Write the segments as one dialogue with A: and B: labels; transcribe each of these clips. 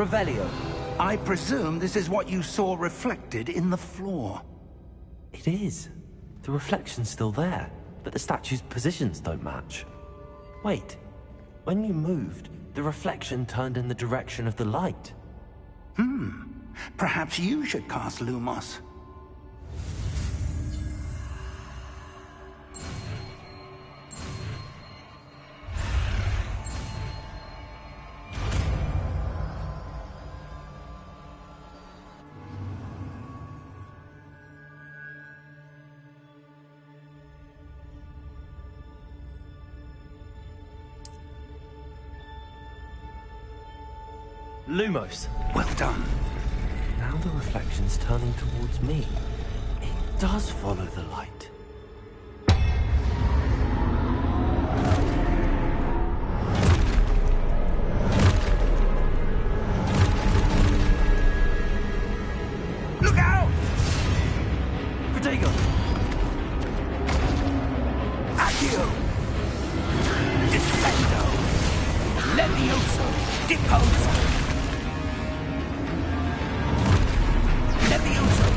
A: Revelio.
B: I presume this is what you saw reflected in the floor.
A: It is. The reflection's still there, but the statue's positions don't match. Wait. When you moved, the reflection turned in the direction of the light.
B: Perhaps you should cast Lumos.
A: Lumos.
B: Well done.
A: Now the reflection's turning towards me. It does follow the light.
B: Look out!
A: Protego!
B: Accio! Descendo! Levioso! Deposo! Levioso!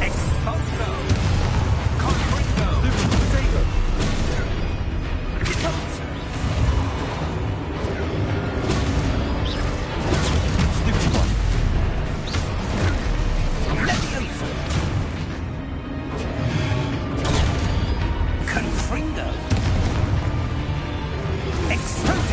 B: Expulso! Confringo!
A: Protego!
B: Deposo!
A: Stupid one!
B: Levioso! Confringo! Expulso!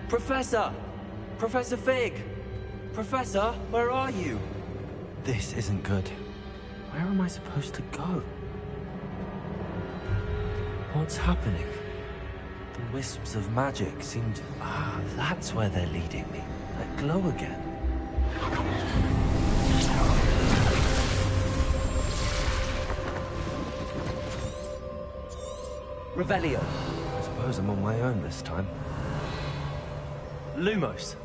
A: Professor! Professor Fig! Professor, where are you? This isn't good. Where am I supposed to go? What's happening? The wisps of magic seem to... Ah, that's where they're leading me. That glow again. Revelio. I suppose I'm on my own this time. Lumos.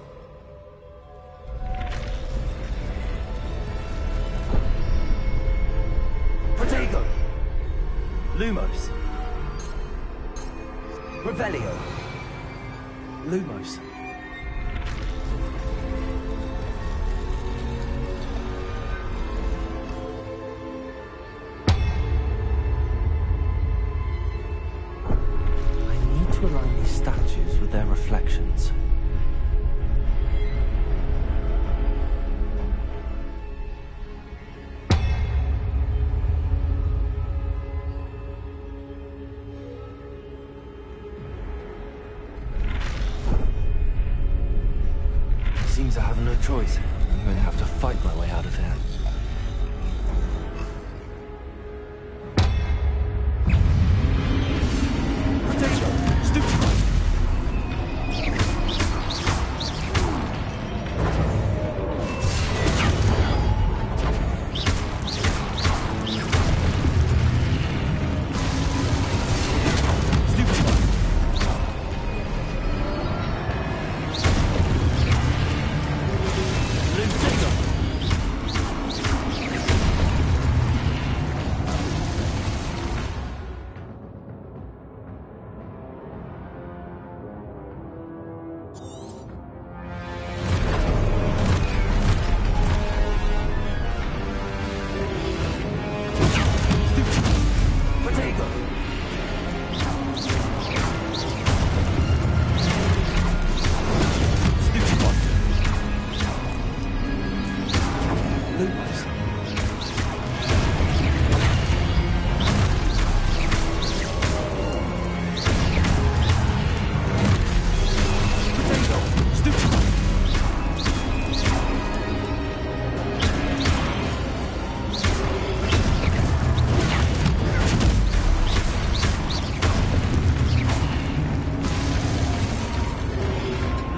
A: Protego. Lumos. Revelio. Lumos. I need to align these statues with their reflections. Seems I have no choice. I'm going to have to fight my way out of here.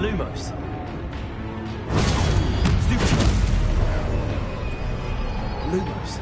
A: Lumos. Stupid. Lumos.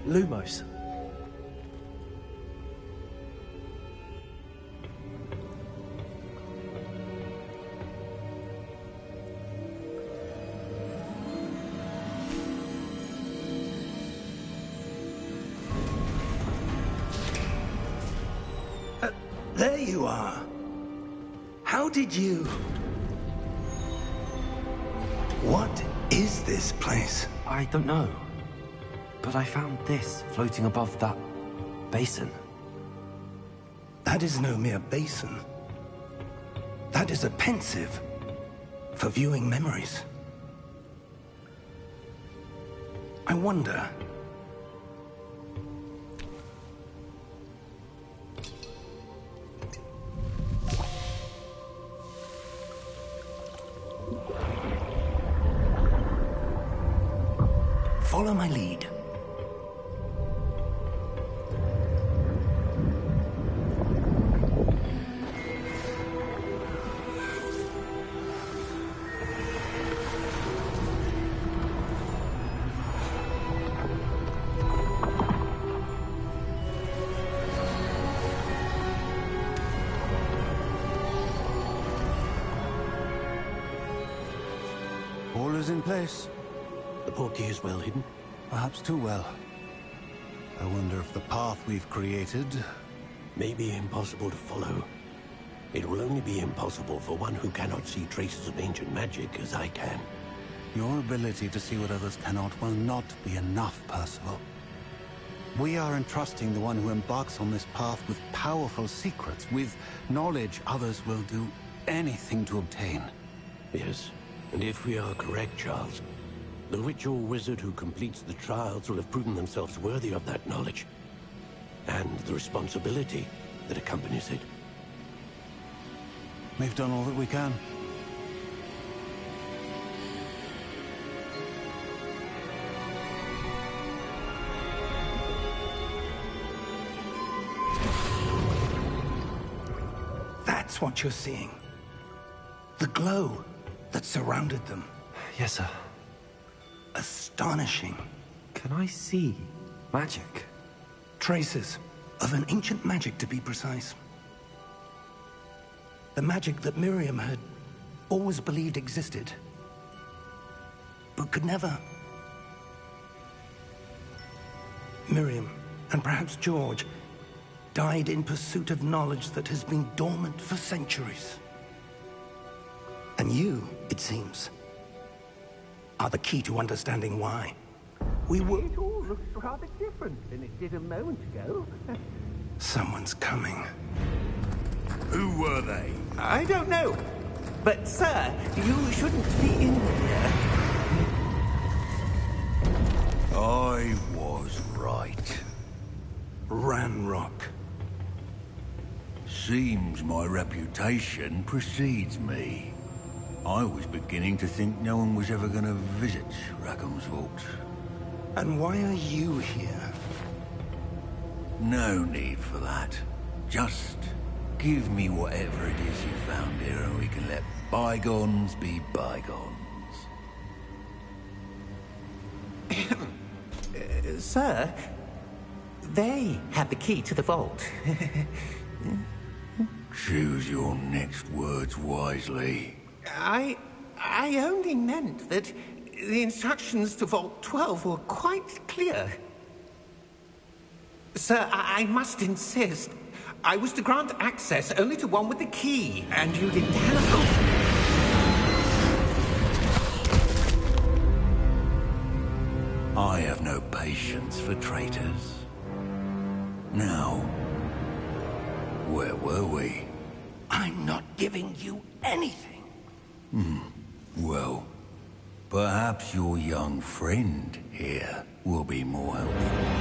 A: Lumos.
B: There you are. How did you... What is this place?
A: I don't know. But I found this floating above that basin.
B: That is no mere basin. That is a pensive for viewing memories. I wonder... Follow my lead.
C: All is in place.
D: The portkey is well hidden.
C: Perhaps too well. I wonder if the path we've created...
D: May be impossible to follow. It will only be impossible for one who cannot see traces of ancient magic as I can.
C: Your ability to see what others cannot will not be enough, Percival. We are entrusting the one who embarks on this path with powerful secrets, with knowledge others will do anything to obtain.
D: Yes, and if we are correct, Charles, the witch or wizard who completes the trials will have proven themselves worthy of that knowledge, and the responsibility that accompanies it.
C: We've done all that we can.
B: That's what you're seeing. The glow that surrounded them.
A: Yes, sir.
B: Astonishing.
A: Can I see magic?
B: Traces of an ancient magic, to be precise. The magic that Miriam had always believed existed, but could never. Miriam, and perhaps George, died in pursuit of knowledge that has been dormant for centuries. And you, it seems, are the key to understanding why. We were...
E: It all looks rather different than it did a moment ago.
B: Someone's coming.
F: Who were they?
E: I don't know. But, sir, you shouldn't be in here.
F: I was right.
B: Ranrock.
F: Seems my reputation precedes me. I was beginning to think no one was ever going to visit Rackham's Vault.
B: And why are you here?
F: No need for that. Just give me whatever it is you found here and we can let bygones be bygones.
E: Sir, they have the key to the vault.
F: Choose your next words wisely.
E: I only meant that the instructions to Vault 12 were quite clear. Sir, I must insist. I was to grant access only to one with the key, and you didn't have...
F: I have no patience for traitors. Now, where were we?
B: I'm not giving you anything.
F: Well, perhaps your young friend here will be more helpful.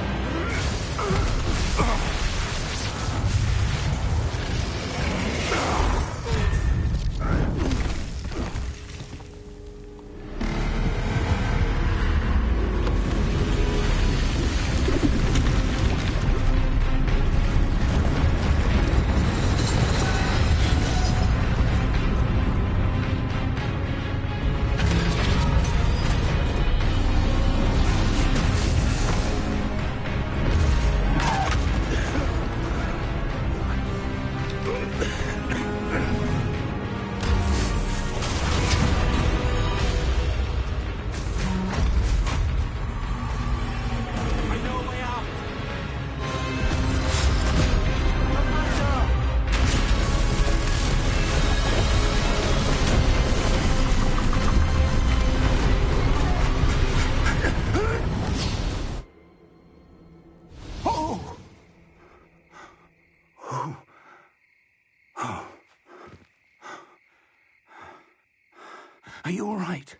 B: Are you all right?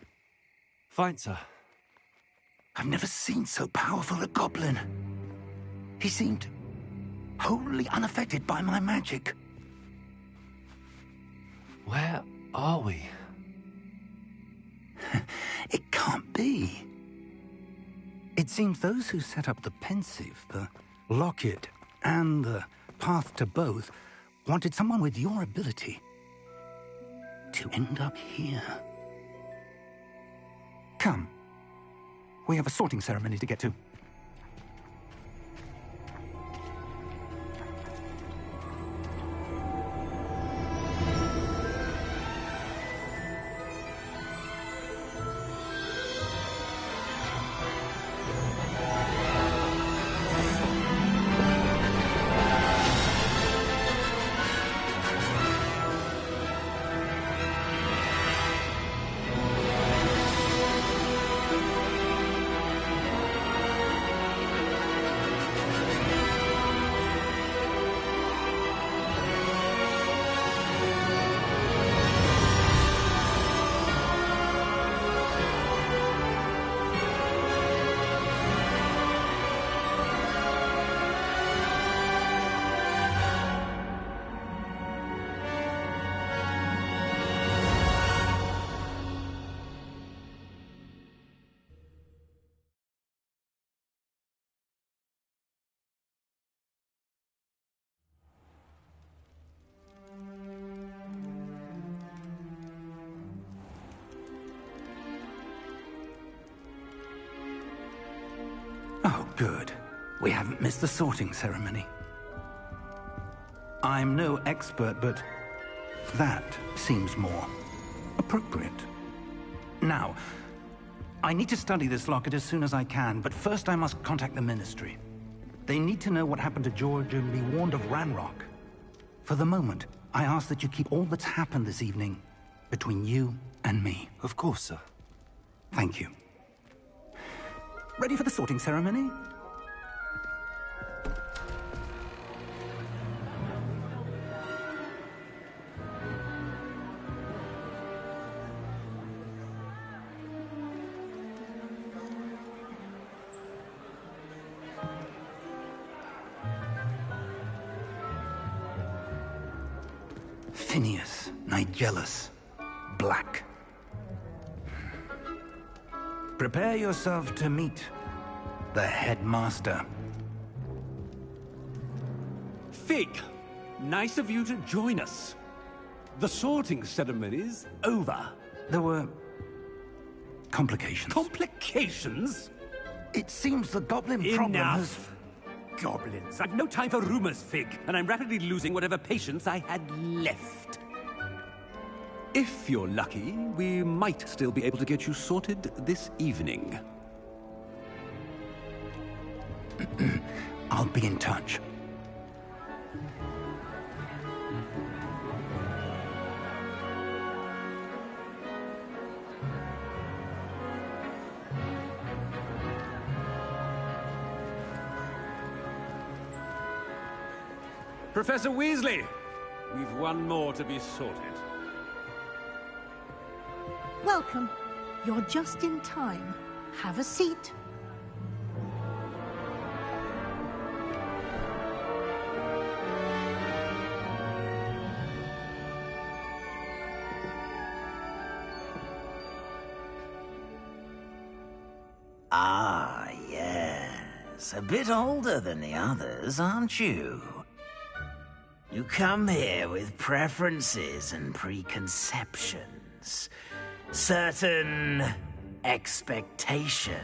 A: Fine, sir.
B: I've never seen so powerful a goblin. He seemed wholly unaffected by my magic.
A: Where are we?
B: It can't be. It seems those who set up the pensive, the locket, and the path to both wanted someone with your ability to end up here. Come. We have a sorting ceremony to get to. Oh, good. We haven't missed the sorting ceremony. I'm no expert, but that seems more appropriate. Now, I need to study this locket as soon as I can, but first I must contact the Ministry. They need to know what happened to George and be warned of Ranrock. For the moment, I ask that you keep all that's happened this evening between you and me.
A: Of course, sir.
B: Thank you. Ready for the sorting ceremony? Phineas, Nigellus, Black. Prepare yourself to meet the headmaster.
G: Fig, nice of you to join us. The sorting ceremony's over.
B: There were complications.
G: Complications?
B: It seems the goblin problem has...
G: Enough! Goblins. I've no time for rumors, Fig, and I'm rapidly losing whatever patience I had left. If you're lucky, we might still be able to get you sorted this evening.
B: I'll be in touch.
G: Professor Weasley, we've one more to be sorted.
H: Welcome. You're just in time. Have a seat.
I: Ah, yes. A bit older than the others, aren't you? You come here with preferences and preconceptions. Certain expectations.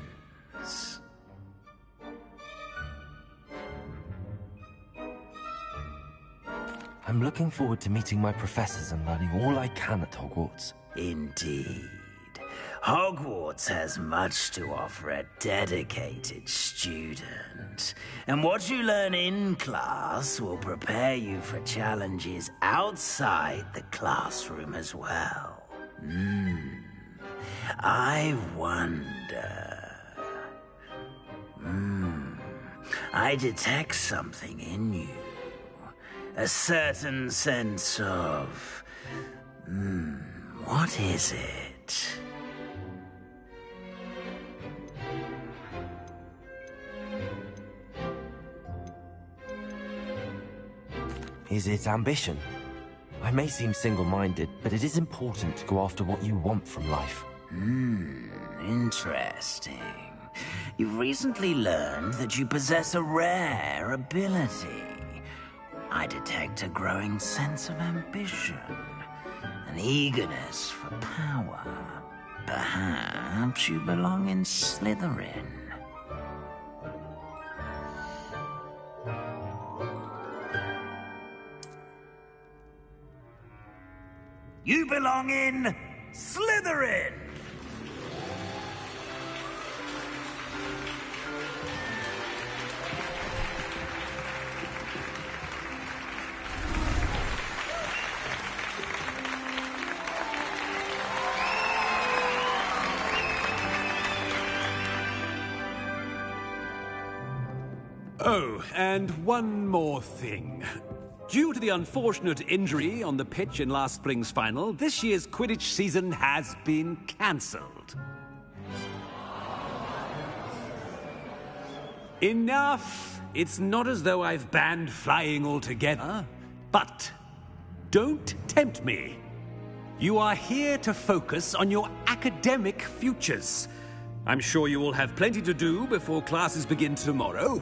A: I'm looking forward to meeting my professors and learning all I can at Hogwarts.
I: Indeed. Hogwarts has much to offer a dedicated student. And what you learn in class will prepare you for challenges outside the classroom as well. I wonder... I detect something in you. A certain sense of... what is it?
A: Is it ambition? I may seem single-minded, but it is important to go after what you want from life.
I: Interesting. You've recently learned that you possess a rare ability. I detect a growing sense of ambition, an eagerness for power. Perhaps you belong in Slytherin. You belong in Slytherin!
G: Oh, and one more thing. Due to the unfortunate injury on the pitch in last spring's final, this year's Quidditch season has been cancelled. Enough! It's not as though I've banned flying altogether, but don't tempt me. You are here to focus on your academic futures. I'm sure you will have plenty to do before classes begin tomorrow.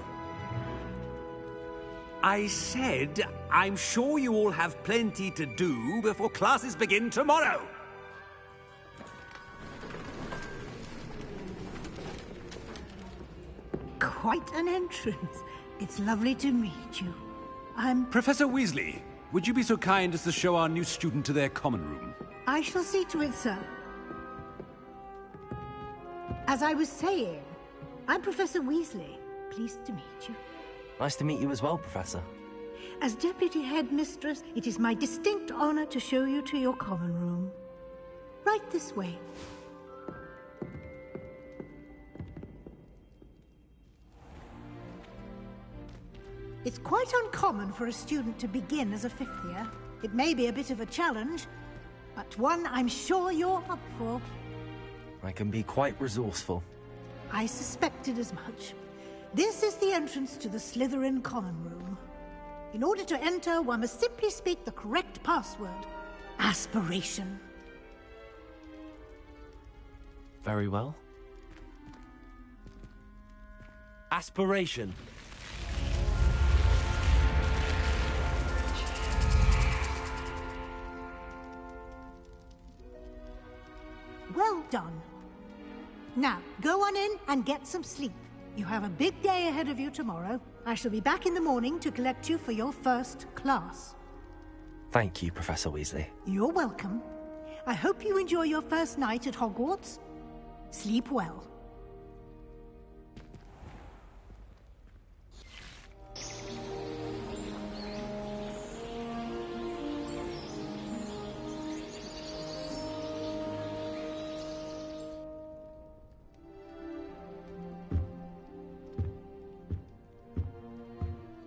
G: I said, I'm sure you all have plenty to do before classes begin tomorrow.
H: Quite an entrance. It's lovely to meet you. I'm...
G: Professor Weasley, would you be so kind as to show our new student to their common room?
H: I shall see to it, sir. As I was saying, I'm Professor Weasley. Pleased to meet you.
A: Nice to meet you as well, Professor.
H: As Deputy Headmistress, it is my distinct honor to show you to your common room. Right this way. It's quite uncommon for a student to begin as a fifth year. It may be a bit of a challenge, but one I'm sure you're up for.
A: I can be quite resourceful.
H: I suspected as much. This is the entrance to the Slytherin common room. In order to enter, one must simply speak the correct password. Aspiration.
A: Very well. Aspiration.
H: Well done. Now, go on in and get some sleep. You have a big day ahead of you tomorrow. I shall be back in the morning to collect you for your first class.
A: Thank you, Professor Weasley.
H: You're welcome. I hope you enjoy your first night at Hogwarts. Sleep well.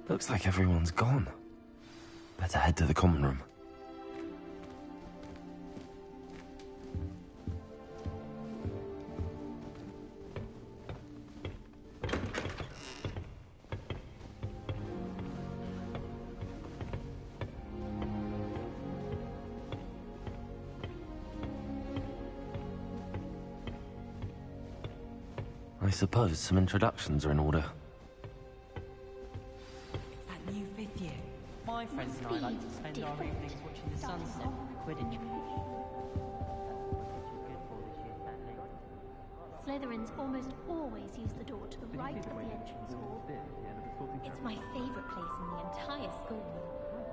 A: Looks like everyone's gone. Better head to the common room. I suppose some introductions are in order.
J: My friends and I like to spend our evenings watching the sunset on the Quidditch pitch.
K: Slytherins almost always use the door to the right of the entrance hall. It's my favourite place in the entire school.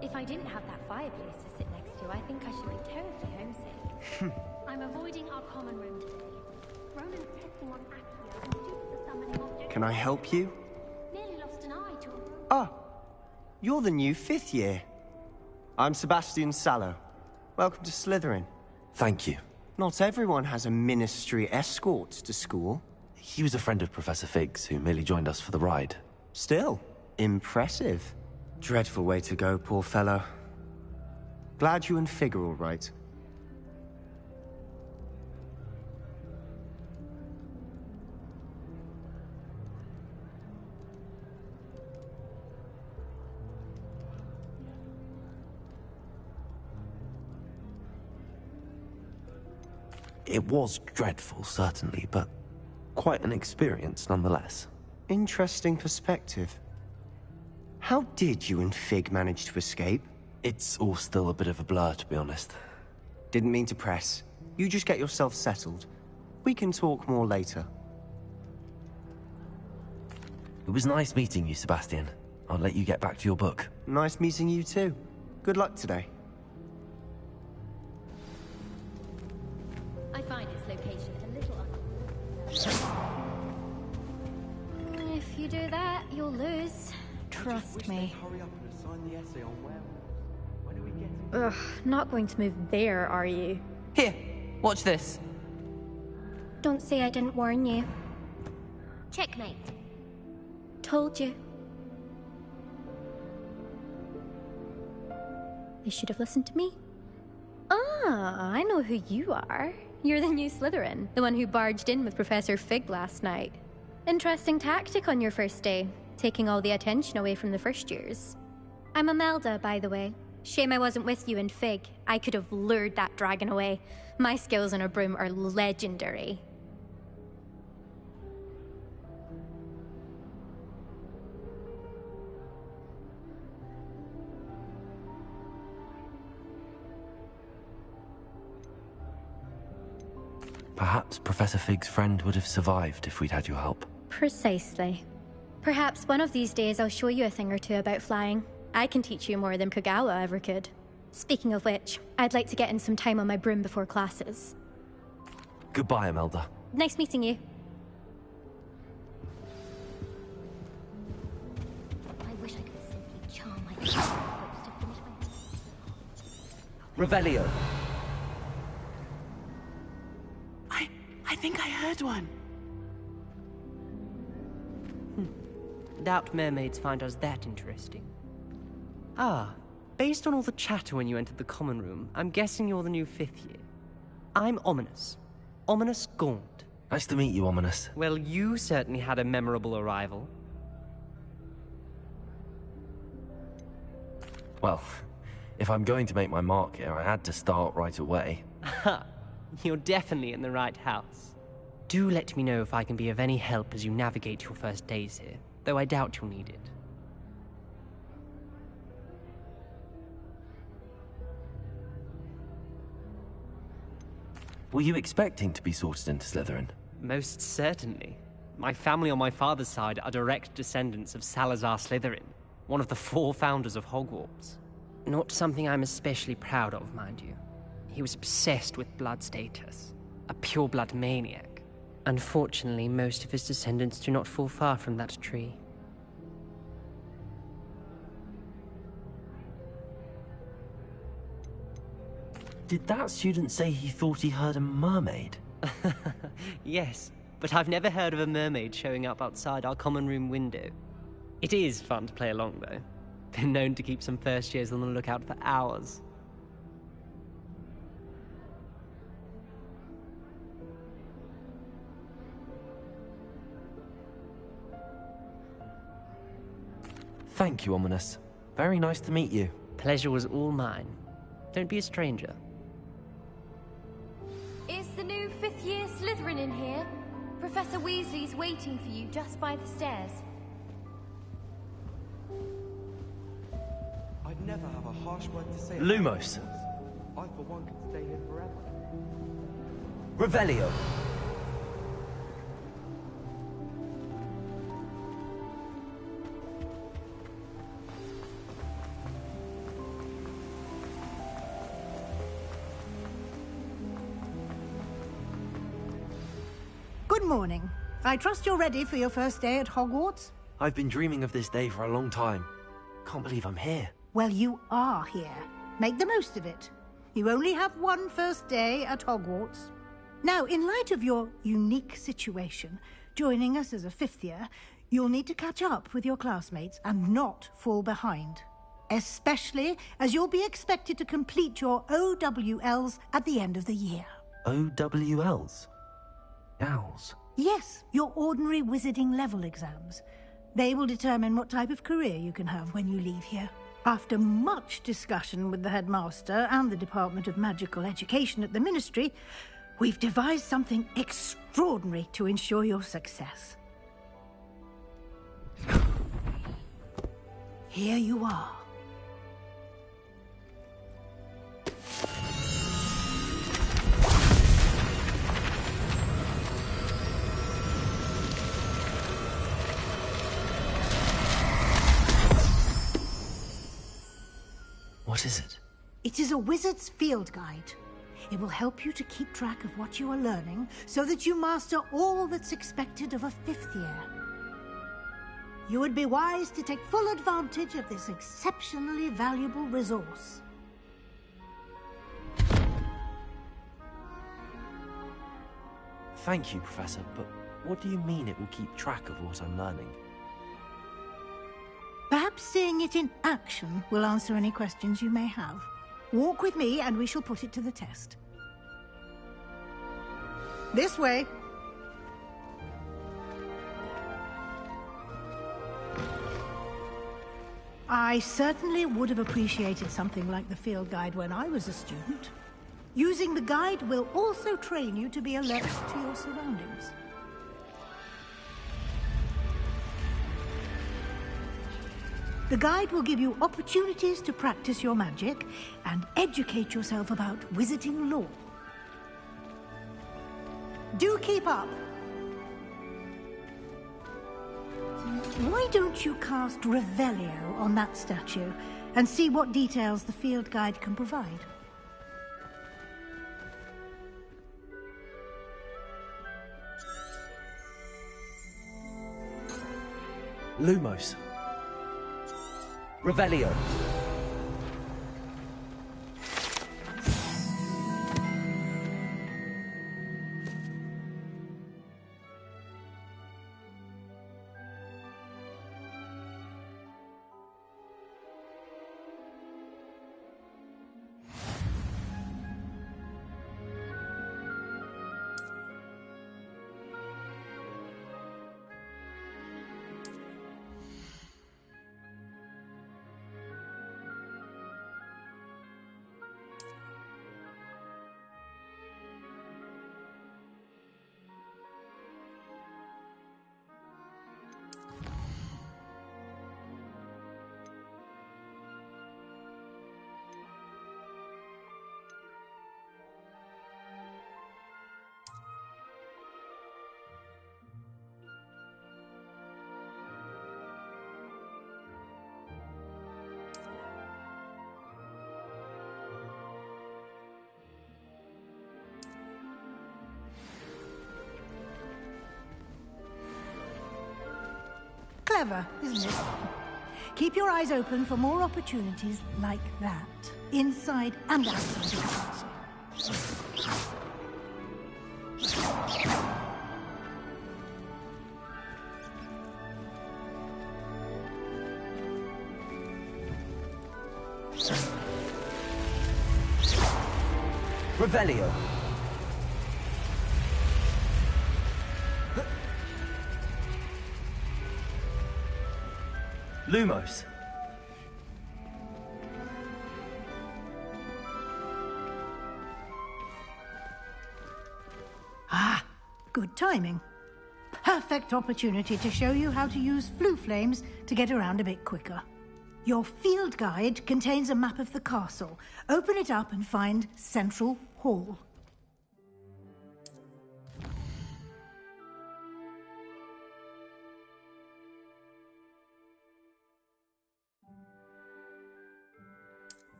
K: If I didn't have that fireplace to sit next to, I think I should be terribly homesick. I'm avoiding our common room today. Ronan's testing on Accio and students are summoning objects.
L: Can I help you?
K: Nearly lost an eye to a...
L: Ah, you're the new fifth year. I'm Sebastian Sallow. Welcome to Slytherin.
A: Thank you.
L: Not everyone has a ministry escort to school.
A: He was a friend of Professor Fig's who merely joined us for the ride.
L: Still, impressive. Dreadful way to go, poor fellow. Glad you and Fig are all right.
A: It was dreadful, certainly, but quite an experience nonetheless.
L: Interesting perspective. How did you and Fig manage to escape?
A: It's all still a bit of a blur, to be honest.
L: Didn't mean to press. You just get yourself settled. We can talk more later.
A: It was nice meeting you, Sebastian. I'll let you get back to your book.
L: Nice meeting you too. Good luck today.
K: I find its location a little If you do that, you'll lose. Trust me. Ugh, not going to move there, are you?
J: Here, watch this.
K: Don't say I didn't warn you. Checkmate. Told you. You should have listened to me. Ah, I know who you are. You're the new Slytherin, the one who barged in with Professor Fig last night. Interesting tactic on your first day, taking all the attention away from the first years. I'm Imelda, by the way. Shame I wasn't with you and Fig. I could have lured that dragon away. My skills on a broom are legendary.
A: Perhaps Professor Fig's friend would have survived if we'd had your help.
K: Precisely. Perhaps one of these days I'll show you a thing or two about flying. I can teach you more than Kogawa ever could. Speaking of which, I'd like to get in some time on my broom before classes.
A: Goodbye, Imelda.
K: Nice meeting you. I wish I could simply charm my hopes to finish my...
J: Revelio.
M: I think I heard one.
J: Doubt mermaids find us that interesting. Ah, based on all the chatter when you entered the common room, I'm guessing you're the new 5th year. I'm Ominous. Ominous Gaunt.
A: Nice to meet you, Ominous.
J: Well, you certainly had a memorable arrival.
A: Well, if I'm going to make my mark here, I had to start right away.
J: Ha! You're definitely in the right house. Do let me know if I can be of any help as you navigate your first days here, though I doubt you'll need it.
A: Were you expecting to be sorted into Slytherin?
J: Most certainly. My family on my father's side are direct descendants of Salazar Slytherin, one of the 4 founders of Hogwarts. Not something I'm especially proud of, mind you. He was obsessed with blood status, a pure-blood maniac. Unfortunately, most of his descendants do not fall far from that tree.
A: Did that student say he thought he heard a mermaid?
J: Yes, but I've never heard of a mermaid showing up outside our common room window. It is fun to play along, though. Been known to keep some first years on the lookout for hours.
A: Thank you, Ominous. Very nice to meet you.
J: Pleasure was all mine. Don't be a stranger.
K: Is the new 5th year Slytherin in here? Professor Weasley's waiting for you just by the stairs.
N: I'd never have a harsh word to say.
A: Lumos.
N: I for one could stay here forever.
A: Revelio.
H: Good morning. I trust you're ready for your first day at Hogwarts?
A: I've been dreaming of this day for a long time. Can't believe I'm here.
H: Well, you are here. Make the most of it. You only have one first day at Hogwarts. Now, in light of your unique situation, joining us as a 5th year, you'll need to catch up with your classmates and not fall behind. Especially as you'll be expected to complete your OWLs at the end of the year.
A: OWLs? Owls?
H: Yes, your ordinary wizarding level exams. They will determine what type of career you can have when you leave here. After much discussion with the headmaster and the Department of Magical Education at the Ministry, We've devised something extraordinary to ensure your success. Here you are.
A: What is it?
H: It is a wizard's field guide. It will help you to keep track of what you are learning so that you master all that's expected of a 5th year. You would be wise to take full advantage of this exceptionally valuable resource.
A: Thank you, Professor, but what do you mean it will keep track of what I'm learning?
H: Perhaps seeing it in action will answer any questions you may have. Walk with me and we shall put it to the test. This way. I certainly would have appreciated something like the field guide when I was a student. Using the guide will also train you to be alert to your surroundings. The guide will give you opportunities to practice your magic and educate yourself about wizarding lore. Do keep up! Why don't you cast Revelio on that statue and see what details the field guide can provide?
A: Lumos. Revelio.
H: Clever, isn't it? Keep your eyes open for more opportunities like that, inside and outside of the castle.
A: Revelio. Lumos.
H: Ah, good timing. Perfect opportunity to show you how to use flue flames to get around a bit quicker. Your field guide contains a map of the castle. Open it up and find Central Hall.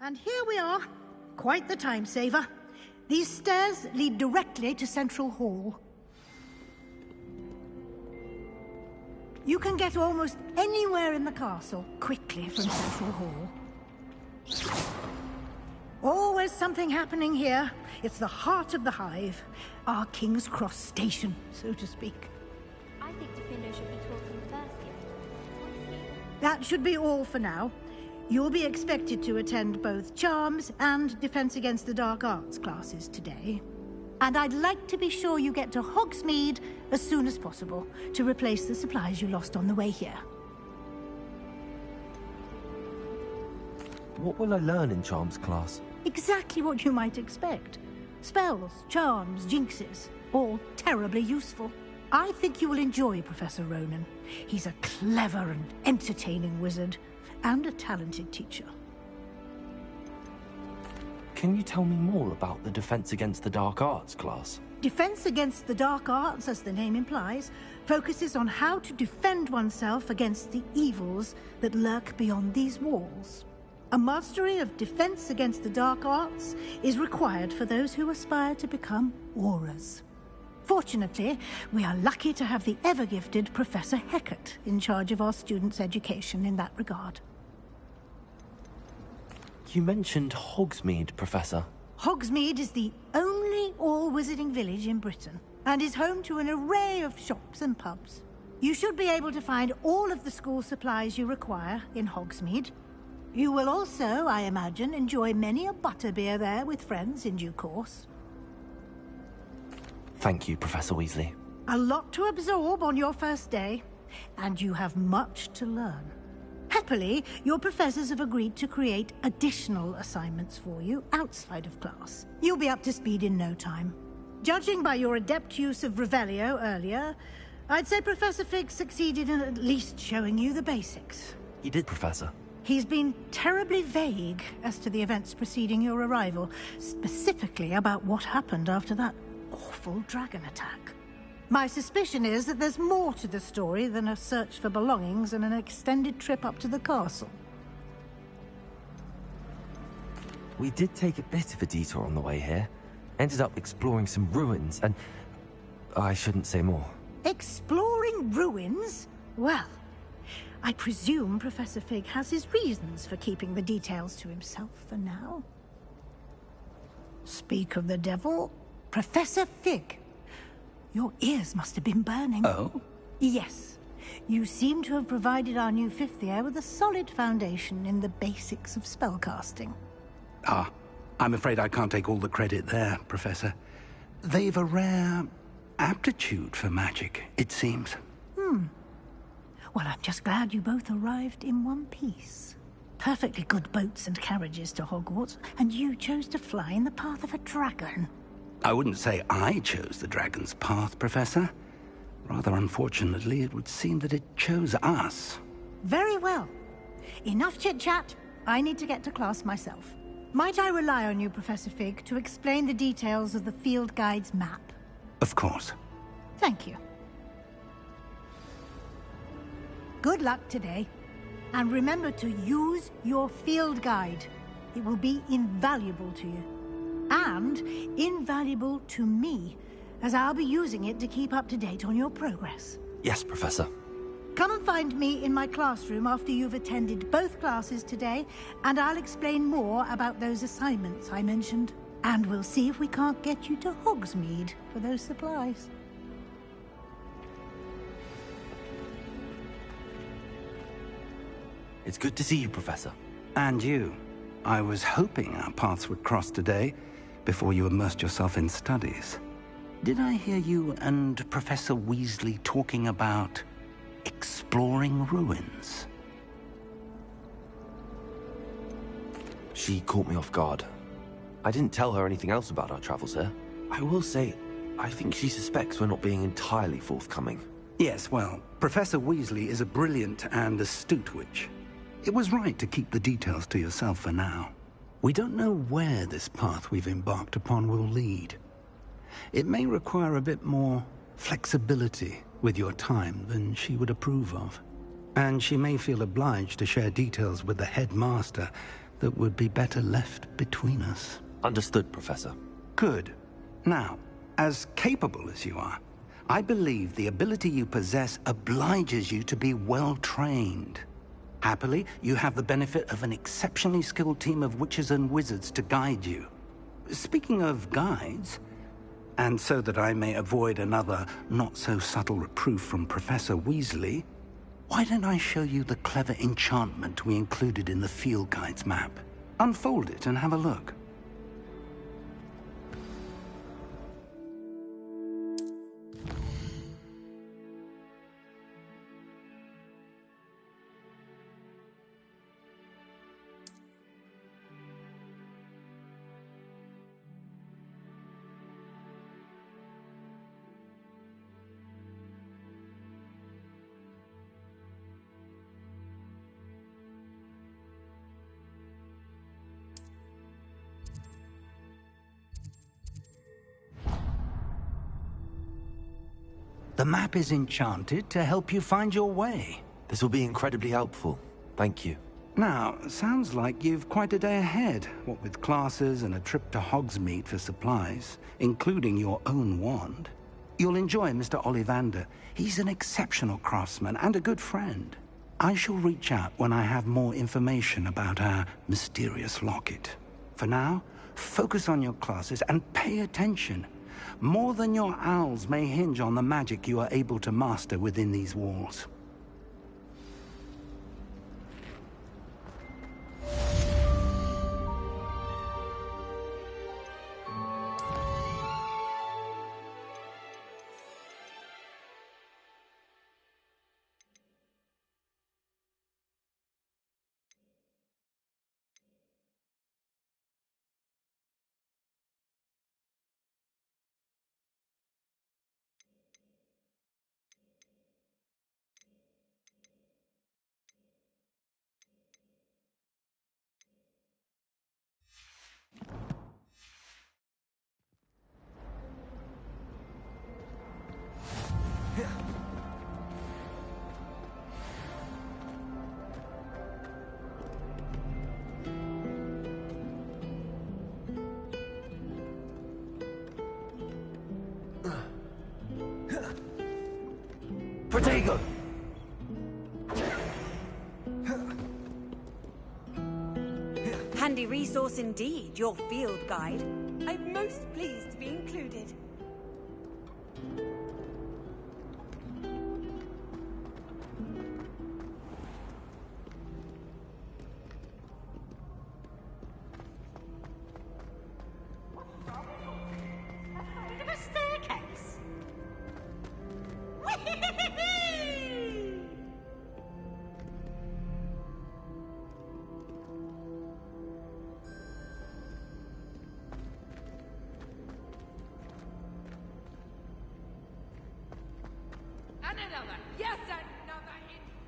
H: And here we are. Quite the time saver. These stairs lead directly to Central Hall. You can get almost anywhere in the castle quickly from Central Hall. Always something happening here. It's the heart of the Hive. Our King's Cross station, so to speak.
K: I think Defendo should be talking first here.
H: That should be all for now. You'll be expected to attend both Charms and Defense Against the Dark Arts classes today. And I'd like to be sure you get to Hogsmeade as soon as possible to replace the supplies you lost on the way here.
A: What will I learn in Charms class?
H: Exactly what you might expect. Spells, charms, jinxes, all terribly useful. I think you will enjoy Professor Ronan. He's a clever and entertaining wizard, and a talented teacher.
A: Can you tell me more about the Defense Against the Dark Arts class?
H: Defense Against the Dark Arts, as the name implies, focuses on how to defend oneself against the evils that lurk beyond these walls. A mastery of Defense Against the Dark Arts is required for those who aspire to become Aurors. Fortunately, we are lucky to have the ever-gifted Professor Hecat in charge of our students' education in that regard.
A: You mentioned Hogsmeade, Professor.
H: Hogsmeade is the only all-wizarding village in Britain, and is home to an array of shops and pubs. You should be able to find all of the school supplies you require in Hogsmeade. You will also, I imagine, enjoy many a butterbeer there with friends in due course.
A: Thank you, Professor Weasley.
H: A lot to absorb on your first day, and you have much to learn. Happily, your professors have agreed to create additional assignments for you outside of class. You'll be up to speed in no time. Judging by your adept use of Revelio earlier, I'd say Professor Fig succeeded in at least showing you the basics.
A: He did, Professor.
H: He's been terribly vague as to the events preceding your arrival, specifically about what happened after that awful dragon attack. My suspicion is that there's more to the story than a search for belongings and an extended trip up to the castle.
A: We did take a bit of a detour on the way here. Ended up exploring some ruins and... I shouldn't say more.
H: Exploring ruins? Well, I presume Professor Fig has his reasons for keeping the details to himself for now. Speak of the devil, Professor Fig. Your ears must have been burning.
B: Oh?
H: Yes. You seem to have provided our new fifth year with a solid foundation in the basics of spellcasting.
B: Ah, I'm afraid I can't take all the credit there, Professor. They've a rare aptitude for magic, it seems.
H: Well, I'm just glad you both arrived in one piece. Perfectly good boats and carriages to Hogwarts, and you chose to fly in the path of a dragon.
B: I wouldn't say I chose the dragon's path, Professor. Rather unfortunately, it would seem that it chose us.
H: Very well. Enough chit-chat. I need to get to class myself. Might I rely on you, Professor Fig, to explain the details of the field guide's map?
B: Of course.
H: Thank you. Good luck today. And remember to use your field guide. It will be invaluable to you. And invaluable to me, as I'll be using it to keep up to date on your progress.
A: Yes, Professor.
H: Come and find me in my classroom after you've attended both classes today, and I'll explain more about those assignments I mentioned. And we'll see if we can't get you to Hogsmeade for those supplies.
A: It's good to see you, Professor.
B: And you. I was hoping our paths would cross today, before you immersed yourself in studies. Did I hear you and Professor Weasley talking about exploring ruins?
A: She caught me off guard. I didn't tell her anything else about our travels here. I will say, I think she suspects we're not being entirely forthcoming.
B: Yes, well, Professor Weasley is a brilliant and astute witch. It was right to keep the details to yourself for now. We don't know where this path we've embarked upon will lead. It may require a bit more flexibility with your time than she would approve of. And she may feel obliged to share details with the headmaster that would be better left between us.
A: Understood, Professor.
B: Good. Now, as capable as you are, I believe the ability you possess obliges you to be well trained. Happily, you have the benefit of an exceptionally skilled team of witches and wizards to guide you. Speaking of guides, and so that I may avoid another not-so-subtle reproof from Professor Weasley, why don't I show you the clever enchantment we included in the field guide's map? Unfold it and have a look. The map is enchanted to help you find your way.
A: This will be incredibly helpful. Thank you.
B: Now, sounds like you've quite a day ahead, what with classes and a trip to Hogsmeade for supplies, including your own wand. You'll enjoy Mr. Ollivander. He's an exceptional craftsman and a good friend. I shall reach out when I have more information about our mysterious locket. For now, focus on your classes and pay attention. More than your owls may hinge on the magic you are able to master within these walls.
A: Protego!
O: Handy resource indeed, your field guide. I'm most pleased to be included.
P: Another! Yes, another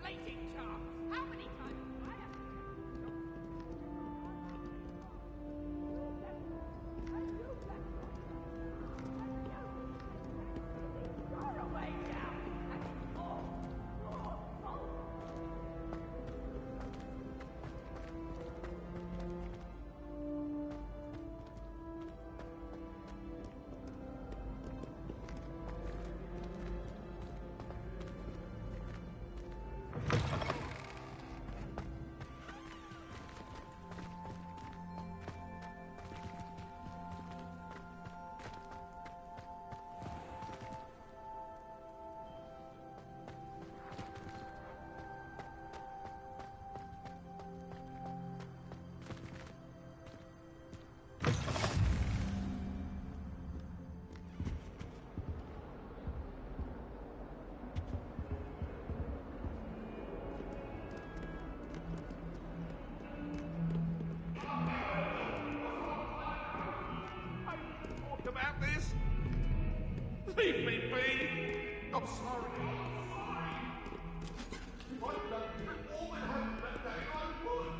P: inflating charm! How many times have I You're away now!
Q: About this? Leave me be! I'm sorry. If I'd done all that happened that day, I would.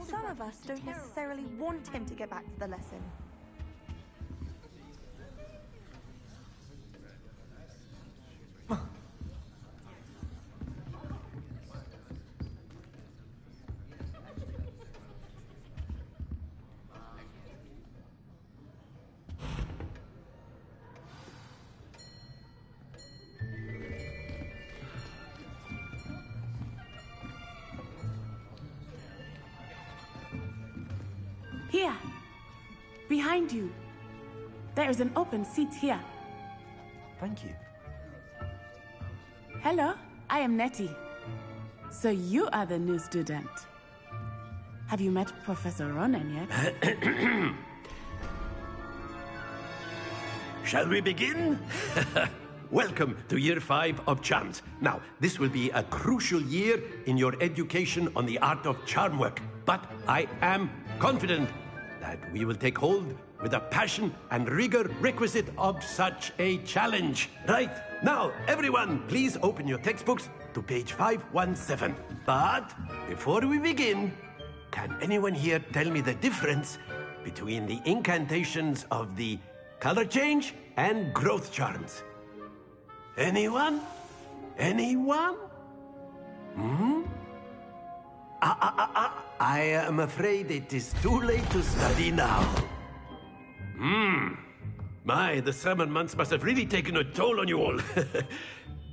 R: some of us don't necessarily want him to get back to the lesson.
M: Here, behind you. There is an open seat here.
A: Thank you.
M: Hello, I am Nettie. So you are the new student. Have you met Professor Ronan yet?
D: Shall we begin? Welcome to Year 5 of Charms. Now, this will be a crucial year in your education on the art of charm work. But I am confident that we will take hold with the passion and rigor requisite of such a challenge. Right, now, everyone, please open your textbooks to page 517. But before we begin, can anyone here tell me the difference between the incantations of the color change and growth charms? Anyone? Anyone? I am afraid it is too late to study now. My, the summer months must have really taken a toll on you all.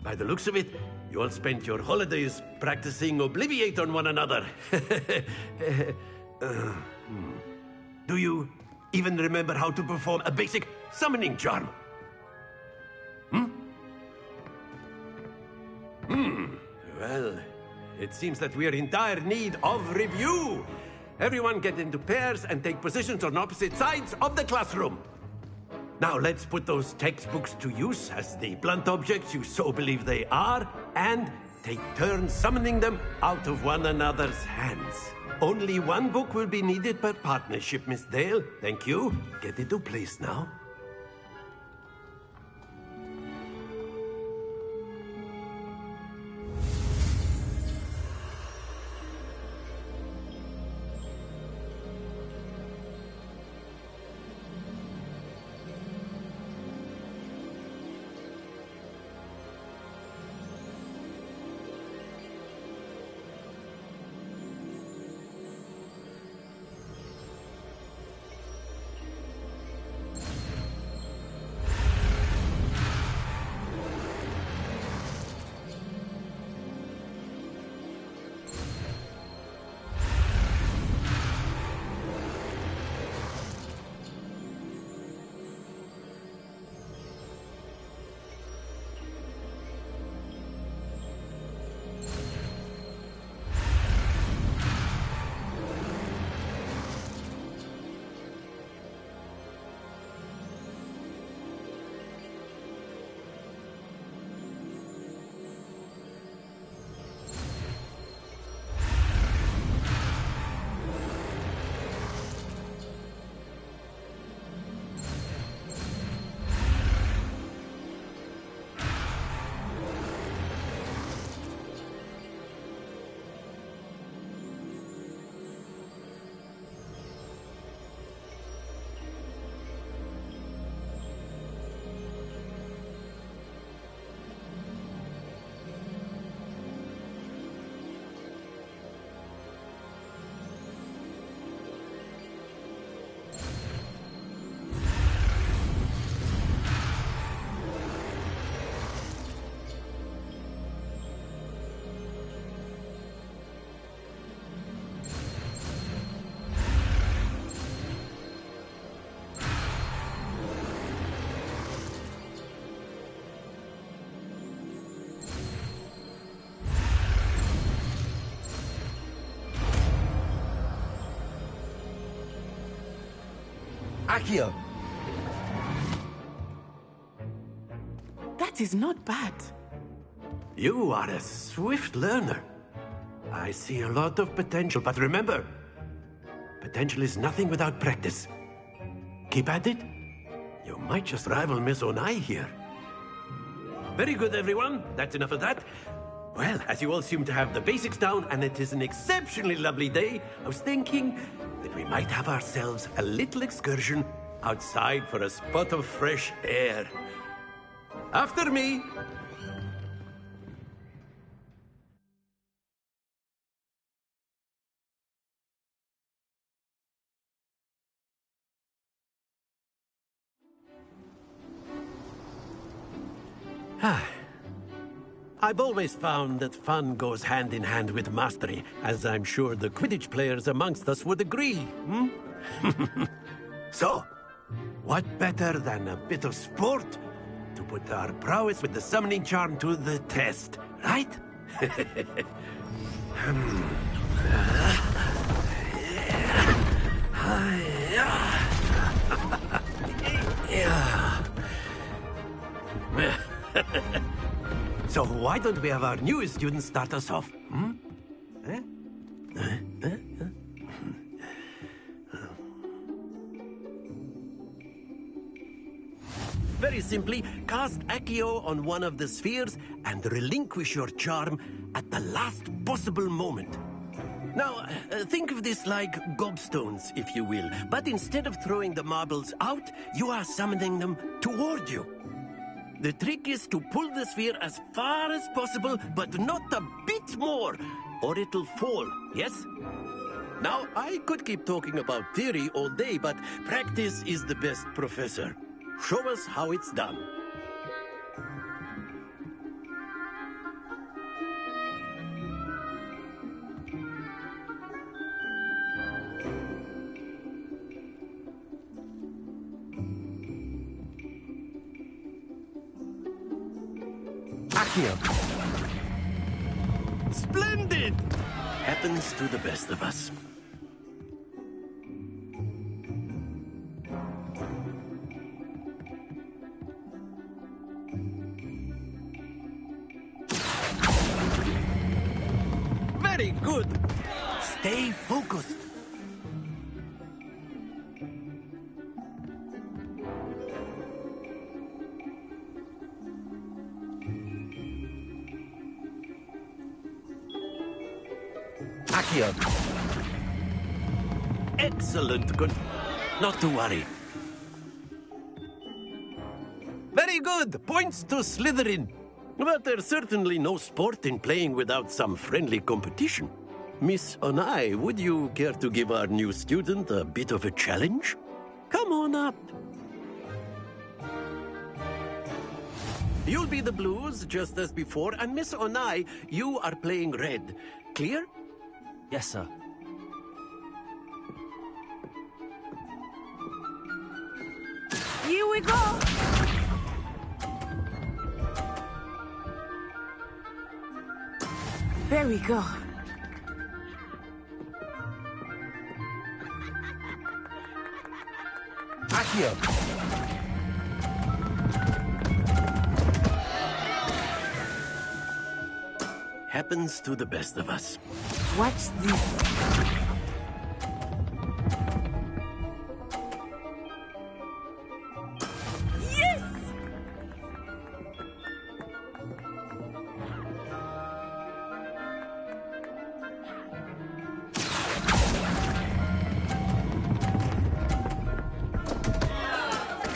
D: By the looks of it, you all spent your holidays practicing Obliviate on one another. Do you even remember how to perform a basic summoning charm? Well, it seems that we are in dire need of review. Everyone get into pairs and take positions on opposite sides of the classroom. Now let's put those textbooks to use as the blunt objects you so believe they are, and take turns summoning them out of one another's hands. Only one book will be needed per partnership, Miss Dale. Thank you. Get into place now.
S: Accio!
M: That is not bad.
D: You are a swift learner. I see a lot of potential, but remember, potential is nothing without practice. Keep at it. You might just rival Miss Onai here. Very good, everyone. That's enough of that. Well, as you all seem to have the basics down, and it is an exceptionally lovely day, I was thinking that we might have ourselves a little excursion outside for a spot of fresh air. After me! I've always found that fun goes hand in hand with mastery, as I'm sure the Quidditch players amongst us would agree, So, what better than a bit of sport to put our prowess with the summoning charm to the test, right? So why don't we have our newest student start us off? Very simply, cast Accio on one of the spheres and relinquish your charm at the last possible moment. Now, think of this like gobstones, if you will, but instead of throwing the marbles out, you are summoning them toward you. The trick is to pull the sphere as far as possible, but not a bit more, or it'll fall, yes? Now, I could keep talking about theory all day, but practice is the best professor. Show us how it's done. Accio. Splendid! Happens to the best of us. Very good. Stay focused. Accio. Excellent. Good. Not to worry. Very good. Points to Slytherin. But there's certainly no sport in playing without some friendly competition. Miss Onai, would you care to give our new student a bit of a challenge? Come on up. You'll be the blues, just as before, and Miss Onai, you are playing red. Clear?
A: Yes, sir.
M: Here we go! There we go.
S: Accio.
D: Happens to the best of us.
M: Watch this. Yes!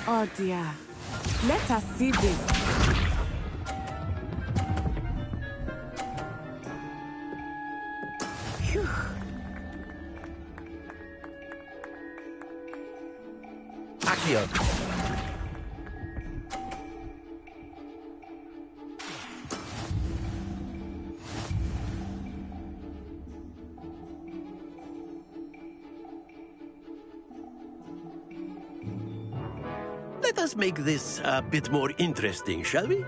M: Oh dear. Let us see this. Phew.
S: Accio.
D: Let us make this a bit more interesting, shall we?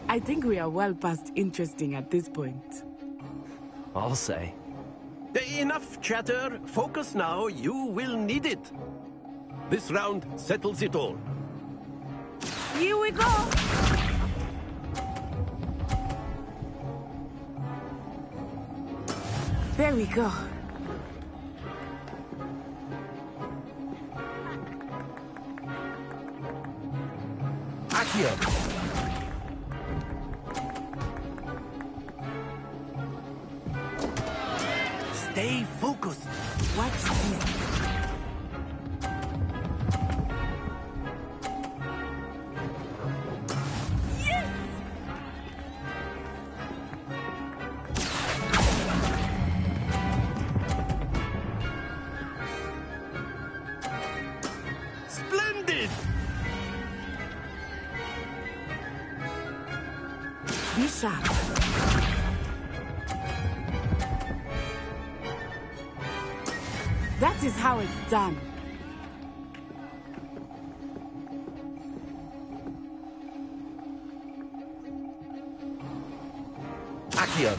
M: I think we are well past interesting at this point.
A: I'll say.
D: Enough chatter. Focus now. You will need it. This round settles it all.
M: Here we go! There we go.
S: Accio.
B: Stay focused. Watch this.
D: Splendid!
M: Be sharp. That is how it's done.
S: Accio.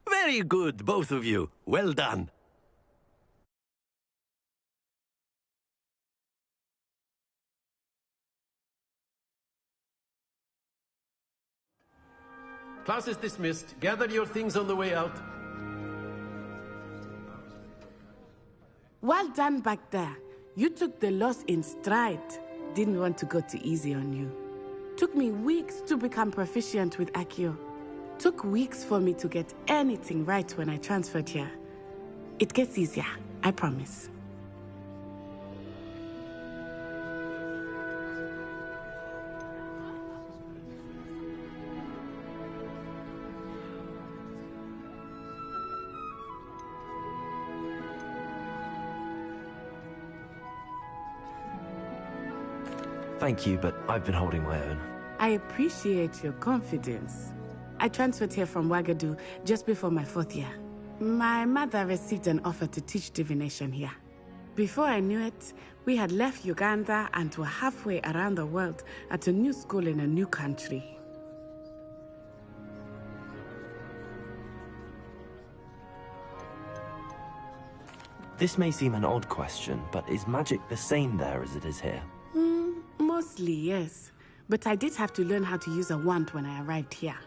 D: Very good, both of you. Well done. Class is dismissed. Gather your things on the way out.
M: Well done back there. You took the loss in stride. Didn't want to go too easy on you. Took me weeks to become proficient with Accio. Took weeks for me to get anything right when I transferred here. It gets easier, I promise.
A: Thank you, but I've been holding my own.
M: I appreciate your confidence. I transferred here from Ouagadougou just before my 4th year. My mother received an offer to teach divination here. Before I knew it, we had left Uganda and were halfway around the world at a new school in a new country.
A: This may seem an odd question, but is magic the same there as it is here?
M: Mostly, yes. But I did have to learn how to use a wand when I arrived here.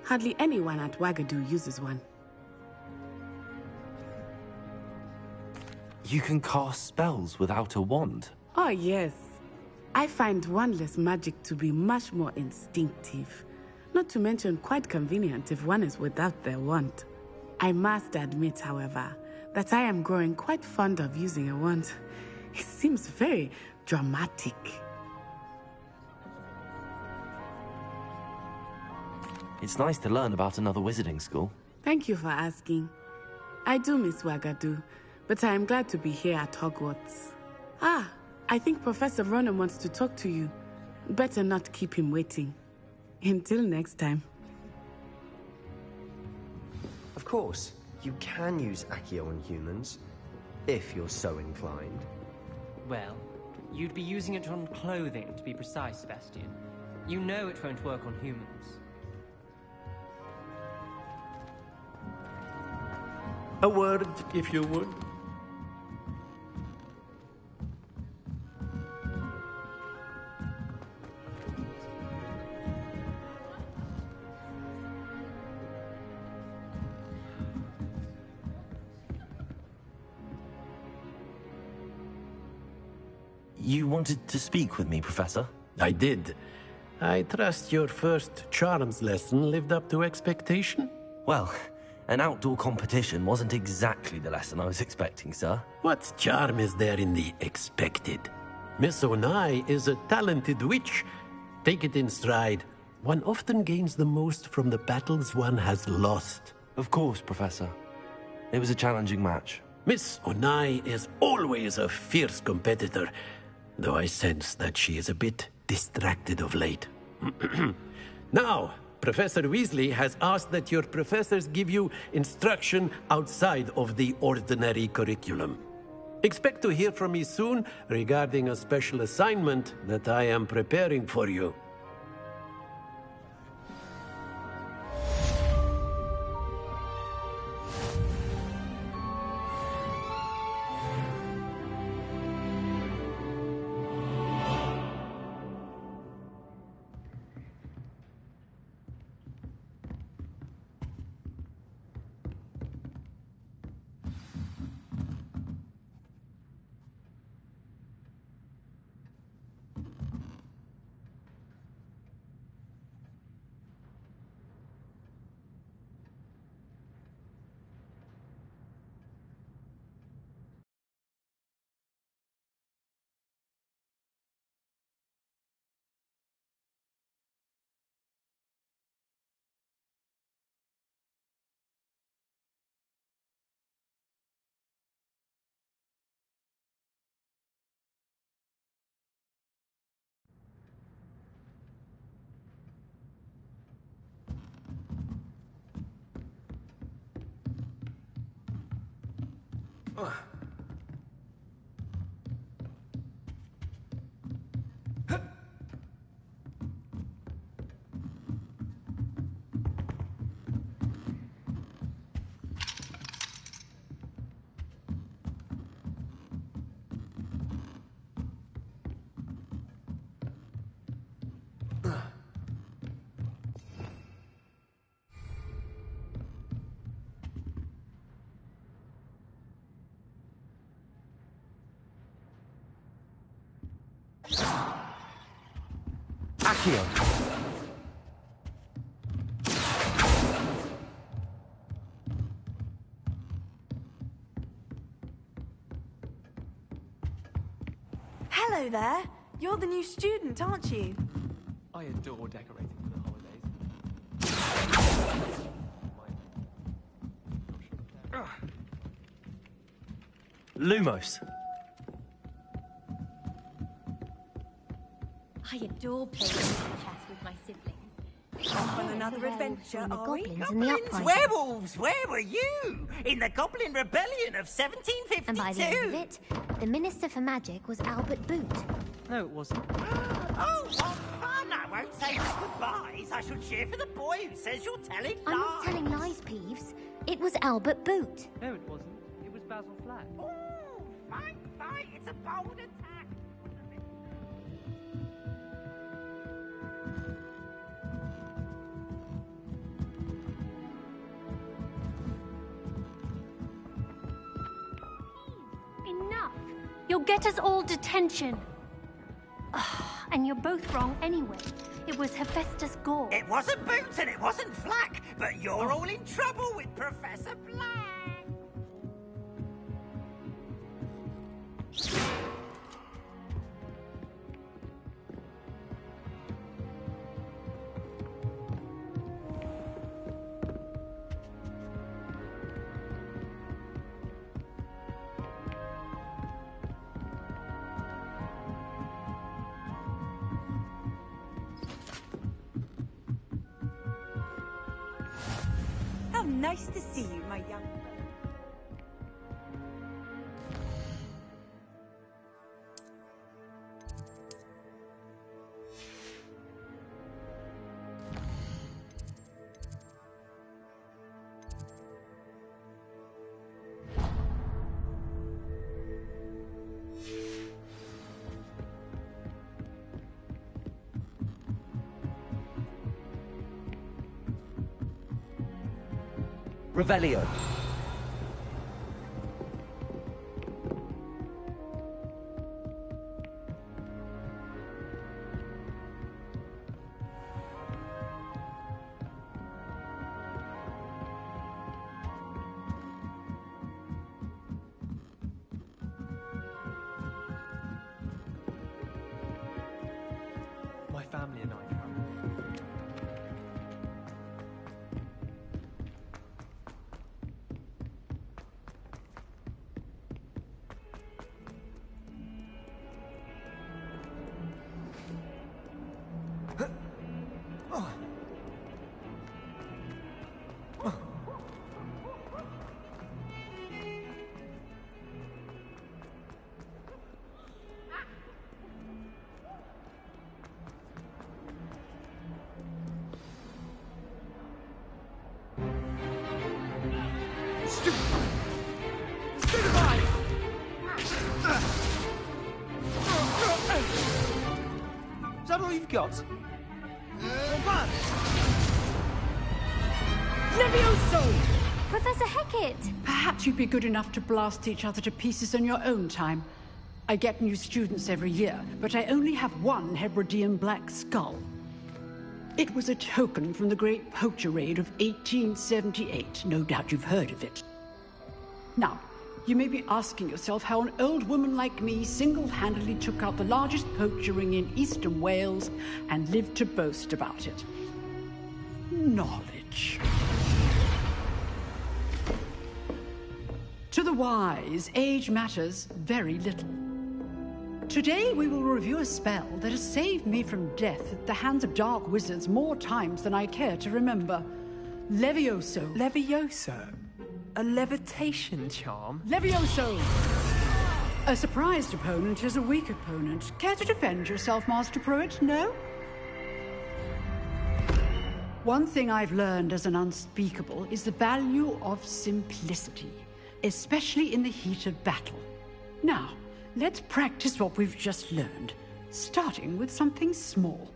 M: Hardly anyone at Ouagadougou uses one.
A: You can cast spells without a wand?
M: Oh, yes. I find wandless magic to be much more instinctive. Not to mention quite convenient if one is without their wand. I must admit, however, that I am growing quite fond of using a wand. It seems very dramatic.
A: It's nice to learn about another wizarding school.
M: Thank you for asking. I do miss Ouagadougou, but I am glad to be here at Hogwarts. Ah, I think Professor Ronan wants to talk to you. Better not keep him waiting. Until next time.
L: Of course, you can use Accio on humans, if you're so inclined.
J: Well, you'd be using it on clothing, to be precise, Sebastian. You know it won't work on humans.
D: A word, if you would.
A: You wanted to speak with me, Professor?
D: I did. I trust your first charms lesson lived up to expectation?
A: Well, an outdoor competition wasn't exactly the lesson I was expecting, sir.
D: What charm is there in the expected? Miss Onai is a talented witch. Take it in stride. One often gains the most from the battles one has lost.
A: Of course, Professor. It was a challenging match.
D: Miss Onai is always a fierce competitor, though I sense that she is a bit distracted of late. Now, Professor Weasley has asked that your professors give you instruction outside of the ordinary curriculum. Expect to hear from me soon regarding a special assignment that I am preparing for you.
R: Hello there. You're the new student, aren't you?
N: I adore decorating for the holidays.
S: Lumos.
K: I adore playing chess with my siblings.
O: Off on another adventure, are we?
T: Goblins, werewolves, where were you? In the Goblin Rebellion of 1752.
U: And by the end of it, the Minister for Magic was Albert Boot.
J: No, it wasn't.
T: Oh, what fun! I won't say my goodbyes. I shall cheer for the boy who says you're telling lies.
U: I'm not telling lies, Peeves. It was Albert Boot.
J: No, it wasn't. It was Basil Flack.
T: Oh, fight, fight! It's a bold attack.
V: Enough! You'll get us all detention. And you're both wrong anyway. It was Hephaestus Gore.
T: It wasn't Boots and it wasn't Flack, but you're all in trouble with Professor Black.
O: How nice to see you, my young friend.
S: Revelio.
N: My family and I travel.
S: Is that all you've got?
W: Levioso!
V: Professor Hecat!
W: Perhaps you'd be good enough to blast each other to pieces on your own time. I get new students every year, but I only have one Hebridean black skull. It was a token from the Great Poacher Raid of 1878. No doubt you've heard of it. Now, you may be asking yourself how an old woman like me single-handedly took out the largest poacher ring in eastern Wales and lived to boast about it. Knowledge. To the wise, age matters very little. Today we will review a spell that has saved me from death at the hands of dark wizards more times than I care to remember. Levioso. Levioso?
N: A levitation charm?
W: Levioso! A surprised opponent is a weak opponent. Care to defend yourself, Master Pruitt? No? One thing I've learned as an unspeakable is the value of simplicity, especially in the heat of battle. Now, let's practice what we've just learned, starting with something small.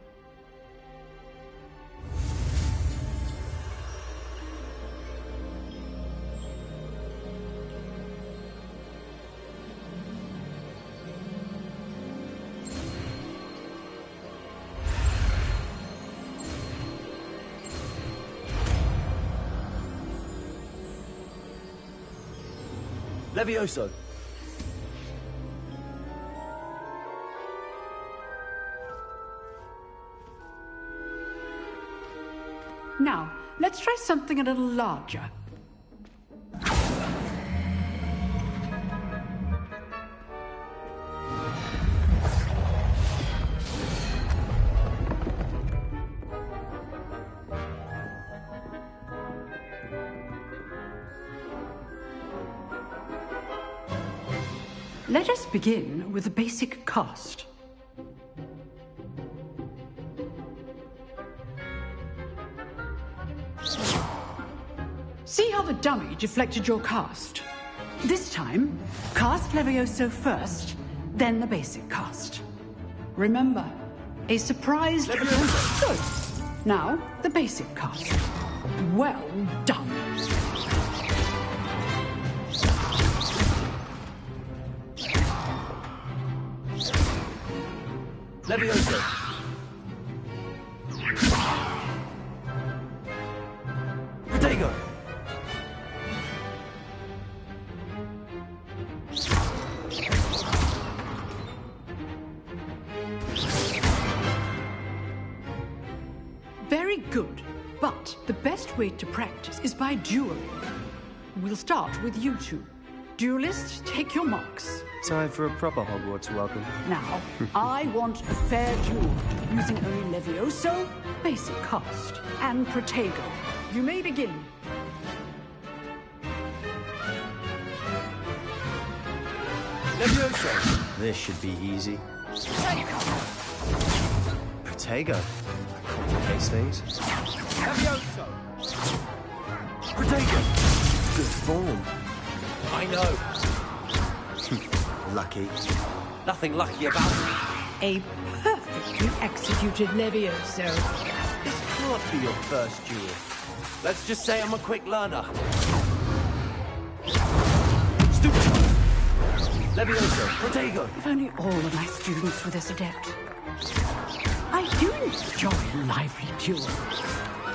S: Levioso!
W: Now, let's try something a little larger. Let us begin with the basic cast. See how the dummy deflected your cast? This time, cast Levioso first, then the basic cast. Remember, a surprised opponent. Good. Now, the basic cast. Well done.
S: Levioso! Protego!
W: Very good, but the best way to practice is by dueling. We'll start with you two. Duelists, take your marks.
L: Time for a proper Hogwarts welcome.
W: Now, I want a fair duel, using only Levioso, basic cast, and Protego. You may begin.
L: Levioso! This should be easy. Protego. Complicates things.
S: Levioso!
L: Protego! Good form.
S: I know.
L: Lucky.
S: Nothing lucky about it.
W: A perfectly executed Levioso.
S: This can't be your first duel. Let's just say I'm a quick learner. Stupid! Levioso, Protego!
W: If only all of my students were this adept. I do enjoy lively duels.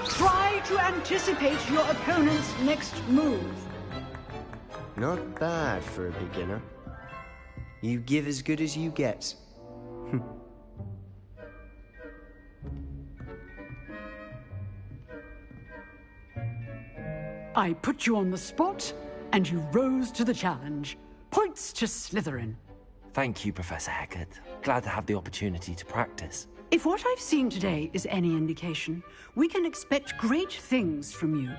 W: Try to anticipate your opponent's next move.
L: Not bad for a beginner. You give as good as you get.
W: I put you on the spot, and you rose to the challenge. Points to Slytherin.
A: Thank you, Professor Hecat. Glad to have the opportunity to practice.
W: If what I've seen today is any indication, we can expect great things from you.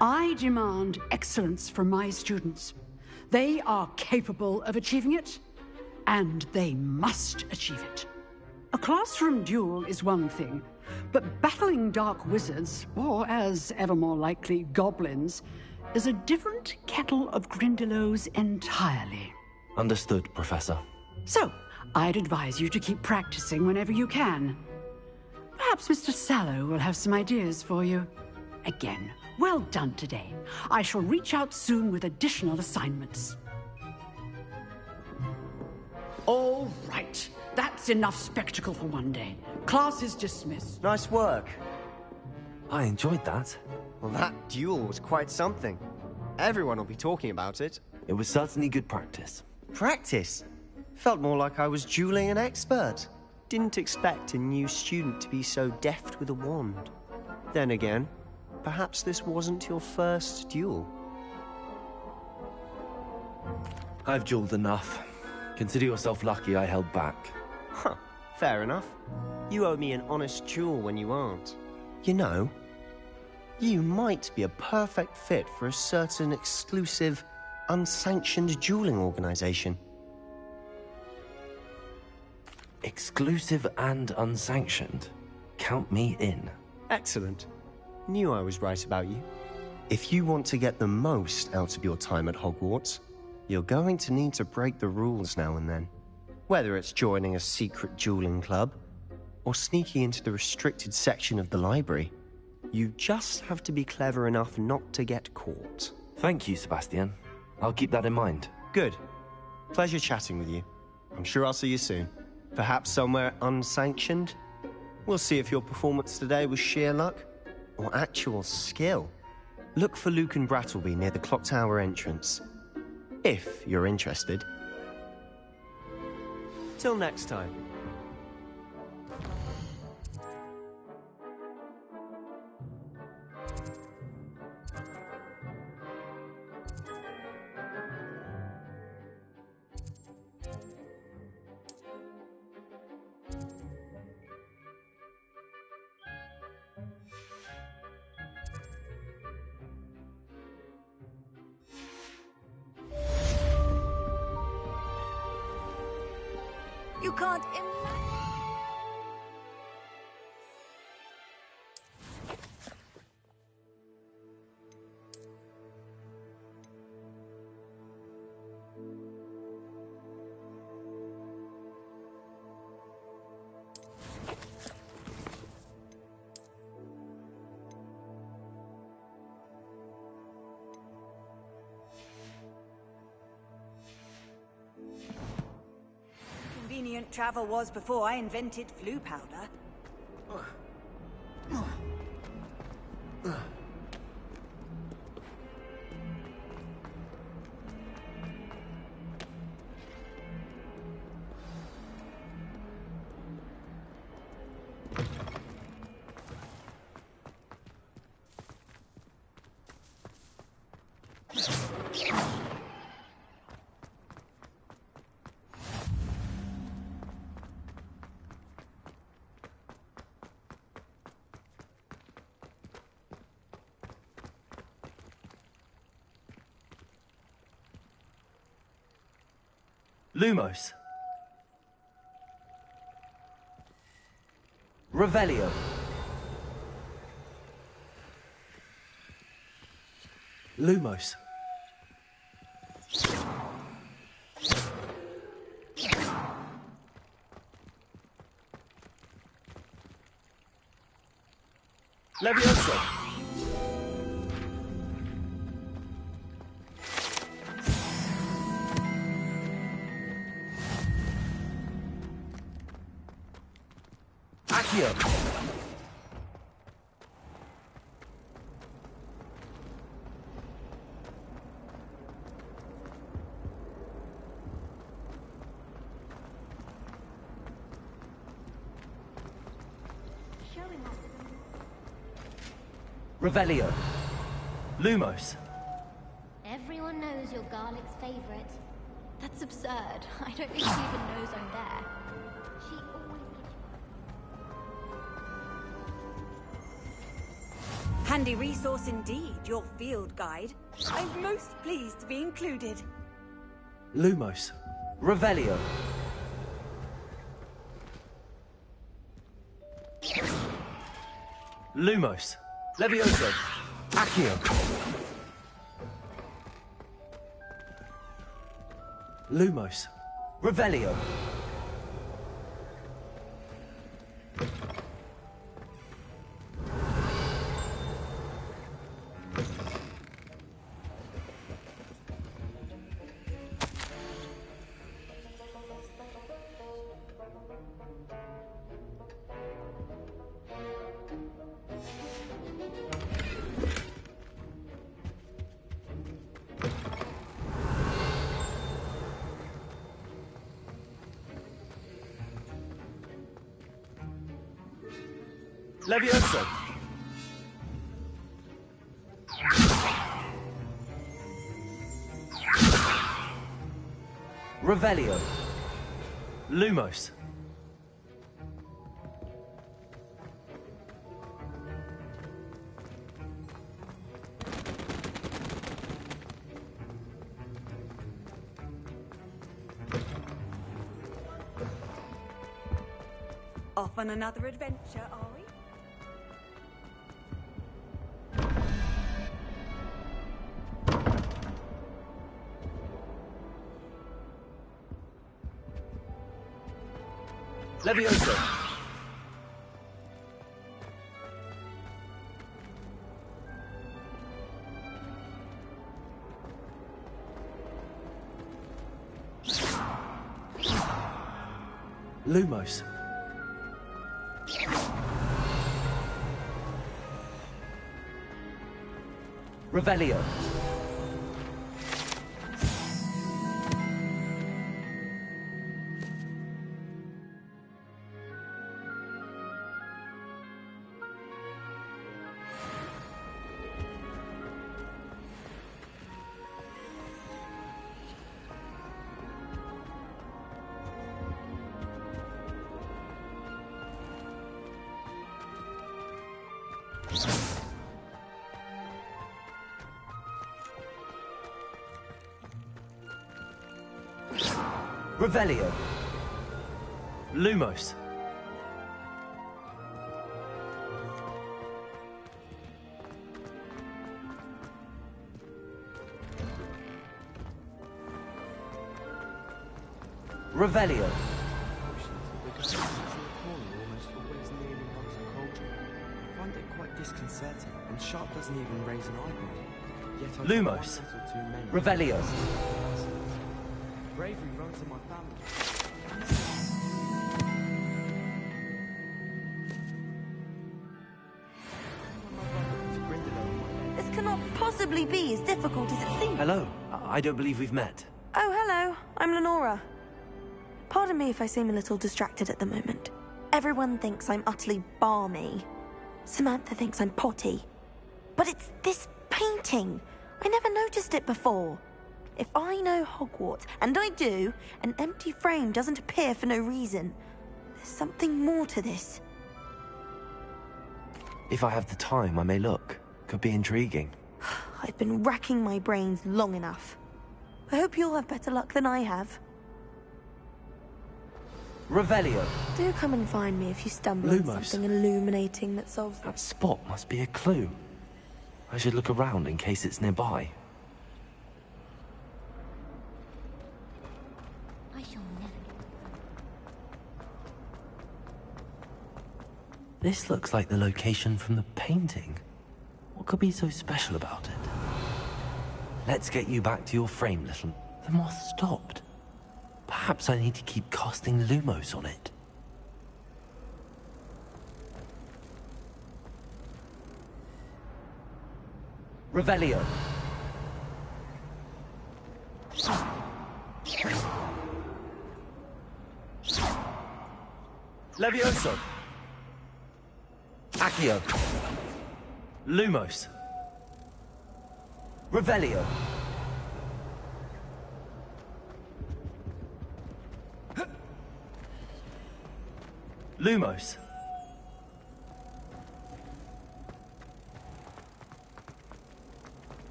W: I demand excellence from my students. They are capable of achieving it, and they must achieve it. A classroom duel is one thing, but battling dark wizards, or as ever more likely, goblins, is a different kettle of Grindylows entirely.
A: Understood, Professor.
W: So, I'd advise you to keep practicing whenever you can. Perhaps Mr. Sallow will have some ideas for you. Again, well done today. I shall reach out soon with additional assignments. All right. That's enough spectacle for one day. Class is dismissed.
L: Nice work.
A: I enjoyed that.
L: Well, that duel was quite something. Everyone will be talking about it.
A: It was certainly good practice.
L: Practice? Felt more like I was dueling an expert. Didn't expect a new student to be so deft with a wand. Then again, perhaps this wasn't your first duel.
A: I've dueled enough. Consider yourself lucky I held back.
L: Huh, fair enough. You owe me an honest duel when you aren't. You know, You might be a perfect fit for a certain exclusive, unsanctioned dueling organization.
A: Exclusive and unsanctioned? Count me in.
L: Excellent. Knew I was right about you. If you want to get the most out of your time at Hogwarts, you're going to need to break the rules now and then. Whether it's joining a secret dueling club, or sneaking into the restricted section of the library, you just have to be clever enough not to get caught.
A: Thank you, Sebastian. I'll keep that in mind.
L: Good. Pleasure chatting with you. I'm sure I'll see you soon. Perhaps somewhere unsanctioned? We'll see if your performance today was sheer luck or actual skill. Look for Luke and Brattleby near the clock tower entrance, if you're interested. Till next time.
O: You can't imagine. Convenient travel was before I invented flu powder.
A: Lumos. Revelio. Lumos. Levioso. Accio. Revelio. Lumos.
U: Everyone knows you're Garlic's favorite. That's absurd. I don't think she even knows I'm there. She always...
O: Handy resource indeed, your field guide. I'm most pleased to be included.
A: Lumos. Revelio. Lumos. Levioso. Accio. Lumos. Revelio. Levioso. Revelio. Lumos.
O: Off on another adventure, are we?
S: Levioso! Lumos. Revelio. Revelio. Lumos. Revelio.
C: I find it quite disconcerting, and Sharp doesn't even raise an eyebrow. Yet I
S: Lumos. Revelio.
C: Bravery runs in my family.
R: This cannot possibly be as difficult as it seems.
S: Hello. I don't believe we've met.
R: Oh, hello. I'm Lenora. Pardon me if I seem a little distracted at the moment. Everyone thinks I'm utterly balmy. Samantha thinks I'm potty. But it's this painting. I never noticed it before. If I know Hogwarts, and I do, an empty frame doesn't appear for no reason. There's something more to this.
S: If I have the time, I may look. Could be intriguing.
R: I've been racking my brains long enough. I hope you'll have better luck than I have.
S: Revelio.
R: Do come and find me if you stumble
S: Lumos.
R: on something illuminating that solves...
S: That spot must be a clue. I should look around in case it's nearby.
U: I shall never get...
A: This looks like the location from the painting. What could be so special about it? Let's get you back to your frame, little... The moth stopped. Perhaps I need to keep casting Lumos on it.
S: Revelio. Levioso. Accio. Lumos. Revelio. Lumos.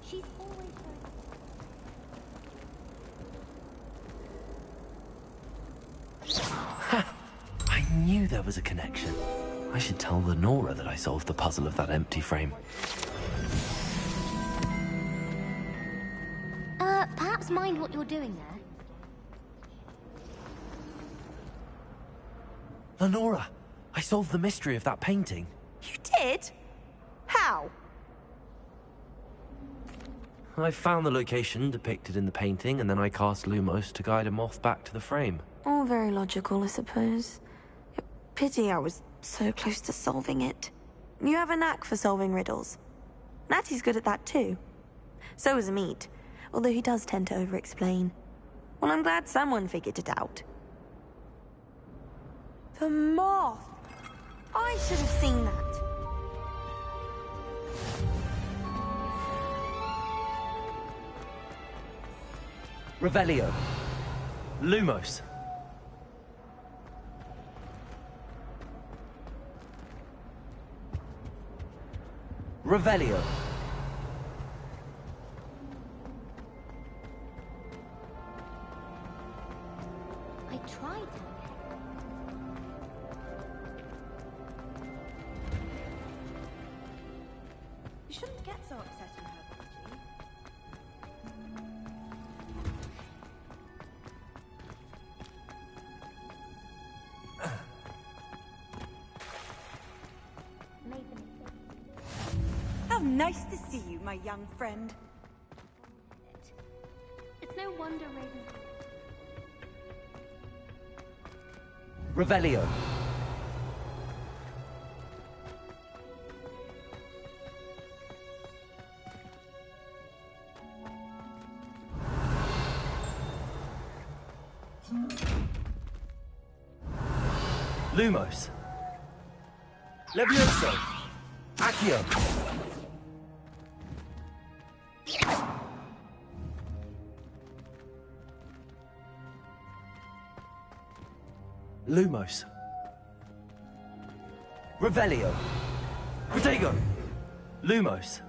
U: She's always going...
A: Ha! I knew there was a connection. I should tell Lenora that I solved the puzzle of that empty frame.
U: Perhaps mind what you're doing there.
A: Lenora, I solved the mystery of that painting.
R: You did? How?
A: I found the location depicted in the painting, and then I cast Lumos to guide a moth back to the frame.
R: All very logical, I suppose. Pity I was so close to solving it. You have a knack for solving riddles. Natty's good at that too. So is Amit, although he does tend to over-explain. Well, I'm glad someone figured it out. The moth! I should have seen that.
S: Revelio. Lumos. Revelio.
U: I tried to.
O: You shouldn't get so upset in herbology. How nice to see you, my young friend.
V: It's no wonder Raven.
A: Revelio. Lumos. Levioso. Accio. Lumos. Revelio. Protego. Lumos.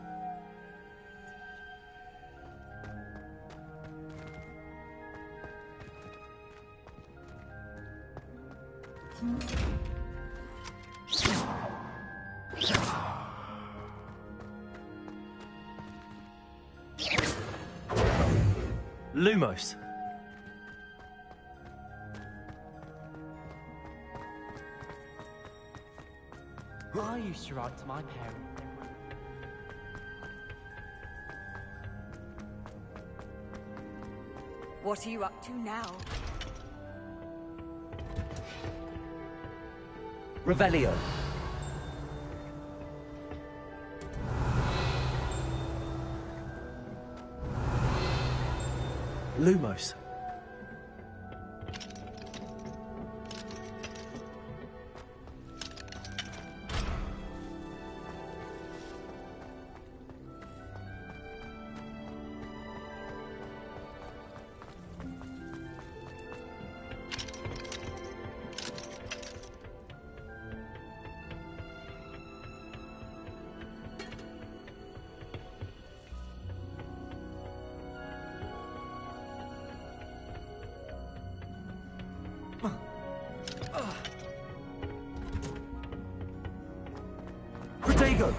A: Lumos.
N: I used to write to my parents.
O: What are you up to now?
A: Revelio. Lumos. Protego.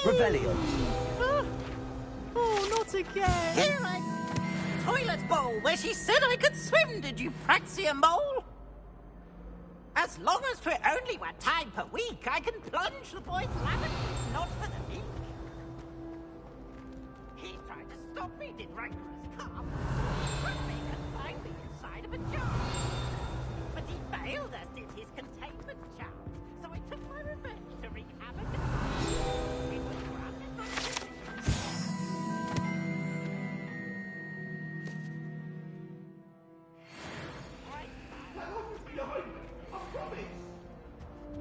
A: Revelio.
T: Oh, not again! Here I... Toilet bowl, where she said I could swim, did you praxia mole? As long as 'twere only 1 time per week, I can plunge the boy's lavatory, not for the meek. He tried to stop me, did rancorous calm. Put me confined me inside of a jar. But he failed, as did his containment charms. So I took my revenge to wreak havoc and harm. It was granted by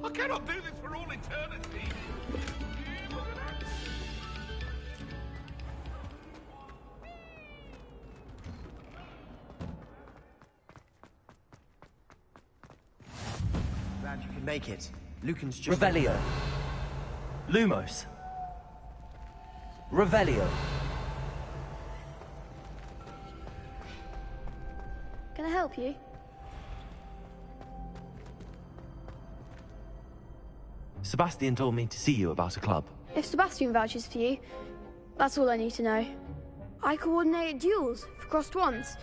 Q: I cannot do this for all eternity.
L: Glad you can make it. Lucan's just...
A: Revelio. Lumos. Revelio.
E: Can I help you?
A: Sebastian told me to see you about a club.
E: If Sebastian vouches for you, that's all I need to know. I coordinate duels for crossed wands.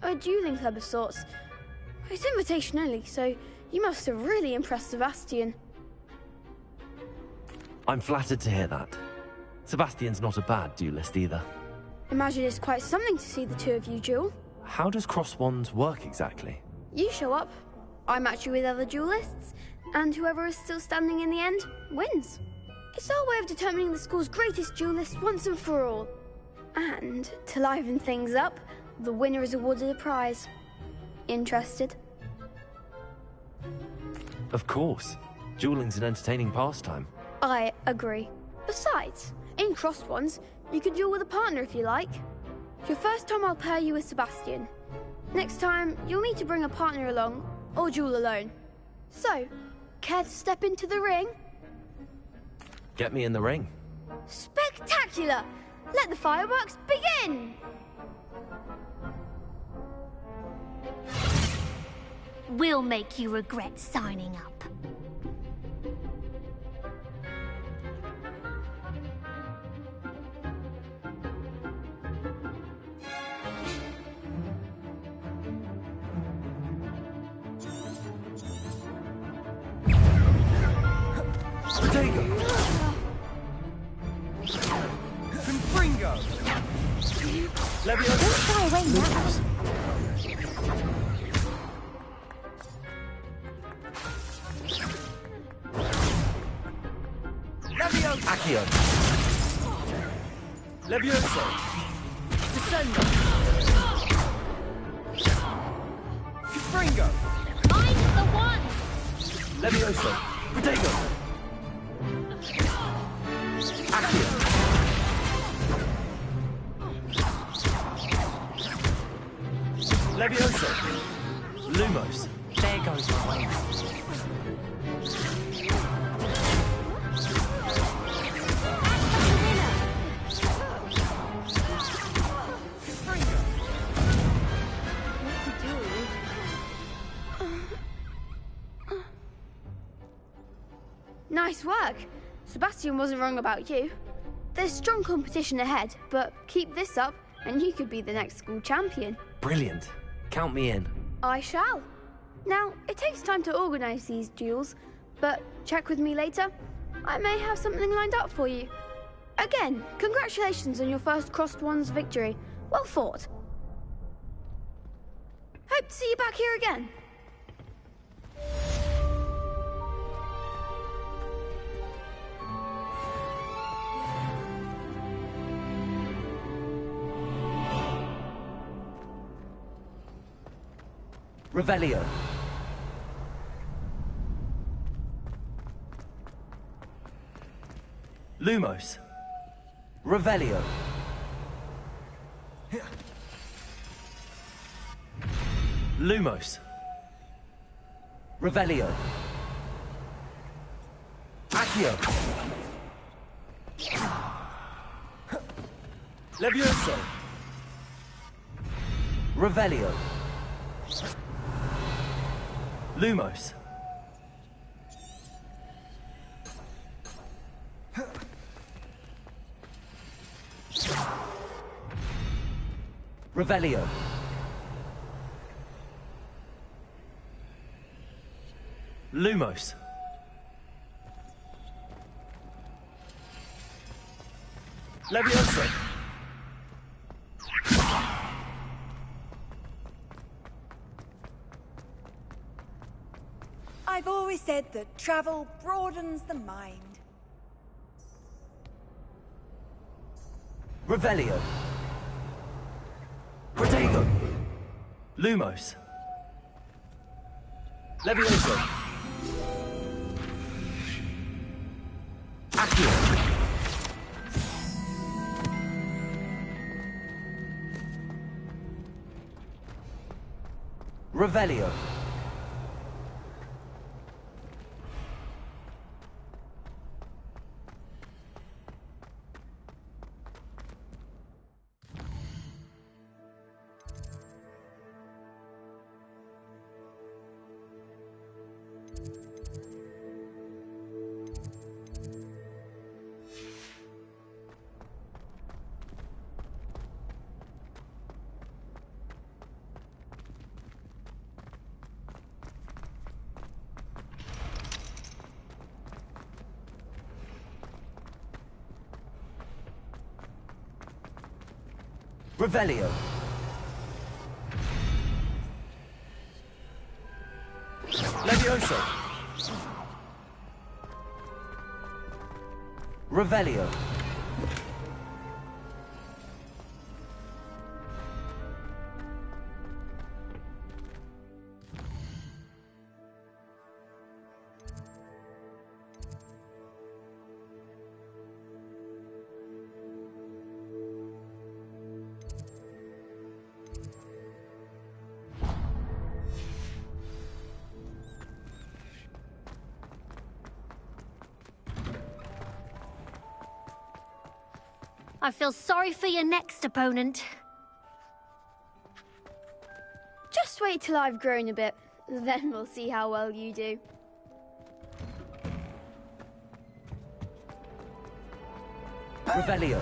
E: A dueling club of sorts. It's invitation only, so you must have really impressed Sebastian.
A: I'm flattered to hear that. Sebastian's not a bad duelist either.
E: Imagine it's quite something to see the two of you duel.
A: How does cross wands work exactly?
E: You show up, I match you with other duelists, and whoever is still standing in the end wins. It's our way of determining the school's greatest duelist once and for all. And to liven things up, the winner is awarded a prize. Interested?
A: Of course. Dueling's an entertaining pastime.
E: I agree. Besides, in crossed ones, you can duel with a partner if you like. Your first time I'll pair you with Sebastian. Next time, you'll need to bring a partner along, or duel alone. So, care to step into the ring?
A: Get me in the ring.
E: Spectacular! Let the fireworks begin!
V: We'll make you regret signing up.
C: Confringo!
V: Don't shy away now.
A: Accio.
C: Levioso! Descendo! Confringo!
V: I'm the one!
A: Levioso. Protego. Accio. Levioso. Lumos.
J: There goes my way.
E: Nice work. Sebastian wasn't wrong about you. There's strong competition ahead, but keep this up and you could be the next school champion.
A: Brilliant. Count me in.
E: I shall. Now, it takes time to organise these duels, but check with me later. I may have something lined up for you. Again, congratulations on your first crossed wands victory. Well fought. Hope to see you back here again.
A: Revelio. Lumos. Revelio. Lumos. Revelio. Accio. Levioso. Revelio. Lumos. Revelio. Lumos. Levioso.
O: I've always said that travel broadens the mind.
A: Revelio. Protego. Lumos. Levioso. Accio. Revelio. Revelio. Levioso. Revelio.
V: I feel sorry for your next opponent.
E: Just wait till I've grown a bit, then we'll see how well you do.
A: Revelio.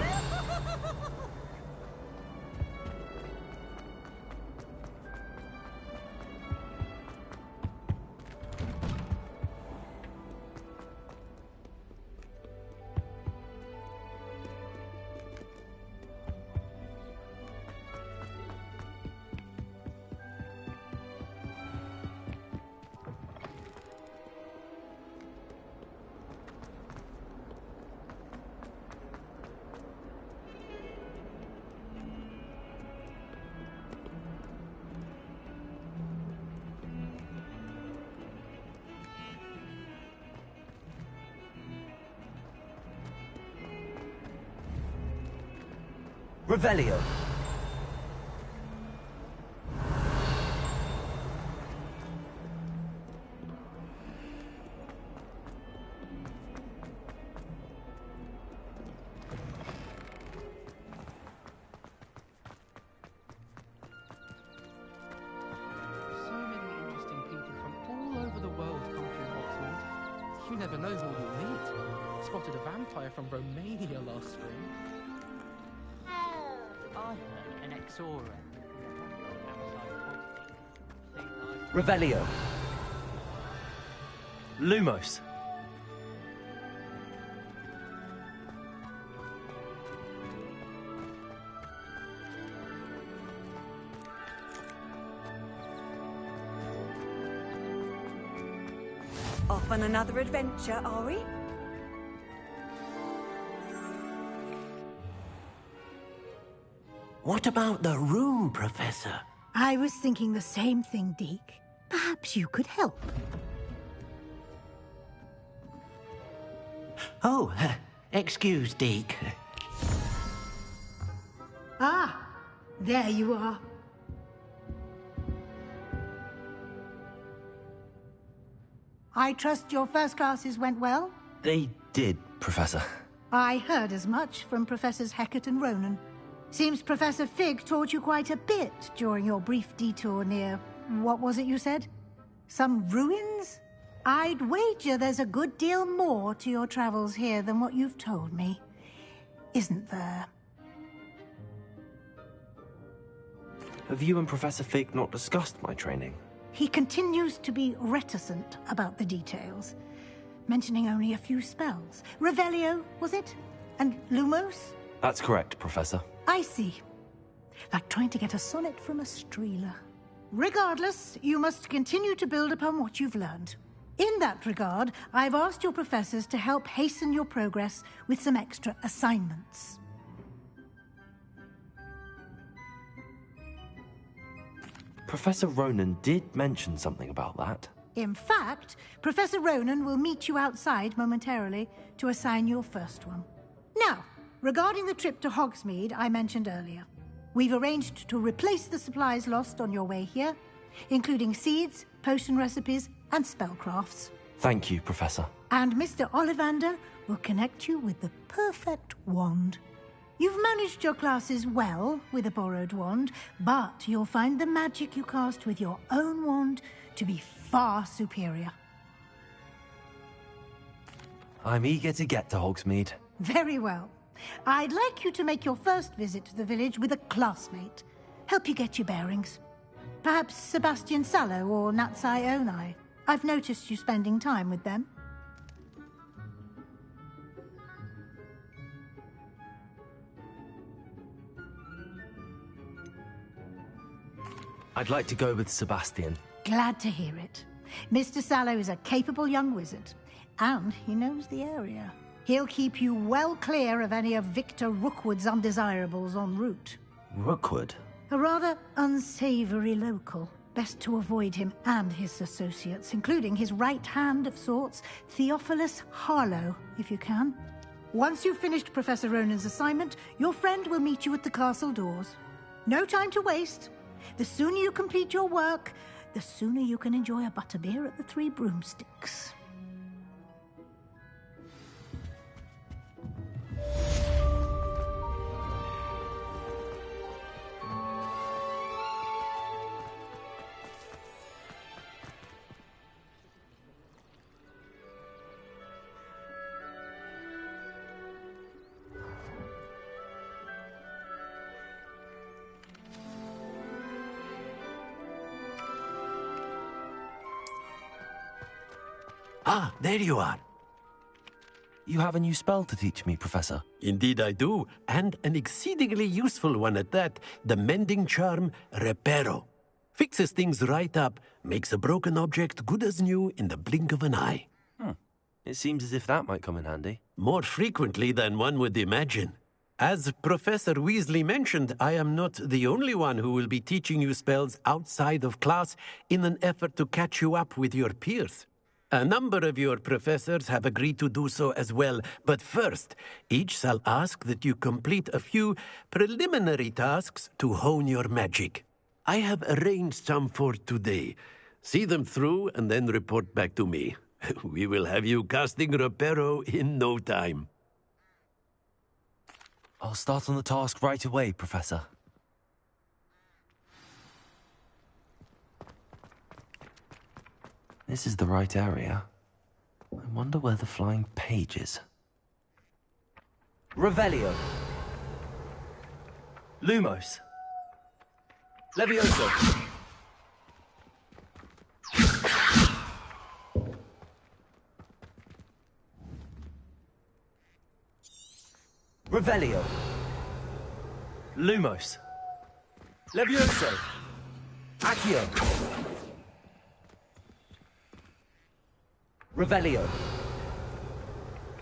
A: Revelio.
N: So many interesting people from all over the world come through Hogsmeade. You never know who you'll meet. Spotted a vampire from Romania last spring. I heard an Exora.
A: Revelio. Lumos.
O: Off on another adventure, are we?
D: What about the room, Professor?
H: I was thinking the same thing, Deke. Perhaps you could help.
D: Oh, excuse, Deke.
H: Ah, there you are. I trust your first classes went well?
A: They did, Professor.
H: I heard as much from Professors Hecat and Ronan. Seems Professor Fig taught you quite a bit during your brief detour near... what was it you said? Some ruins? I'd wager there's a good deal more to your travels here than what you've told me. Isn't there?
A: Have you and Professor Fig not discussed my training?
H: He continues to be reticent about the details, mentioning only a few spells. Revelio, was it? And Lumos?
A: That's correct, Professor.
H: I see. Like trying to get a sonnet from a streeler. Regardless, you must continue to build upon what you've learned. In that regard, I've asked your professors to help hasten your progress with some extra assignments.
A: Professor Ronan did mention something about that.
H: In fact, Professor Ronan will meet you outside momentarily to assign your first one. Now, regarding the trip to Hogsmeade I mentioned earlier, we've arranged to replace the supplies lost on your way here, including seeds, potion recipes, and spellcrafts.
A: Thank you, Professor.
H: And Mr. Ollivander will connect you with the perfect wand. You've managed your classes well with a borrowed wand, but you'll find the magic you cast with your own wand to be far superior.
A: I'm eager to get to Hogsmeade.
H: Very well. I'd like you to make your first visit to the village with a classmate. Help you get your bearings. Perhaps Sebastian Sallow or Natsai Onai. I've noticed you spending time with them.
A: I'd like to go with Sebastian.
H: Glad to hear it. Mr. Sallow is a capable young wizard, and he knows the area. He'll keep you well clear of any of Victor Rookwood's undesirables en route.
A: Rookwood?
H: A rather unsavory local. Best to avoid him and his associates, including his right hand of sorts, Theophilus Harlow, if you can. Once you've finished Professor Ronan's assignment, your friend will meet you at the castle doors. No time to waste. The sooner you complete your work, the sooner you can enjoy a butterbeer at the Three Broomsticks.
D: Ah, there you are.
A: You have a new spell to teach me, Professor.
D: Indeed I do, and an exceedingly useful one at that. The mending charm, Reparo. Fixes things right up, makes a broken object good as new in the blink of an eye.
A: It seems as if that might come in handy.
D: More frequently than one would imagine. As Professor Weasley mentioned, I am not the only one who will be teaching you spells outside of class in an effort to catch you up with your peers. A number of your professors have agreed to do so as well, but first, each shall ask that you complete a few preliminary tasks to hone your magic. I have arranged some for today. See them through and then report back to me. We will have you casting Reparo in no time.
A: I'll start on the task right away, Professor. This is the right area. I wonder where the flying page is. Revelio. Lumos. Levioso. Revelio. Lumos. Levioso. Accio. Revelio.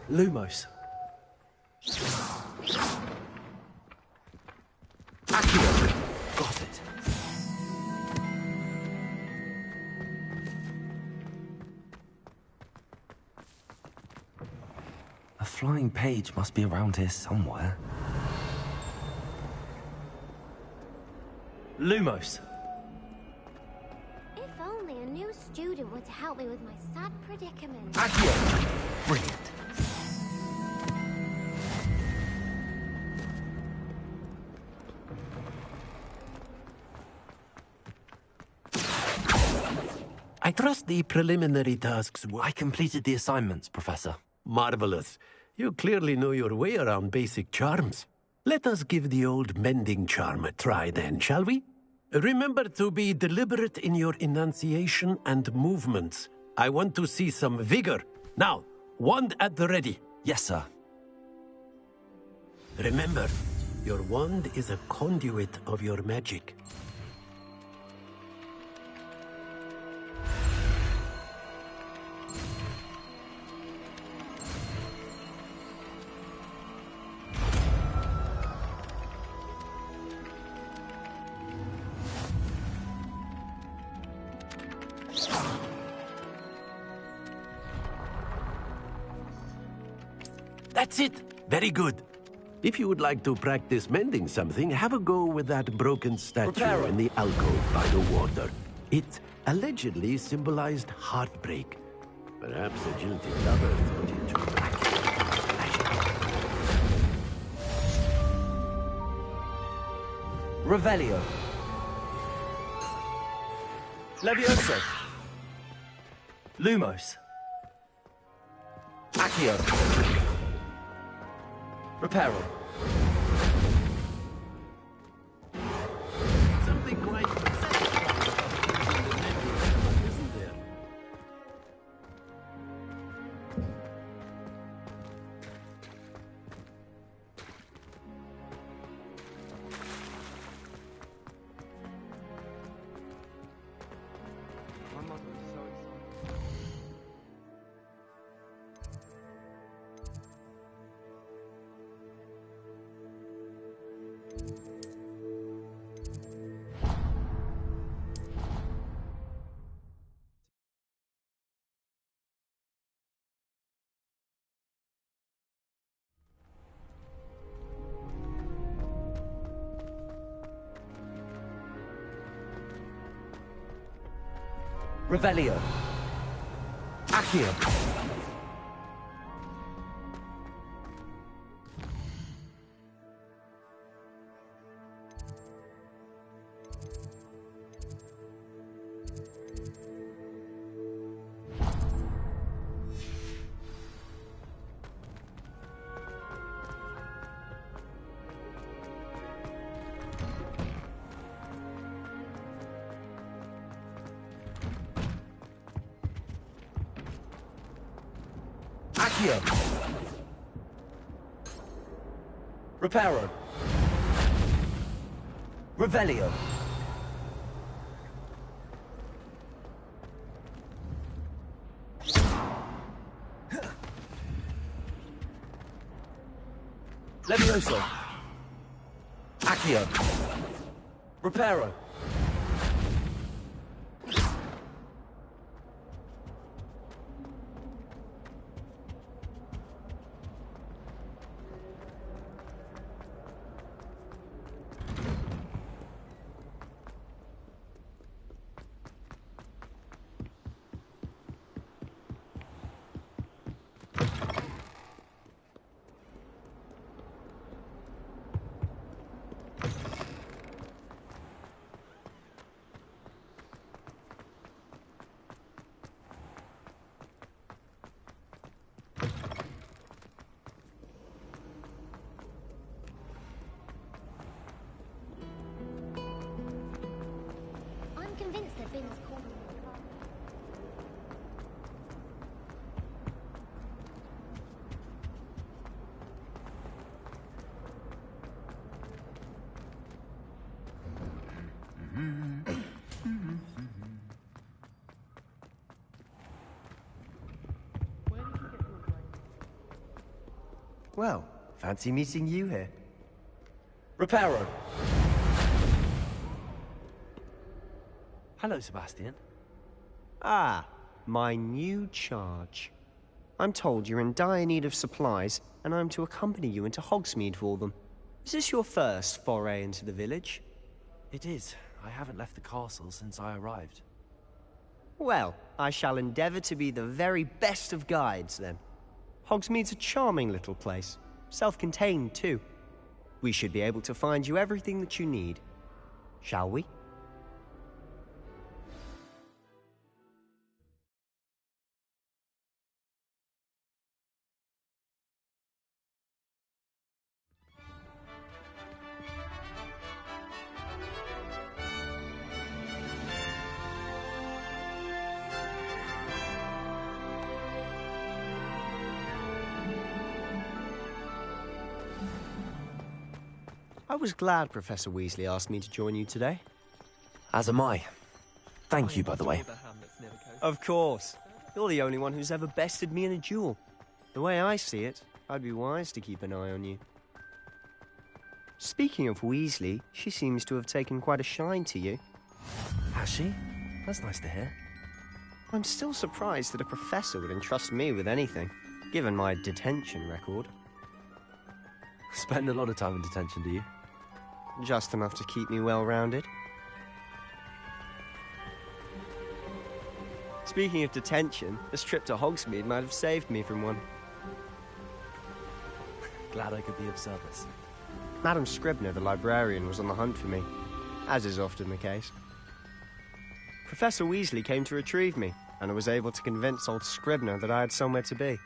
A: Lumos. Accio. Got it. A flying page must be around here somewhere. Lumos.
U: If only a new student were to help me with my sad predicament.
A: Accio. Brilliant.
D: I trust the preliminary tasks were...
A: I completed the assignments, Professor.
D: Marvelous. You clearly know your way around basic charms. Let us give the old mending charm a try then, shall we? Remember to be deliberate in your enunciation and movements. I want to see some vigor. Now, wand at the ready.
A: Yes, sir.
D: Remember, your wand is a conduit of your magic. That's it. Very good. If you would like to practice mending something, have a go with that broken statue in the alcove by the water. It allegedly symbolized heartbreak. Perhaps a jilted lover thought it too
A: Revelio. Levioso. Lumos. Accio. Reparo.
D: Something quite isn't there?
A: Revelio. Accio. Accio. Reparo. Revelio. Levioso. Accio. Reparo.
U: I'm convinced that Bin's called him.
L: Well, fancy meeting you here.
A: Reparo. Hello, Sebastian.
L: Ah, my new charge. I'm told you're in dire need of supplies, and I'm to accompany you into Hogsmeade for them. Is this your first foray into the village?
A: It is. I haven't left the castle since I arrived.
L: Well, I shall endeavour to be the very best of guides, then. Hogsmeade's a charming little place. Self-contained, too. We should be able to find you everything that you need. Shall we? I was glad Professor Weasley asked me to join you today.
A: As am I. Thank you, by the way.
L: Of course. You're the only one who's ever bested me in a duel. The way I see it, I'd be wise to keep an eye on you. Speaking of Weasley, she seems to have taken quite a shine to you.
A: Has she? That's nice to hear.
L: I'm still surprised that a professor would entrust me with anything, given my detention record.
A: Spend a lot of time in detention, do you?
L: Just enough to keep me well-rounded. Speaking of detention, this trip to Hogsmeade might have saved me from one.
A: Glad I could be of service.
L: Madam Scribner, the librarian, was on the hunt for me, as is often the case. Professor Weasley came to retrieve me, and I was able to convince old Scribner that I had somewhere to be.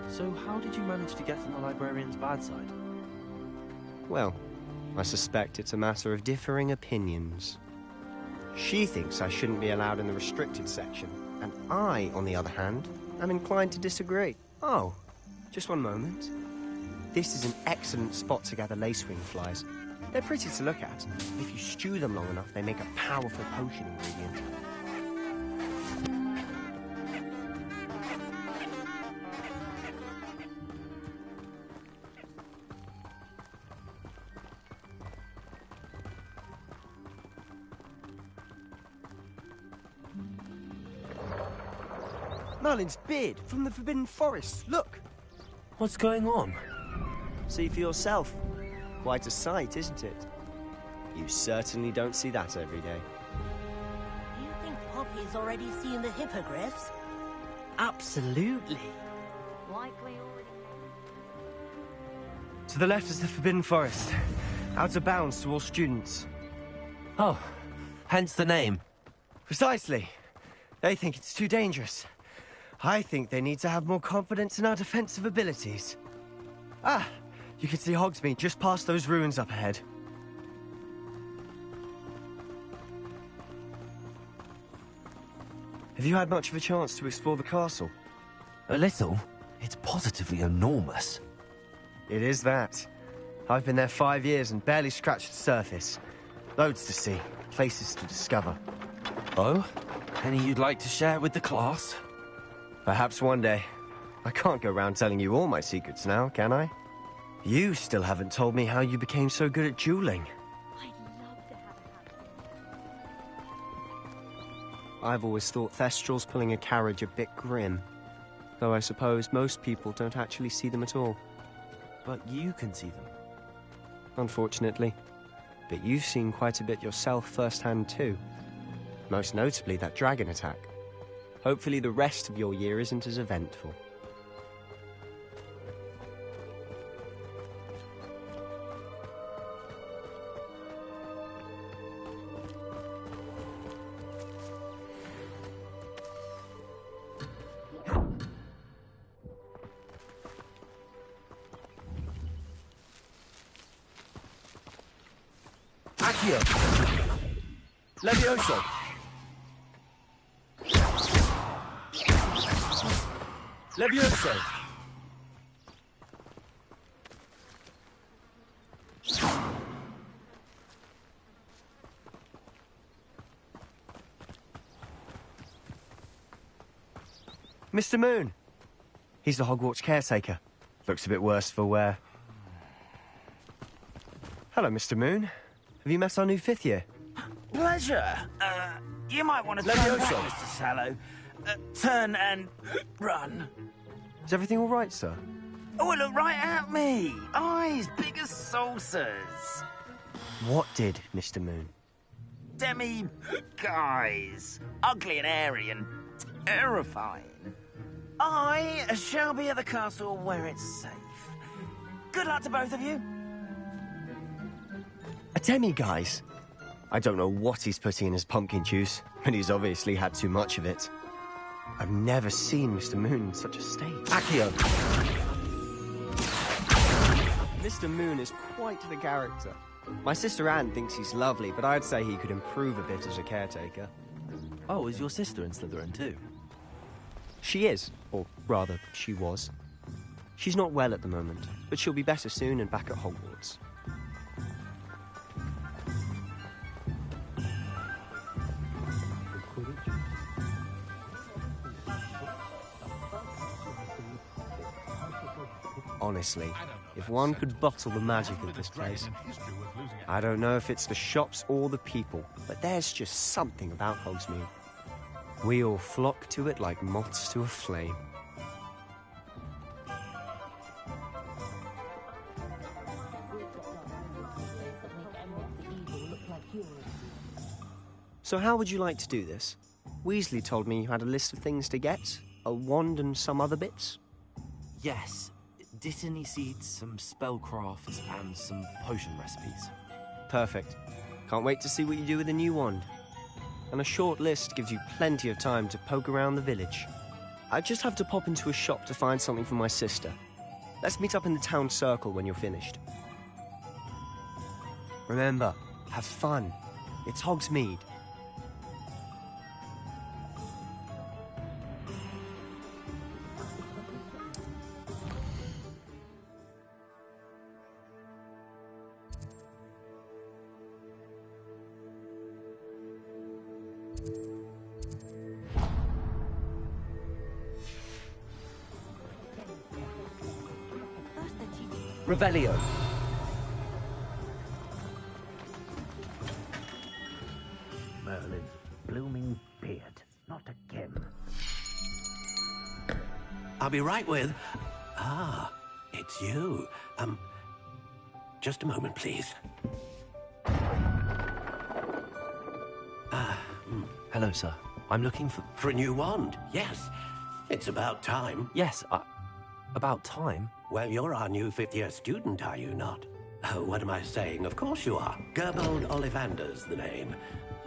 A: So how did you manage to get on the librarian's bad side?
L: Well, I suspect it's a matter of differing opinions. She thinks I shouldn't be allowed in the restricted section, and I, on the other hand, am inclined to disagree. Oh, just one moment. This is an excellent spot to gather lacewing flies. They're pretty to look at. If you stew them long enough, they make a powerful potion ingredient. Merlin's beard from the Forbidden Forest. Look.
A: What's going on?
L: See for yourself. Quite a sight, isn't it? You certainly don't see that every day.
F: Do you think Poppy's already seen the hippogriffs?
G: Absolutely.
F: Likely already.
L: To the left is the Forbidden Forest. Out of bounds to all students.
A: Oh, hence the name.
L: Precisely. They think it's too dangerous. I think they need to have more confidence in our defensive abilities. Ah, you can see Hogsmeade just past those ruins up ahead. Have you had much of a chance to explore the castle?
A: A little. It's positively enormous.
L: It is that. I've been there 5 years and barely scratched the surface. Loads to see, places to discover.
A: Oh? Any you'd like to share with the class?
L: Perhaps one day. I can't go around telling you all my secrets now, can I? You still haven't told me how you became so good at dueling. I've always thought Thestrals pulling a carriage a bit grim. Though I suppose most people don't actually see them at all.
A: But you can see them.
L: Unfortunately. But you've seen quite a bit yourself firsthand too. Most notably that dragon attack. Hopefully the rest of your year isn't as eventful.
A: Accio! Levioso! Levioso!
L: Mr. Moon! He's the Hogwarts caretaker. Looks a bit worse for wear. Hello, Mr. Moon. Have you met our new 5th year?
G: Pleasure. You might want to turn back, Mr. Sallow. Turn and run.
L: Is everything all right, sir?
G: Oh, look right at me. Eyes big as saucers.
L: What did, Mr. Moon?
G: Guys. Ugly and airy and terrifying. I shall be at the castle where it's safe. Good luck to both of you.
L: A demi-guise? I don't know what he's putting in his pumpkin juice, but he's obviously had too much of it. I've never seen Mr. Moon in such a state.
A: Accio!
L: Mr. Moon is quite the character. My sister Anne thinks he's lovely, but I'd say he could improve a bit as a caretaker.
A: Oh, is your sister in Slytherin too?
L: She is, or rather, she was. She's not well at the moment, but she'll be better soon and back at Hogwarts. Honestly, if one could bottle the magic of this place. I don't know if it's the shops or the people, but there's just something about Hogsmeade. We all flock to it like moths to a flame. So how would you like to do this? Weasley told me you had a list of things to get, a wand and some other bits.
A: Yes. Dittany seeds, some spellcrafts, and some potion recipes.
L: Perfect. Can't wait to see what you do with the new wand. And a short list gives you plenty of time to poke around the village. I just have to pop into a shop to find something for my sister. Let's meet up in the town circle when you're finished. Remember, have fun. It's Hogsmeade.
A: Revelio.
F: Merlin's blooming beard. Not again.
D: I'll be right with... Ah, it's you. Just a moment, please.
A: Hello, sir. I'm looking for...
D: For a new wand, yes. It's about time.
A: Yes, about time?
D: Well, you're our new fifth-year student, are you not? Oh, what am I saying? Of course you are. Gerbold Ollivander's the name.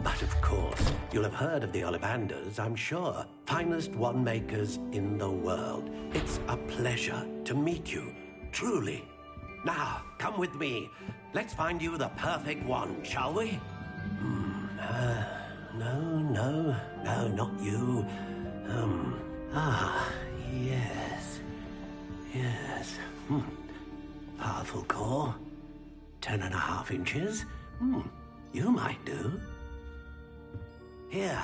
D: But of course, you'll have heard of the Ollivanders, I'm sure. Finest wand makers in the world. It's a pleasure to meet you, truly. Now, come with me. Let's find you the perfect wand, shall we? No, not you. Yes. Powerful core. 10.5 inches. You might do. Here,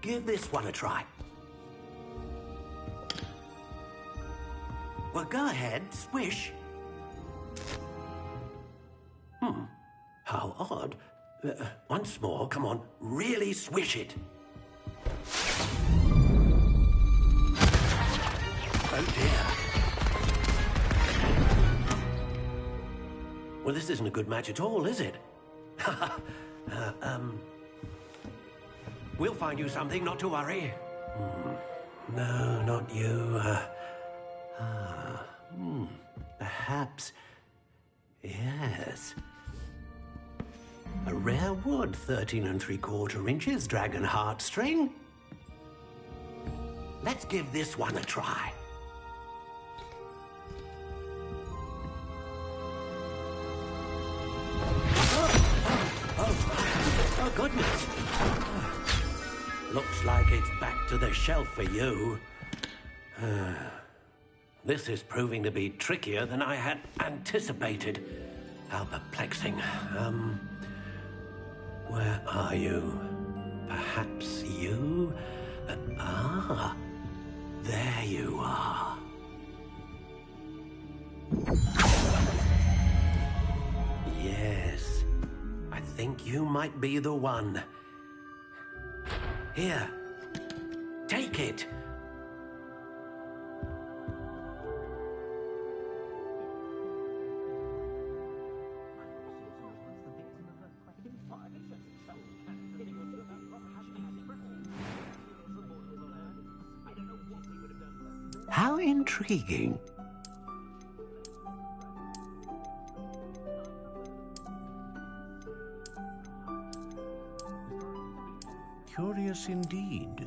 D: give this one a try. Well, go ahead, swish. How odd. Once more, come on, really swish it. Oh dear. Well, this isn't a good match at all, is it? We'll find you something, not to worry. No, not you. Perhaps... Yes. A rare wood, 13 3/4 inches, dragon heartstring. Let's give this one a try. Oh, goodness. Looks like it's back to the shelf for you. This is proving to be trickier than I had anticipated. How perplexing. Where are you? Perhaps you? There you are. Yes, I think you might be the one. Here, take it. How intriguing. Curious indeed.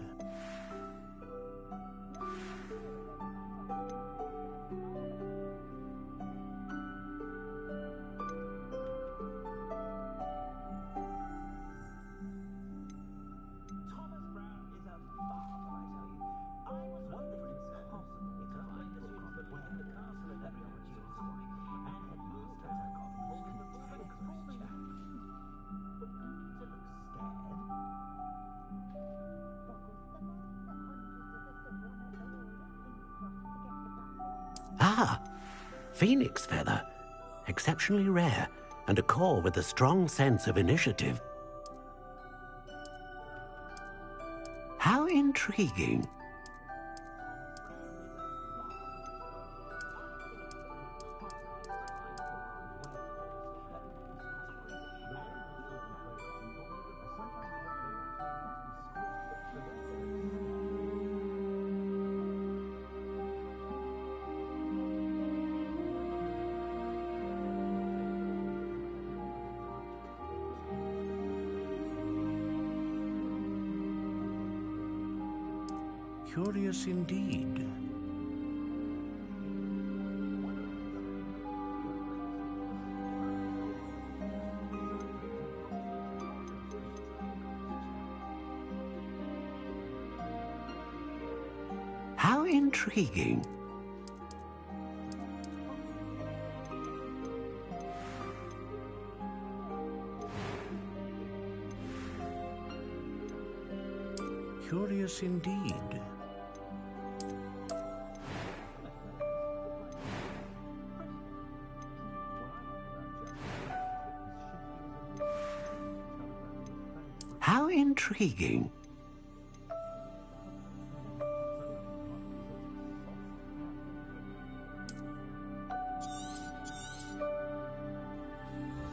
D: Phoenix feather. Exceptionally rare, and a core with a strong sense of initiative. How intriguing. Curious indeed. How intriguing. Curious indeed. How intriguing.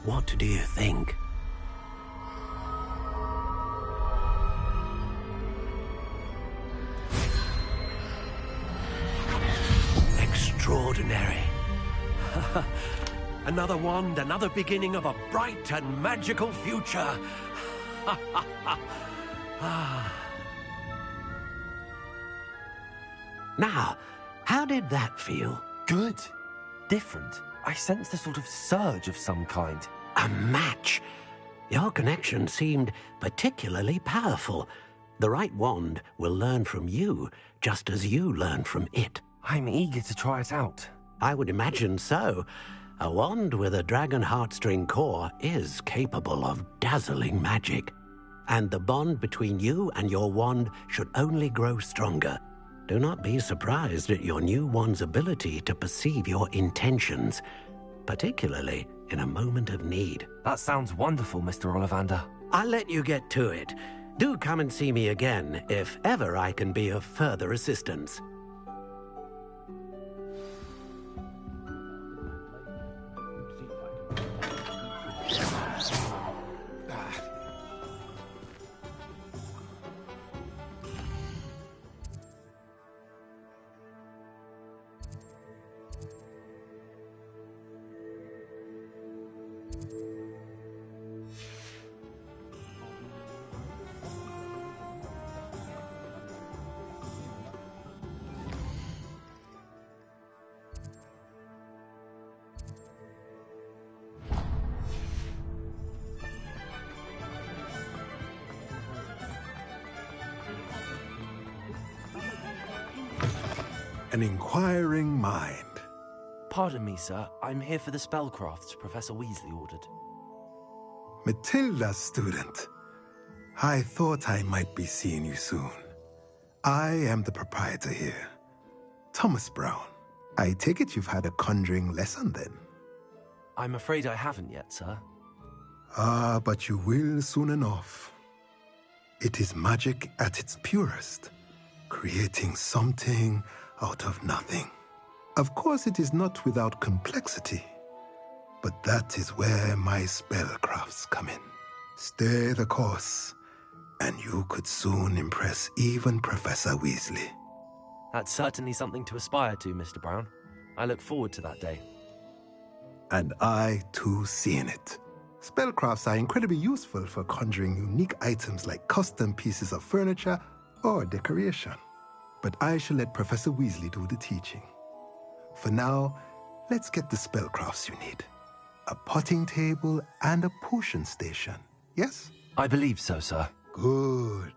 D: What do you think? Extraordinary. Another wand, another beginning of a bright and magical future. Now, how did that feel?
A: Good. Different. I sensed a sort of surge of some kind.
D: A match. Your connection seemed particularly powerful. The right wand will learn from you, just as you learn from it.
A: I'm eager to try it out.
D: I would imagine so. A wand with a dragon heartstring core is capable of dazzling magic. And the bond between you and your wand should only grow stronger. Do not be surprised at your new wand's ability to perceive your intentions, particularly in a moment of need.
A: That sounds wonderful, Mr. Ollivander.
D: I'll let you get to it. Do come and see me again if ever I can be of further assistance.
B: An inquiring mind.
A: Pardon me, sir. I'm here for the spellcrafts Professor Weasley ordered.
B: Matilda's student. I thought I might be seeing you soon. I am the proprietor here, Thomas Brown. I take it you've had a conjuring lesson then?
A: I'm afraid I haven't yet, sir.
B: Ah, but you will soon enough. It is magic at its purest, creating something out of nothing. Of course, it is not without complexity, but that is where my spellcrafts come in. Stay the course, and you could soon impress even Professor Weasley.
A: That's certainly something to aspire to, Mr. Brown. I look forward to that day.
B: And I, too, seeing it. Spellcrafts are incredibly useful for conjuring unique items like custom pieces of furniture or decoration. But I shall let Professor Weasley do the teaching. For now, let's get the spellcrafts you need. A potting table and a potion station, yes?
A: I believe so, sir.
B: Good.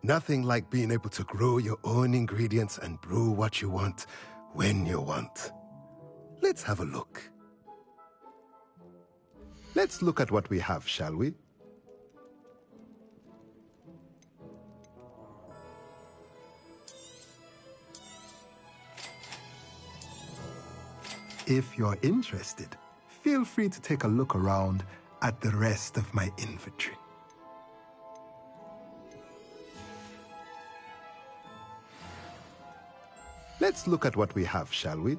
B: Nothing like being able to grow your own ingredients and brew what you want when you want. Let's have a look. Let's look at what we have, shall we? If you're interested, feel free to take a look around at the rest of my inventory. Let's look at what we have, shall we?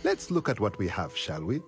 B: Let's look at what we have, shall we?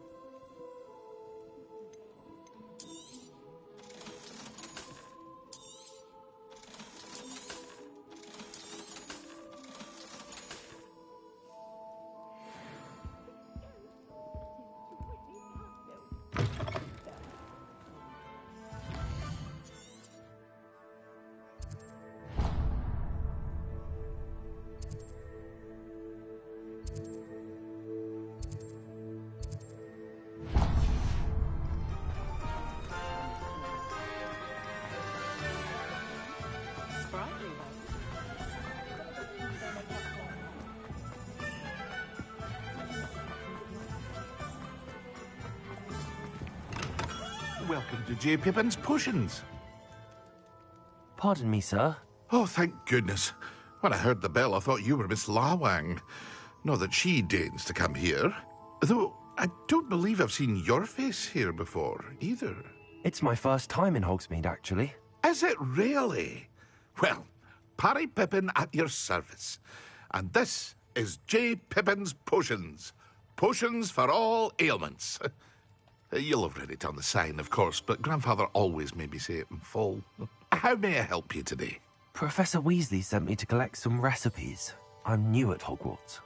Q: Welcome to J. Pippin's Potions.
A: Pardon me, sir.
Q: Oh, thank goodness. When I heard the bell, I thought you were Miss Lawang. Not that she deigns to come here. Though, I don't believe I've seen your face here before, either.
A: It's my first time in Hogsmeade, actually.
Q: Is it really? Well, Parry Pippin at your service. And this is J. Pippin's Potions. Potions for all ailments. You'll have read it on the sign, of course, but Grandfather always made me say it in full. How may I help you today?
A: Professor Weasley sent me to collect some recipes. I'm new at Hogwarts.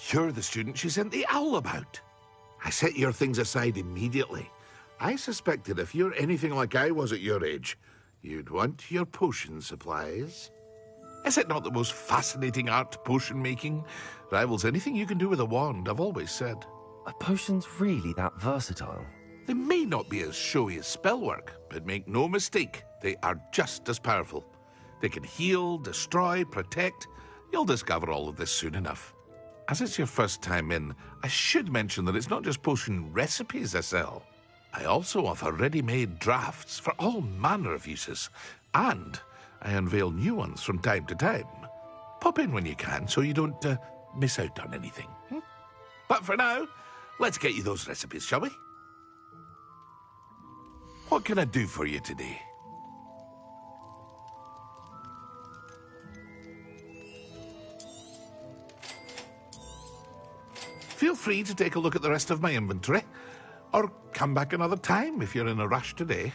Q: You're the student she sent the owl about. I set your things aside immediately. I suspected if you're anything like I was at your age, you'd want your potion supplies. Is it not the most fascinating art, potion making? Rivals anything you can do with a wand, I've always said.
A: Are potions really that versatile?
Q: They may not be as showy as spellwork, but make no mistake, they are just as powerful. They can heal, destroy, protect. You'll discover all of this soon enough. As it's your first time in, I should mention that it's not just potion recipes I sell. I also offer ready-made drafts for all manner of uses, and I unveil new ones from time to time. Pop in when you can so you don't miss out on anything. But for now, let's get you those recipes, shall we? What can I do for you today? Feel free to take a look at the rest of my inventory, or come back another time if you're in a rush today.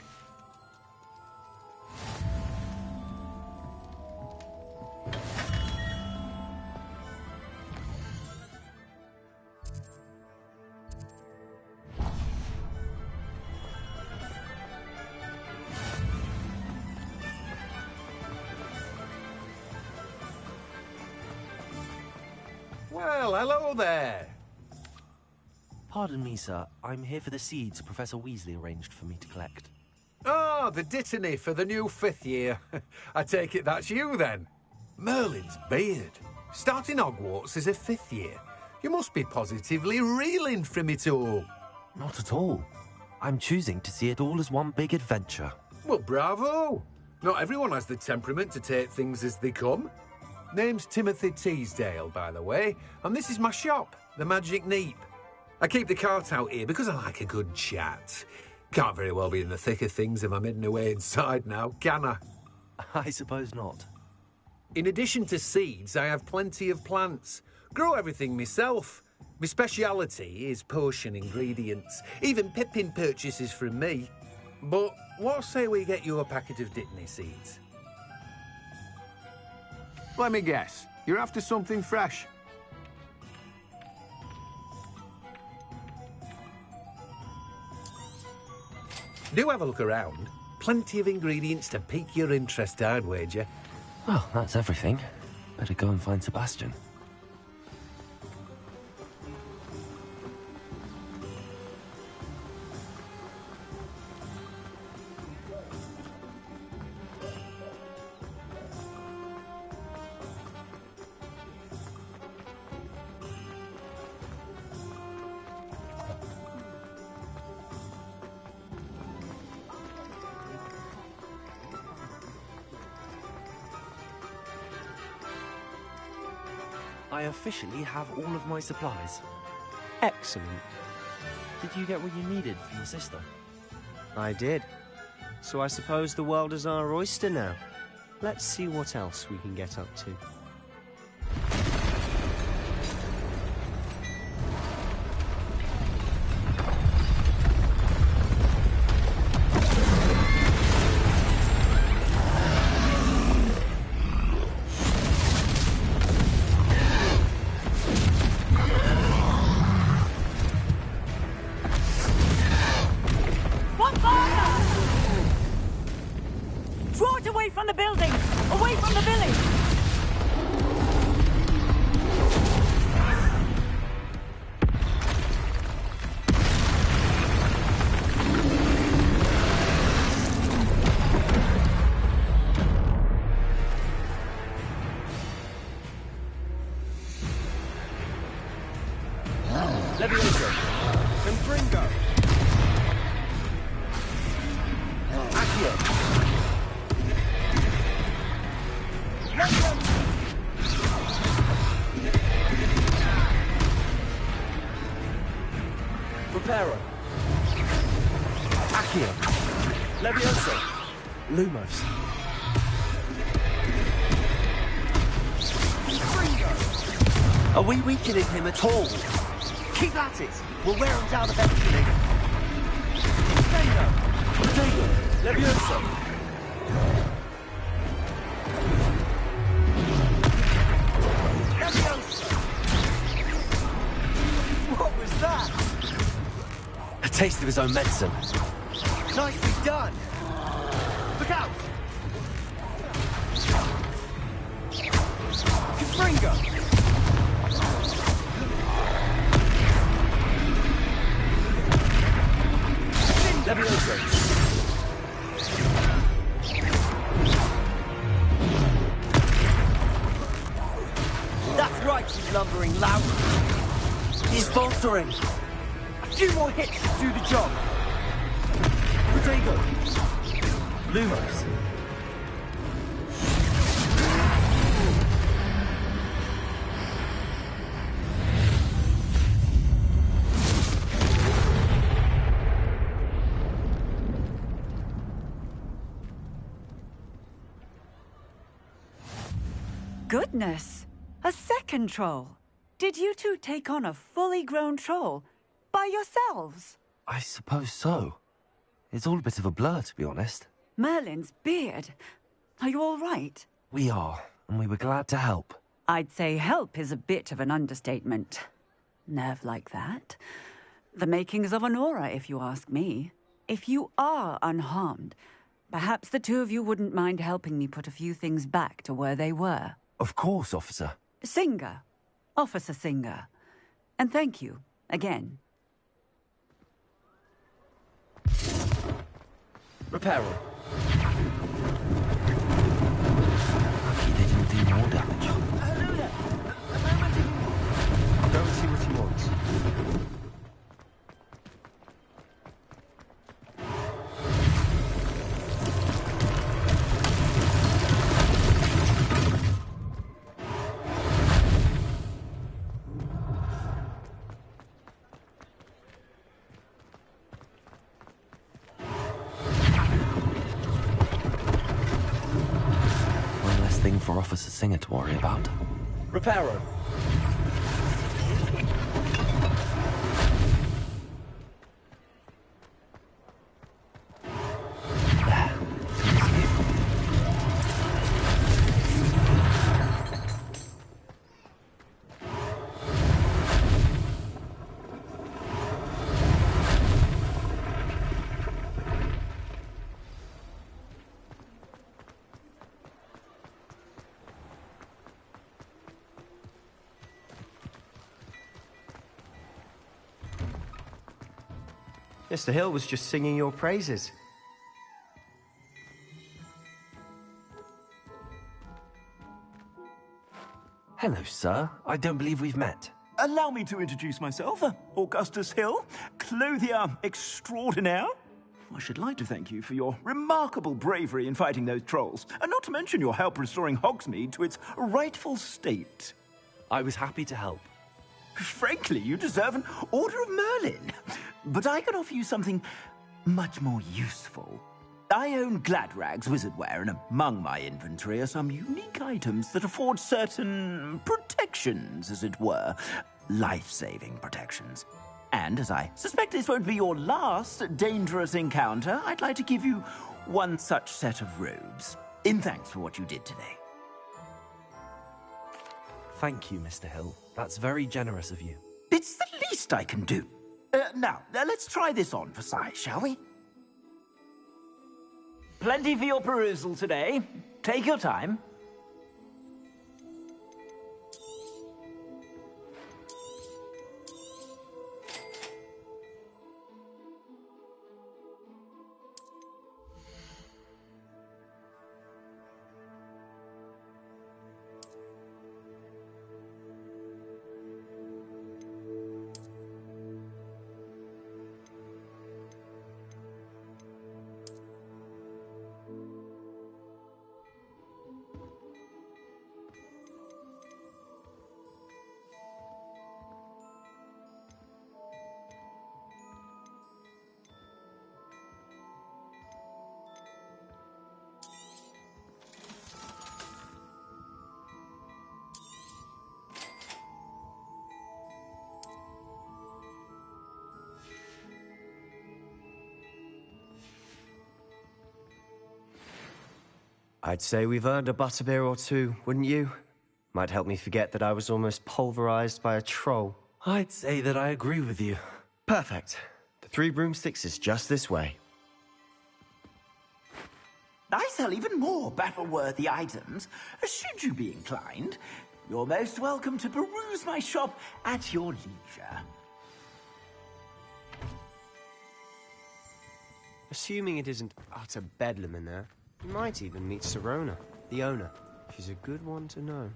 I: Well, hello there.
A: Pardon me, sir. I'm here for the seeds Professor Weasley arranged for me to collect.
I: Oh, the dittany for the new 5th year. I take it that's you, then. Merlin's beard. Starting Hogwarts as a 5th year. You must be positively reeling from it all.
A: Not at all. I'm choosing to see it all as one big adventure.
I: Well, bravo. Not everyone has the temperament to take things as they come. Name's Timothy Teasdale, by the way, and this is my shop, the Magic Neep. I keep the cart out here because I like a good chat. Can't very well be in the thick of things if I'm hidden away inside now, can I?
A: I suppose not.
I: In addition to seeds, I have plenty of plants. Grow everything myself. My speciality is potion ingredients. Even Pippin purchases from me. But what say we get you a packet of Dittany seeds?
M: Let me guess. You're after something fresh.
I: Do have a look around. Plenty of ingredients to pique your interest, I'd wager.
A: Well, that's everything. Better go and find Sebastian. I officially have all of my supplies.
L: Excellent.
A: Did you get what you needed for your sister?
L: I did. So I suppose the world is our oyster now. Let's see what else we can get up to.
O: Draw it away from the building! Away from the village!
M: Levioso. Confringo. Accio.
S: Reparo. Accio. Levioso. Lumos. Fringo. Are we weakening him at all? Keep at it. We'll wear him down eventually. Fringo. Protego. Levioso. What was that?
A: A taste of his own medicine.
S: Nicely done. Look out! Confringo! Levioso. That's right, you lumbering lout. He's faltering. A few more hits to do the job. Protego. Lumos.
K: Goodness! A second troll! Did you two take on a fully grown troll? By yourselves?
A: I suppose so. It's all a bit of a blur, to be honest.
K: Merlin's beard. Are you all right?
A: We are, and we were glad to help.
K: I'd say help is a bit of an understatement. Nerve like that. The makings of an aura, if you ask me. If you are unharmed, perhaps the two of you wouldn't mind helping me put a few things back to where they were.
A: Of course, officer.
K: Singer. Officer Singer. And thank you, again.
S: Reparo.
A: Lucky they didn't do more damage.
S: Go and see what he wants.
A: Thing for Officer Singer to worry about.
S: Reparo. Mr. Hill was just singing your praises.
A: Hello, sir. I don't believe we've met.
P: Allow me to introduce myself, Augustus Hill, clothier extraordinaire. I should like to thank you for your remarkable bravery in fighting those trolls, and not to mention your help restoring Hogsmeade to its rightful state.
A: I was happy to help.
P: Frankly, you deserve an Order of Merlin. But I can offer you something much more useful. I own Gladrag's wizardware, and among my inventory are some unique items that afford certain protections, as it were. Life-saving protections. And as I suspect this won't be your last dangerous encounter, I'd like to give you one such set of robes, in thanks for what you did today.
A: Thank you, Mr. Hill. That's very generous of you.
P: It's the least I can do. Now, let's try this on for size, shall we? Plenty for your perusal today. Take your time.
L: I'd say we've earned a butterbeer or two, wouldn't you? Might help me forget that I was almost pulverized by a troll.
A: I'd say that I agree with you.
L: Perfect. The 3 broomsticks is just this way.
P: I sell even more battle-worthy items. Should you be inclined, you're most welcome to peruse my shop at your leisure.
L: Assuming it isn't utter bedlam in there, you might even meet Sirona, the owner. She's a good one to know.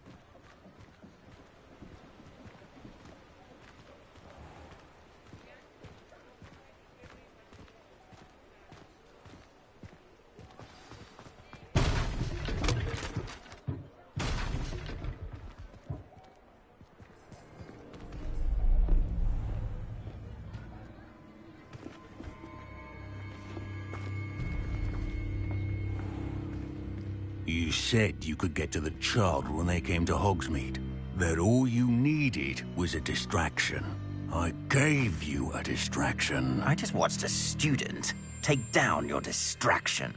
R: You said you could get to the child when they came to Hogsmeade. That all you needed was a distraction. I gave you a distraction.
P: I just watched a student take down your distraction.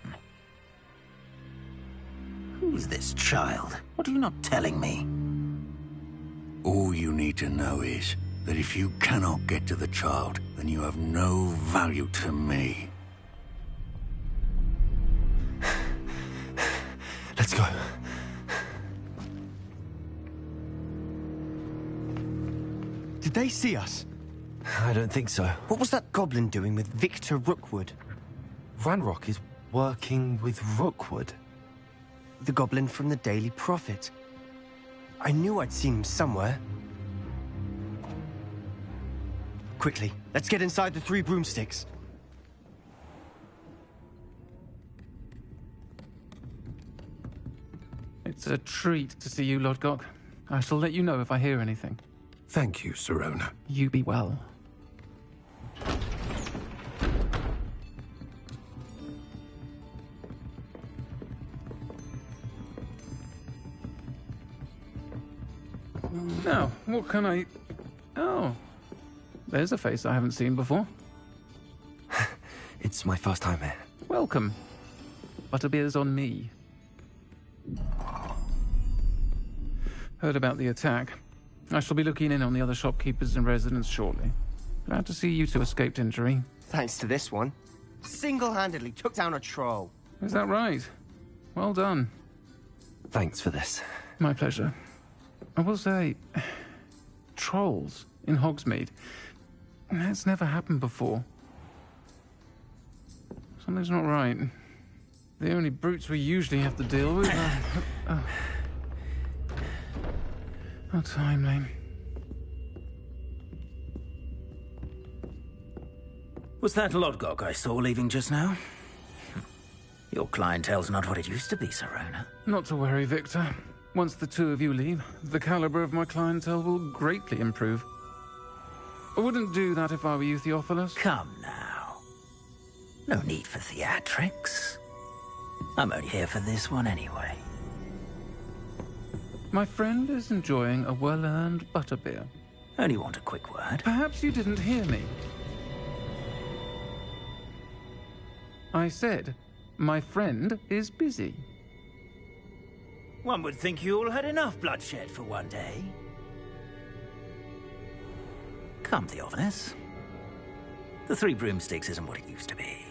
P: Who's this child? What are you not telling me?
R: All you need to know is that if you cannot get to the child, then you have no value to me.
A: Let's go.
L: Did they see us?
A: I don't think so.
L: What was that goblin doing with Victor Rookwood?
A: Ranrock is working with Rookwood.
L: The goblin from the Daily Prophet. I knew I'd seen him somewhere. Quickly, let's get inside the 3 broomsticks.
T: It's a treat to see you, Lodgok. I shall let you know if I hear anything.
B: Thank you, Sirona.
T: You be well. Now, what can I... Oh, there's a face I haven't seen before.
A: It's my first time here.
T: Welcome. Butterbeer's on me. Heard about the attack. I shall be looking in on the other shopkeepers and residents shortly. Glad to see you two escaped injury.
L: Thanks to this one. Single-handedly took down a troll.
T: Is that right? Well done.
A: Thanks for this.
T: My pleasure. I will say, trolls in Hogsmeade. That's never happened before. Something's not right. The only brutes we usually have to deal with are... How timely.
P: Was that Lodgok I saw leaving just now? Your clientele's not what it used to be, Sirona.
T: Not to worry, Victor. Once the 2 of you leave, the caliber of my clientele will greatly improve. I wouldn't do that if I were you, Theophilus.
P: Come now. No need for theatrics. I'm only here for this one anyway.
T: My friend is enjoying a well-earned butterbeer.
P: Only want a quick word.
T: Perhaps you didn't hear me. I said, my friend is busy.
P: One would think you all had enough bloodshed for one day. Come, Theophilus. The 3 broomsticks isn't what it used to be.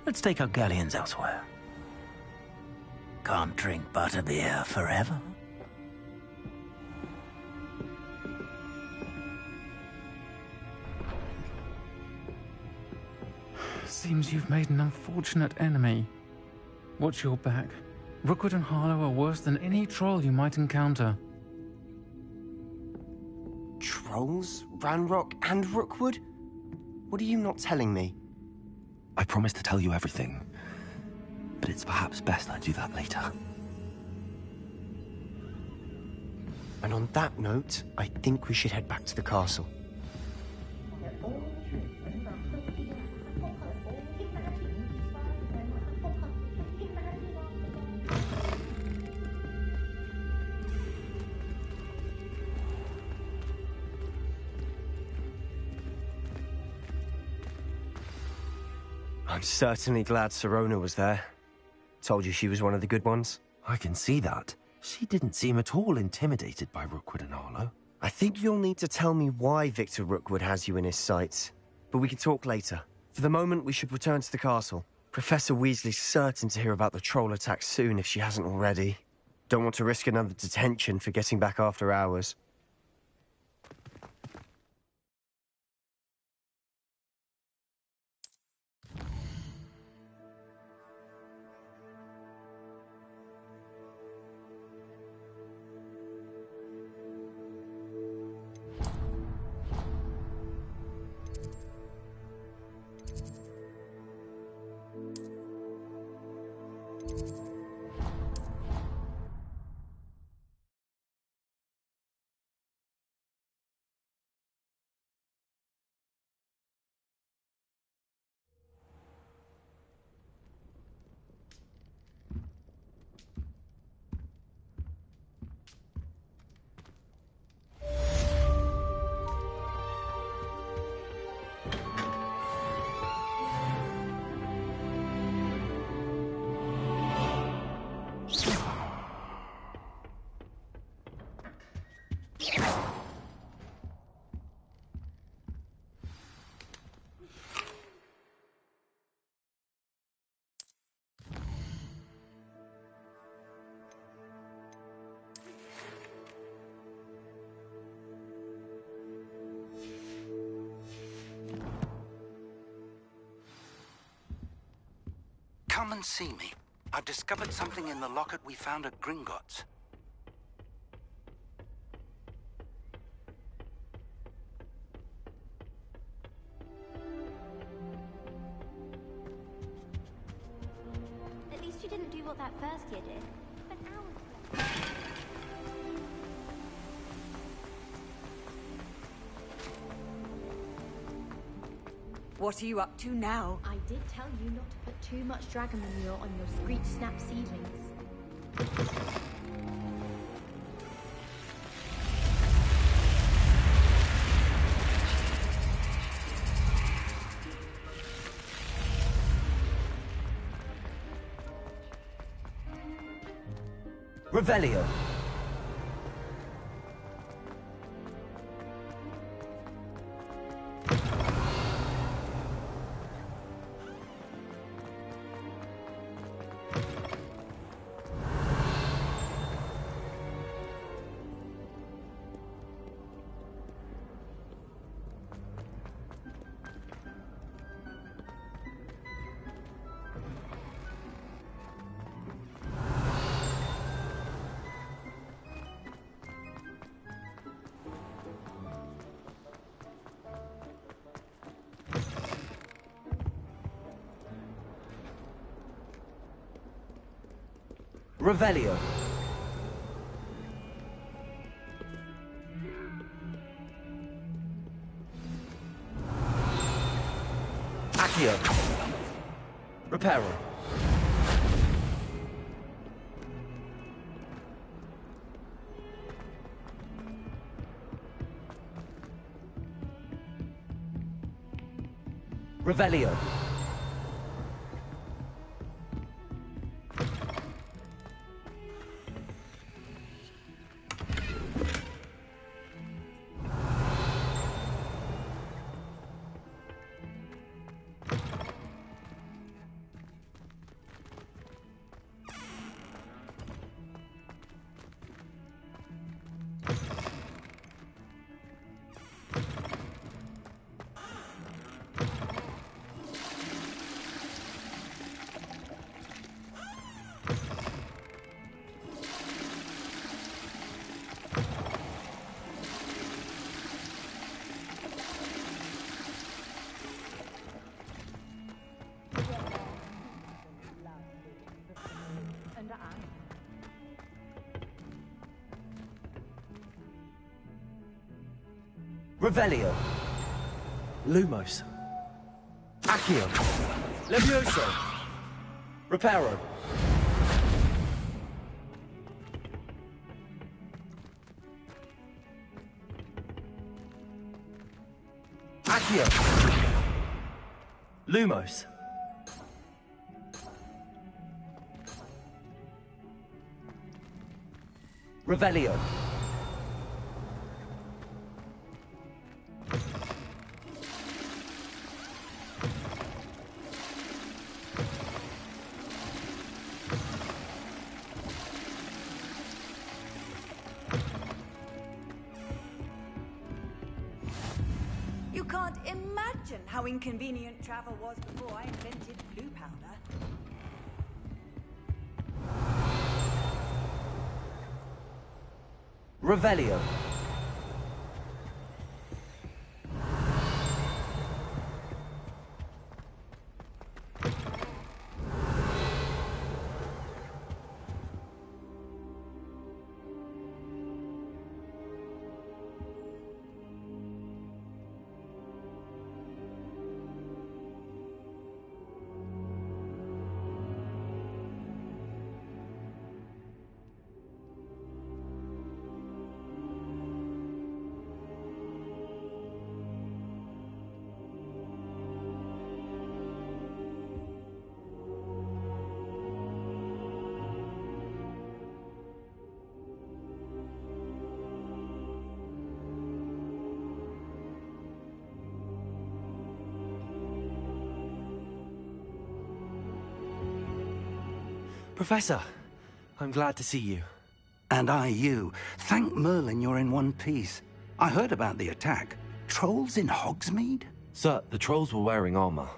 P: Let's take our galleons elsewhere. Can't drink butterbeer forever.
T: Seems you've made an unfortunate enemy. Watch your back. Rookwood and Harlow are worse than any troll you might encounter.
L: Trolls? Ranrock and Rookwood? What are you not telling me?
A: I promised to tell you everything, but it's perhaps best I do that later.
L: And on that note, I think we should head back to the castle. I'm certainly glad Sirona was there. Told you she was one of the good ones.
A: I can see that. She didn't seem at all intimidated by Rookwood and Arlo.
L: I think you'll need to tell me why Victor Rookwood has you in his sights. But we can talk later. For the moment, we should return to the castle. Professor Weasley's certain to hear about the troll attack soon if she hasn't already. Don't want to risk another detention for getting back after hours.
C: Come and see me. I've discovered something in the locket we found at Gringotts.
U: At least you didn't do what that first year did. But now...
O: What are you up to now?
U: I did tell you not to put too much dragon manure on your Screech Snap seedlings.
A: Revelio. Revelio. Accio. Reparo. Revelio. Revelio.
S: Lumos.
A: Accio.
S: Levioso.
A: Reparo. Accio.
S: Lumos.
A: Revelio.
O: You can't imagine how inconvenient travel was before I invented blue powder.
A: Revelio. Professor, I'm glad to see you.
C: And I you. Thank Merlin you're in one piece. I heard about the attack. Trolls in Hogsmeade?
A: Sir, the trolls were wearing armor.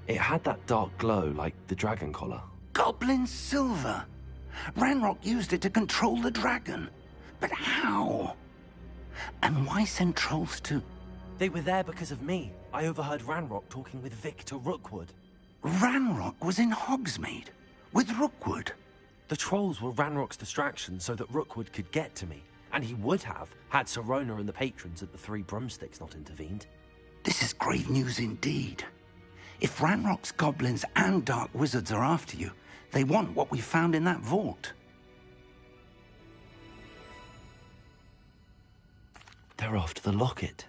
A: It had that dark glow like the dragon collar.
C: Goblin silver. Ranrock used it to control the dragon. But how? And why send trolls to...
A: They were there because of me. I overheard Ranrock talking with Victor Rookwood.
C: Ranrock was in Hogsmeade with Rookwood.
A: The trolls were Ranrock's distraction so that Rookwood could get to me. And he would have, had Sirona and the patrons at the Three Broomsticks not intervened.
C: This is grave news indeed. If Ranrock's goblins and dark wizards are after you, they want what we found in that vault.
A: They're after the locket.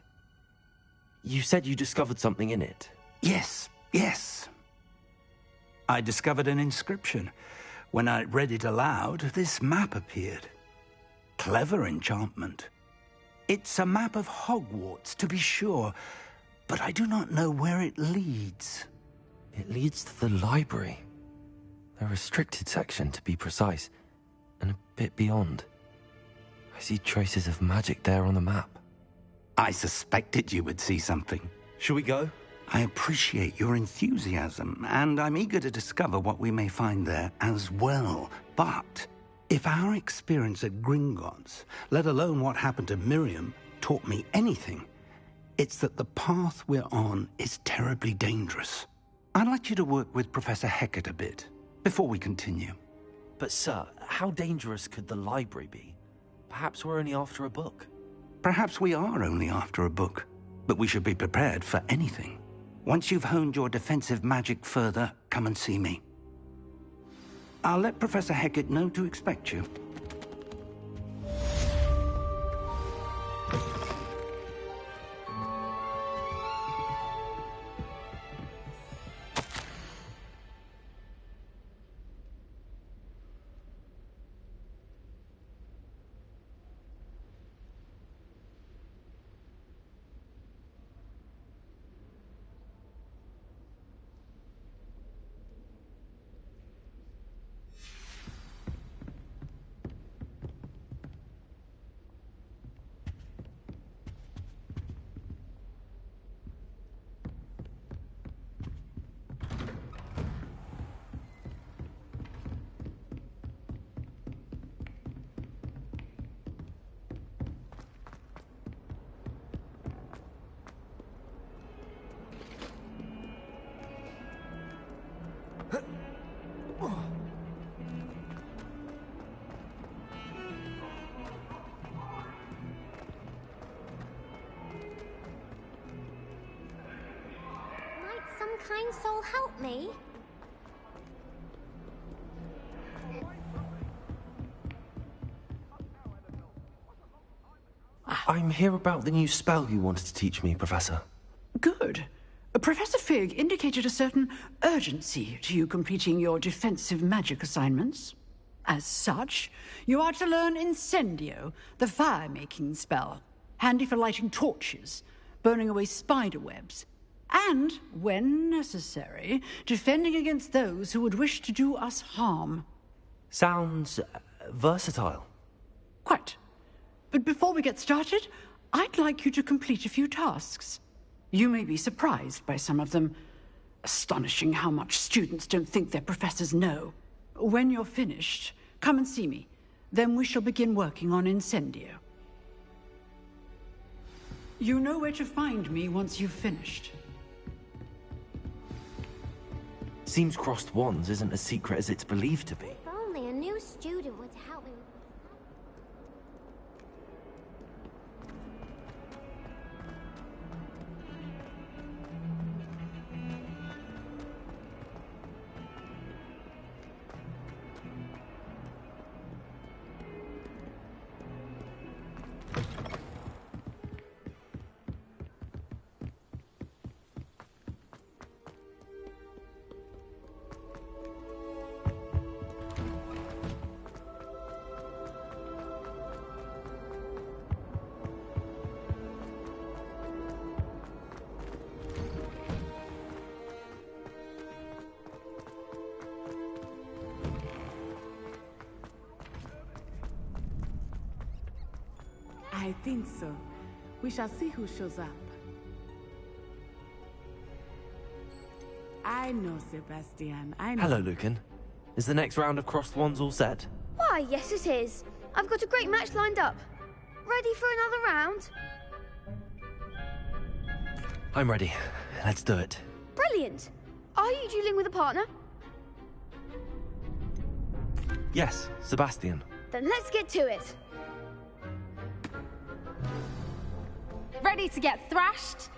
A: You said you discovered something in it.
C: Yes, yes. I discovered an inscription. When I read it aloud, this map appeared. Clever enchantment. It's a map of Hogwarts, to be sure, but I do not know where it leads.
A: It leads to the library. The restricted section, to be precise, and a bit beyond. I see traces of magic there on the map.
C: I suspected you would see something.
A: Shall we go?
C: I appreciate your enthusiasm, and I'm eager to discover what we may find there as well. But if our experience at Gringotts, let alone what happened to Miriam, taught me anything, it's that the path we're on is terribly dangerous. I'd like you to work with Professor Hecat a bit before we continue.
A: But sir, how dangerous could the library be? Perhaps we're only after a book.
C: Perhaps we are only after a book, but we should be prepared for anything. Once you've honed your defensive magic further, come and see me. I'll let Professor Hecat know to expect you.
U: Kind soul help me?
A: I'm here about the new spell you wanted to teach me, Professor.
J: Good. Professor Fig indicated a certain urgency to you completing your defensive magic assignments. As such, you are to learn Incendio, the fire-making spell, handy for lighting torches, burning away spider webs, and, when necessary, defending against those who would wish to do us harm.
A: Sounds versatile.
J: Quite. But before we get started, I'd like you to complete a few tasks. You may be surprised by some of them. Astonishing how much students don't think their professors know. When you're finished, come and see me. Then we shall begin working on Incendio. You know where to find me once you've finished.
A: Seems crossed wands isn't as secret as it's believed to be.
U: If only a new student were to help me.
E: I think so. We shall see who shows up. I know, Sebastian. I know.
A: Hello, Lucan. Is the next round of crossed wands all set?
V: Why, yes it is. I've got a great match lined up. Ready for another round?
A: I'm ready. Let's do it.
V: Brilliant. Are you dueling with a partner?
A: Yes, Sebastian.
V: Then let's get to it.
W: Ready to get thrashed?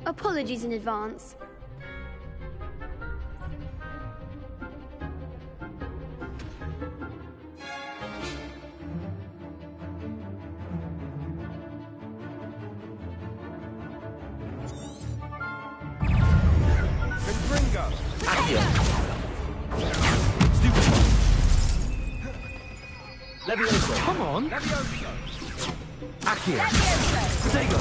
V: Apologies in advance.
A: Levioso. Come on.
E: Levioso.
A: Accio. Protego.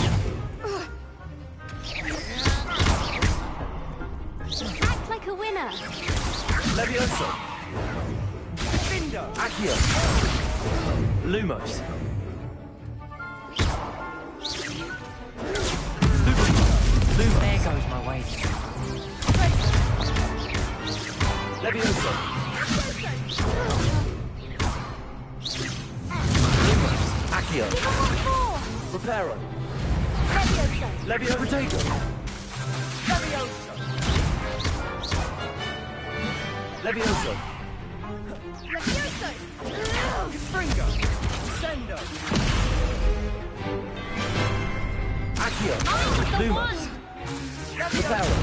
U: Act like a winner.
A: Levioso.
E: Bindo.
A: Accio. Lumos.
X: There goes my way.
A: Levioso. Accio. Reparo. Levioso. Protego.
E: Levioso.
A: Levioso.
V: Levioso!
E: Springo. Sendo.
A: Accio.
V: The
A: Lumos.
V: one!
A: Reparo.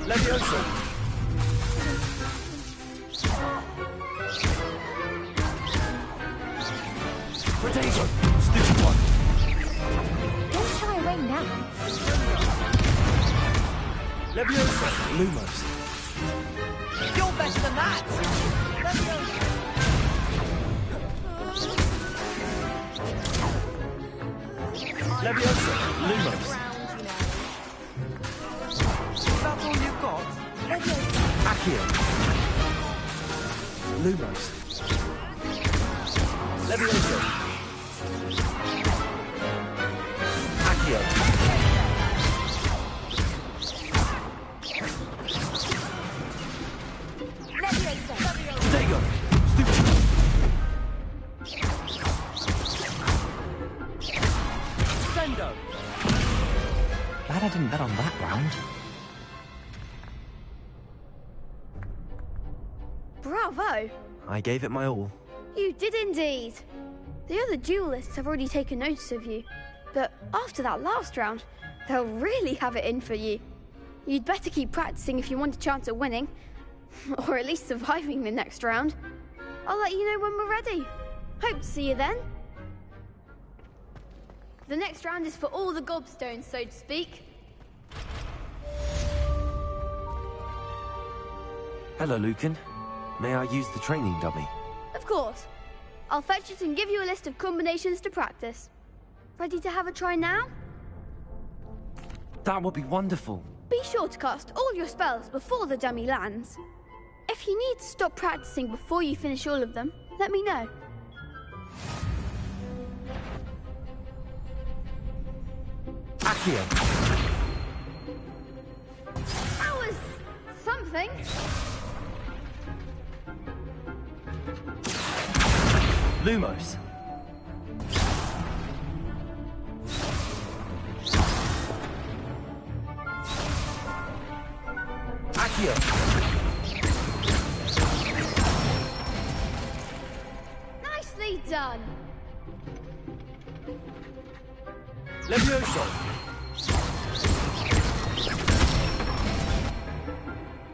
A: Levioso. Protego. Stupid one.
U: Don't shy away now.
A: Levioso. Lumos.
E: You're better than that. Levioso.
A: Levioso. Lumos.
E: Is that all you've got? Levioso.
A: Accio. Lumos. Levioso. Accio.
V: Levioso!
A: Protego. Stupid.
E: Sendo.
A: Glad I didn't bet on that round.
V: Bravo!
A: I gave it my all.
V: You did indeed. The other duelists have already taken notice of you, but after that last round, they'll really have it in for you. You'd better keep practicing if you want a chance at winning, or at least surviving the next round. I'll let you know when we're ready. Hope to see you then. The next round is for all the gobstones, so to speak.
A: Hello, Lucan. May I use the training dummy?
V: Of course. I'll fetch it and give you a list of combinations to practice. Ready to have a try now?
A: That would be wonderful.
V: Be sure to cast all your spells before the dummy lands. If you need to stop practicing before you finish all of them, let me know.
A: Accio.
V: That was something.
A: Lumos. Accio.
V: Nicely done.
S: Levioso.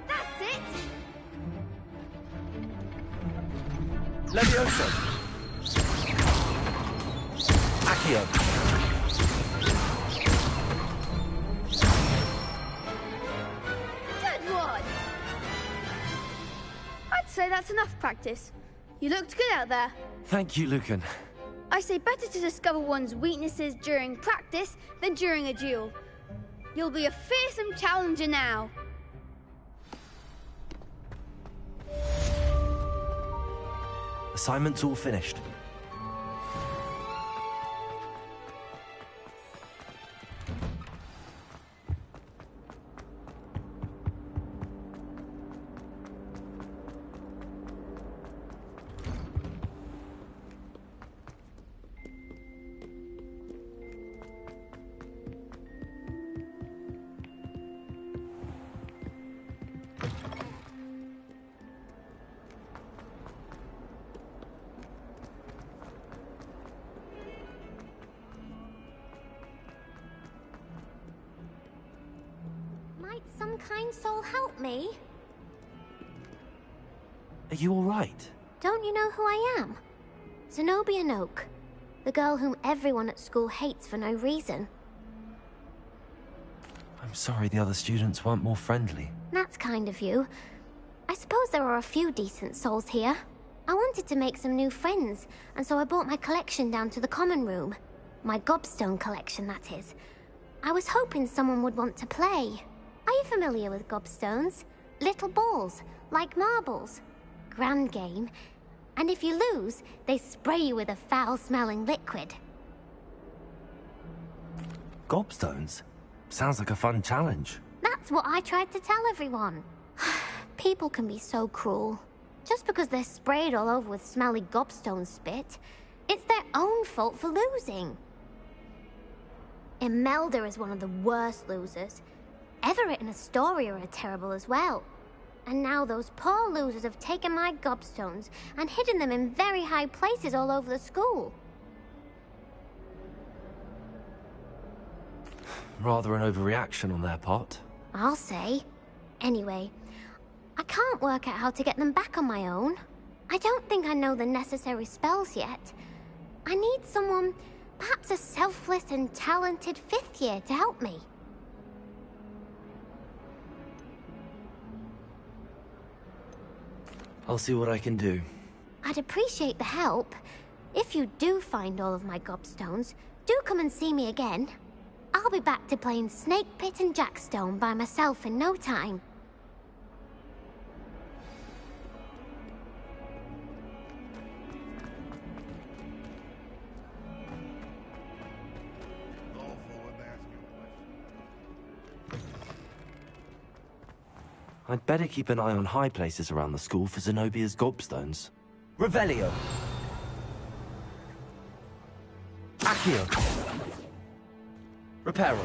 V: That's it.
S: Levioso.
A: Accio.
V: Good one. I'd say that's enough practice. You looked good out there.
A: Thank you, Lucan.
V: I say better to discover one's weaknesses during practice than during a duel. You'll be a fearsome challenger now.
A: Assignment's all finished.
U: Might some kind soul help me?
A: Are you all right?
U: Don't you know who I am? Zenobia Noak, the girl whom everyone at school hates for no reason.
A: I'm sorry the other students weren't more friendly.
U: That's kind of you. I suppose there are a few decent souls here. I wanted to make some new friends, and so I brought my collection down to the common room. My gobstone collection, that is. I was hoping someone would want to play. Are you familiar with gobstones? Little balls, like marbles. Grand game. And if you lose, they spray you with a foul-smelling liquid.
A: Gobstones? Sounds like a fun challenge.
U: That's what I tried to tell everyone. People can be so cruel. Just because they're sprayed all over with smelly gobstone spit, it's their own fault for losing. Imelda is one of the worst losers. Everett and Astoria are terrible as well. And now those poor losers have taken my gobstones and hidden them in very high places all over the school.
A: Rather an overreaction on their part.
U: I'll say. Anyway, I can't work out how to get them back on my own. I don't think I know the necessary spells yet. I need someone, perhaps a selfless and talented 5th year to help me.
A: I'll see what I can do.
U: I'd appreciate the help. If you do find all of my gobstones, do come and see me again. I'll be back to playing Snake Pit and Jackstone by myself in no time.
A: I'd better keep an eye on high places around the school for Zenobia's gobstones.
S: Revelio.
A: Accio.
S: Reparo.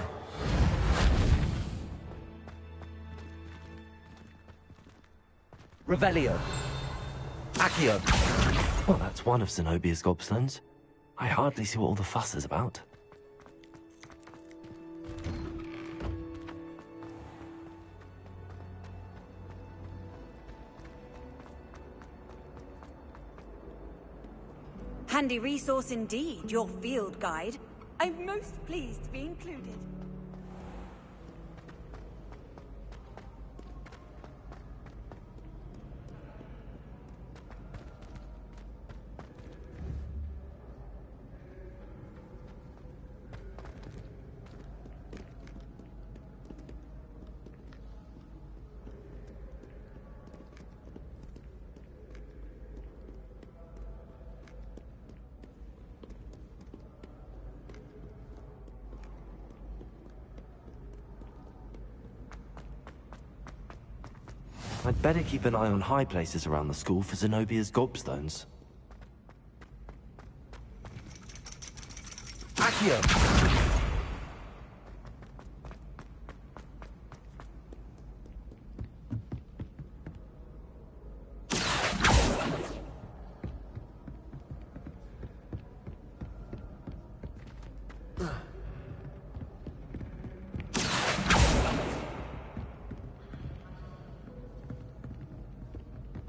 S: Revelio.
A: Accio. Well, that's one of Zenobia's gobstones. I hardly see what all the fuss is about.
O: Handy resource indeed, your field guide. I'm most pleased to be included.
A: I'd better keep an eye on high places around the school for Zenobia's gobstones. Accio!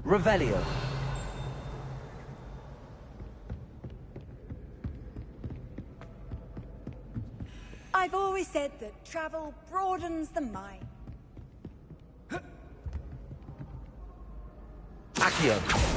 A: Revelio.
O: I've always said that travel broadens the mind.
A: Accio.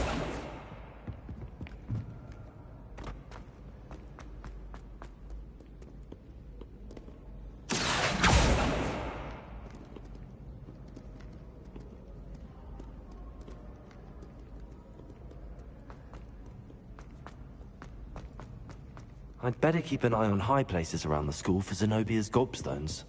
A: I'd better keep an eye on high places around the school for Zenobia's gobstones.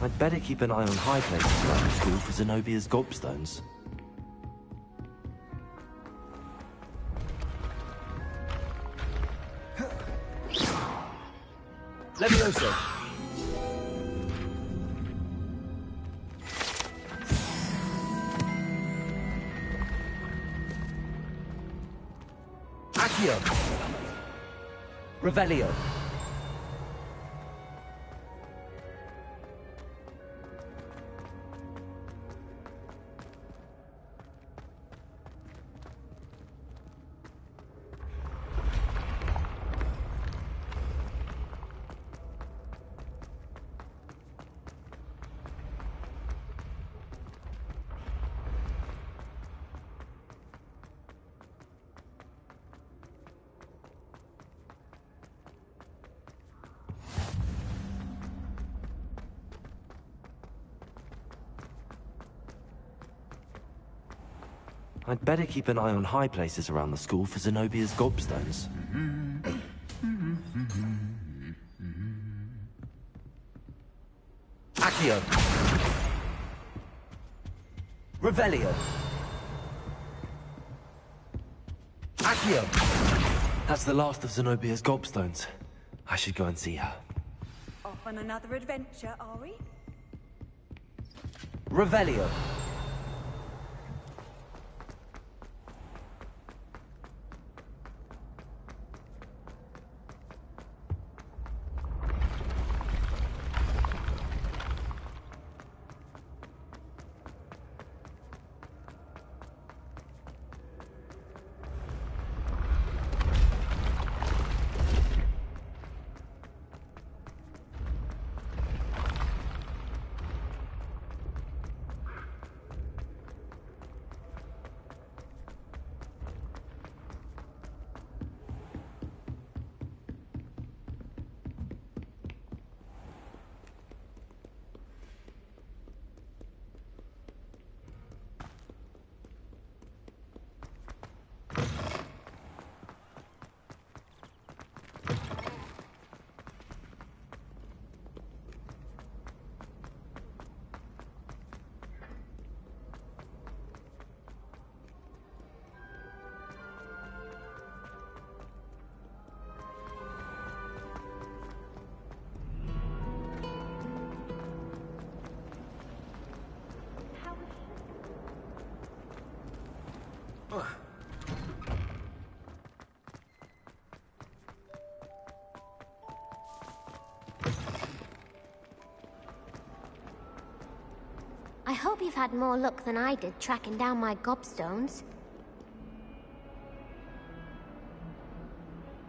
A: I'd better keep an eye on high places around the school for Zenobia's gobstones.
S: Levioso!
A: Accio! Revelio. I'd better keep an eye on high places around the school for Zenobia's gobstones. Accio! Revelio. Accio! That's the last of Zenobia's gobstones. I should go and see her.
O: Off on another adventure, are we?
A: Revelio.
U: I hope you've had more luck than I did tracking down my gobstones.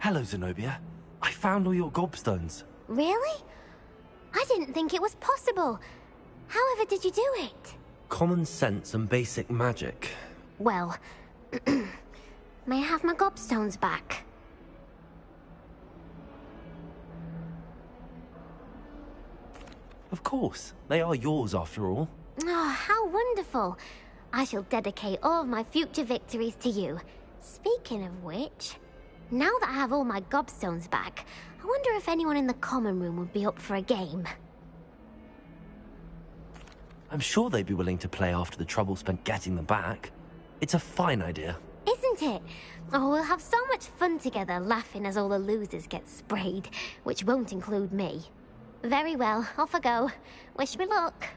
A: Hello, Zenobia. I found all your gobstones.
U: Really? I didn't think it was possible. However did you do it?
A: Common sense and basic magic.
U: Well, may I have my gobstones back?
A: Of course. They are yours after all.
U: Oh, how wonderful. I shall dedicate all of my future victories to you. Speaking of which, now that I have all my gobstones back, I wonder if anyone in the common room would be up for a game.
A: I'm sure they'd be willing to play after the trouble spent getting them back. It's a fine idea.
U: Isn't it? Oh, we'll have so much fun together, laughing as all the losers get sprayed, which won't include me. Very well, off I go. Wish me luck.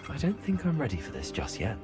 A: I don't think I'm ready for this just yet.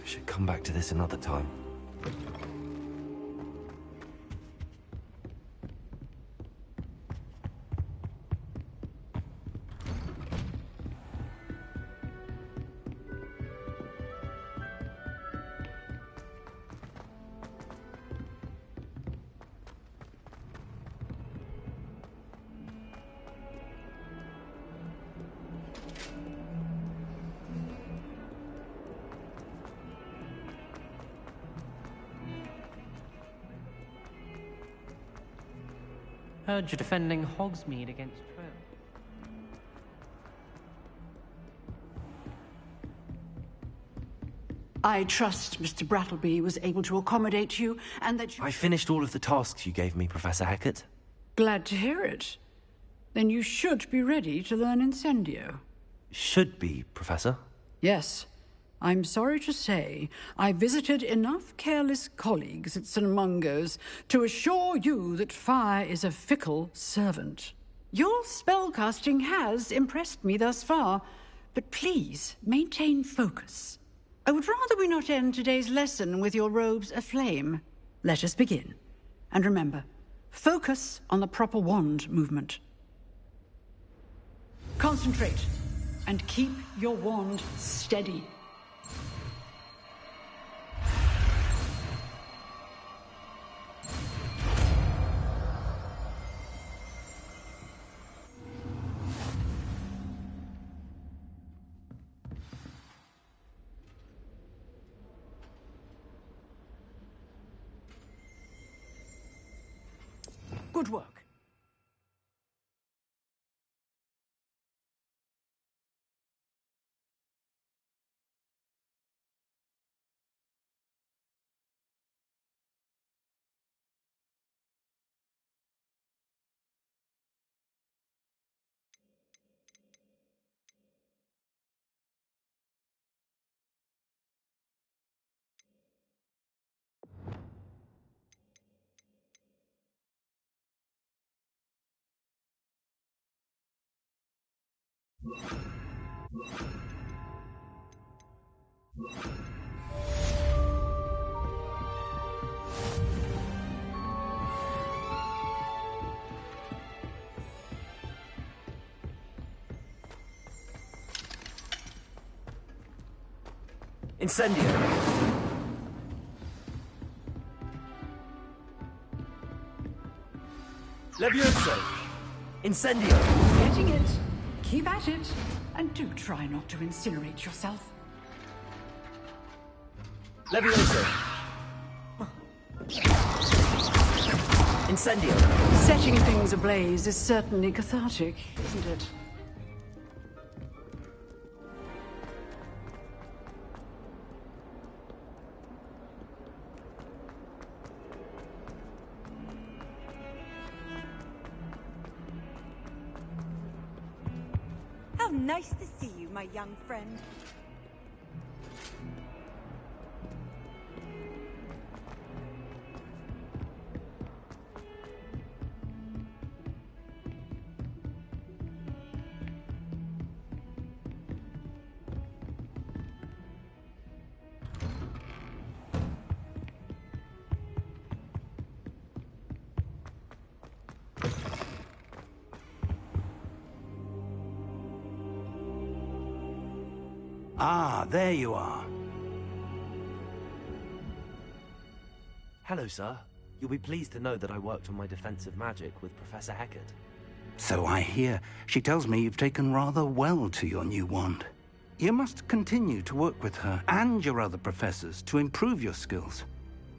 A: I should come back to this another time.
X: Heard you're defending Hogsmeade against Trill.
J: I trust Mr. Brattleby was able to accommodate you, and that you...
A: I finished all of the tasks you gave me, Professor Hackett.
J: Glad to hear it. Then you should be ready to learn Incendio.
A: Should be, Professor.
J: Yes. I'm sorry to say, I visited enough careless colleagues at St. Mungo's to assure you that fire is a fickle servant. Your spellcasting has impressed me thus far, but please maintain focus. I would rather we not end today's lesson with your robes aflame. Let us begin. And remember, focus on the proper wand movement. Concentrate, and keep your wand steady. Good work.
S: Incendio! Levioso! Incendio!
J: Getting it. Keep at it. And do try not to incinerate yourself.
S: Levioso! Incendio!
J: Setting things ablaze is certainly cathartic, isn't it?
O: How nice to see you, my young friend.
C: Ah, there you are.
A: Hello, sir. You'll be pleased to know that I worked on my defensive magic with Professor Heckard.
C: So I hear. She tells me you've taken rather well to your new wand. You must continue to work with her and your other professors to improve your skills.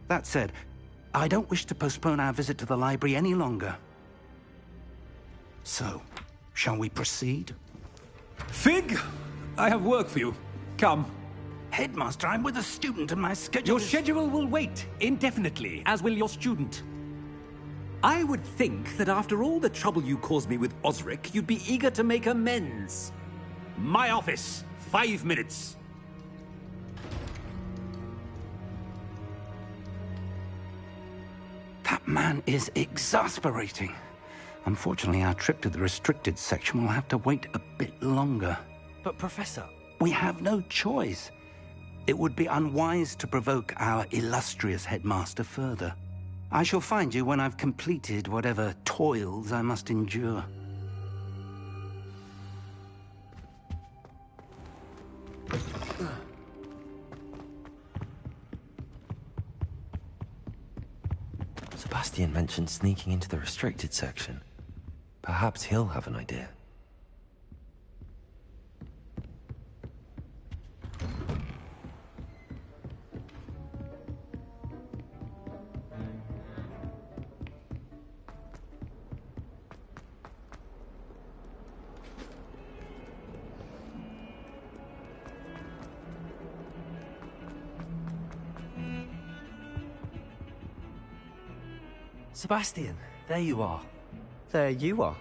C: That said, I don't wish to postpone our visit to the library any longer. So, shall we proceed?
F: Fig, I have work for you. Come.
C: Headmaster, I'm with a student and my schedule
F: Your schedule will wait indefinitely, as will your student. I would think that after all the trouble you caused me with Osric, you'd be eager to make amends. My office, 5 minutes.
C: That man is exasperating. Unfortunately, our trip to the restricted section will have to wait a bit longer.
A: But, Professor...
C: We have no choice. It would be unwise to provoke our illustrious headmaster further. I shall find you when I've completed whatever toils I must endure.
A: Sebastian mentioned sneaking into the restricted section. Perhaps he'll have an idea. Sebastian, there you are.
L: There you are.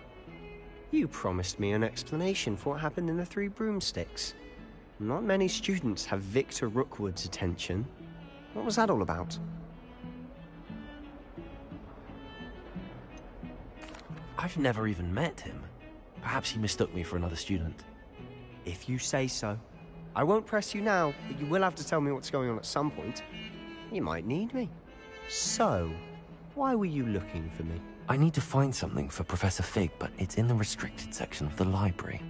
L: You promised me an explanation for what happened in the Three Broomsticks. Not many students have Victor Rookwood's attention. What was that all about?
A: I've never even met him. Perhaps he mistook me for another student.
L: If you say so. I won't press you now, but you will have to tell me what's going on at some point. You might need me. So, why were you looking for me?
A: I need to find something for Professor Fig, but it's in the restricted section of the library.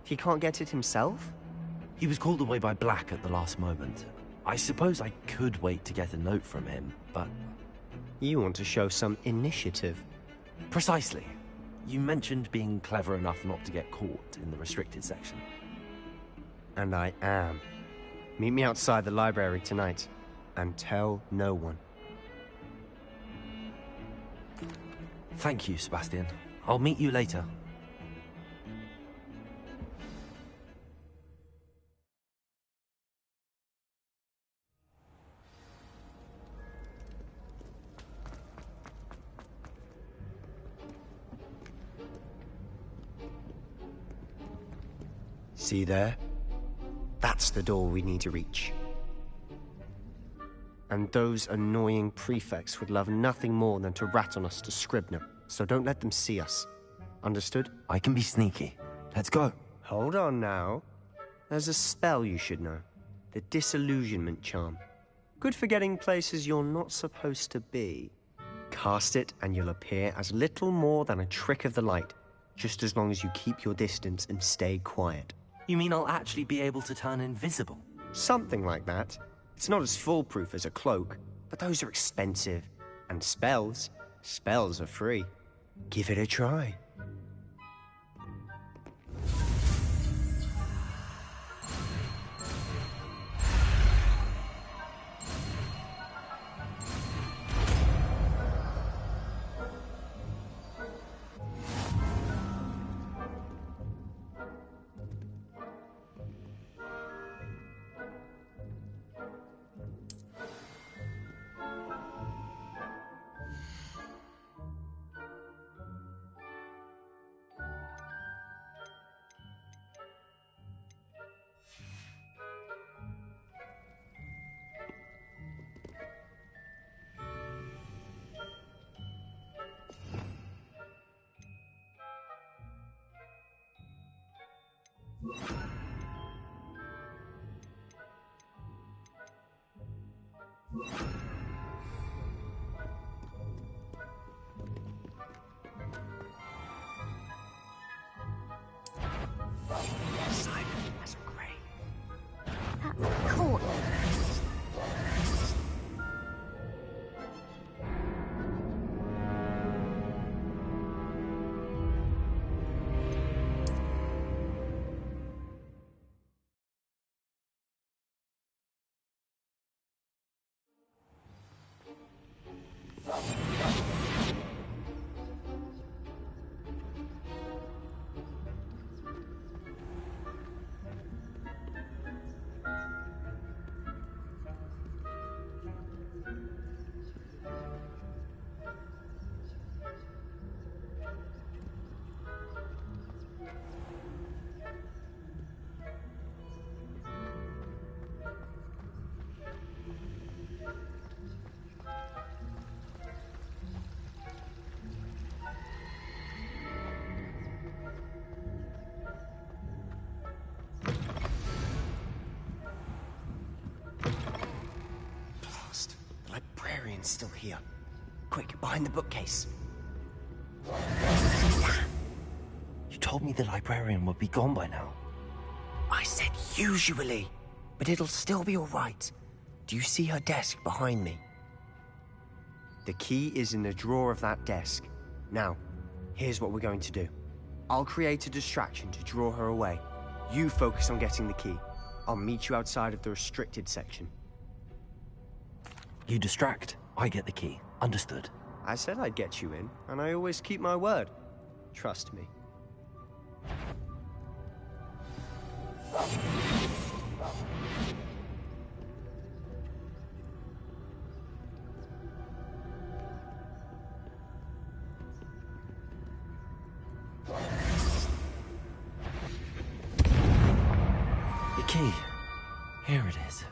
L: He can't get it himself?
A: He was called away by Black at the last moment. I suppose I could wait to get a note from him, but...
L: You want to show some initiative.
A: Precisely. You mentioned being clever enough not to get caught in the restricted section.
L: And I am. Meet me outside the library tonight, and tell no one.
A: Thank you, Sebastian. I'll meet you later.
L: See there? That's the door we need to reach. And those annoying prefects would love nothing more than to rat on us to Scribner, so don't let them see us. Understood?
A: I can be sneaky. Let's go.
L: Hold on now. There's a spell you should know. The Disillusionment Charm. Good for getting places you're not supposed to be. Cast it and you'll appear as little more than a trick of the light, just as long as you keep your distance and stay quiet.
A: You mean I'll actually be able to turn invisible?
L: Something like that. It's not as foolproof as a cloak, but those are expensive. And spells are free. Give it a try. Librarian's still here. Quick, behind the bookcase.
A: You told me the librarian would be gone by now.
L: I said usually, but it'll still be all right. Do you see her desk behind me? The key is in the drawer of that desk. Now, here's what we're going to do. I'll create a distraction to draw her away. You focus on getting the key. I'll meet you outside of the restricted section.
A: You distract, I get the key. Understood.
L: I said I'd get you in, and I always keep my word. Trust me.
A: The key. Here it is.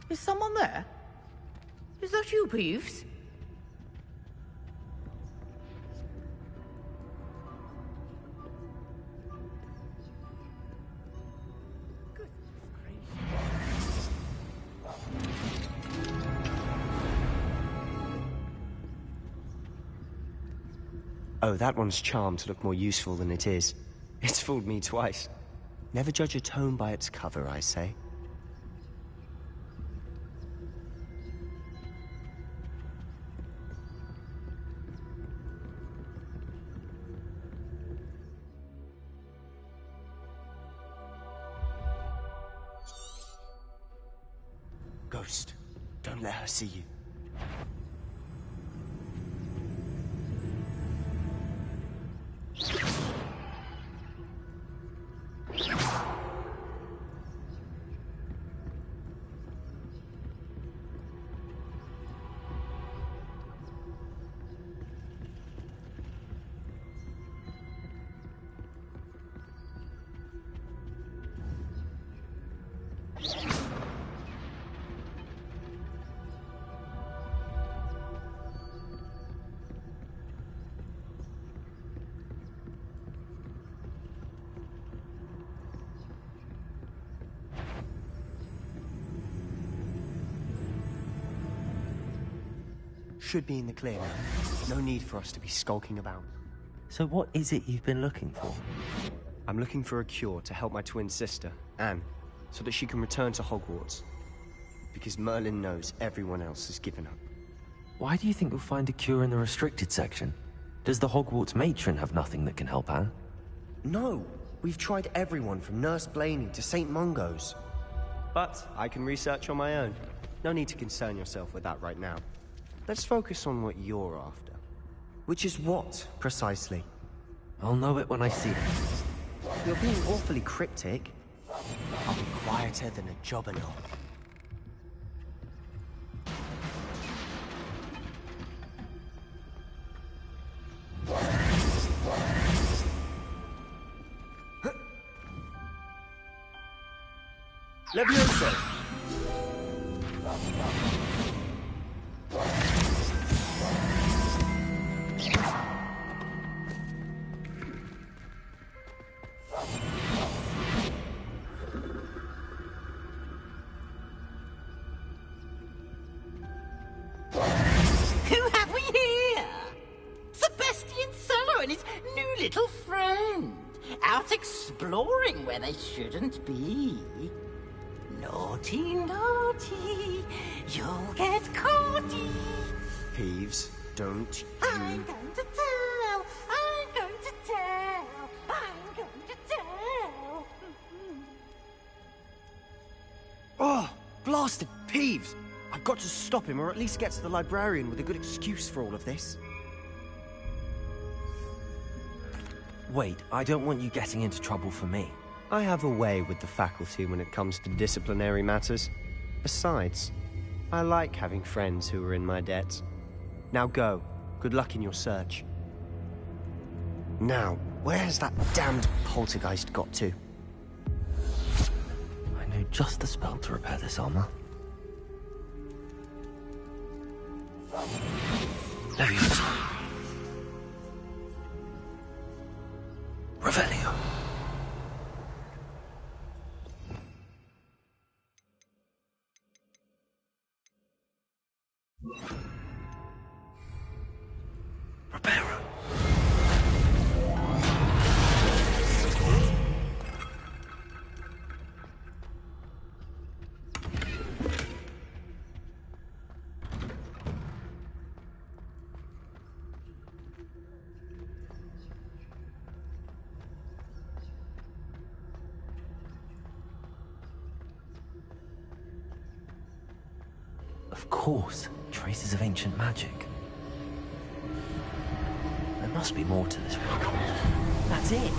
D: Is someone there? Is that you, Peeves?
L: Oh, that one's charmed to look more useful than it is. It's fooled me twice. Never judge a tome by its cover, I say. Ghost, don't let her see you. should be in the clear now. No need for us to be skulking about.
A: So what is it you've been looking for?
L: I'm looking for a cure to help my twin sister, Anne, so that she can return to Hogwarts. Because Merlin knows everyone else has given up.
A: Why do you think you'll find a cure in the restricted section? Does the Hogwarts matron have nothing that can help Anne?
L: No! We've tried everyone from Nurse Blaney to St. Mungo's. But I can research on my own. No need to concern yourself with that right now. Let's focus on what you're after. Which is what, precisely?
A: I'll know it when I see it.
L: You're being awfully cryptic. I'll be quieter than a jobberknoll.
S: Levioso!
G: Who have we here? Sebastian Solo and his new little friend. Out exploring where they shouldn't be. Naughty, naughty, you'll get caughty.
L: Peeves, don't you...
G: I'm going to tell, I'm going to tell, I'm going to tell.
L: Oh, blasted Peeves! I've got to stop him, or at least get to the librarian with a good excuse for all of this.
A: Wait, I don't want you getting into trouble for me.
L: I have a way with the faculty when it comes to disciplinary matters. Besides, I like having friends who are in my debt. Now go. Good luck in your search. Now, where has that damned poltergeist got to?
A: I know just the spell to repair this armor. Leviosa. Revelio. Reparo. Of course, traces of ancient magic. There must be more to this one. That's it!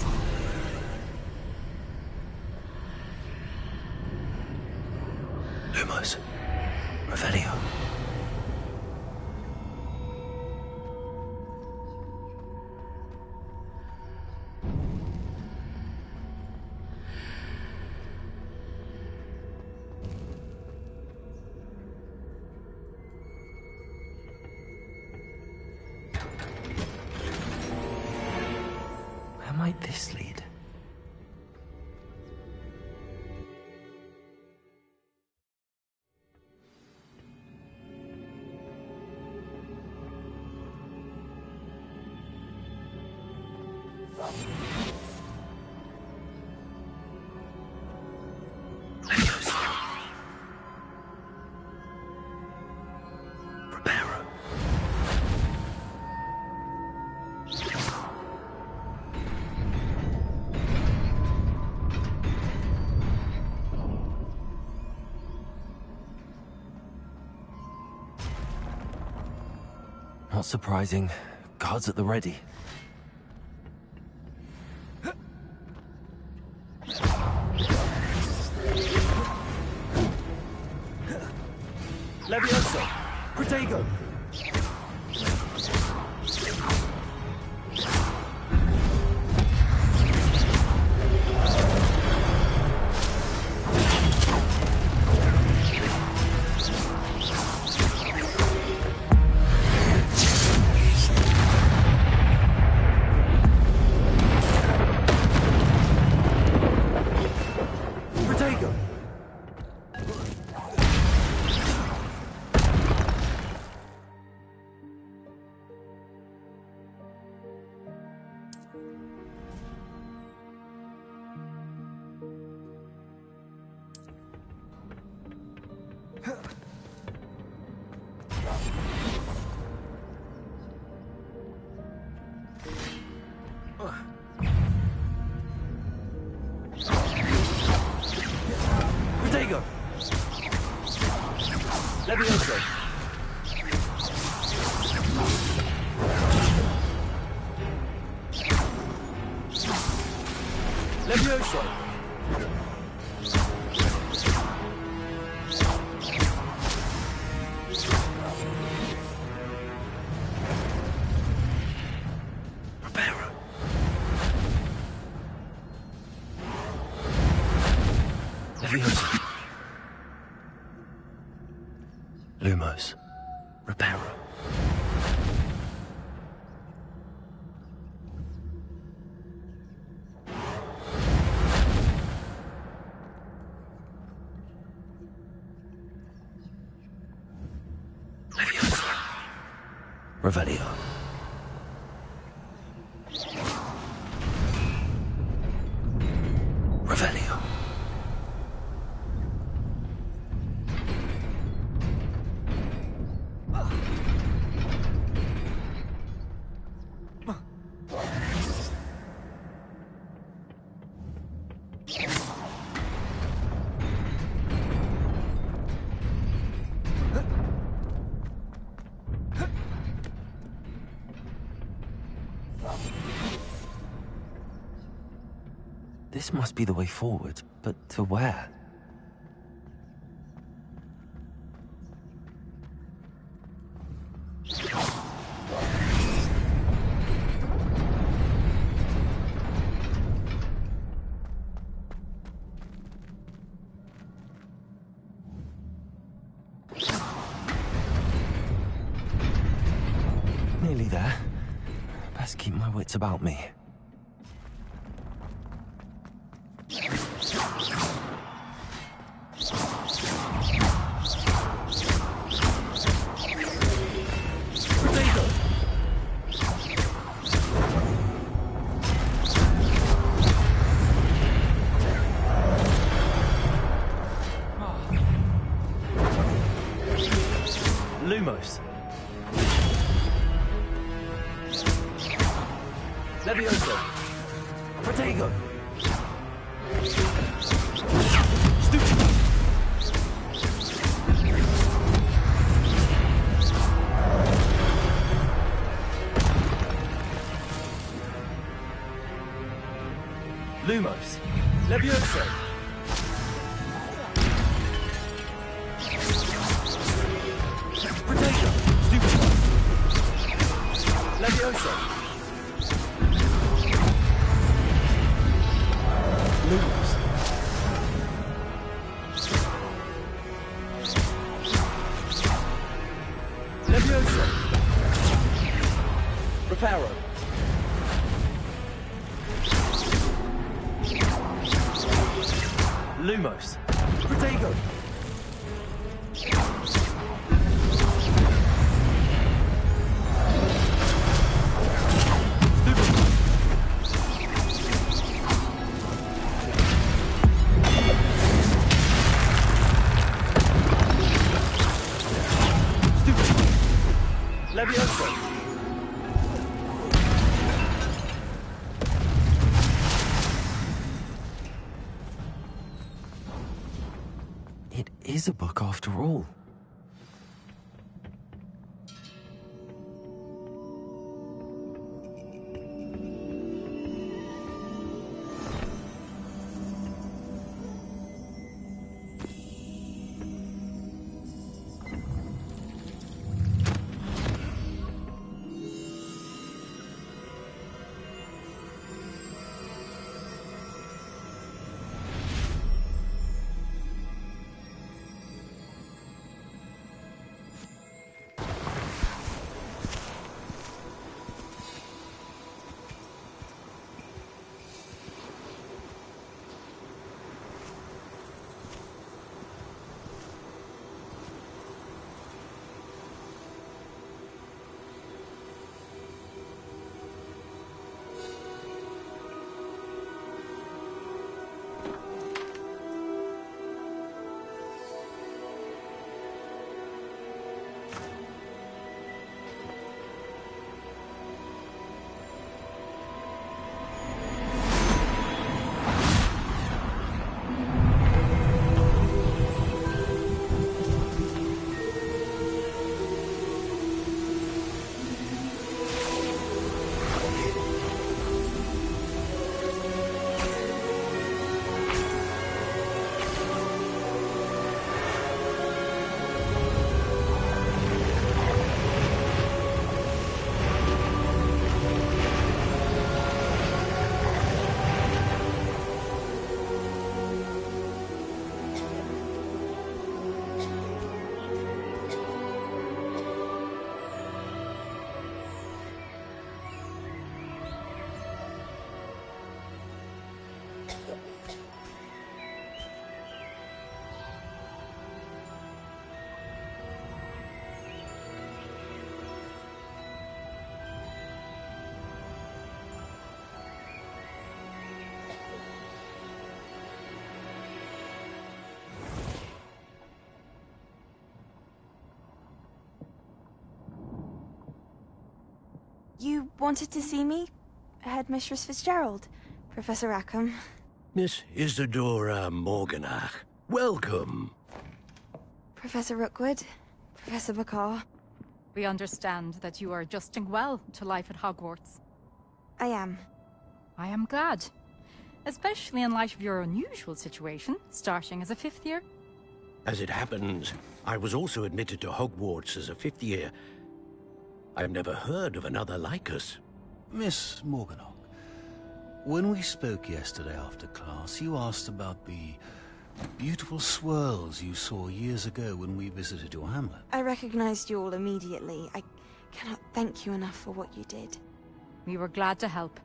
A: Lumos. Revelio. Where might this lead? Not surprising. Guards at the ready.
S: Levioso! Protego! Levioso!
A: Lumos. Reparo. Revelio. Revelio. This must be the way forward, but to where? Nearly there. Best keep my wits about me.
S: Lumos. Levioso. Protego. Lumos. Levioso. Protego. Stupid one. Levioso. Lumos. Levioso. Reparo. Lumos. Protego. Levioso.
A: It is a book after all.
H: You wanted to see me? Headmistress Fitzgerald, Professor Rackham.
R: Miss Isadora Morganach, welcome.
H: Professor Rookwood, Professor Bakar.
W: We understand that you are adjusting well to life at Hogwarts.
H: I am.
W: I am glad. Especially in light of your unusual situation, starting as a 5th year.
R: As it happens, I was also admitted to Hogwarts as a 5th year. I've never heard of another like us.
I: Miss Morganach, when we spoke yesterday after class, you asked about the beautiful swirls you saw years ago when we visited your hamlet.
H: I recognized you all immediately. I cannot thank you enough for what you did.
W: We were glad to help.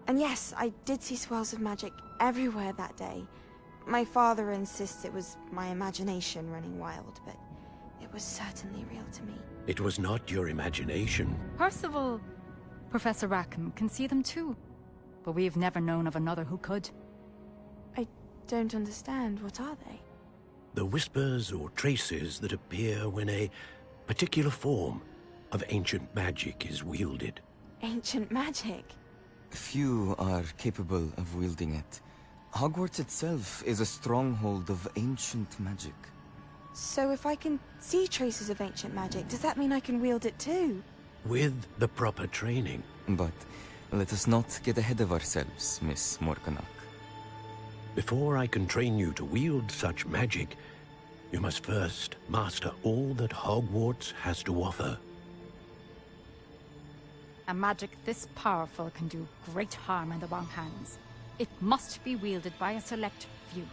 H: And yes, I did see swirls of magic everywhere that day. My father insists it was my imagination running wild, but it was certainly real to me.
R: It was not your imagination.
W: Percival, Professor Rackham can see them too. But we've never known of another who could.
H: I don't understand. What are they?
R: The whispers or traces that appear when a particular form of ancient magic is wielded.
H: Ancient magic?
N: Few are capable of wielding it. Hogwarts itself is a stronghold of ancient magic.
H: So if I can see traces of ancient magic, does that mean I can wield it too?
R: With the proper training.
N: But let us not get ahead of ourselves, Miss Morganach.
R: Before I can train you to wield such magic, you must first master all that Hogwarts has to offer.
W: A magic this powerful can do great harm in the wrong hands. It must be wielded by a select few.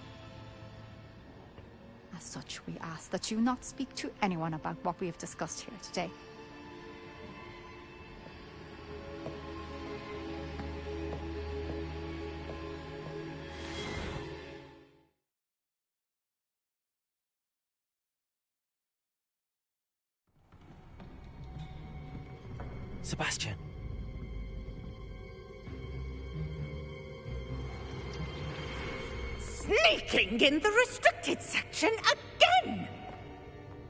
W: As such, we ask that you not speak to anyone about what we have discussed here today.
A: Sebastian.
D: Sneaking in the restricted section again!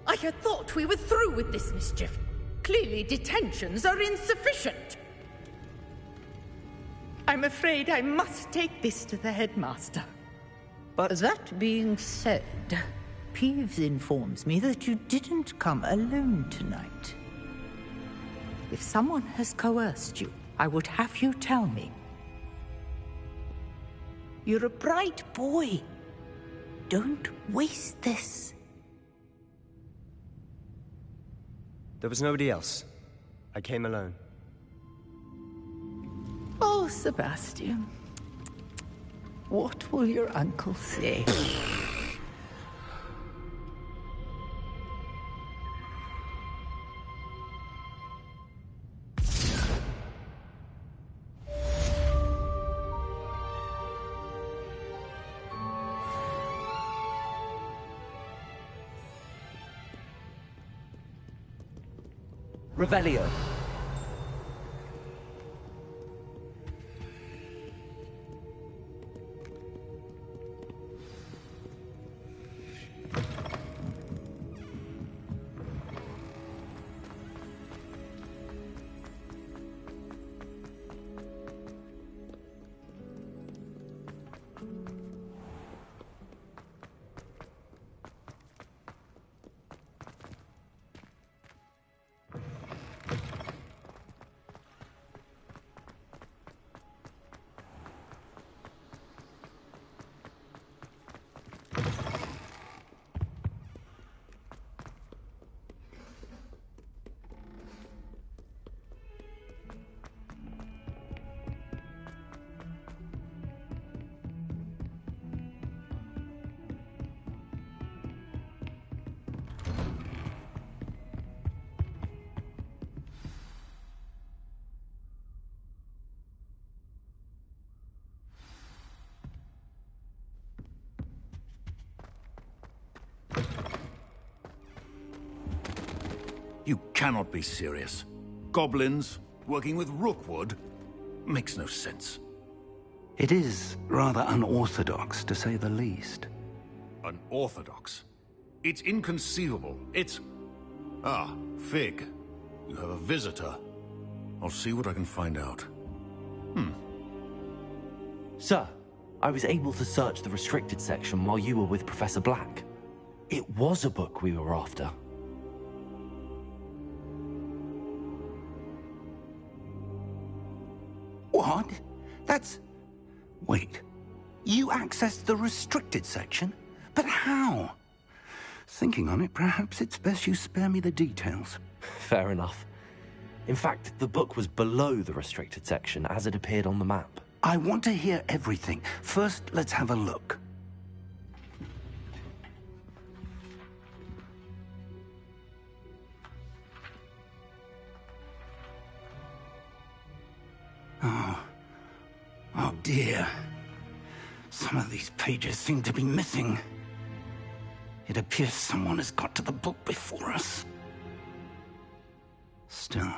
D: I had thought we were through with this mischief. Clearly detentions are insufficient. I'm afraid I must take this to the headmaster. But that being said, Peeves informs me that you didn't come alone tonight. If someone has coerced you, I would have you tell me. You're a bright boy. Don't waste this.
L: There was nobody else. I came alone.
D: Oh, Sebastian. What will your uncle say?
P: Revelio.
R: You cannot be serious. Goblins working with Rookwood makes no sense.
C: It is rather unorthodox, to say the least.
R: Unorthodox? It's inconceivable. It's... Ah, Fig. You have a visitor. I'll see what I can find out.
A: Sir, I was able to search the restricted section while you were with Professor Black. It was a book we were after.
C: What? That's... Wait. You accessed the restricted section? But how? Thinking on it, perhaps it's best you spare me the details.
A: Fair enough. In fact, the book was below the restricted section as it appeared on the map.
C: I want to hear everything. First, let's have a look. Oh dear. Some of these pages seem to be missing. It appears someone has got to the book before us. Still,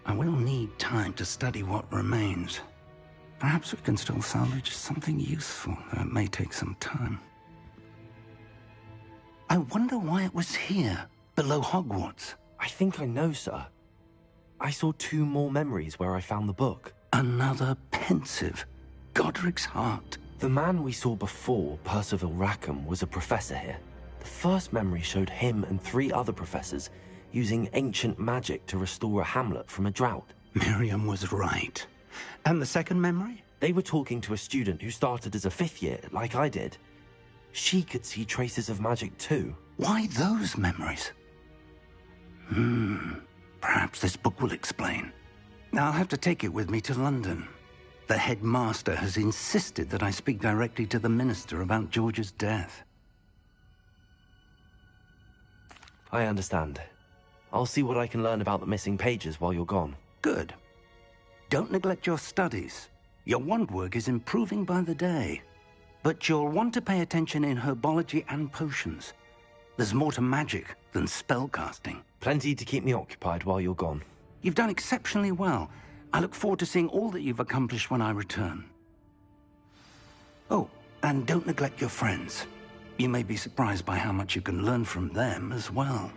C: I will need time to study what remains. Perhaps we can still salvage something useful, though it may take some time. I wonder why it was here, below Hogwarts.
A: I think I know, sir. I saw 2 more memories where I found the book.
C: Another pensive. Godric's heart.
A: The man we saw before, Percival Rackham, was a professor here. The first memory showed him and 3 other professors using ancient magic to restore a hamlet from a drought.
C: Miriam was right. And the second memory?
A: They were talking to a student who started as a 5th year, like I did. She could see traces of magic too.
C: Why those memories? Perhaps this book will explain. I'll have to take it with me to London. The headmaster has insisted that I speak directly to the minister about George's death.
A: I understand. I'll see what I can learn about the missing pages while you're gone.
C: Good. Don't neglect your studies. Your wand work is improving by the day. But you'll want to pay attention in herbology and potions. There's more to magic than spellcasting.
A: Plenty to keep me occupied while you're gone.
C: You've done exceptionally well. I look forward to seeing all that you've accomplished when I return. Oh, and don't neglect your friends. You may be surprised by how much you can learn from them as well.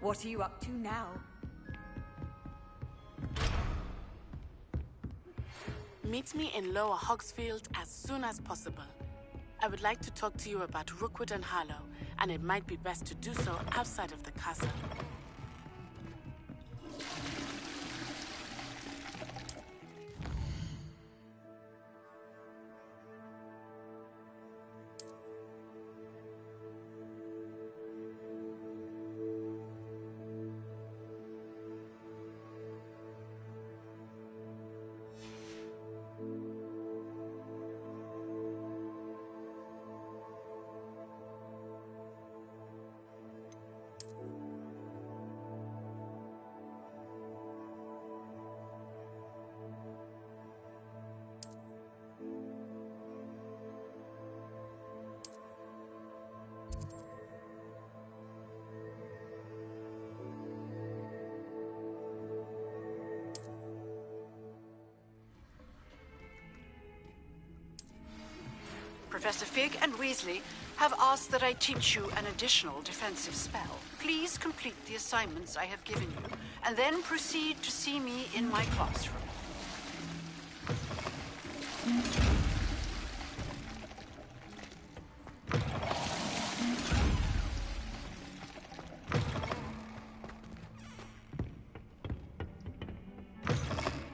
O: What are you up to now?
B: Meet me in Lower Hogsfield as soon as possible. I would like to talk to you about Rookwood and Harlow, and it might be best to do so outside of the castle.
J: Professor Fig and Weasley have asked that I teach you an additional defensive spell. Please complete the assignments I have given you, and then proceed to see me in my classroom.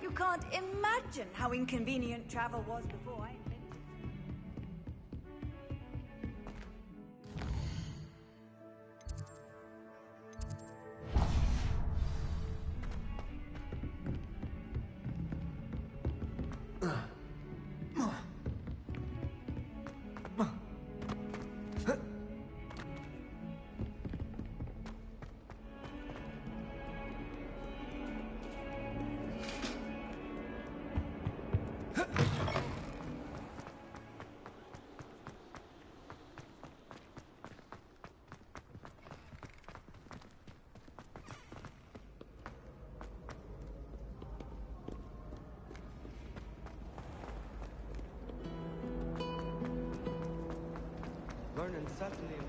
O: You can't imagine how inconvenient travel was before I...
S: can certainly improve.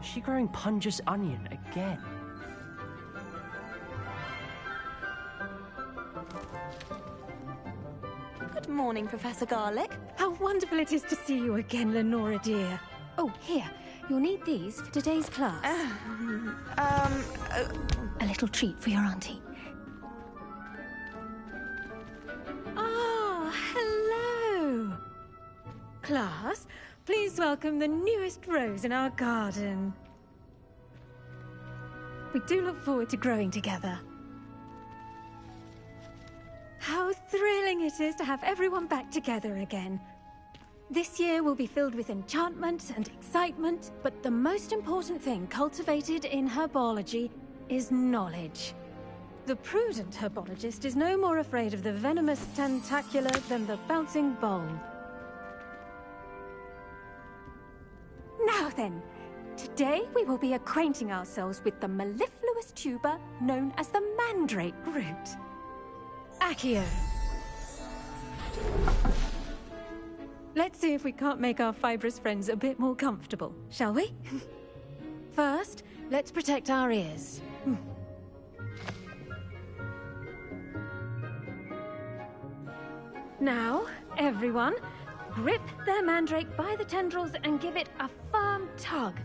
X: Is she growing Punja's onion again?
K: Good morning, Professor Garlick.
M: How wonderful it is to see you again, Lenora dear. Oh, here. You'll need these for today's class. A little treat for your auntie. Ah, hello. Class, please welcome the newest rose in our garden. We do look forward to growing together. How thrilling it is to have everyone back together again. This year will be filled with enchantment and excitement, but the most important thing cultivated in herbology is knowledge. The prudent herbologist is no more afraid of the venomous tentacula than the bouncing bulb. Now then, today we will be acquainting ourselves with the mellifluous tuber known as the mandrake root. Accio. Let's see if we can't make our fibrous friends a bit more comfortable, shall we? First, let's protect our ears. Now, everyone, grip their mandrake by the tendrils and give it a firm tug.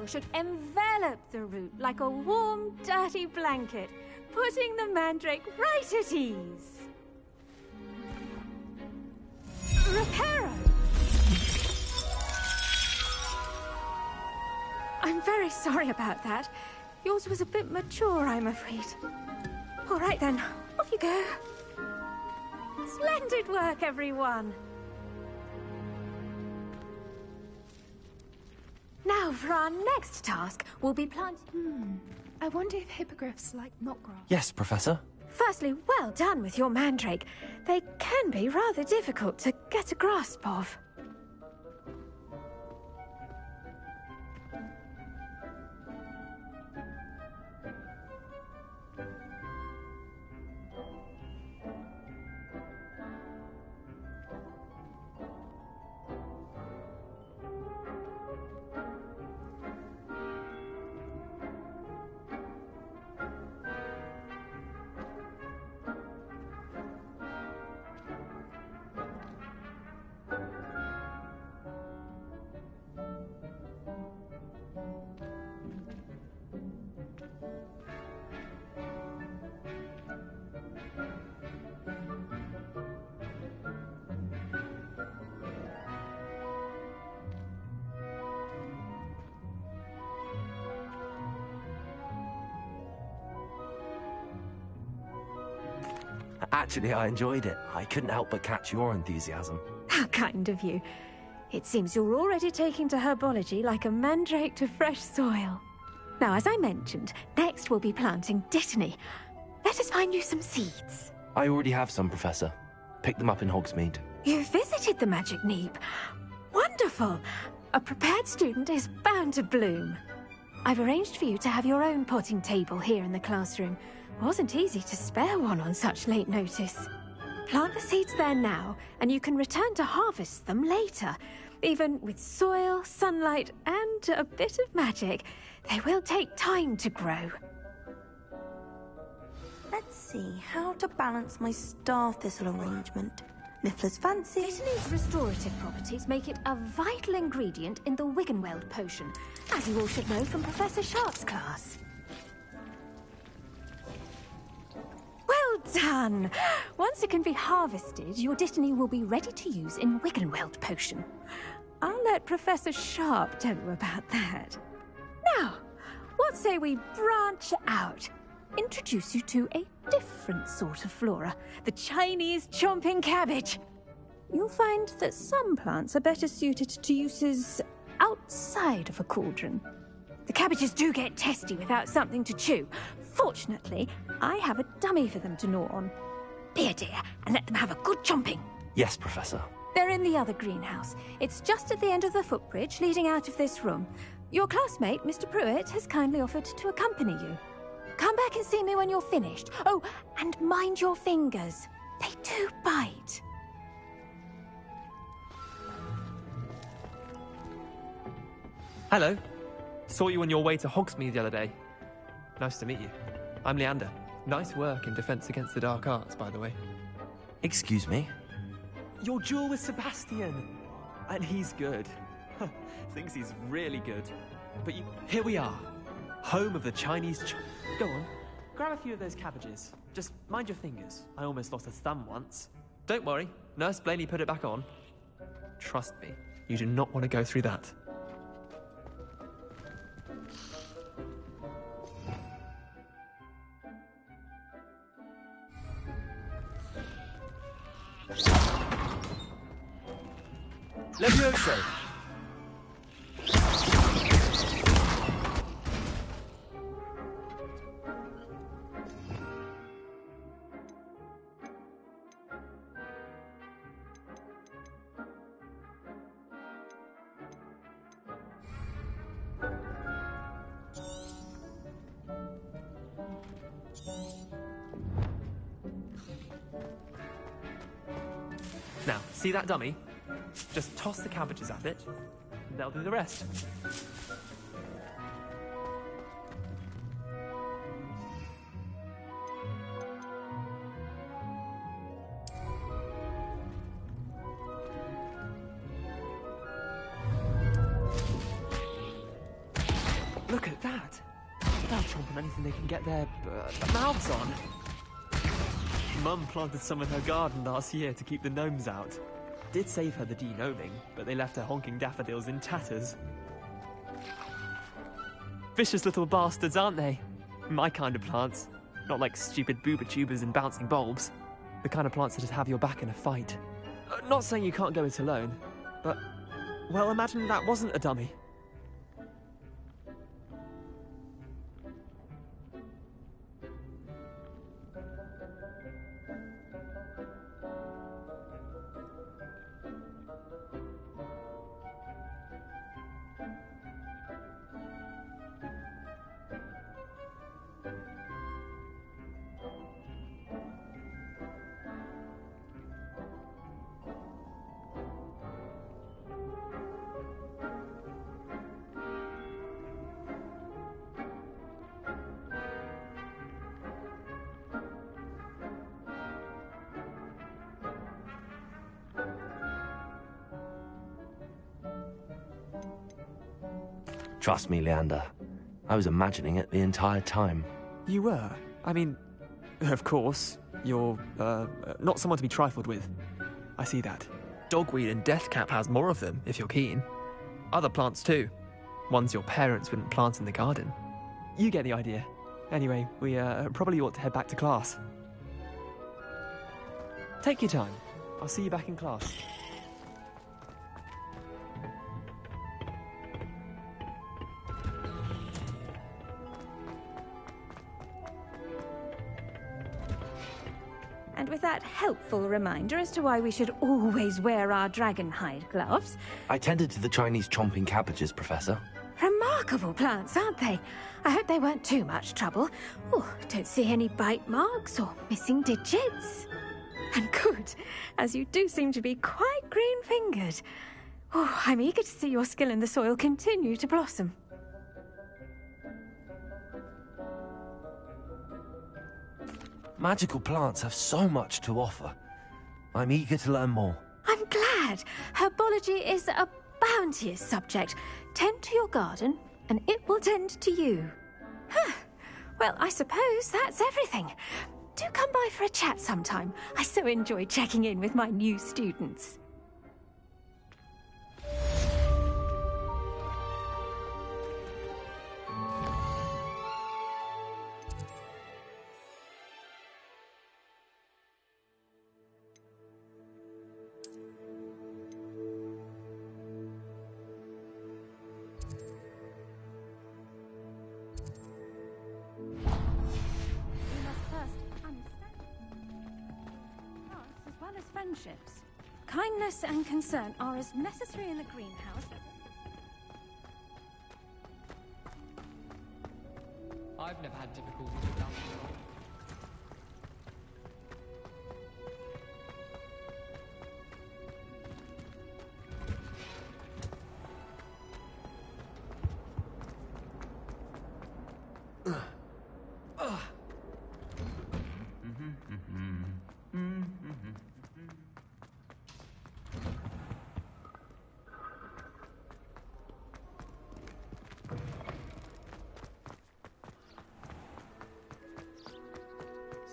M: Should envelop the root like a warm, dirty blanket, putting the mandrake right at ease. Reparo! I'm very sorry about that. Yours was a bit mature, I'm afraid. All right then, off you go. Splendid work, everyone. Now, for our next task, we'll be planting...
Q: I wonder if hippogriffs like knotgrass.
X: Yes, Professor.
M: Firstly, well done with your mandrake. They can be rather difficult to get a grasp of.
A: Actually, I enjoyed it. I couldn't help but catch your enthusiasm.
M: How kind of you. It seems you're already taking to herbology like a mandrake to fresh soil. Now, as I mentioned, next we'll be planting Dittany. Let us find you some seeds.
A: I already have some, Professor. Picked them up in Hogsmeade.
M: You visited the Magic Neep. Wonderful! A prepared student is bound to bloom. I've arranged for you to have your own potting table here in the classroom. Wasn't easy to spare one on such late notice. Plant the seeds there now, and you can return to harvest them later. Even with soil, sunlight, and a bit of magic, they will take time to grow.
K: Let's see how to balance my star thistle arrangement. Niffler's fancy.
M: Thistle's restorative properties make it a vital ingredient in the Wiggenweld potion, as you all should know from Professor Sharp's class. Well done! Once it can be harvested, your Dittany will be ready to use in Wiggenweld potion. I'll let Professor Sharp tell you about that. Now, what say we branch out? Introduce you to a different sort of flora, the Chinese chomping cabbage. You'll find that some plants are better suited to uses outside of a cauldron. The cabbages do get testy without something to chew. Fortunately, I have a dummy for them to gnaw on. Be a dear and let them have a good chomping.
A: Yes, Professor.
M: They're in the other greenhouse. It's just at the end of the footbridge leading out of this room. Your classmate, Mr. Pruitt, has kindly offered to accompany you. Come back and see me when you're finished. Oh, and mind your fingers. They do bite.
E: Hello. Saw you on your way to Hogsmeade the other day. Nice to meet you. I'm Leander. Nice work in Defense Against the Dark Arts, by the way.
A: Excuse me?
E: Your duel with Sebastian. And he's good. Thinks he's really good. But here we are. Home of the Chinese Go on. Grab a few of those cabbages. Just mind your fingers. I almost lost a thumb once. Don't worry. Nurse Blaney put it back on. Trust me. You do not want to go through that.
S: Levioso!
E: Now, see that dummy? Just toss the cabbages at it, and they'll do the rest. Look at that! They'll chomp on anything they can get their mouths on. Mum planted some in her garden last year to keep the gnomes out. Did save her the de-gnoming, but they left her honking daffodils in tatters. Vicious little bastards, aren't they? My kind of plants. Not like stupid booba tubers and bouncing bulbs. The kind of plants that'd have your back in a fight. Not saying you can't go it alone, but... well, imagine that wasn't a dummy.
A: Trust me, Leander. I was imagining it the entire time.
E: You were? I mean, of course, you're, not someone to be trifled with. I see that. Dogweed and deathcap has more of them, if you're keen. Other plants too. Ones your parents wouldn't plant in the garden. You get the idea. Anyway, we, probably ought to head back to class. Take your time. I'll see you back in class.
M: And with that helpful reminder as to why we should always wear our dragon hide gloves...
A: I tended to the Chinese chomping cabbages, Professor.
M: Remarkable plants, aren't they? I hope they weren't too much trouble. Oh, don't see any bite marks or missing digits. And good, as you do seem to be quite green-fingered. Oh, I'm eager to see your skill in the soil continue to blossom.
A: Magical plants have so much to offer. I'm eager to learn more.
M: I'm glad. Herbology is a bounteous subject. Tend to your garden, and it will tend to you. Huh. Well, I suppose that's everything. Do come by for a chat sometime. I so enjoy checking in with my new students.
W: Friendships. Kindness and concern are as necessary in a greenhouse as...
X: I've never had difficulties with that.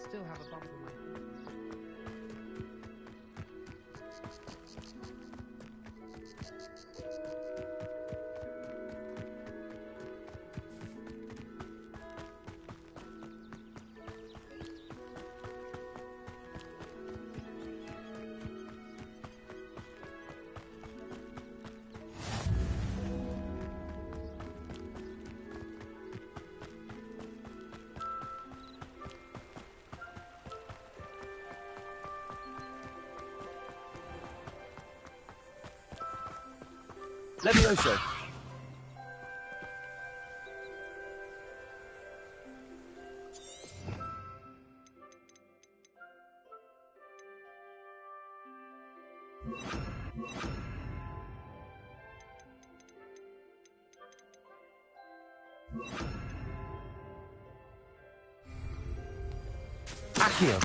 X: Still have a bump on my...
S: Levioso.
A: Accio.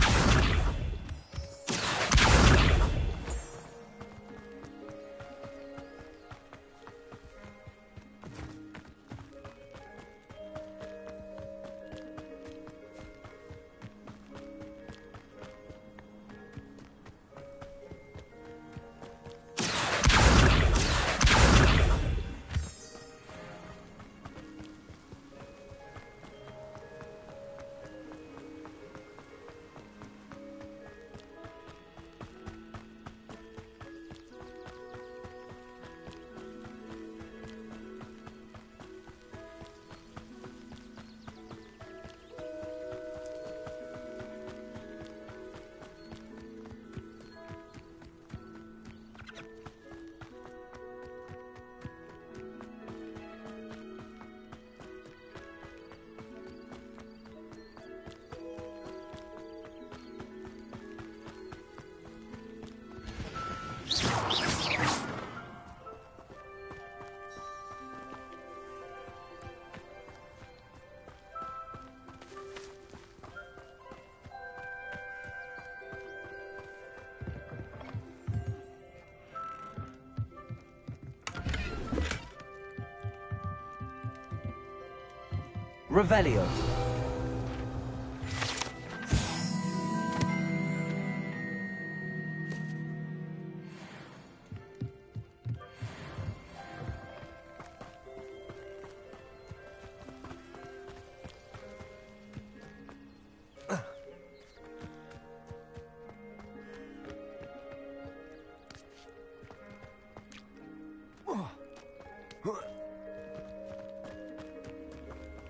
A: Revelio.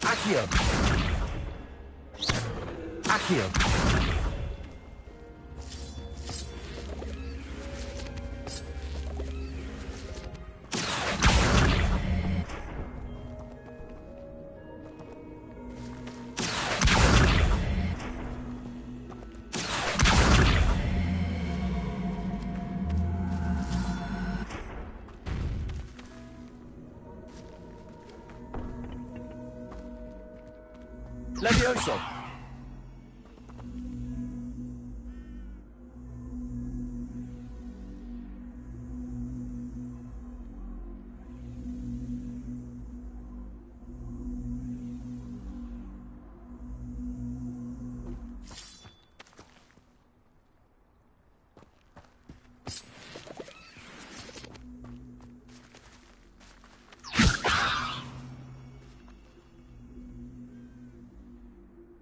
A: Accio. Accio.
S: Levioso!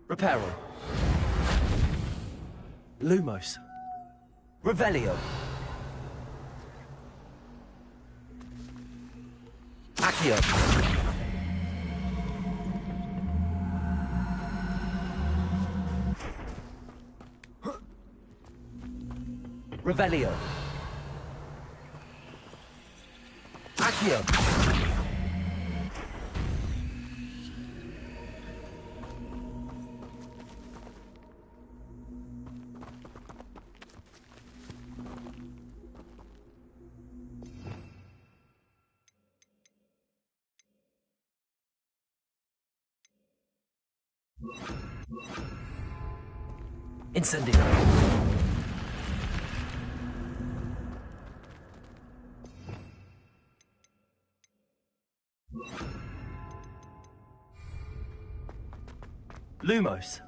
S: Reparo.
E: Lumos.
S: Revelio. Accio. Revelio. Accio. Incendio.
E: Lumos.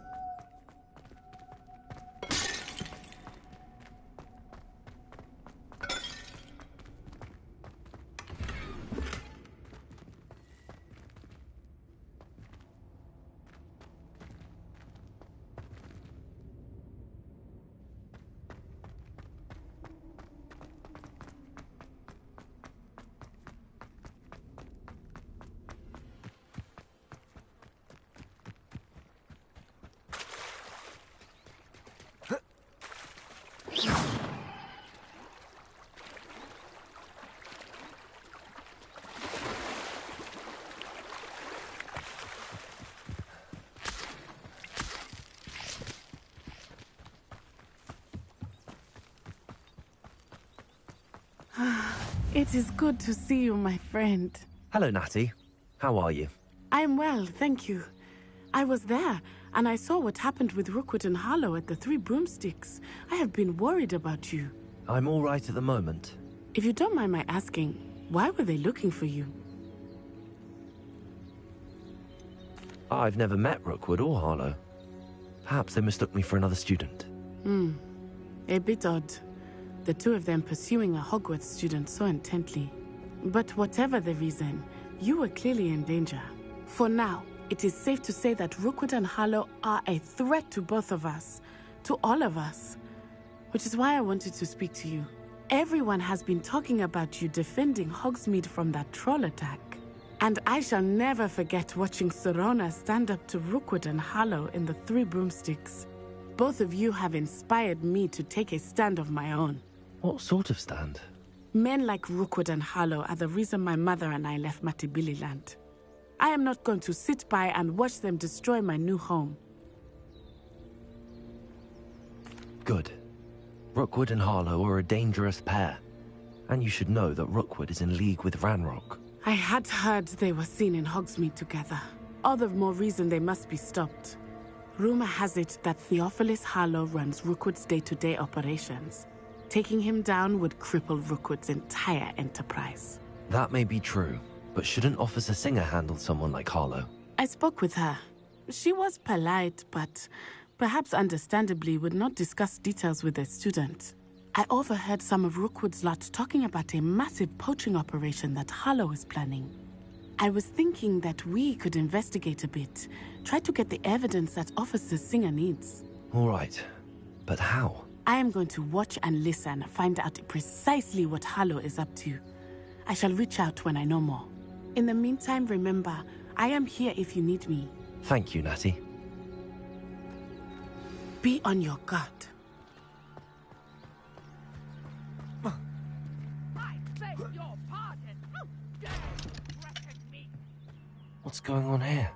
B: It is good to see you, my friend.
A: Hello, Natty. How are you?
B: I'm well, thank you. I was there, and I saw what happened with Rookwood and Harlow at the Three Broomsticks. I have been worried about you.
A: I'm all right at the moment.
B: If you don't mind my asking, why were they looking for you?
A: I've never met Rookwood or Harlow. Perhaps they mistook me for another student.
B: A bit odd. The two of them pursuing a Hogwarts student so intently. But whatever the reason, you were clearly in danger. For now, it is safe to say that Rookwood and Harlow are a threat to both of us. To all of us. Which is why I wanted to speak to you. Everyone has been talking about you defending Hogsmeade from that troll attack. And I shall never forget watching Serona stand up to Rookwood and Harlow in the Three Broomsticks. Both of you have inspired me to take a stand of my own.
A: What sort of stand?
B: Men like Rookwood and Harlow are the reason my mother and I left Matibili land. I am not going to sit by and watch them destroy my new home.
A: Good. Rookwood and Harlow are a dangerous pair. And you should know that Rookwood is in league with Ranrock.
B: I had heard they were seen in Hogsmeade together. All the more reason they must be stopped. Rumor has it that Theophilus Harlow runs Rookwood's day-to-day operations. Taking him down would cripple Rookwood's entire enterprise.
A: That may be true, but shouldn't Officer Singer handle someone like Harlow?
B: I spoke with her. She was polite, but perhaps understandably would not discuss details with a student. I overheard some of Rookwood's lot talking about a massive poaching operation that Harlow is planning. I was thinking that we could investigate a bit, try to get the evidence that Officer Singer needs.
A: All right, but how?
B: I am going to watch and listen, find out precisely what Harlow is up to. I shall reach out when I know more. In the meantime, remember, I am here if you need me.
A: Thank you, Natty.
B: Be on your guard.
A: What's going on here?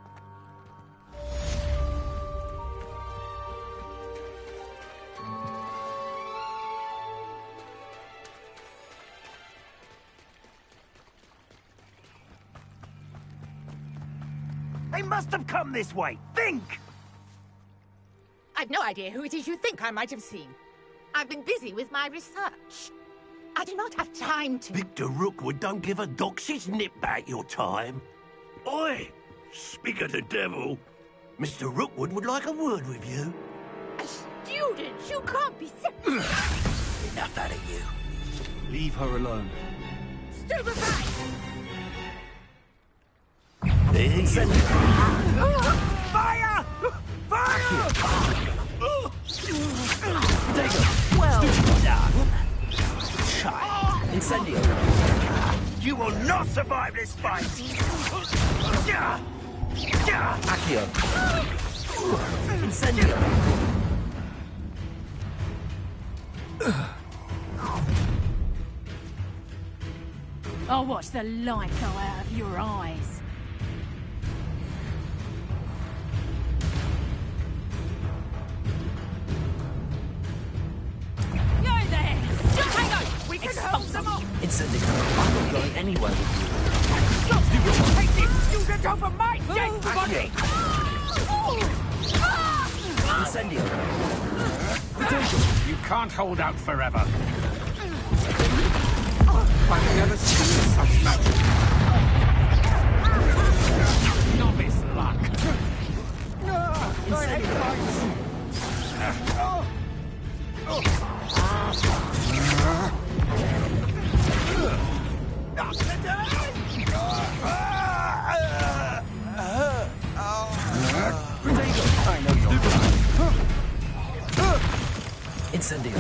P: They must have come this way.
S: think?
D: I've no idea who it is you think I might have seen. I've been busy with my research. I do not have time to...
R: Victor Rookwood don't give a doxy's nip back your time. Oi! Speak of the devil. Mr. Rookwood would like a word with you.
D: A student? You can't be serious.
R: Enough out of you.
S: Leave her alone.
D: Stupefy!
R: There you go.
S: Fire! Fire!
P: Well done. Child. Incendio.
R: You will not survive this fight!
P: Accio. Incendio.
W: I'll watch the light go out of your eyes. You're there! Still hang on! We can hold them off!
P: Incendio. I'm not going anywhere with you.
S: Take this student over my dead body!
P: Incendio.
R: You can't hold out forever.
S: I've never seen such magic.
R: Novice luck.
S: I know you're
P: Incendio.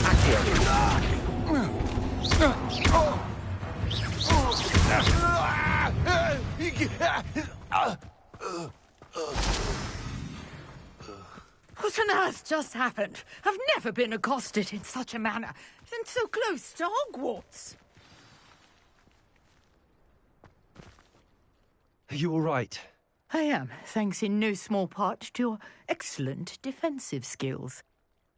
P: Accio.
D: What on earth just happened? I've never been accosted in such a manner, and so close to Hogwarts.
E: Are you all right?
D: I am, thanks in no small part to your excellent defensive skills.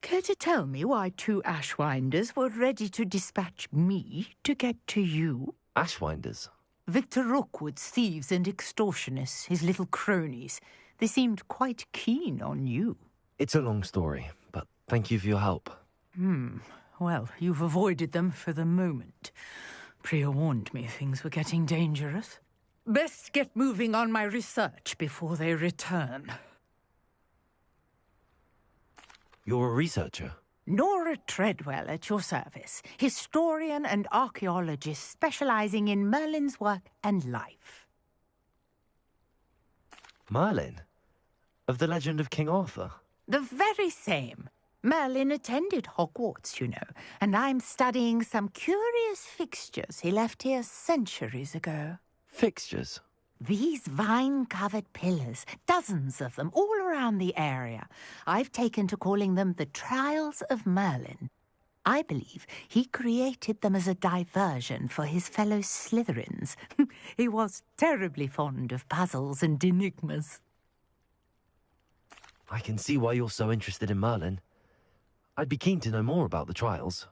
D: Care to tell me why 2 Ashwinders were ready to dispatch me to get to you?
E: Ashwinders?
D: Victor Rookwood's thieves and extortionists, his little cronies. They seemed quite keen on you.
E: It's a long story, but thank you for your help.
D: Well, you've avoided them for the moment. Priya warned me things were getting dangerous. Best get moving on my research before they return.
E: You're a researcher?
D: Nora Treadwell at your service, historian and archaeologist specializing in Merlin's work and life.
E: Merlin? Of the legend of King Arthur?
D: The very same. Merlin attended Hogwarts, you know, and I'm studying some curious fixtures he left here centuries ago.
E: Fixtures?
D: These vine-covered pillars, dozens of them, all around the area. I've taken to calling them the Trials of Merlin. I believe he created them as a diversion for his fellow Slytherins. He was terribly fond of puzzles and enigmas.
E: I can see why you're so interested in Merlin. I'd be keen to know more about the trials.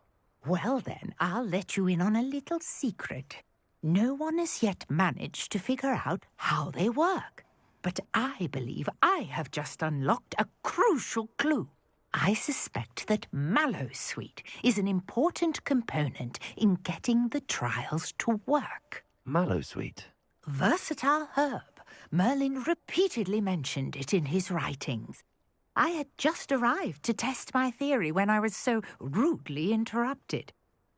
D: Well then, I'll let you in on a little secret. No one has yet managed to figure out how they work. But I believe I have just unlocked a crucial clue. I suspect that Mallowsweet is an important component in getting the trials to work.
E: Mallowsweet?
D: Versatile herb. Merlin repeatedly mentioned it in his writings. I had just arrived to test my theory when I was so rudely interrupted.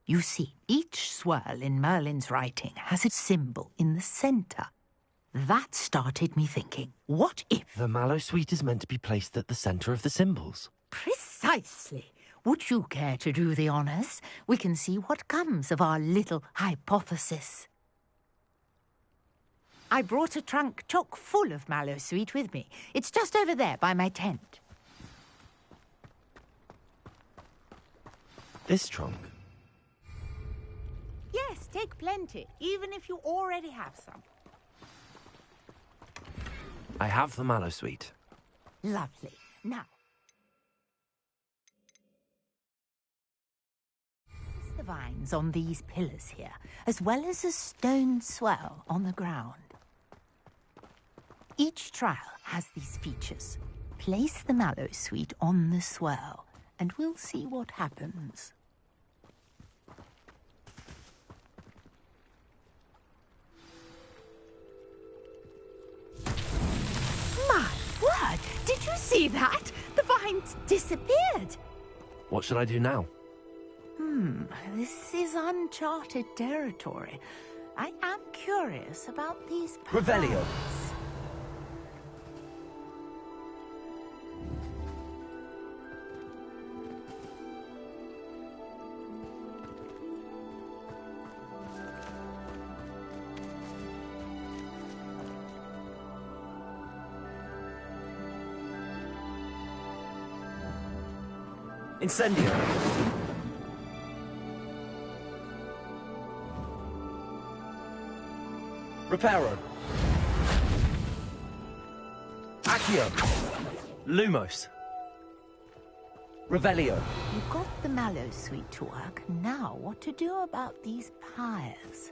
D: You see, each swirl in Merlin's writing has a symbol in the centre. That started me thinking, what if...
E: The Mallowsweet is meant to be placed at the centre of the symbols.
D: Precisely. Would you care to do the honours? We can see what comes of our little hypothesis. I brought a trunk chock full of Mallowsweet with me. It's just over there by my tent.
E: This trunk?
D: Yes, take plenty, even if you already have some.
E: I have the Mallowsweet.
D: Lovely. Now, the vines on these pillars here, as well as a stone swell on the ground. Each trial has these features. Place the mallow sweet on the swirl, and we'll see what happens. My word! Did you see that? The vines disappeared!
A: What should I do now?
D: This is uncharted territory. I am curious about these powers.
A: Revelio. Incendio. Reparo. Accio. Lumos. Revelio.
D: You got the mallow sweet to work. Now, what to do about these pyres?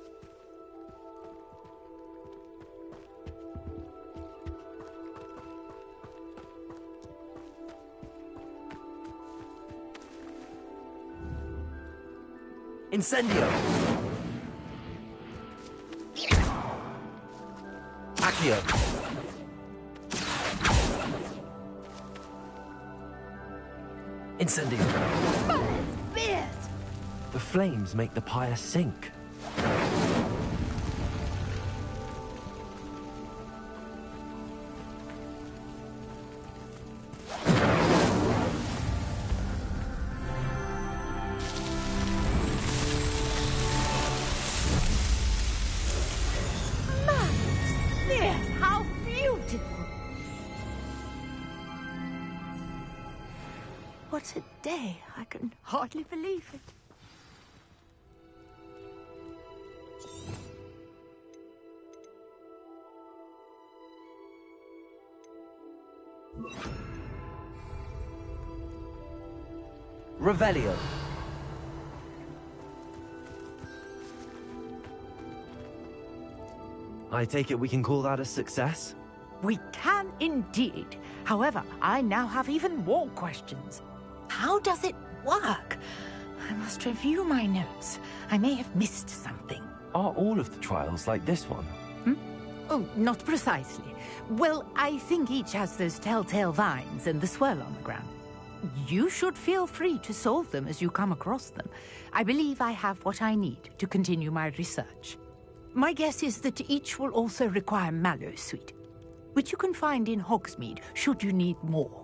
A: Incendio. Accio. Incendio. The flames make the pyre sink.
D: How beautiful! What a day! I can hardly believe it.
A: Revelio. I take it we can call that a success?
D: We can indeed. However, I now have even more questions. How does it work? I must review my notes. I may have missed something.
A: Are all of the trials like this one?
D: Oh, not precisely. Well, I think each has those telltale vines and the swirl on the ground. You should feel free to solve them as you come across them. I believe I have what I need to continue my research. My guess is that each will also require mallow sweet, which you can find in Hogsmeade should you need more.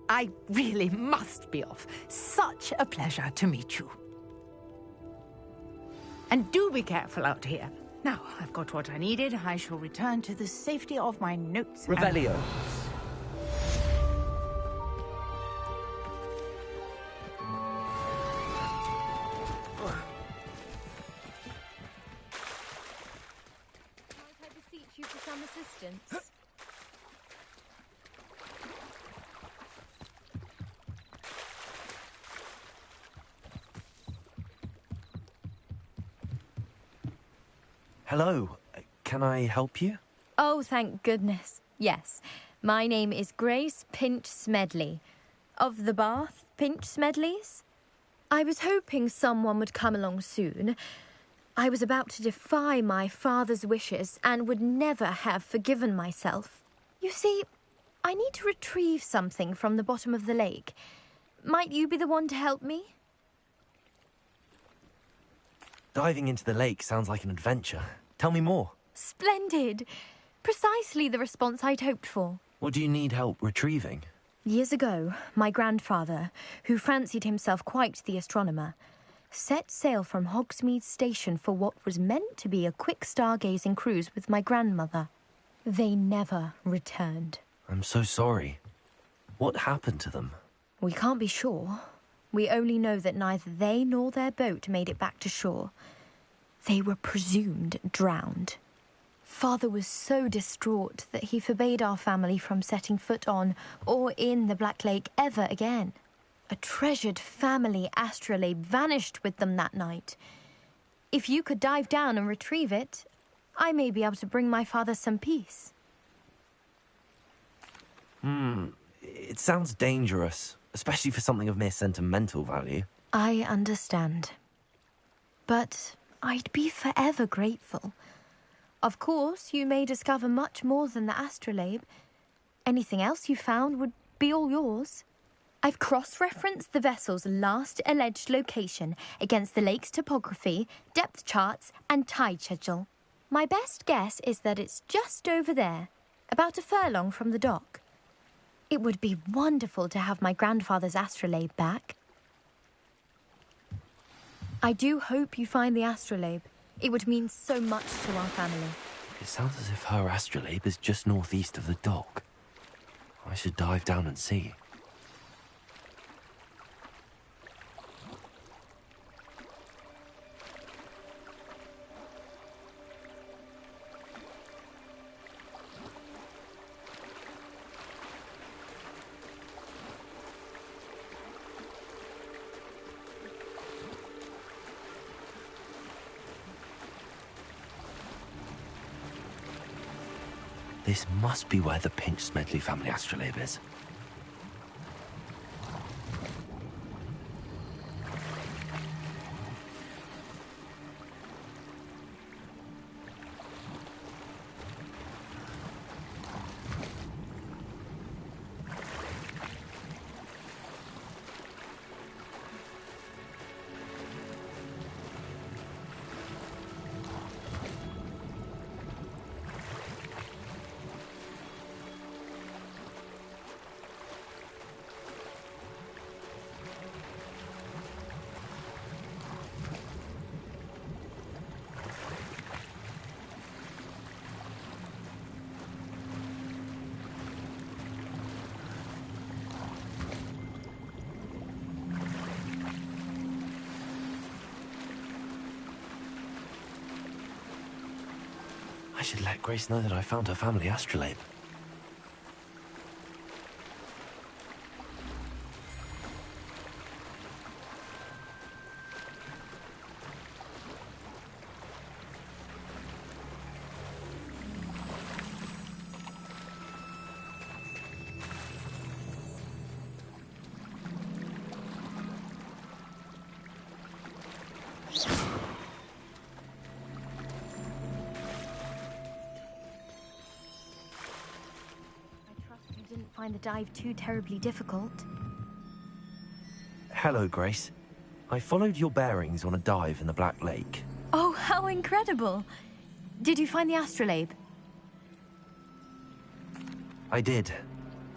D: I really must be off. Such a pleasure to meet you. And do be careful out here. Now, I've got what I needed. I shall return to the safety of my notes.
A: Revelio.
W: I beseech you for some assistance.
A: Hello. Can I help you?
W: Oh, thank goodness. Yes. My name is Grace Pinch Smedley. Of the Bath Pinch Smedleys. I was hoping someone would come along soon. I was about to defy my father's wishes and would never have forgiven myself. You see, I need to retrieve something from the bottom of the lake. Might you be the one to help me?
A: Diving into the lake sounds like an adventure. Tell me more.
W: Splendid. Precisely the response I'd hoped for.
A: What do you need help retrieving?
W: Years ago, my grandfather, who fancied himself quite the astronomer, set sail from Hogsmeade Station for what was meant to be a quick stargazing cruise with my grandmother. They never returned.
A: I'm so sorry. What happened to them?
W: We can't be sure. We only know that neither they nor their boat made it back to shore. They were presumed drowned. Father was so distraught that he forbade our family from setting foot on or in the Black Lake ever again. A treasured family astrolabe vanished with them that night. If you could dive down and retrieve it, I may be able to bring my father some peace.
A: It sounds dangerous, especially for something of mere sentimental value.
W: I understand. But I'd be forever grateful. Of course, you may discover much more than the astrolabe. Anything else you found would be all yours. I've cross-referenced the vessel's last alleged location against the lake's topography, depth charts, and tide schedule. My best guess is that it's just over there, about a furlong from the dock. It would be wonderful to have my grandfather's astrolabe back. I do hope you find the astrolabe. It would mean so much to our family.
A: It sounds as if her astrolabe is just northeast of the dock. I should dive down and see. This must be where the Pinch-Smedley family astrolabe is. I should let Grace know that I found her family astrolabe.
W: Find the dive too terribly difficult.
A: Hello, Grace. I followed your bearings on a dive in the Black Lake.
W: Oh, how incredible! Did you find the astrolabe?
A: I did.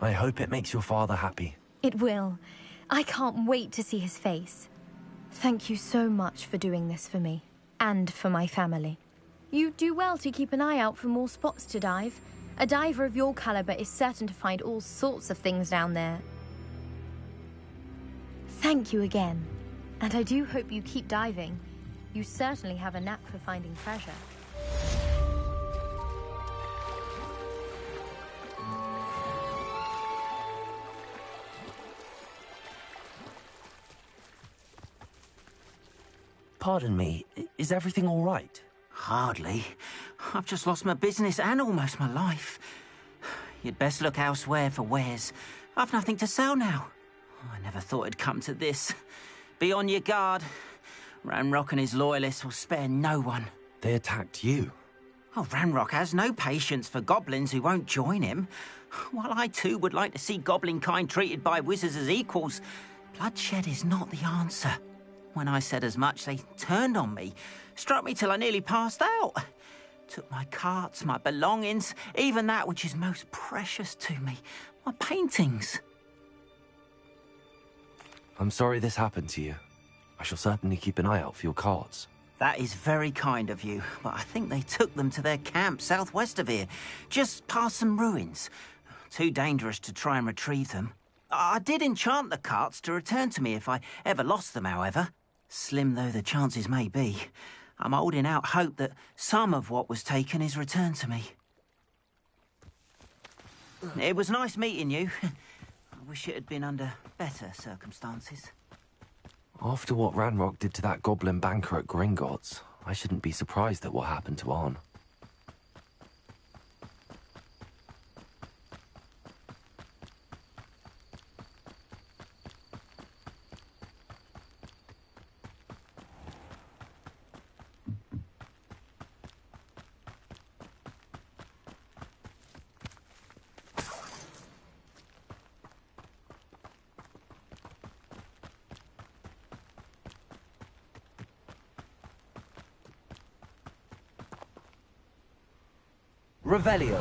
A: I hope it makes your father happy.
W: It will. I can't wait to see his face. Thank you so much for doing this for me, and for my family. You do well to keep an eye out for more spots to dive. A diver of your caliber is certain to find all sorts of things down there. Thank you again. And I do hope you keep diving. You certainly have a knack for finding treasure.
A: Pardon me, is everything all right?
P: Hardly. I've just lost my business and almost my life. You'd best look elsewhere for wares. I've nothing to sell now. I never thought it'd come to this. Be on your guard. Ranrock and his loyalists will spare no one.
A: They attacked you?
P: Oh, Ranrock has no patience for goblins who won't join him. While I too would like to see goblin kind treated by wizards as equals, bloodshed is not the answer. When I said as much, they turned on me, struck me till I nearly passed out. Took my carts, my belongings, even that which is most precious to me, my paintings.
A: I'm sorry this happened to you. I shall certainly keep an eye out for your carts.
P: That is very kind of you, but I think they took them to their camp southwest of here, just past some ruins. Too dangerous to try and retrieve them. I did enchant the carts to return to me if I ever lost them, however. Slim though the chances may be, I'm holding out hope that some of what was taken is returned to me. It was nice meeting you. I wish it had been under better circumstances.
A: After what Ranrock did to that goblin banker at Gringotts, I shouldn't be surprised at what happened to Arn. Revelio.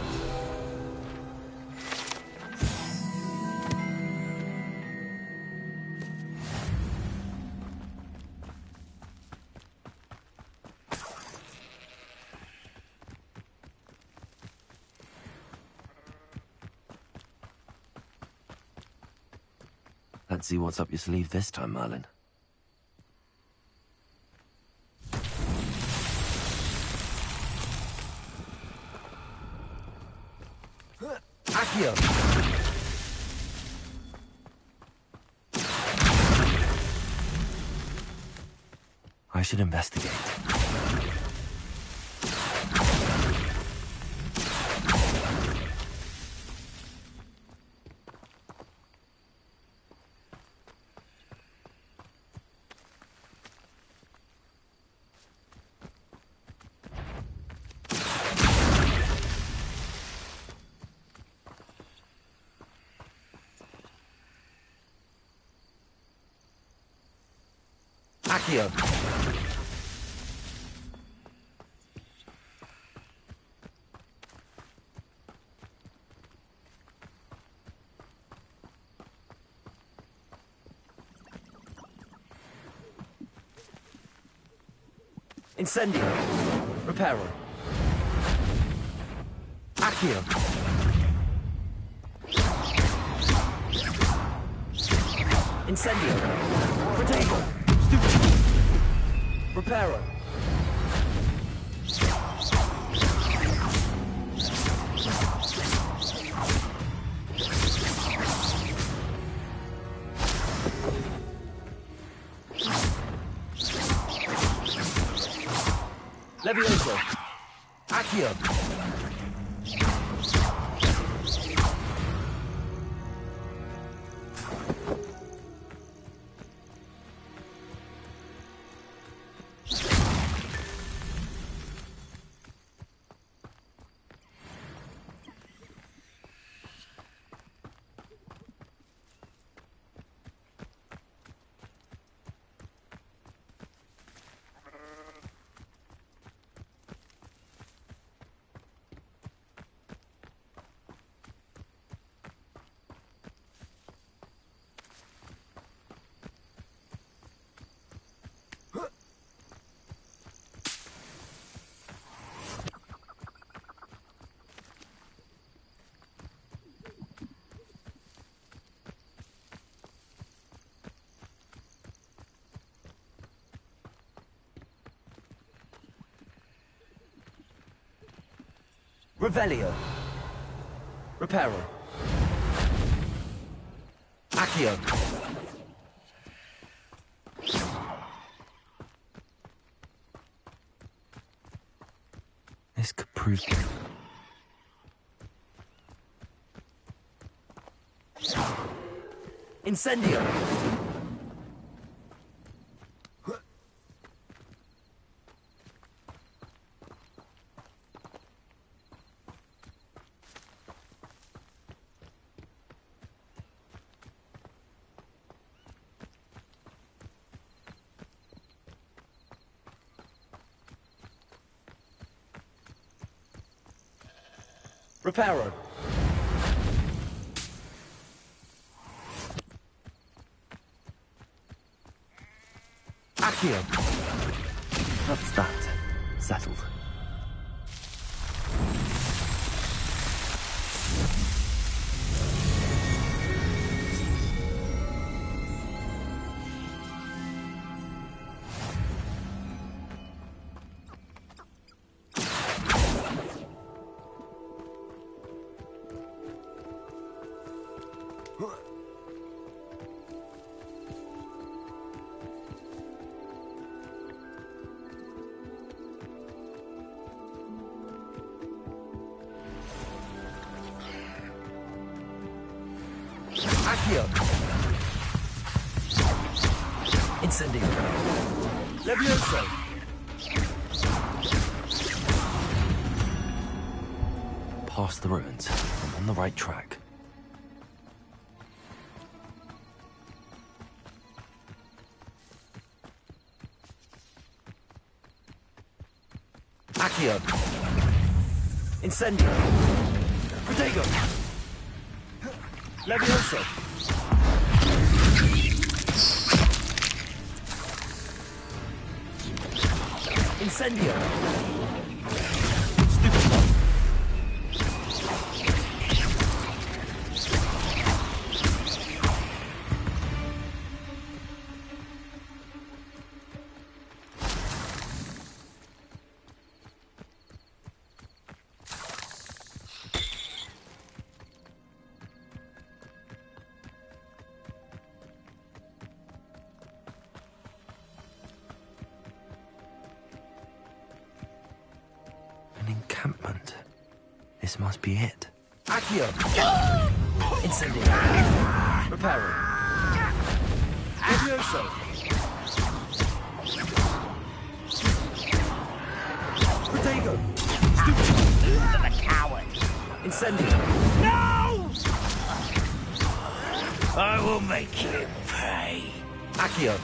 A: Let's see what's up your sleeve this time, Merlin. Accio! I should investigate. Accio. Incendio. Reparo. Accio. Incendio. Protego. Reparo. Levioso. Accio. Revelio. Reparo. Accio. This could prove... Incendio. Reparo. Accio. That's that. Settled. Accio. Incendio. Levioso. Past the ruins. I'm on the right track. Accio.
S: Incendio. Protego. Levioso. Incendio. Stupefy.
A: An encampment. This must be it.
S: Accio. Incendio. Reparo. Levioso. Protego. Stupefy.
G: The coward.
S: Incendio.
G: No!
R: I will make you pay.
S: Accio.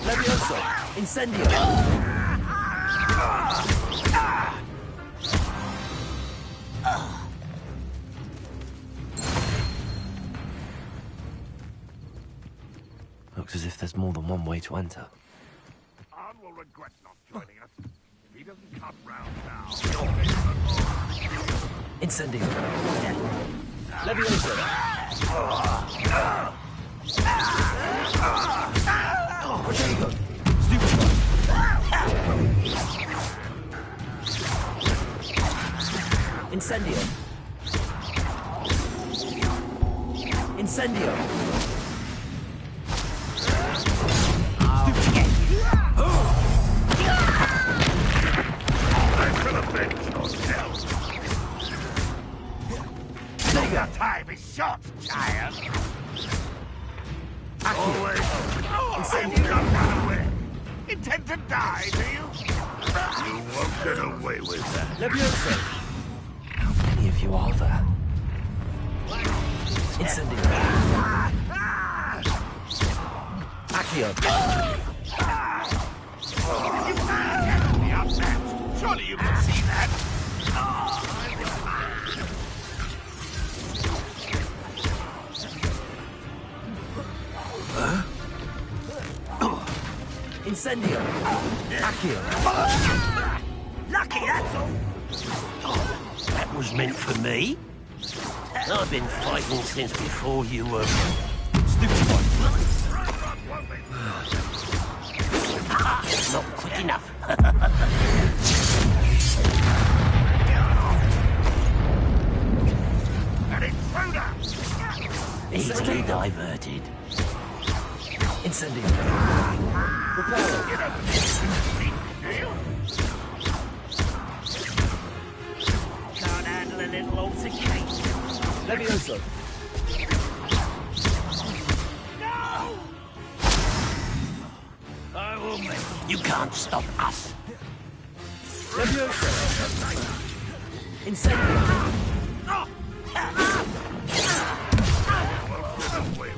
S: Levioso. Incendio.
A: Looks as if there's more than one way to enter.
R: Arn will regret not joining us. If he doesn't come round now.
S: Incendio. Levioso. Protego. Stupefy. Incendio. Incendio.
R: Your time is short, child. Always. You don't run away. Intend to die, do you? You won't get away with that.
S: Levioso.
A: How many of you are there?
S: Incendio. Accio.
R: The outmatched. Surely you can see that.
S: Incendio. Accio.
G: Lucky, that's all.
F: That was meant for me. I've been fighting since before you were... Not quick enough.
R: An intruder!
F: Easily diverted.
S: Incendio.
R: Reparo. You don't think do you?
G: Can't handle a little altercation.
S: Levioso.
G: No!
F: I will make... You can't stop us.
S: Levioso. Incendio.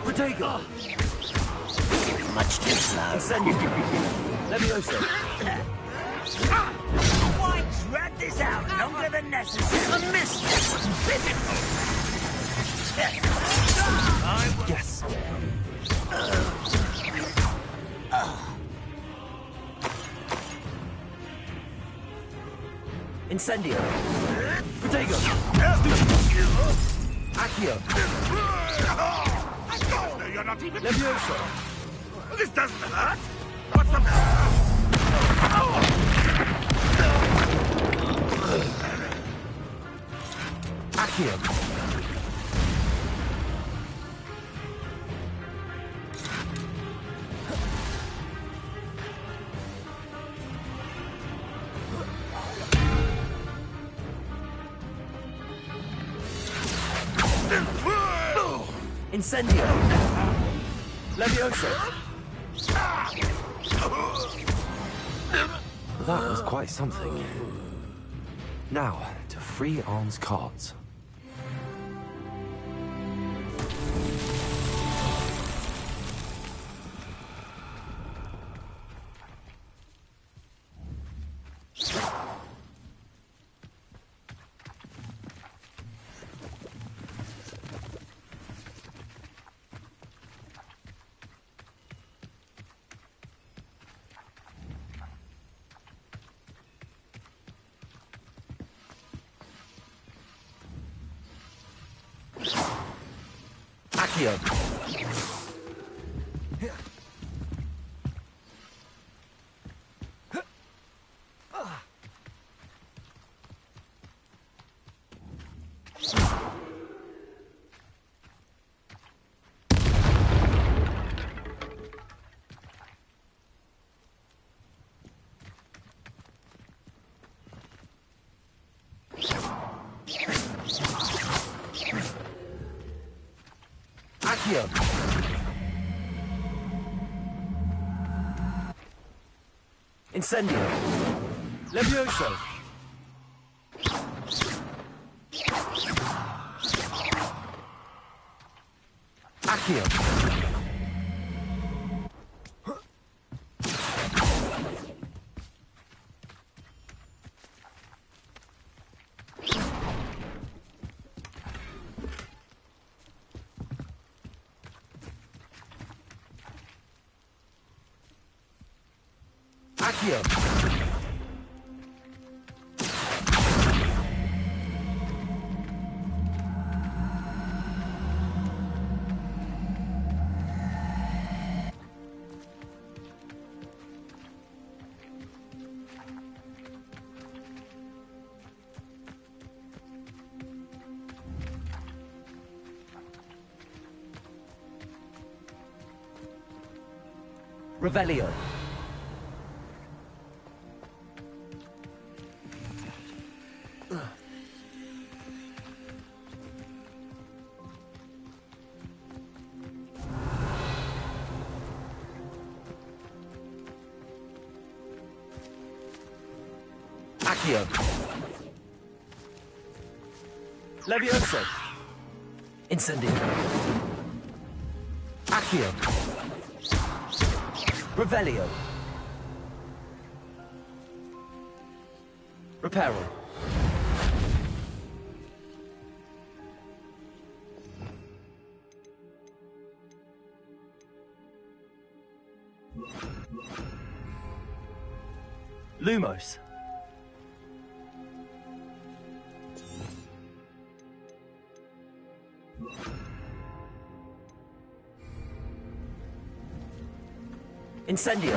S: Protego.
F: Much too slow.
S: Incendio. Levioso.
G: Why drag this out longer than necessary?
F: A miss!
S: Yes. Incendio. Protego. Accio.
R: No, you're not even...
S: Levioso.
R: This doesn't hurt. What's the...
S: Accio. Incendio. Levioso.
A: That was quite something. Now, to free Arn's cards.
S: Accio. Accio. Incendio. Levioso. Accio. Accio. Revelio. Accio. Levioso. Incendio. Accio. Revelio. Reparo. Lumos. Incendio.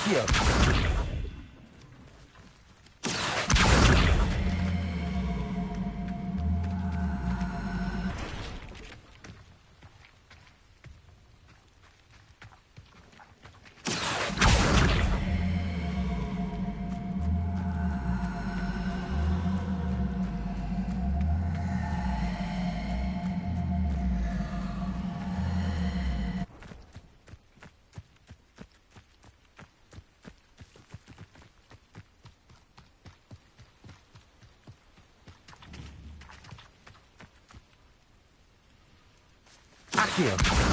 S: Accio. Accio.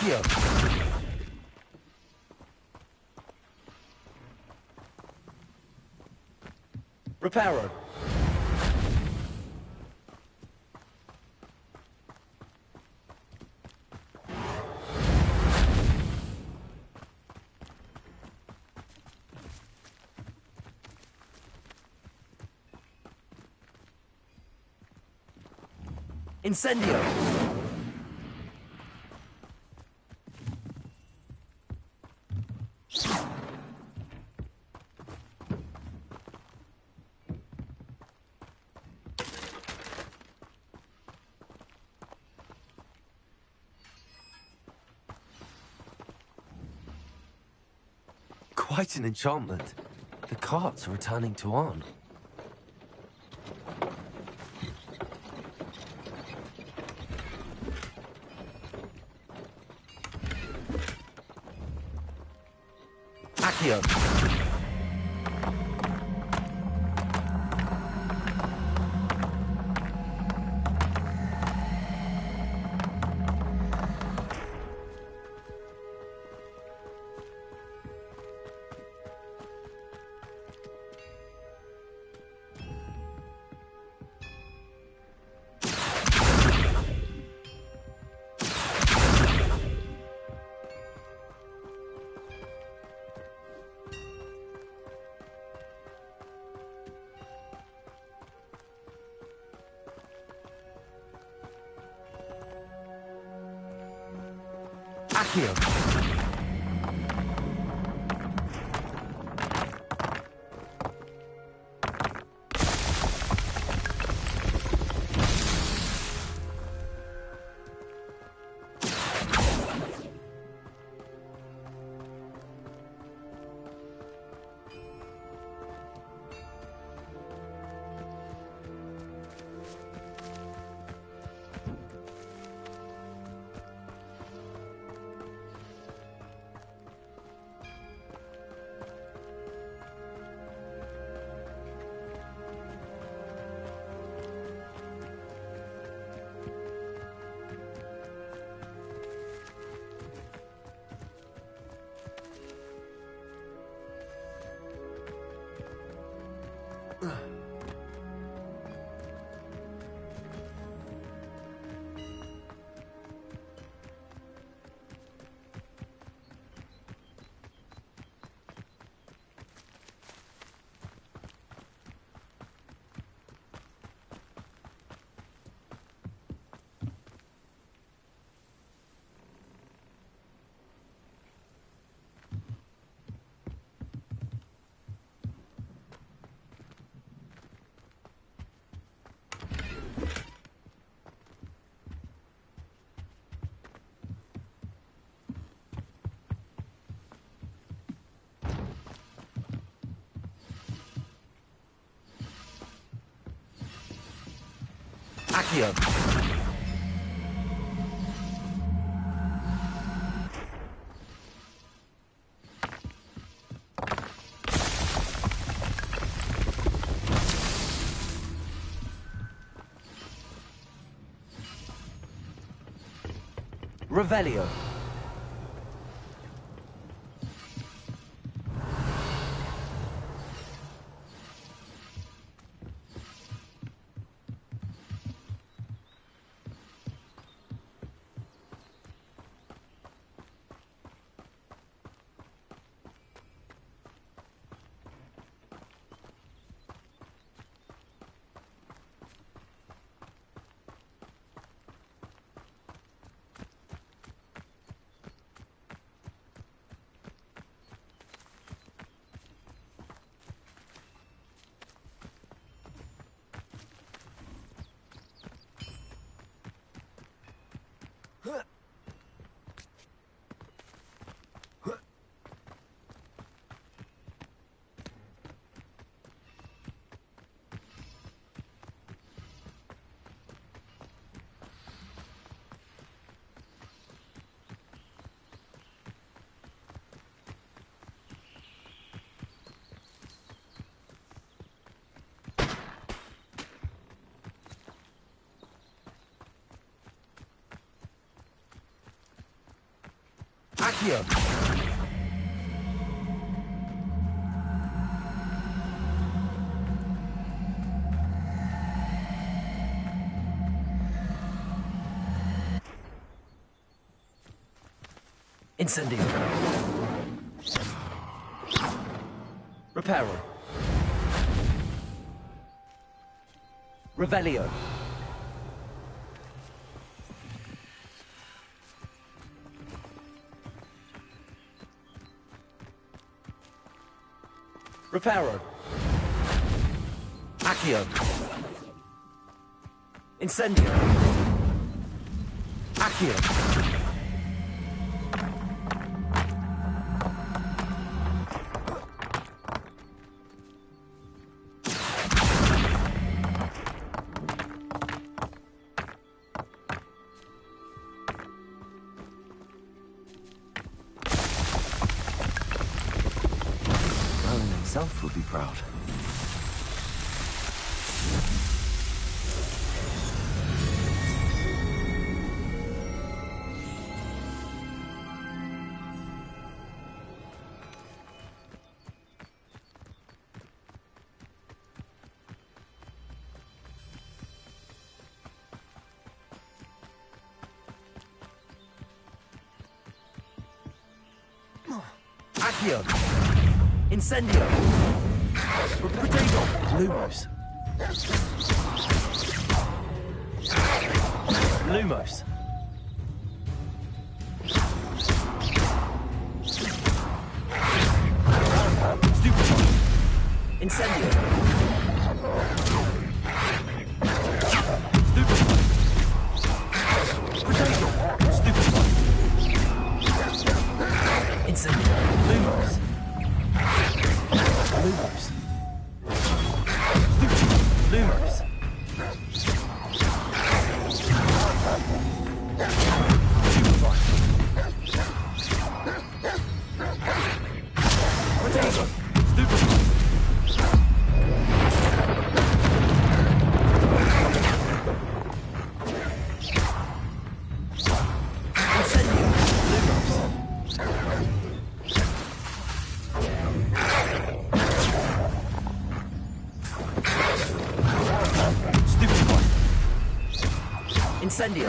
A: Accio!
S: Reparo.
A: Incendio! Quite an enchantment. The carts are returning to on. Accio. Accio. Accio. Revelio. Accio! Incendio. Reparo. Revelio. Reparo. Accio. Incendio. Accio. Would be proud. Accio! Incendio! Potato! Lumos! Lumos! Stupefy! Incendio! Stupefy! Potato! Stupefy! Incendio! Lumos! Lumos! Lumos! Potato! Stupefy! Incendio! Lumos! Stupefy! Incendio!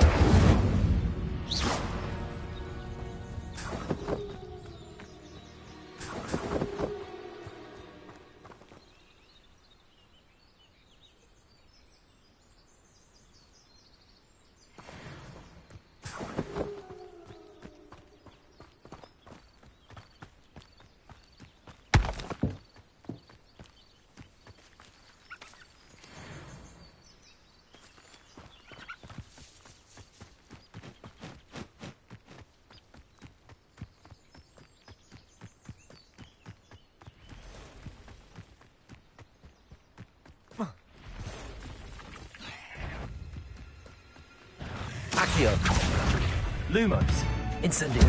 A: Accio! Lumos! Incendio!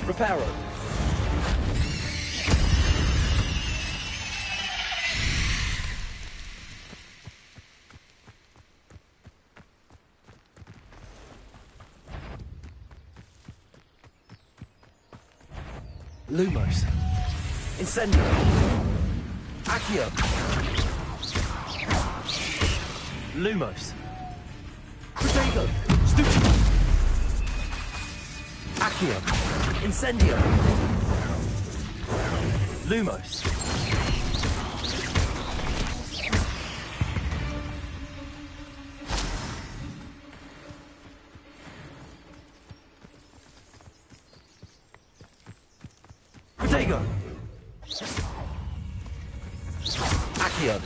A: Reparo! Lumos! Incendio! Accio! Lumos! Potato! Stupefy! Accio! Incendio! Lumos! Potato! Accio!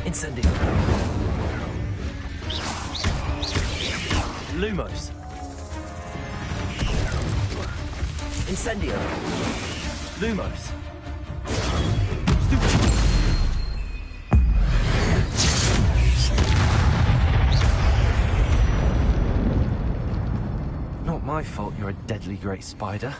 A: Incendio! Lumos! Incendio! Lumos! Stupefy! Not my fault you're a deadly great spider.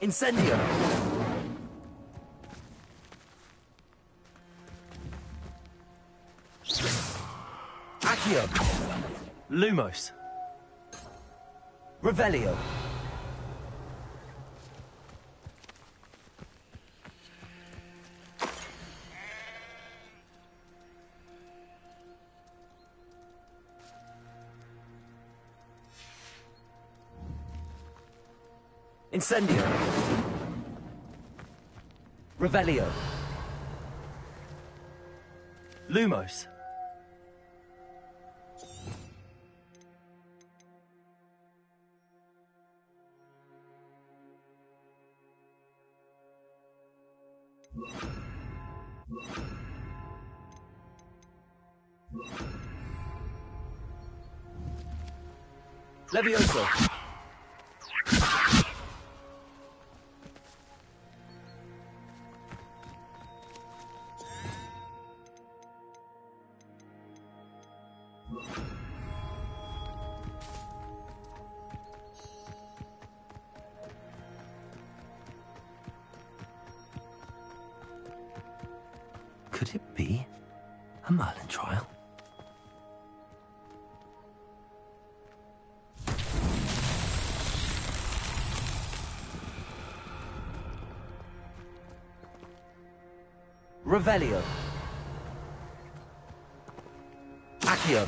A: Incendio! Accio!
E: Lumos.
A: Revelio! Incendio! Revelio!
E: Lumos.
A: Levioso! Could it be a Merlin trial? Revelio. Accio.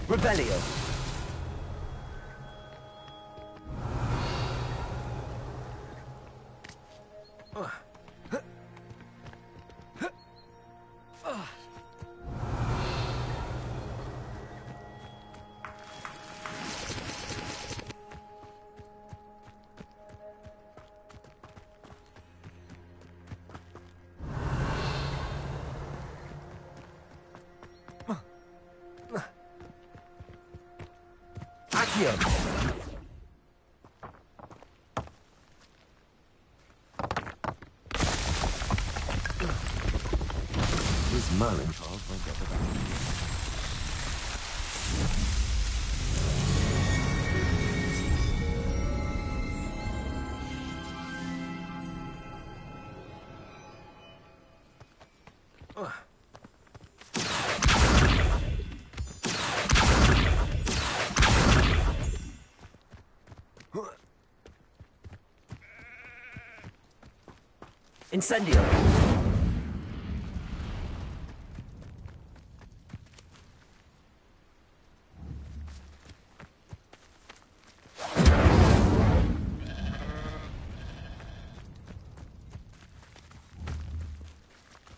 A: Revelio. Accio. This Merlin trial won't get the back. Incendio!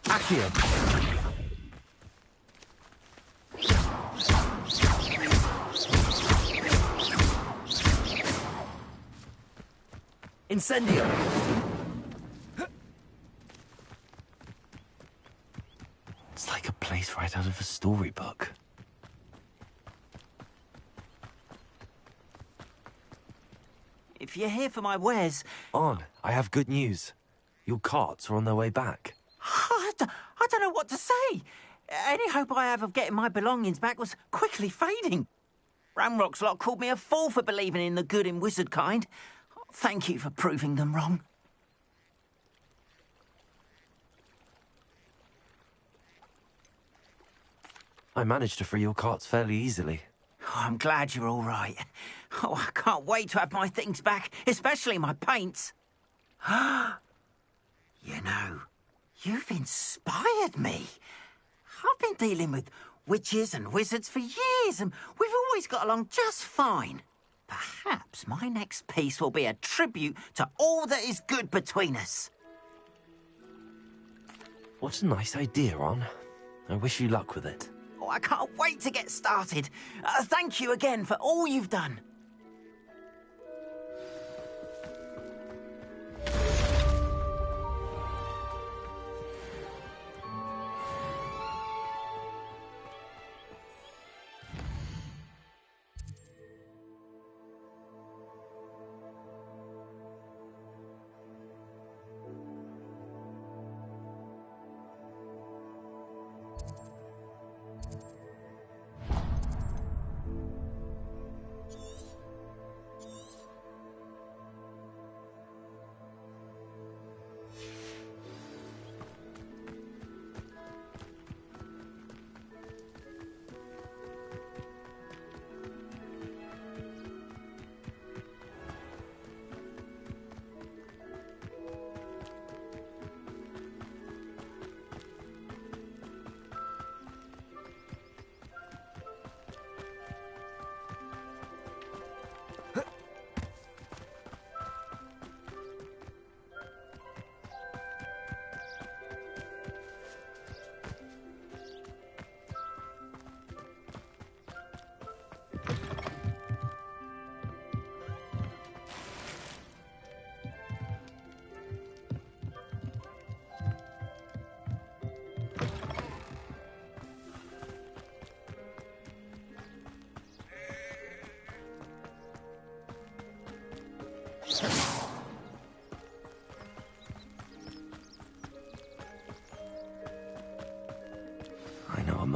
A: Accio! Incendio! It's like a place right out of a storybook.
P: If you're here for my wares...
A: On, I have good news. Your carts are on their way back.
P: I don't know what to say. Any hope I have of getting my belongings back was quickly fading. Ramrock's lot called me a fool for believing in the good in wizard kind. Thank you for proving them wrong.
A: I managed to free your carts fairly easily.
P: Oh, I'm glad you're all right. Oh, I can't wait to have my things back, especially my paints. You know, you've inspired me. I've been dealing with witches and wizards for years, and we've always got along just fine. Perhaps my next piece will be a tribute to all that is good between us.
A: What a nice idea, Ron. I wish you luck with it.
P: Oh, I can't wait to get started. Thank you again for all you've done.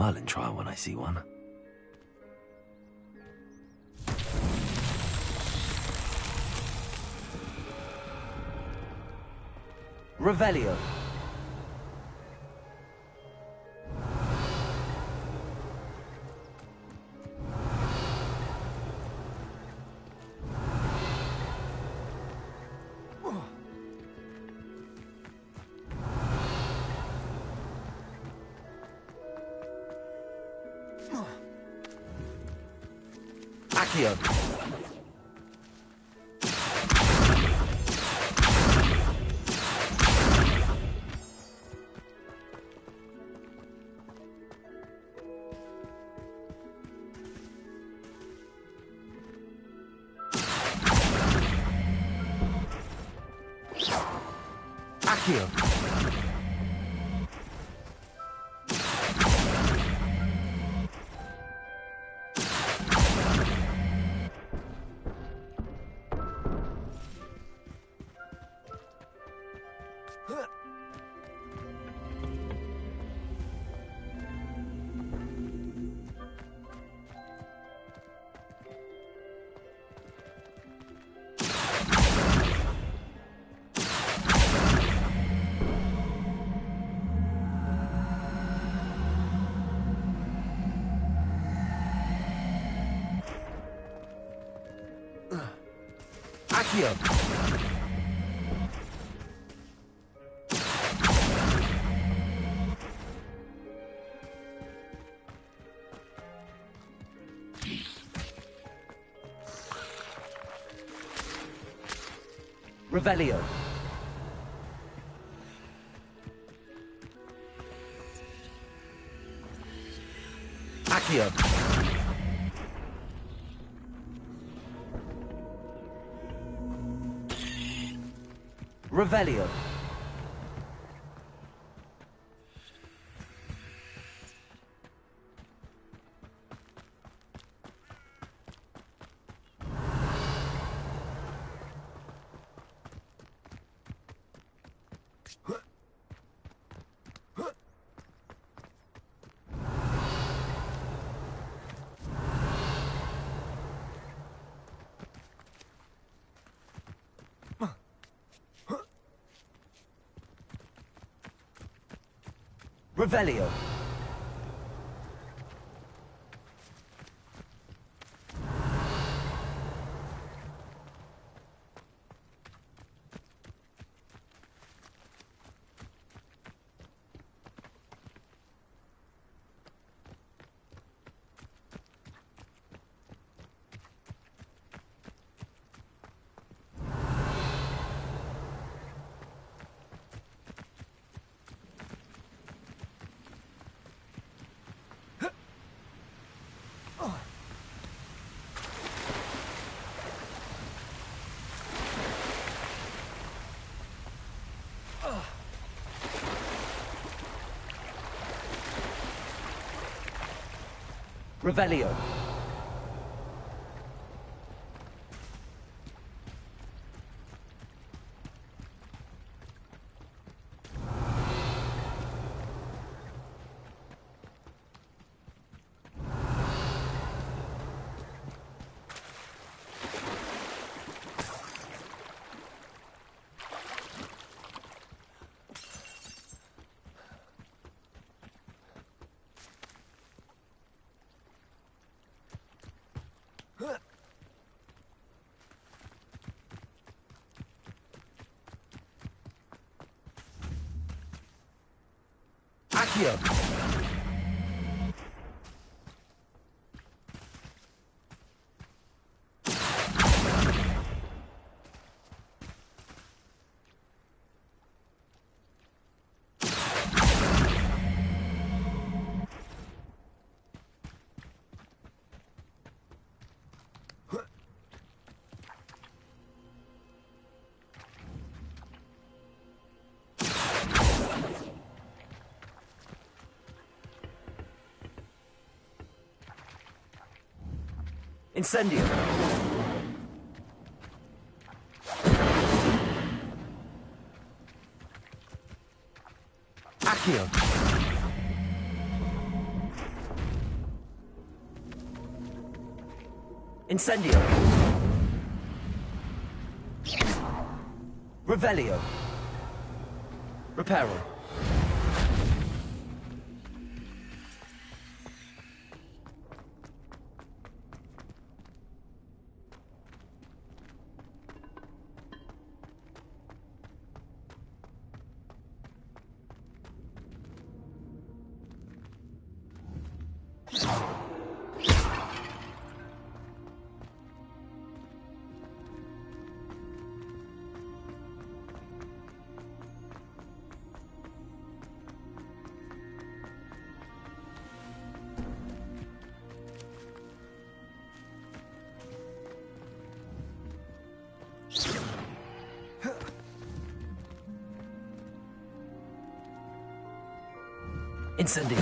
A: Merlin trial when I see one.
F: Revelio. Accio. Accio. Accio. Revelio. Accio. Revelio. Revelio. Revelio. Accio. Incendio. Accio.
A: Incendio. Revelio. Reparo. Incendio.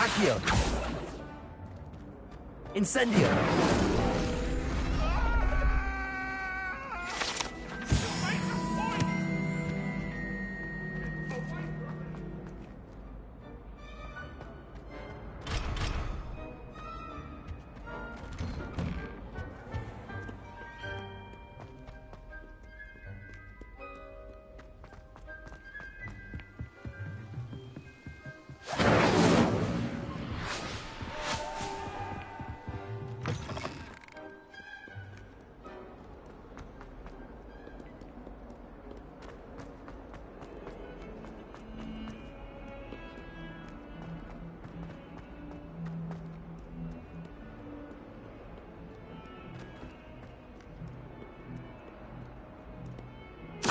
A: Accio. Incendio.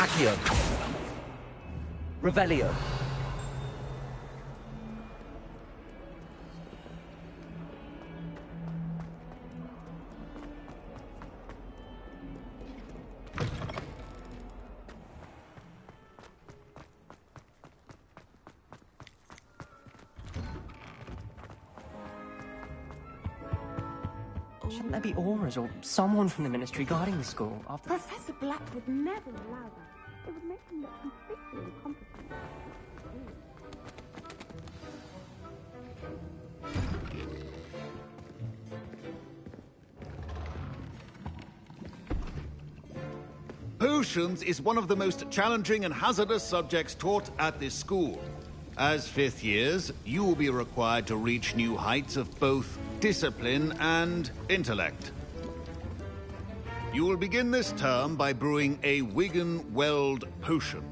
A: Accio. Revelio.
E: Shouldn't there be auras or someone from the ministry guarding the school after...
B: Professor Black would never allow that. It would make him look completely incompetent.
I: Potions is one of the most challenging and hazardous subjects taught at this school. As fifth years, you will be required to reach new heights of both discipline and intellect. You will begin this term by brewing a Wigan-Weld potion.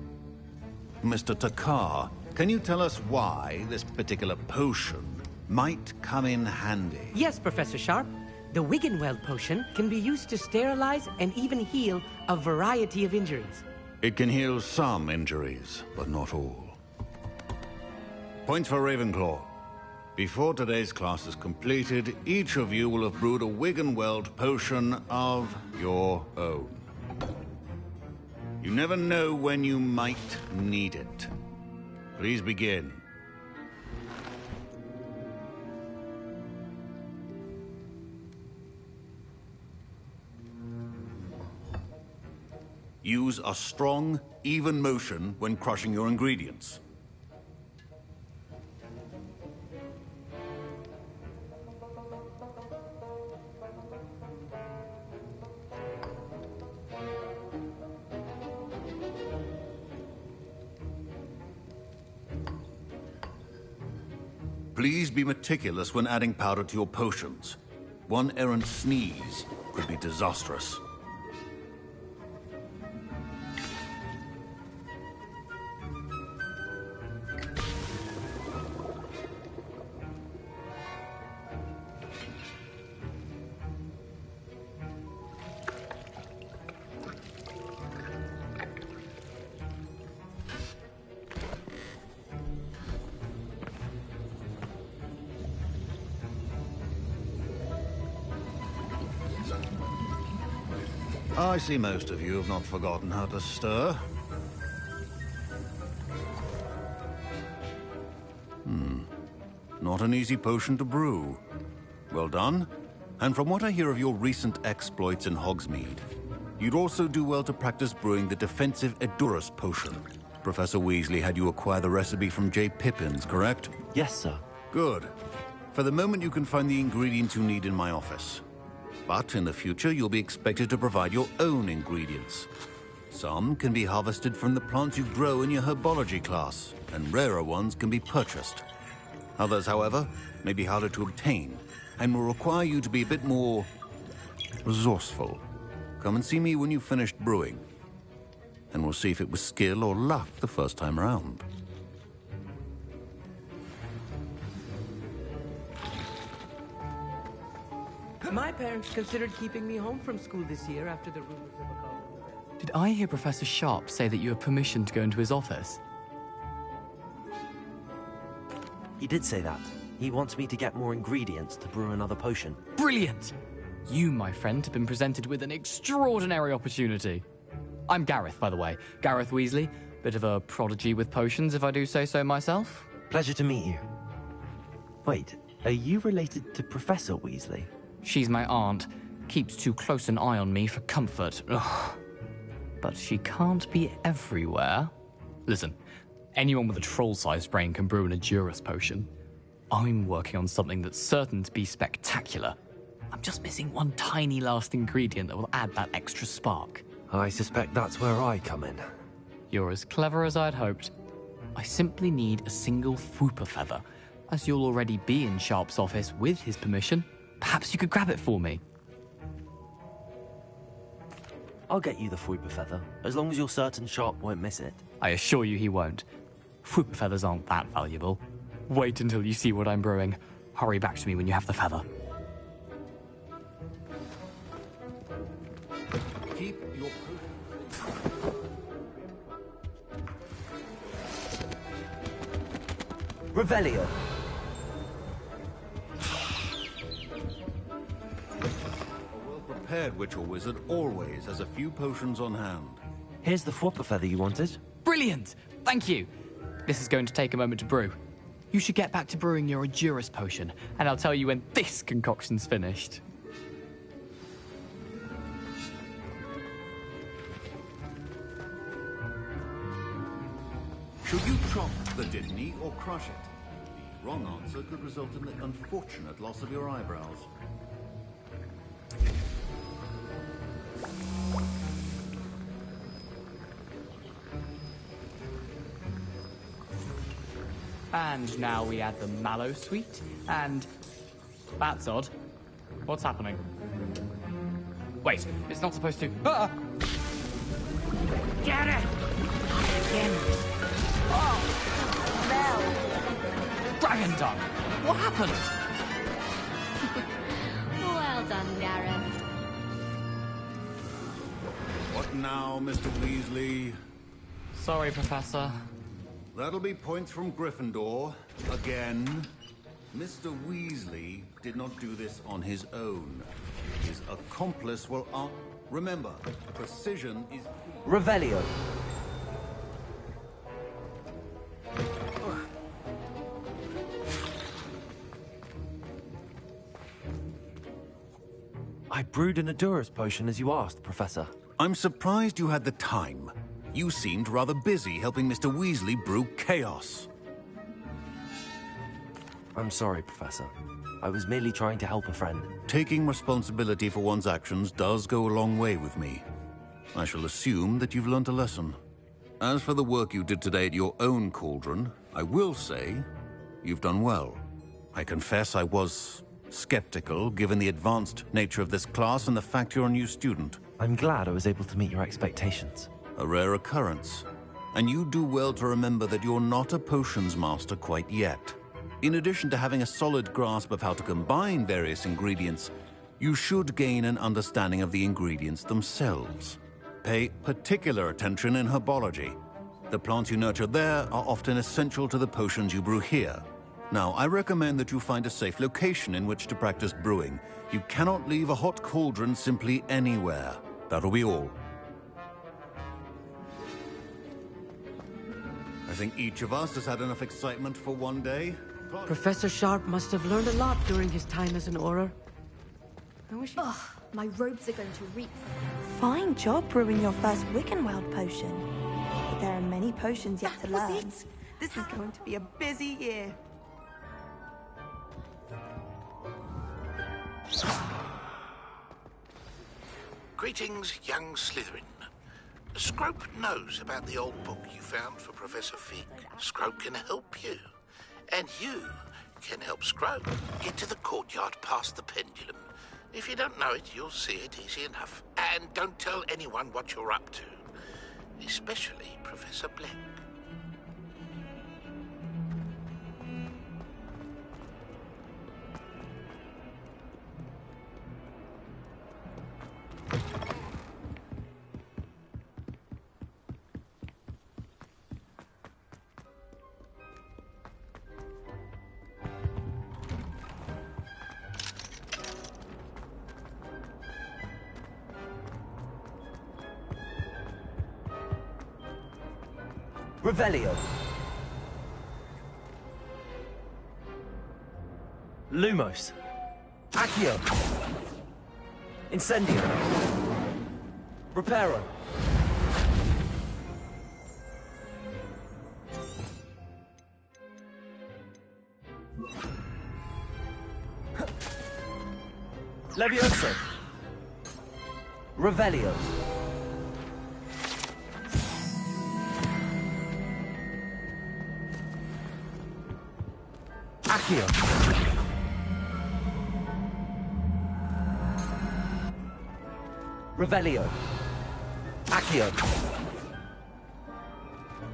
I: Mr. Takar, can you tell us why this particular potion might come in handy?
T: Yes, Professor Sharp. The Wigan-Weld potion can be used to sterilize and even heal a variety of injuries.
I: It can heal some injuries, but not all. Point for Ravenclaw. Before today's class is completed, each of you will have brewed a Wigan-Weld potion of your own. You never know when you might need it. Please begin. Use a strong, even motion when crushing your ingredients. Please be meticulous when adding powder to your potions. One errant sneeze could be disastrous. I see most of you have not forgotten how to stir. Not an easy potion to brew. Well done. And from what I hear of your recent exploits in Hogsmeade, you'd also do well to practice brewing the defensive Edurus potion. Professor Weasley had you acquire the recipe from J. Pippin's, correct?
A: Yes, sir.
I: Good. For the moment, you can find the ingredients you need in my office. But in the future, you'll be expected to provide your own ingredients. Some can be harvested from the plants you grow in your herbology class, and rarer ones can be purchased. Others, however, may be harder to obtain, and will require you to be a bit more resourceful. Come and see me when you've finished brewing, and we'll see if it was skill or luck the first time around.
T: My parents considered keeping me home from school this year after the rumors of a college.
H: Did I hear Professor Sharp say that you have permission to go into his office?
A: He did say that. He wants me to get more ingredients to brew another potion.
H: Brilliant! You, my friend, have been presented with an extraordinary opportunity. I'm Gareth, by the way. Gareth Weasley. Bit of a prodigy with potions, if I do say so myself.
A: Pleasure to meet you. Wait, are you related to Professor Weasley?
H: She's my aunt. Keeps too close an eye on me for comfort. Ugh. But she can't be everywhere. Listen, anyone with a troll-sized brain can brew an Edurus potion. I'm working on something that's certain to be spectacular. I'm just missing one tiny last ingredient that will add that extra spark.
A: I suspect that's where I come in.
H: You're as clever as I'd hoped. I simply need a single Fwooper feather. As you'll already be in Sharp's office with his permission, perhaps you could grab it for me.
A: I'll get you the Fwooper feather, as long as you're certain Sharp won't miss it.
H: I assure you he won't. Fwooper feathers aren't that valuable. Wait until you see what I'm brewing. Hurry back to me when you have the feather.
I: Keep your...
A: Revelio.
I: Prepared witch or wizard always has a few potions on hand.
A: Here's the Fwooper feather you wanted.
H: Brilliant! Thank you! This is going to take a moment to brew. You should get back to brewing your Edurus potion, and I'll tell you when this concoction's finished.
I: Should you chop the Dittany or crush it? The wrong answer could result in the unfortunate loss of your eyebrows.
H: And now we add the mallow sweet, and... That's odd. What's happening? Wait, it's not supposed to... Ah!
G: Get it!
H: Again!
G: Oh! Smell!
H: Dragon tongue! What happened?
W: Well done, Gareth.
I: What now, Mr. Weasley?
H: Sorry, Professor.
I: That'll be points from Gryffindor. Again. Mr. Weasley did not do this on his own. His accomplice will... Remember, precision is...
A: Revelio. I brewed an Edurus potion as you asked, Professor.
I: I'm surprised you had the time. You seemed rather busy helping Mr. Weasley brew chaos.
A: I'm sorry, Professor. I was merely trying to help a friend.
I: Taking responsibility for one's actions does go a long way with me. I shall assume that you've learnt a lesson. As for the work you did today at your own cauldron, I will say you've done well. I confess I was skeptical, given the advanced nature of this class and the fact you're a new student.
A: I'm glad I was able to meet your expectations.
I: A rare occurrence. And you do well to remember that you're not a potions master quite yet. In addition to having a solid grasp of how to combine various ingredients, you should gain an understanding of the ingredients themselves. Pay particular attention in herbology. The plants you nurture there are often essential to the potions you brew here. Now, I recommend that you find a safe location in which to practice brewing. You cannot leave a hot cauldron simply anywhere. That'll be all. I think each of us has had enough excitement for one day.
T: Professor Sharp must have learned a lot during his time as an Auror. I wish he...
K: Ugh, my robes are going to reek. Fine job brewing your first Wiggenweld potion. But there are many potions yet to learn.
O: This is going to be a busy year.
L: Greetings, young Slytherin. Scrope knows about the old book you found for Professor Fig. Scrope can help you. And you can help Scrope get to the courtyard past the pendulum. If you don't know it, you'll see it easy enough. And don't tell anyone what you're up to. Especially Professor Black.
S: Revelio. Lumos. Accio. Incendio. Reparo. Levioso. Revelio. Accio. Revelio. Accio.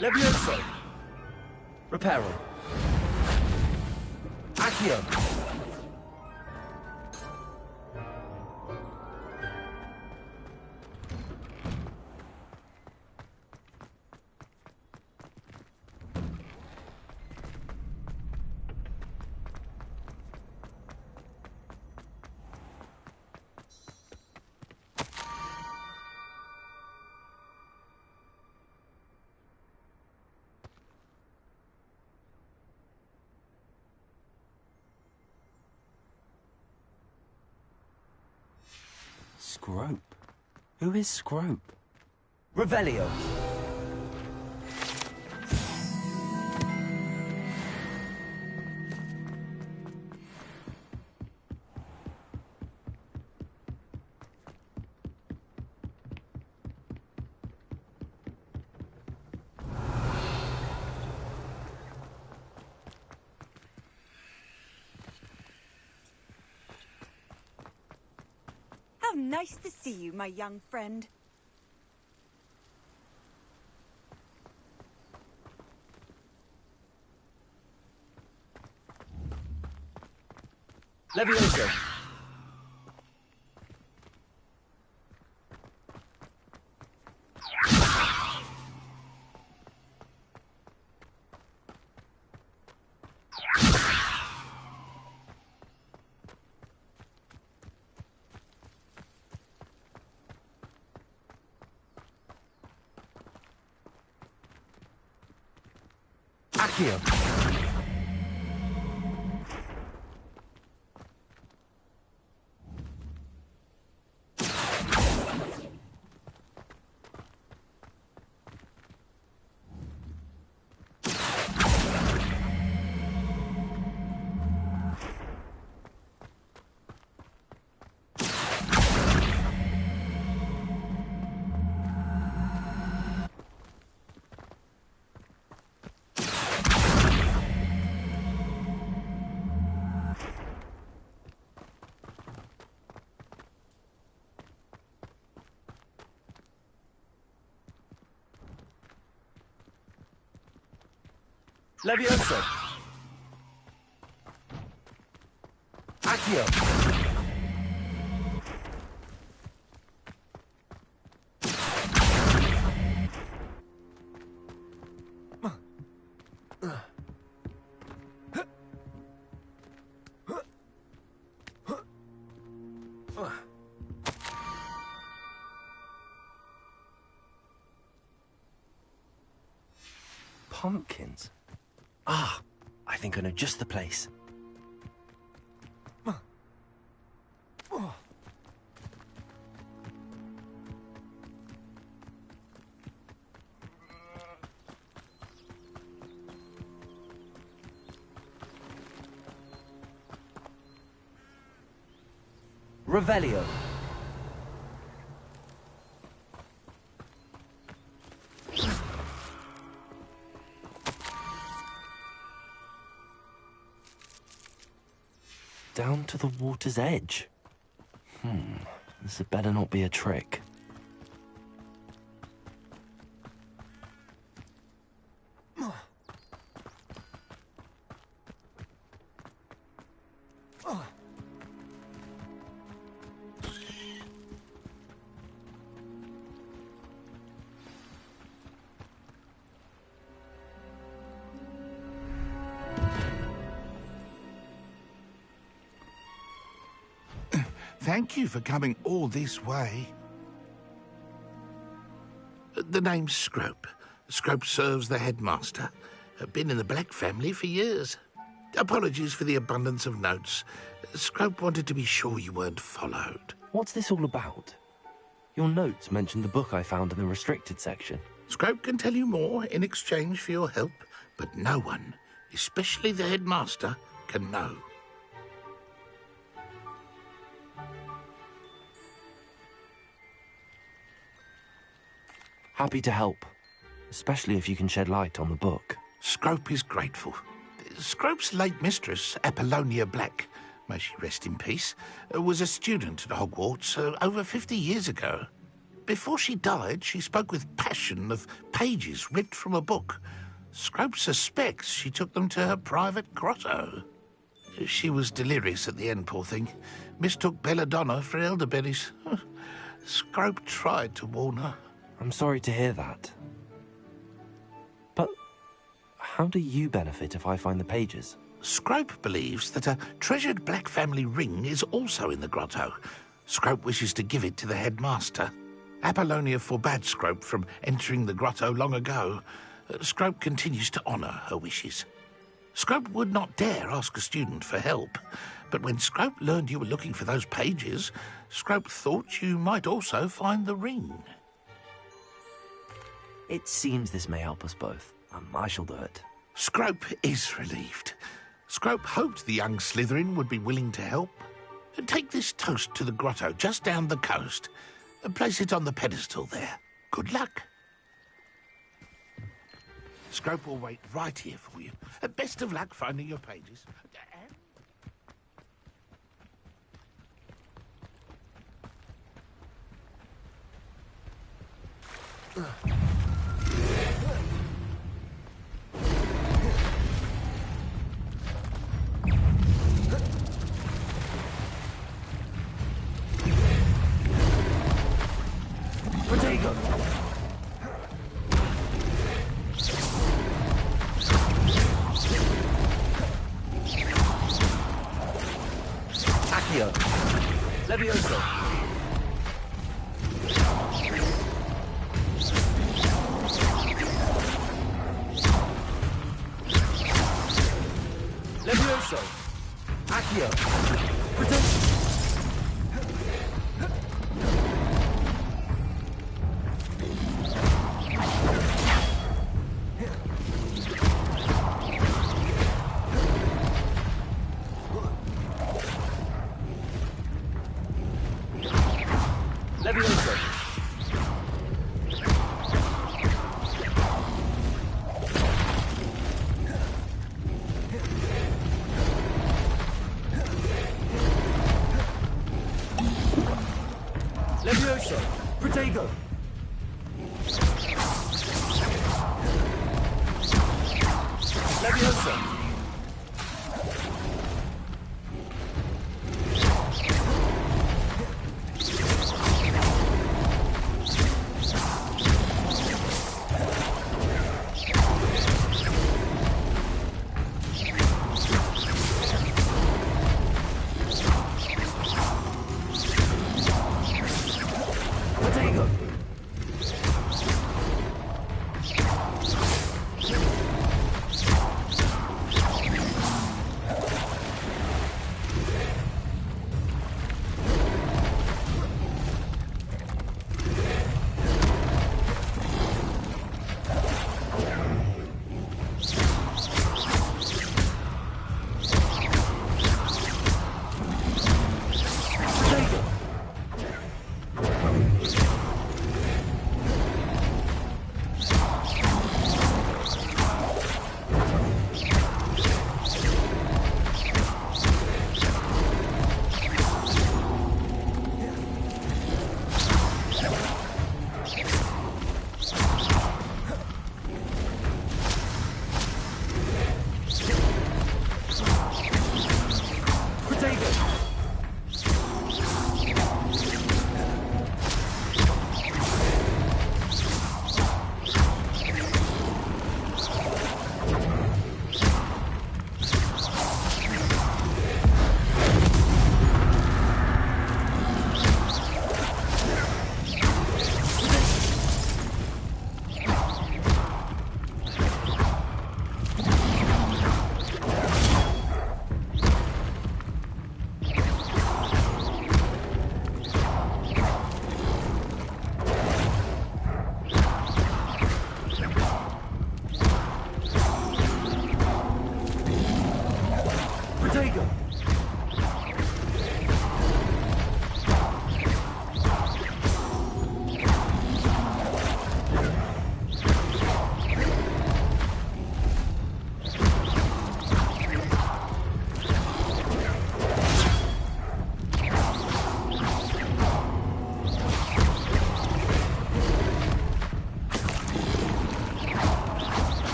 S: Levioso. Reparo. Accio.
A: Scrope? Who is Scrope?
S: Revelio.
O: How nice to see you, my young friend.
S: Levioso. Accio. Levioso! Accio!
A: Pumpkins? Ah, I think I know just the place. Revelio. Down to the water's edge. This had better not be a trick.
L: Thank you for coming all this way. The name's Scrope. Scrope serves the headmaster. Been in the Black family for years. Apologies for the abundance of notes. Scrope wanted to be sure you weren't followed.
A: What's this all about? Your notes mentioned the book I found in the restricted section.
L: Scrope can tell you more in exchange for your help, but no one, especially the headmaster, can know.
A: Happy to help, especially if you can shed light on the book.
L: Scrope is grateful. Scrope's late mistress, Apollonia Black, may she rest in peace, was a student at Hogwarts over 50 years ago. Before she died, she spoke with passion of pages ripped from a book. Scrope suspects she took them to her private grotto. She was delirious at the end, poor thing. Mistook belladonna for elderberries. Scrope tried to warn her.
A: I'm sorry to hear that. But how do you benefit if I find the pages?
L: Scrope believes that a treasured Black family ring is also in the grotto. Scrope wishes to give it to the headmaster. Apollonia forbade Scrope from entering the grotto long ago. Scrope continues to honour her wishes. Scrope would not dare ask a student for help, but when Scrope learned you were looking for those pages, Scrope thought you might also find the ring.
A: It seems this may help us both. I shall do it.
L: Scrope is relieved. Scrope hoped the young Slytherin would be willing to help. Take this toast to the grotto just down the coast. Place it on the pedestal there. Good luck. Scrope will wait right here for you. Best of luck finding your pages.
A: Protego! Accio! Levioso! Levioso! Accio! Protego! Levioso! Levioso! Protego! Levioso!
S: Levioso!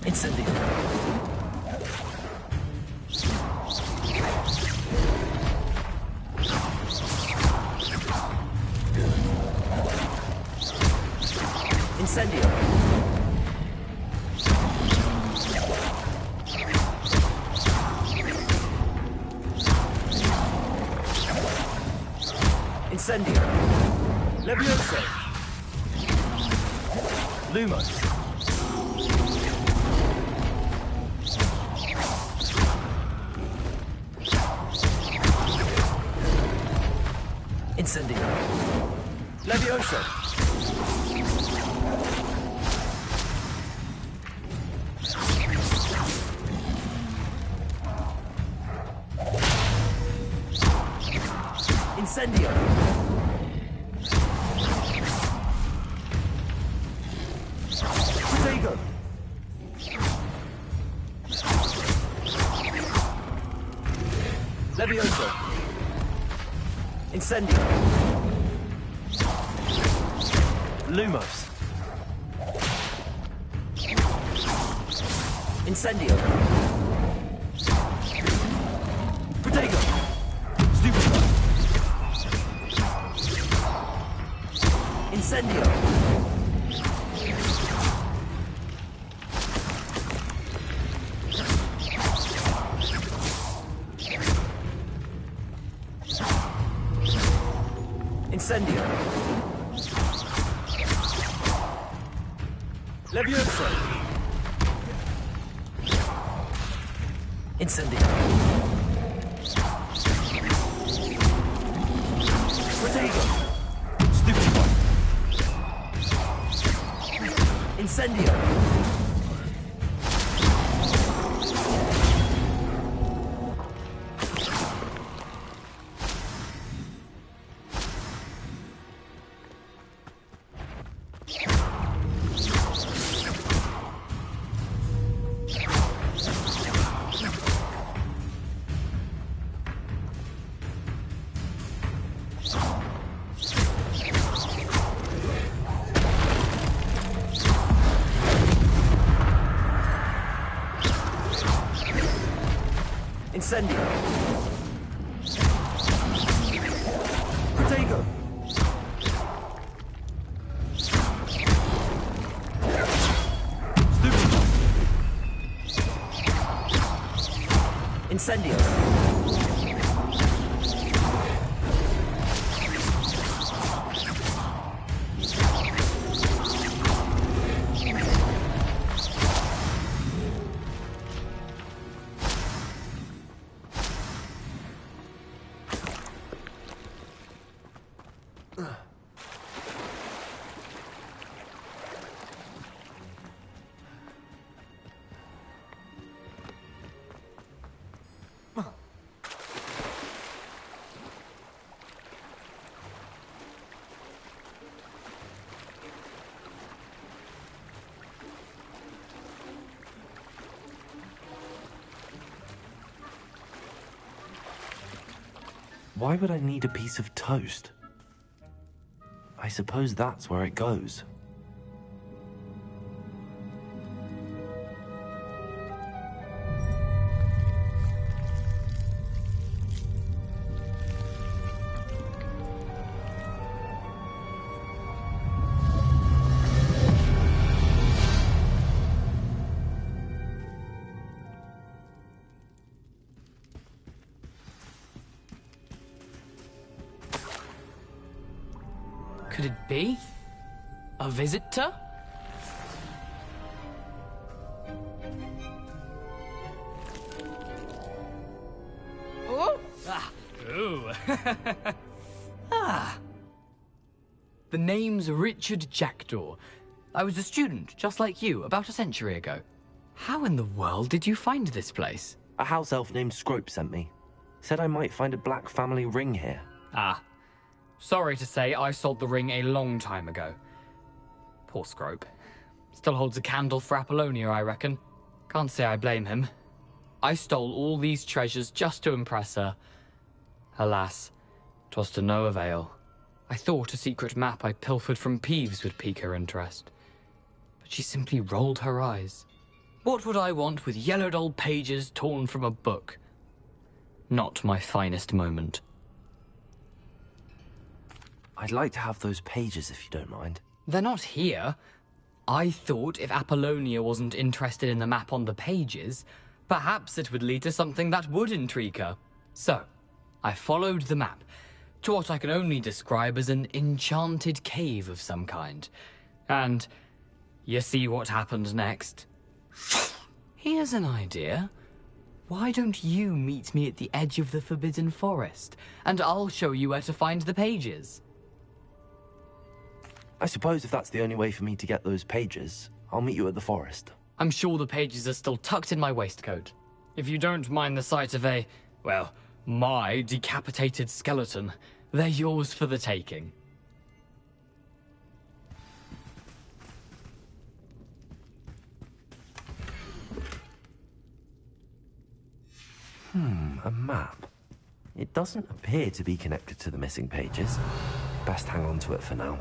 T: Incendio. Incendio. Incendio. Levioso. Lumos. Incendio. Levioso. Incendio. Protego. Levioso. Incendio. Lumos. Incendio. Protego. Stupefy. Incendio.
S: Incendio. Levioso. Incendio. Protego. Stupid one. Incendio. Incendio. Protego. Stupid. Incendio.
A: Why would I need a piece of toast? I suppose that's where it goes.
H: Could it be? A visitor? Oh! Ah! Ooh! Ah! The name's Richard Jackdaw. I was a student, just like you, about a century ago. How in the world did you find this place?
A: A house elf named Scrope sent me. Said I might find a black family ring here.
H: Ah. Sorry to say, I sold the ring a long time ago. Poor Scrope. Still holds a candle for Apollonia, I reckon. Can't say I blame him. I stole all these treasures just to impress her. Alas, 'twas to no avail. I thought a secret map I pilfered from Peeves would pique her interest. But she simply rolled her eyes. What would I want with yellowed old pages torn from a book? Not my finest moment.
A: I'd like to have those pages if you don't mind.
H: They're not here. I thought if Apollonia wasn't interested in the map on the pages, perhaps it would lead to something that would intrigue her. So, I followed the map to what I can only describe as an enchanted cave of some kind. And you see what happened next? Here's an idea. Why don't you meet me at the edge of the Forbidden Forest, and I'll show you where to find the pages?
A: I suppose if that's the only way for me to get those pages, I'll meet you at the forest.
H: I'm sure the pages are still tucked in my waistcoat. If you don't mind the sight of my decapitated skeleton, they're yours for the taking.
A: A map. It doesn't appear to be connected to the missing pages. Best hang on to it for now.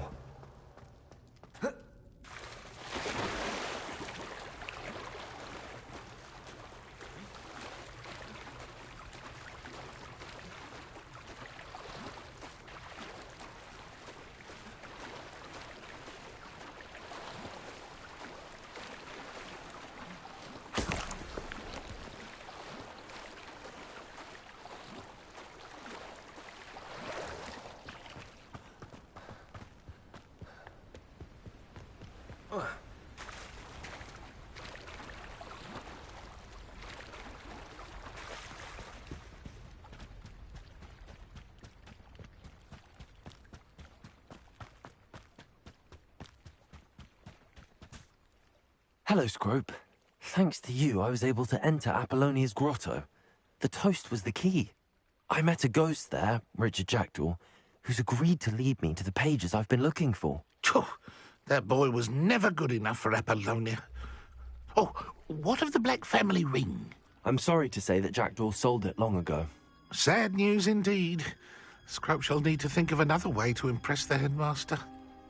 A: Hello, Scrope. Thanks to you, I was able to enter Apollonia's grotto. The toast was the key. I met a ghost there, Richard Jackdaw, who's agreed to lead me to the pages I've been looking for.
L: That boy was never good enough for Apollonia. Oh, what of the Black family ring?
A: I'm sorry to say that Jackdaw sold it long ago.
L: Sad news indeed. Scrope shall need to think of another way to impress the headmaster.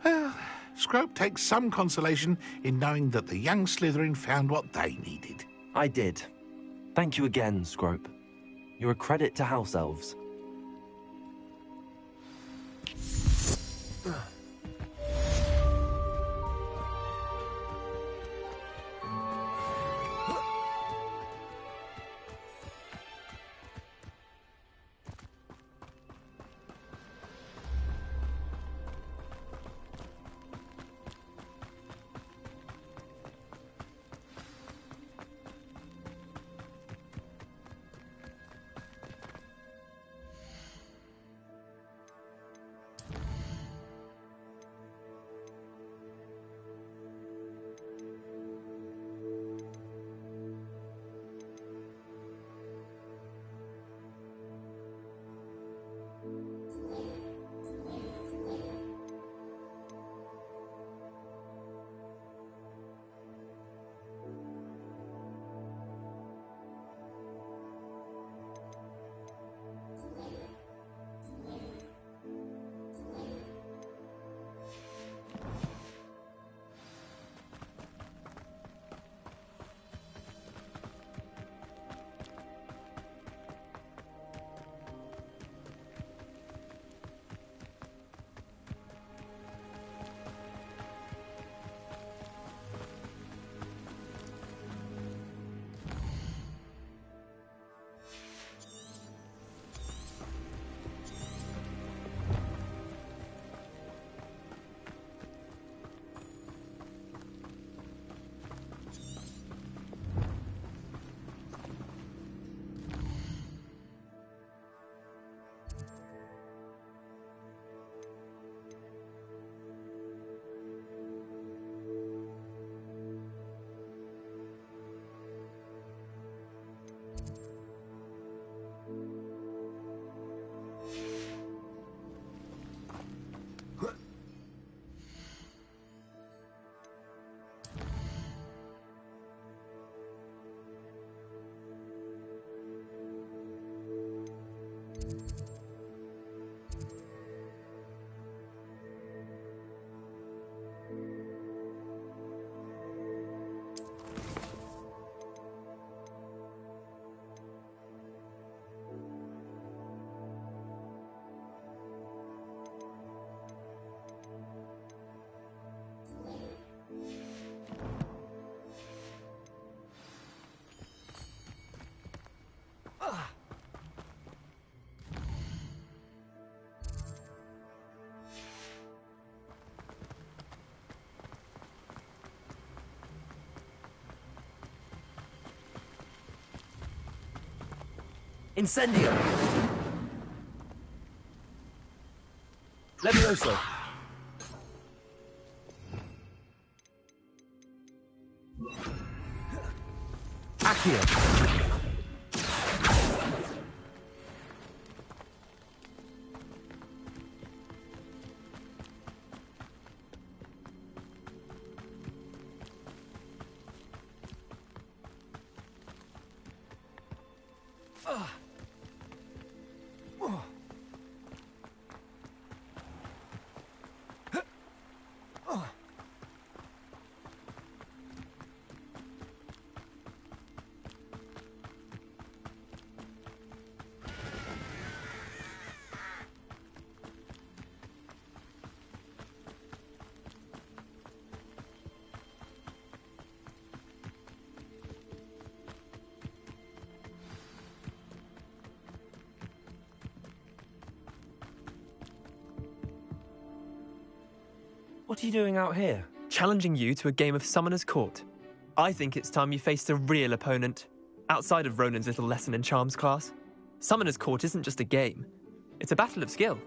L: Well, Scrope takes some consolation in knowing that the young Slytherin found what they needed.
A: I did. Thank you again, Scrope. You're a credit to House Elves. Incendio! Levioso! Accio! What are you doing out here?
E: challenging you to a game of Summoner's Court. I think it's time you faced a real opponent, outside of Ronan's little lesson in charms class. Summoner's Court isn't just a game. It's a battle of skill.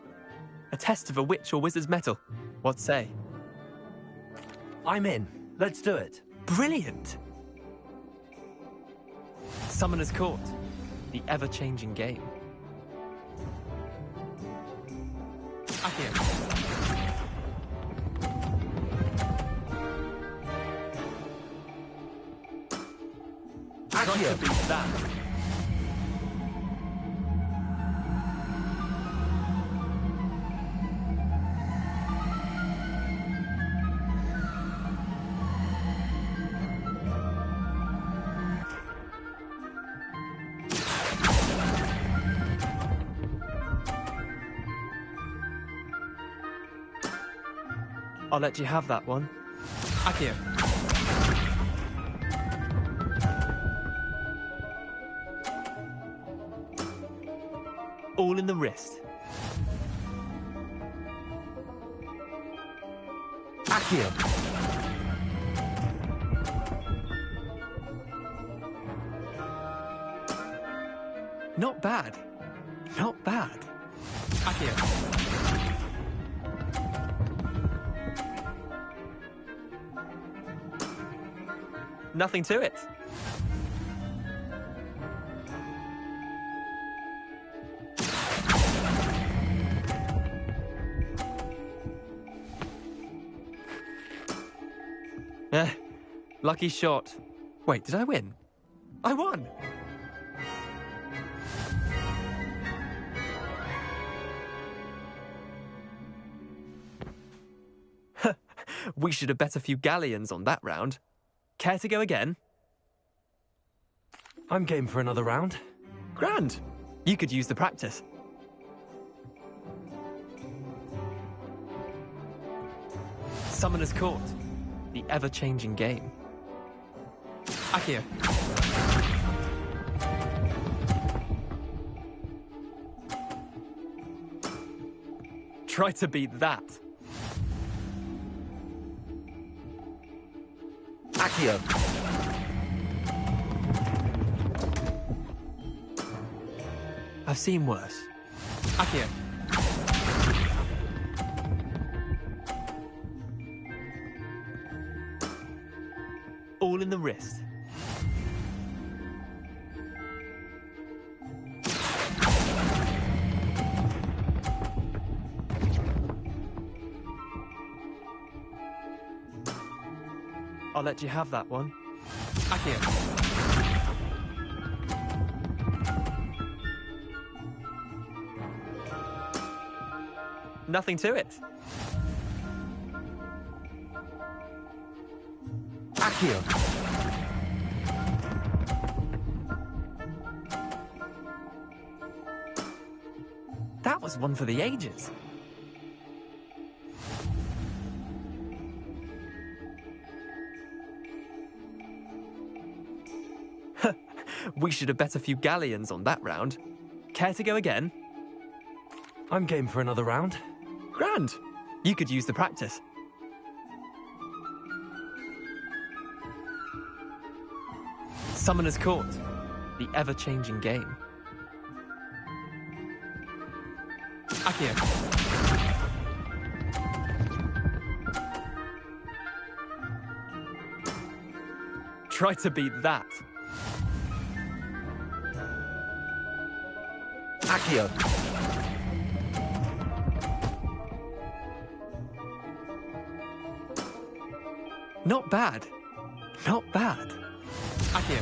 E: A test of a witch or wizard's mettle. What say?
A: I'm in. Let's do it.
E: Brilliant! Summoner's Court, the ever-changing game. Accio. Try to beat that. I'll let you have that one. Accio. All in the wrist.
A: Accio.
E: Not bad. Not bad. Accio. Nothing to it. Lucky shot. Wait, did I win? I won! We should have bet a few galleons on that round. Care to go again?
A: I'm game for another round.
E: Grand. You could use the practice. Summoner's Court, the ever-changing game. Accio. Try to beat that.
A: Accio.
E: I've seen worse. Accio. All in the wrist. I'll let you have that one. Accio. Nothing to it.
A: Accio.
E: That was one for the ages. We should have bet a few galleons on that round. Care to go again?
A: I'm game for another round.
E: Grand. You could use the practice. Summoner's Court, the ever-changing game. Accio. Try to beat that.
A: Accio.
E: Not bad. Not bad. Accio.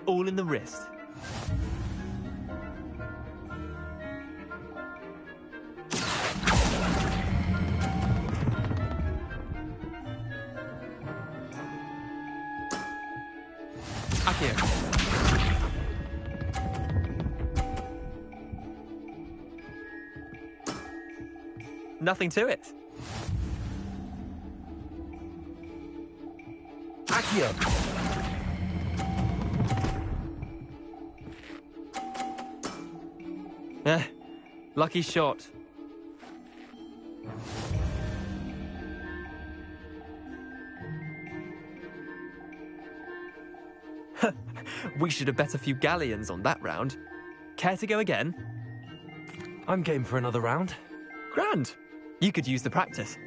E: All in the wrist. Accio. Nothing to it.
A: Accio.
E: Lucky shot. We should have bet a few galleons on that round. Care to go again?
A: I'm game for another round.
E: Grand. You could use the practice.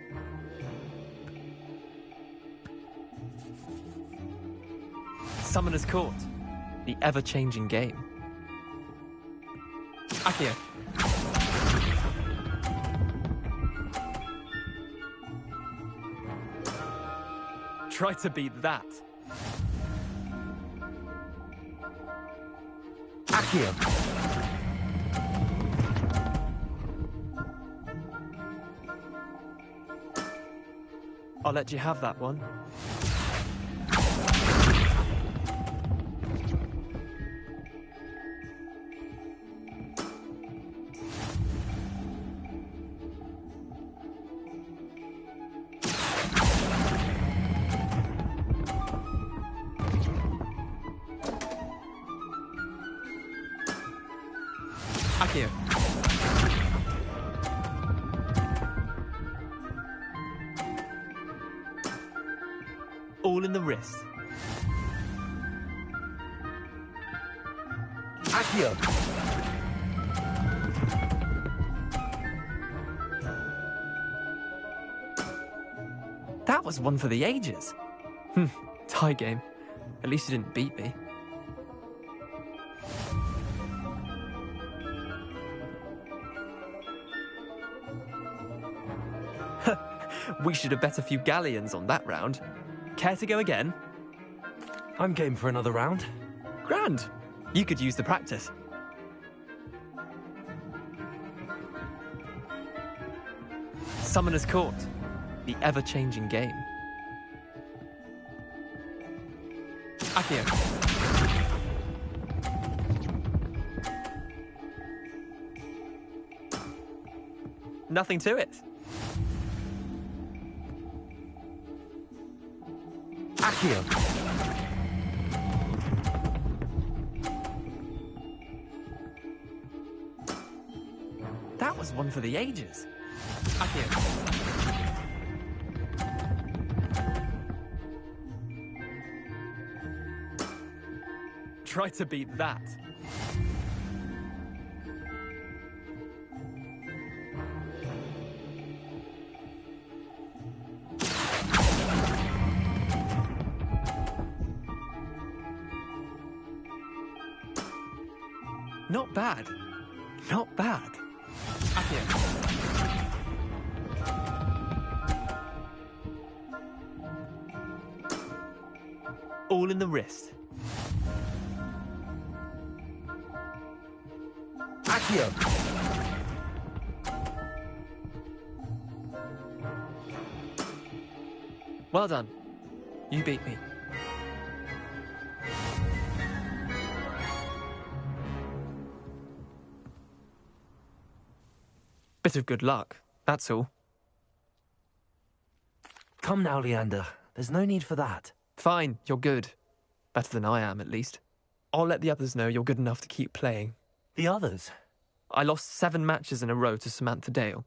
E: Summoner's Court. The ever-changing game. Accio. Try to beat that.
A: Accio.
E: I'll let you have that one. Accio. All in the wrist.
A: Accio.
E: That was one for the ages. Tie game. At least you didn't beat me. We should have bet a few galleons on that round. Care to go again?
A: I'm game for another round.
E: Grand. You could use the practice. Summoner's Court. The ever-changing game. Accio. Nothing to it.
A: Accio.
E: That was one for the ages. Accio. Try to beat that. Not bad. Not bad. Accio. All in the wrist.
A: Accio.
E: Well done. You beat me. Bit of good luck, that's all.
A: Come now, Leander. There's no need for that.
E: Fine, you're good. Better than I am, at least. I'll let the others know you're good enough to keep playing.
A: The others?
E: I lost 7 matches in a row to Samantha Dale.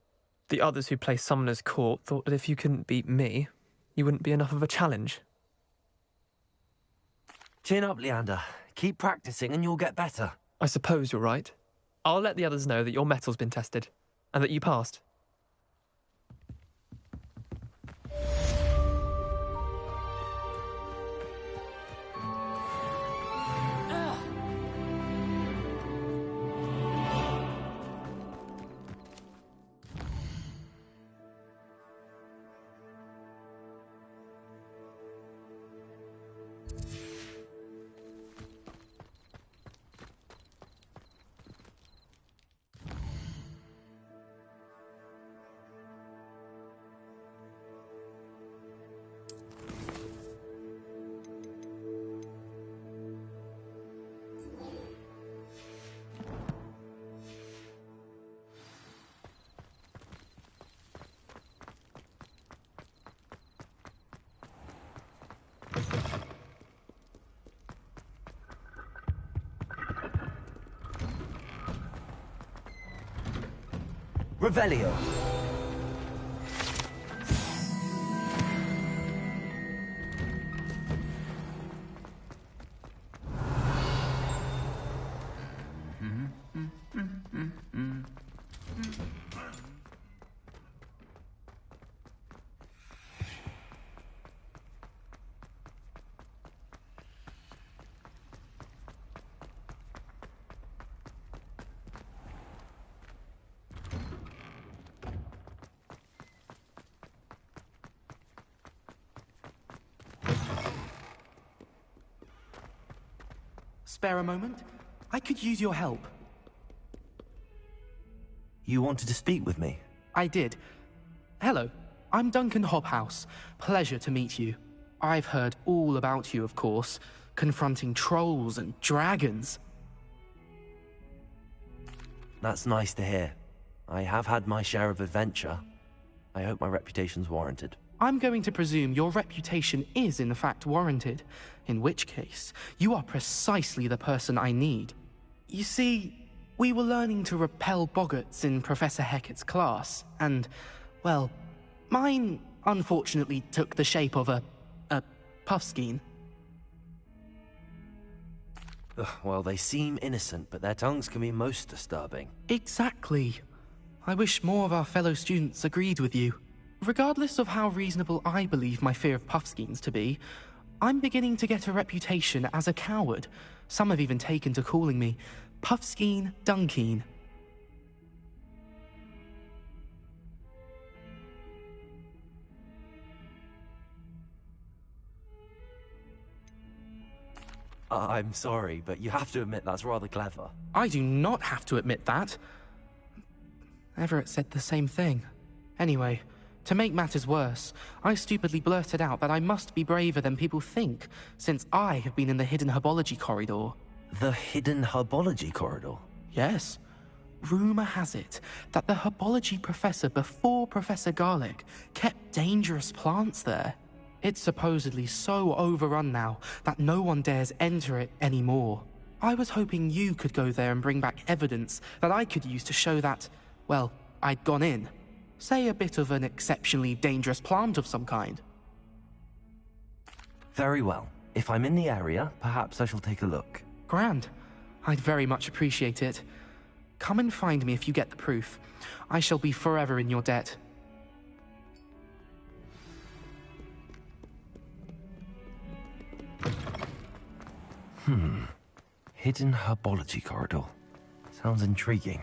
E: The others who play Summoner's Court thought that if you couldn't beat me, you wouldn't be enough of a challenge.
A: Chin up, Leander. Keep practicing and you'll get better.
E: I suppose you're right. I'll let the others know that your metal's been tested, and that you passed.
A: Revelio.
C: Spare a moment? I could use your help.
A: You wanted to speak with me?
C: I did. Hello, I'm Duncan Hobhouse. Pleasure to meet you. I've heard all about you, of course, confronting trolls and dragons.
A: That's nice to hear. I have had my share of adventure. I hope my reputation's warranted.
C: I'm going to presume your reputation is in fact warranted, in which case, you are precisely the person I need. You see, we were learning to repel boggarts in Professor Hecat's class, and, well, mine unfortunately took the shape of a puffskein.
A: Well, they seem innocent, but their tongues can be most disturbing.
C: Exactly. I wish more of our fellow students agreed with you. Regardless of how reasonable I believe my fear of puffskeins to be, I'm beginning to get a reputation as a coward. Some have even taken to calling me Puffskeen Dunkeen.
A: I'm sorry, but you have to admit that's rather clever.
C: I do not have to admit that. Everett said the same thing. Anyway, to make matters worse, I stupidly blurted out that I must be braver than people think, since I have been in the hidden herbology corridor.
A: The hidden herbology corridor?
C: Yes. Rumor has it that the herbology professor before Professor Garlic kept dangerous plants there. It's supposedly so overrun now that no one dares enter it anymore. I was hoping you could go there and bring back evidence that I could use to show that, well, I'd gone in. Say a bit of an exceptionally dangerous plant of some kind.
A: Very well. If I'm in the area, perhaps I shall take a look.
C: Grand. I'd very much appreciate it. Come and find me if you get the proof. I shall be forever in your debt.
A: Hidden herbology corridor. Sounds intriguing.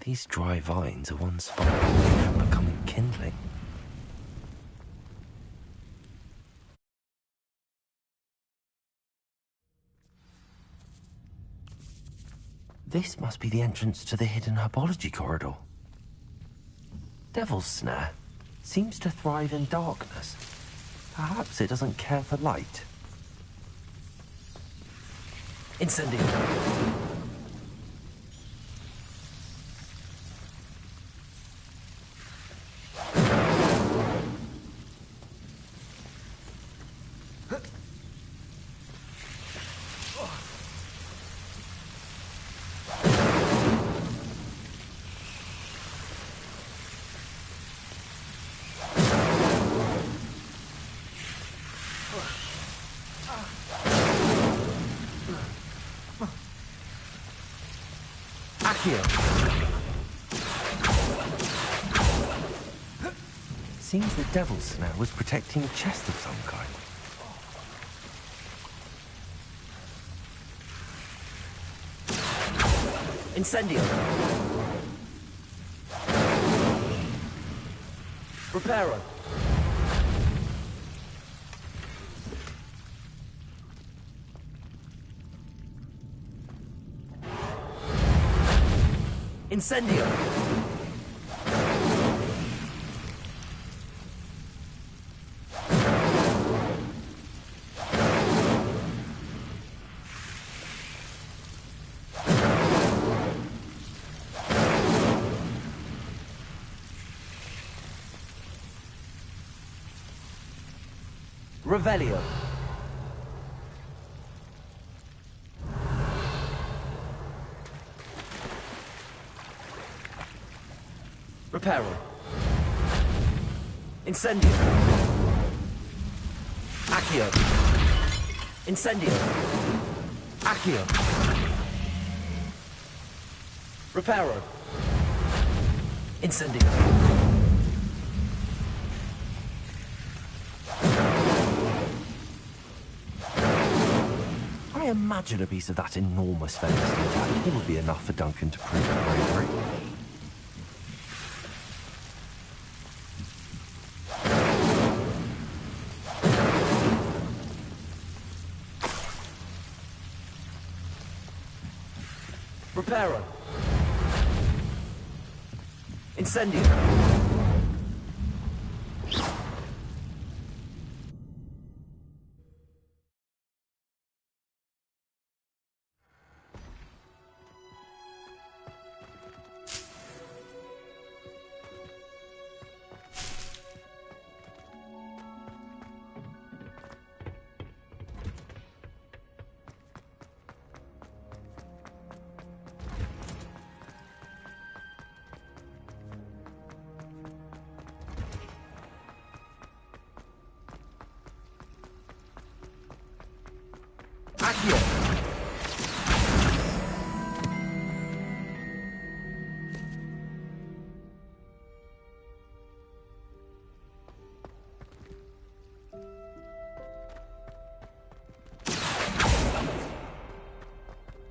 A: These dry vines are one spark from becoming kindling. This must be the entrance to the hidden herbology corridor. Devil's Snare seems to thrive in darkness. Perhaps it doesn't care for light. Incendio. seems the devil's snare was protecting a chest of some kind.
S: Incendio. Reparo. Incendio. Revelio. Reparo. Incendio. Accio. Incendio. Accio. Reparo. Incendio.
A: I imagine a piece of that enormous feather jacket would be enough for Duncan to prove his bravery.
S: Reparo. Incendio. Accio.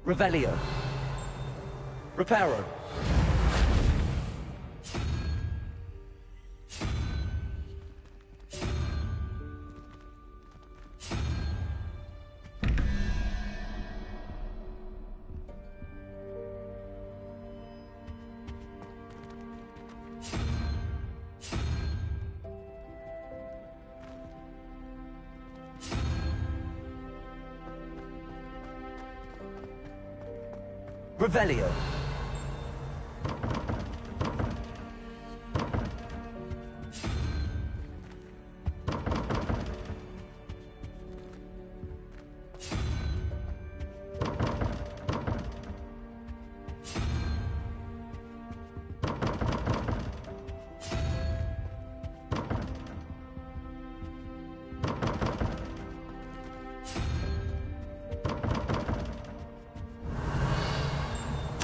S: Revelio. Reparo. Revelio.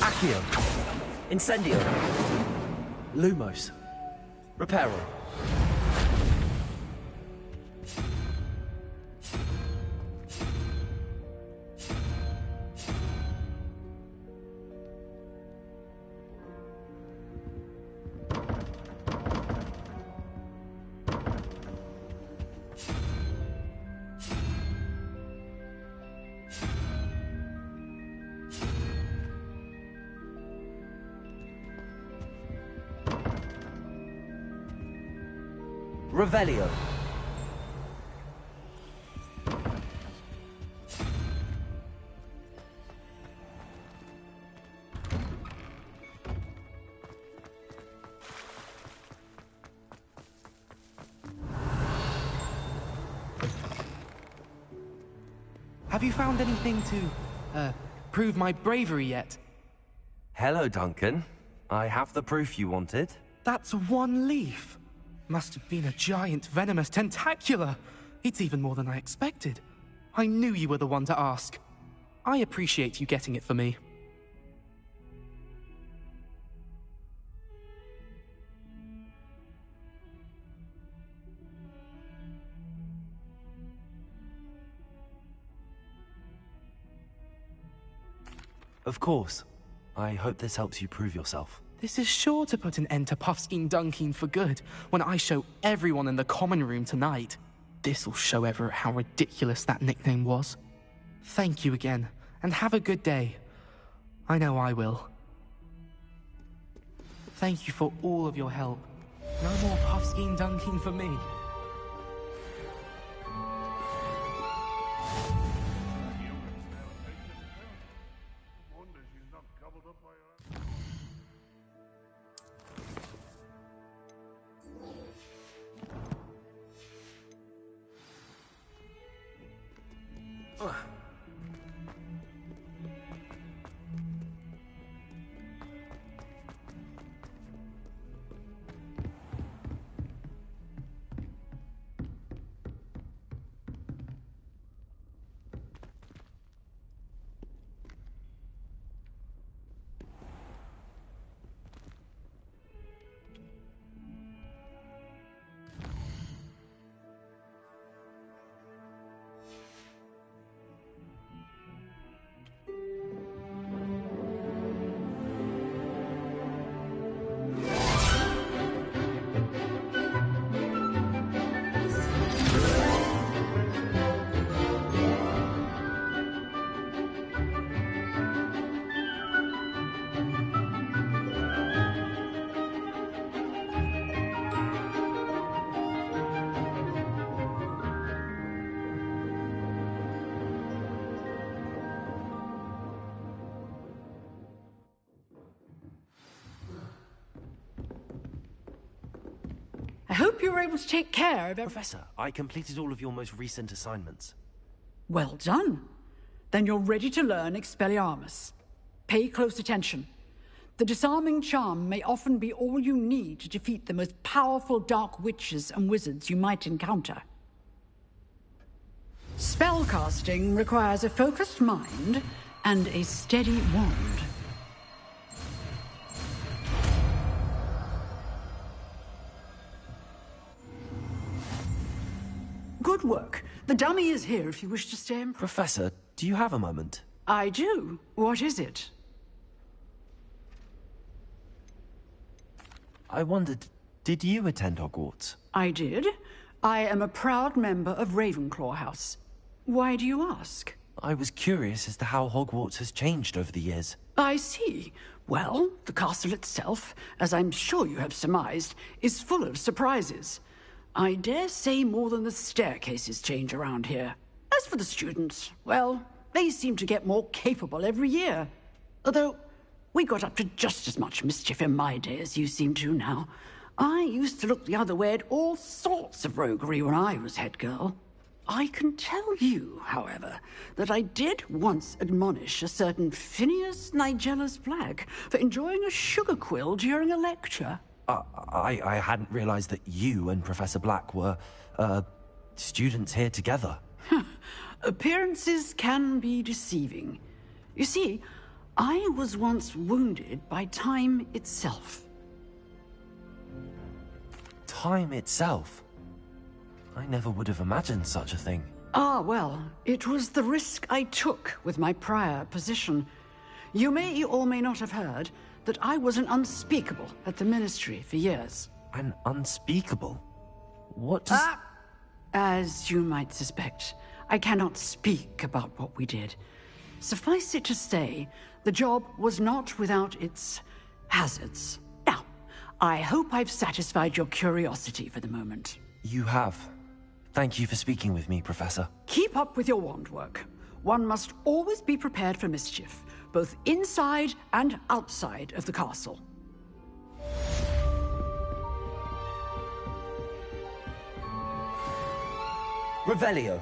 S: Accio. Incendio.
E: Lumos.
S: Reparo. Revelio.
C: Have you found anything to, prove my bravery yet?
A: Hello, Duncan. I have the proof you wanted.
C: That's one leaf. Must have been a giant venomous tentacula. It's even more than I expected. I knew you were the one to ask. I appreciate you getting it for me.
A: Of course. I hope this helps you prove yourself.
C: This is sure to put an end to Puffskein Dunking for good when I show everyone in the common room tonight. This'll show Everett how ridiculous that nickname was. Thank you again, and have a good day. I know I will. Thank you for all of your help. No more Puffskein Dunking for me.
J: I hope you were able to take care of everything.
A: Professor, I completed all of your most recent assignments.
J: Well done. Then you're ready to learn Expelliarmus. Pay close attention. The disarming charm may often be all you need to defeat the most powerful dark witches and wizards you might encounter. Spellcasting requires a focused mind and a steady wand. Good work. The dummy is here if you wish to stay in.
A: Professor, do you have a moment?
J: I do. What is it?
A: I wondered, did you attend Hogwarts?
J: I did. I am a proud member of Ravenclaw House. Why do you ask?
A: I was curious as to how Hogwarts has changed over the years.
J: I see. Well, the castle itself, as I'm sure you have surmised, is full of surprises. I dare say more than the staircases change around here. As for the students, well, they seem to get more capable every year. Although, we got up to just as much mischief in my day as you seem to now. I used to look the other way at all sorts of roguery when I was head girl. I can tell you, however, that I did once admonish a certain Phineas Nigellus Black for enjoying a sugar quill during a lecture.
A: I hadn't realized that you and Professor Black were, students here together.
J: Appearances can be deceiving. You see, I was once wounded by time itself.
A: Time itself? I never would have imagined such a thing.
J: Ah, well, it was the risk I took with my prior position. You may or may not have heard that I was an unspeakable at the Ministry for years.
A: An unspeakable? What does...
J: As you might suspect, I cannot speak about what we did. Suffice it to say, the job was not without its hazards. Now, I hope I've satisfied your curiosity for the moment.
A: You have. Thank you for speaking with me, Professor.
J: Keep up with your wand work. One must always be prepared for mischief, both inside and outside of the castle.
A: Revelio.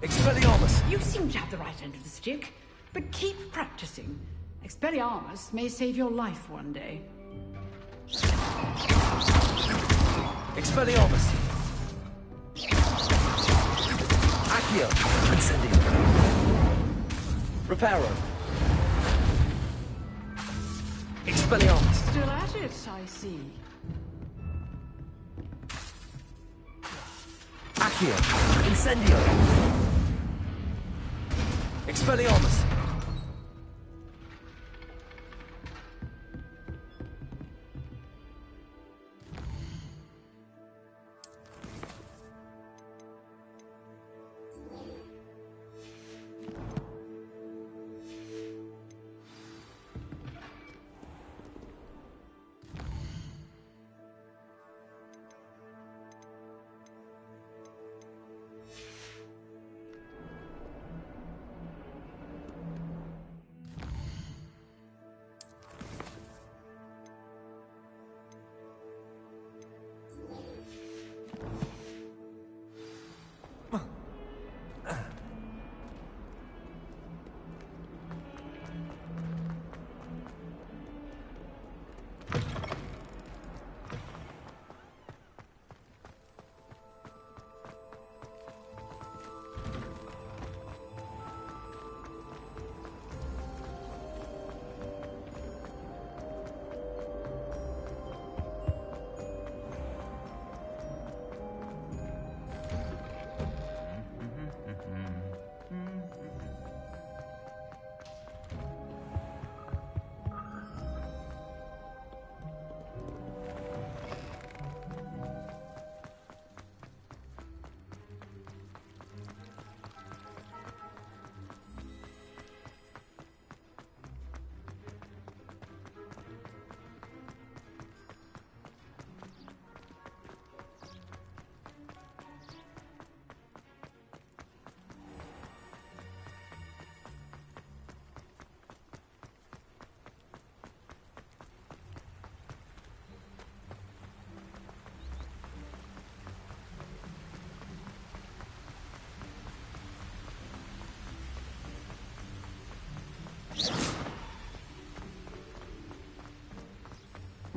A: Expelliarmus!
J: You seem to have the right end of the stick, but keep practicing. Expelliarmus may save your life one day.
A: Expelliarmus! Accio! Incendio! Reparo! Expelliarmus!
T: Expelliarmus!
J: Still at it, I see.
S: Accio! Incendio! Expelliarmus!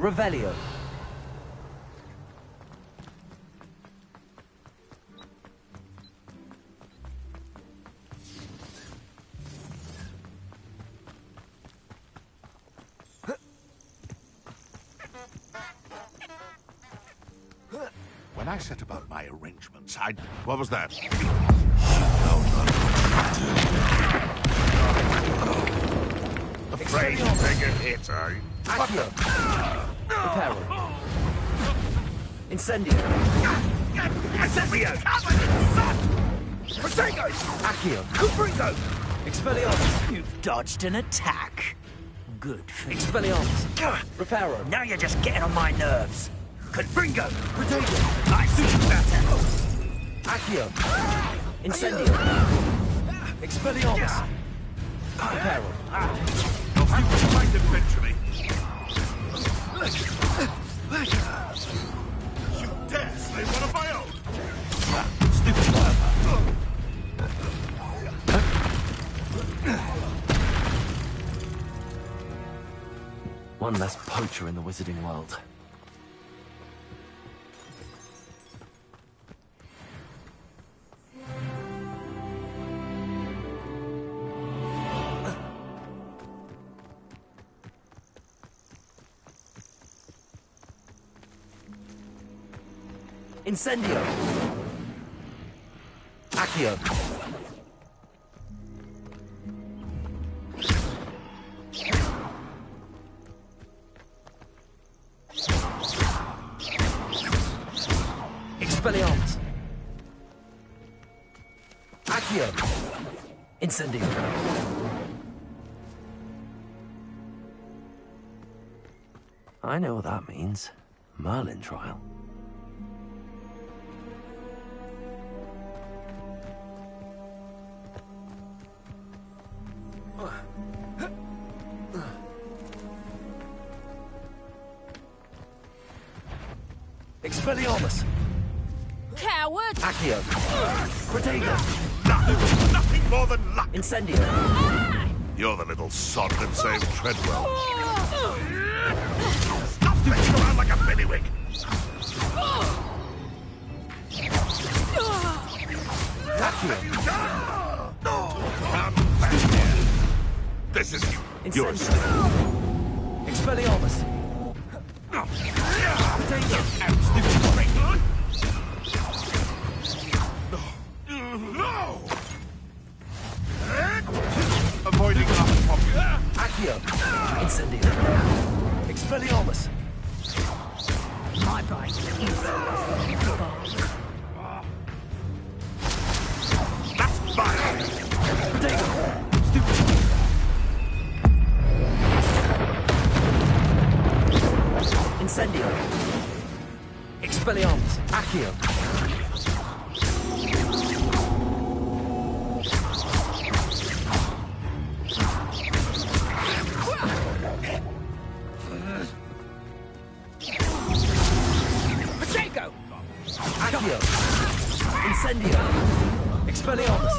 S: Revelio.
L: When I set about my arrangements, What was that? Afraid to take a hit, eh?
S: Accio! Reparo. Incendio!
L: Incendio! Protego!
S: Accio!
L: Confringo!
S: Expelliarmus!
F: You've dodged an attack. Good for you.
S: Expelliarmus! Reparo!
F: Now you're just getting on my nerves. Confringo!
S: Protego!
F: I see better.
S: Accio! Incendio! Expelliarmus! Reparo!
L: You'll see what you find eventually. You dare slay one of my own?
S: Stupid
A: One less poacher in the wizarding world.
S: Incendio! Accio! Expelliarmus! Accio! Incendio!
A: I know what that means. Merlin trial.
S: Expelliarmus!
M: Coward!
S: Accio! Protego!
L: Nothing more than luck!
S: Incendio!
L: You're the little sod that saved Treadwell. Stop messing around like a bellywig!
S: Accio!
L: This is yours.
S: Expelliarmus! Incendio. Expelliarmus.
J: My bite is the bark.
S: That's fire! Potato! Stupid! Incendio. Expelliarmus. Accio. Pacheco! Accio. Incendio. Expelliarmus.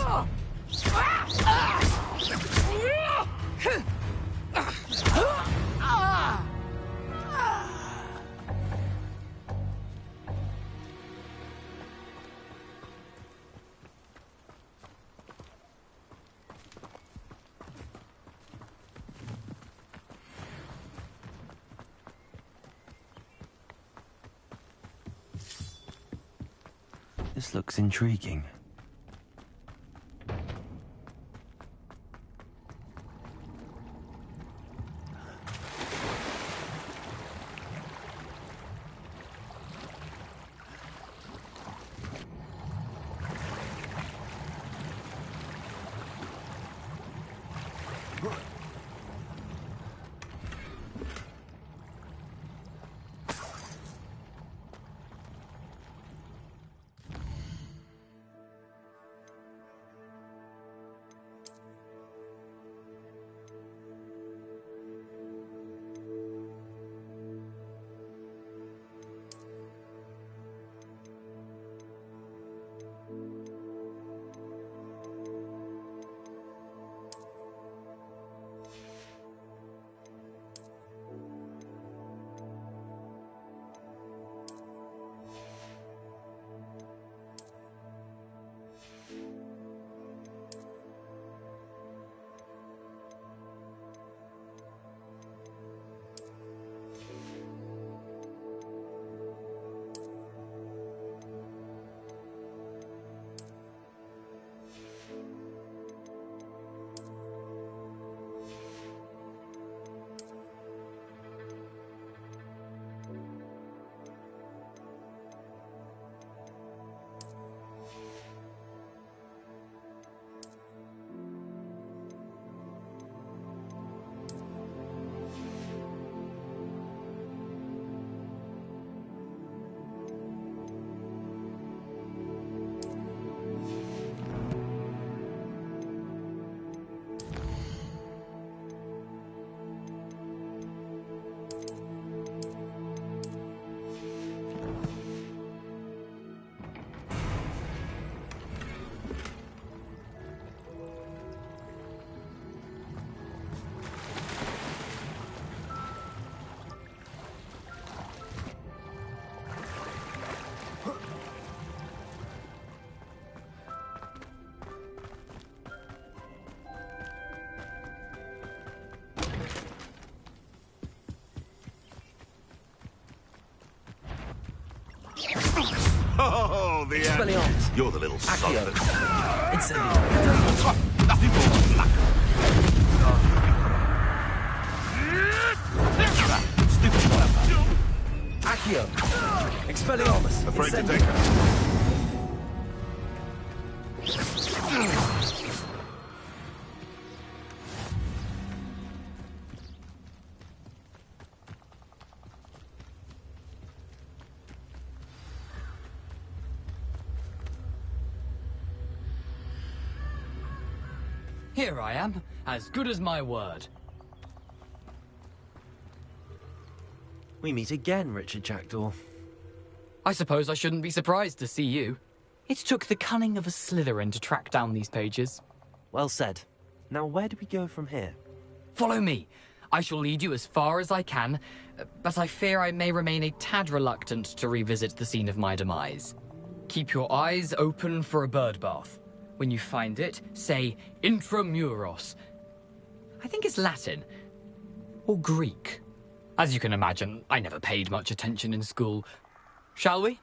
A: This looks intriguing.
L: Oh, the
S: Expelliarmus.
L: You're the little son of a...
S: Incendio. Stupid fire. Accio. Expelliarmus.
L: Afraid to
S: Incendio.
L: take her.
H: Here I am, as good as my word.
E: We meet again, Richard Jackdaw.
H: I suppose I shouldn't be surprised to see you. It took the cunning of a Slytherin to track down these pages.
E: Well said. Now where do we go from here?
H: Follow me. I shall lead you as far as I can, but I fear I may remain a tad reluctant to revisit the scene of my demise. Keep your eyes open for a bird bath. When you find it, say intramuros. I think it's Latin. Or Greek. As you can imagine, I never paid much attention in school. Shall we?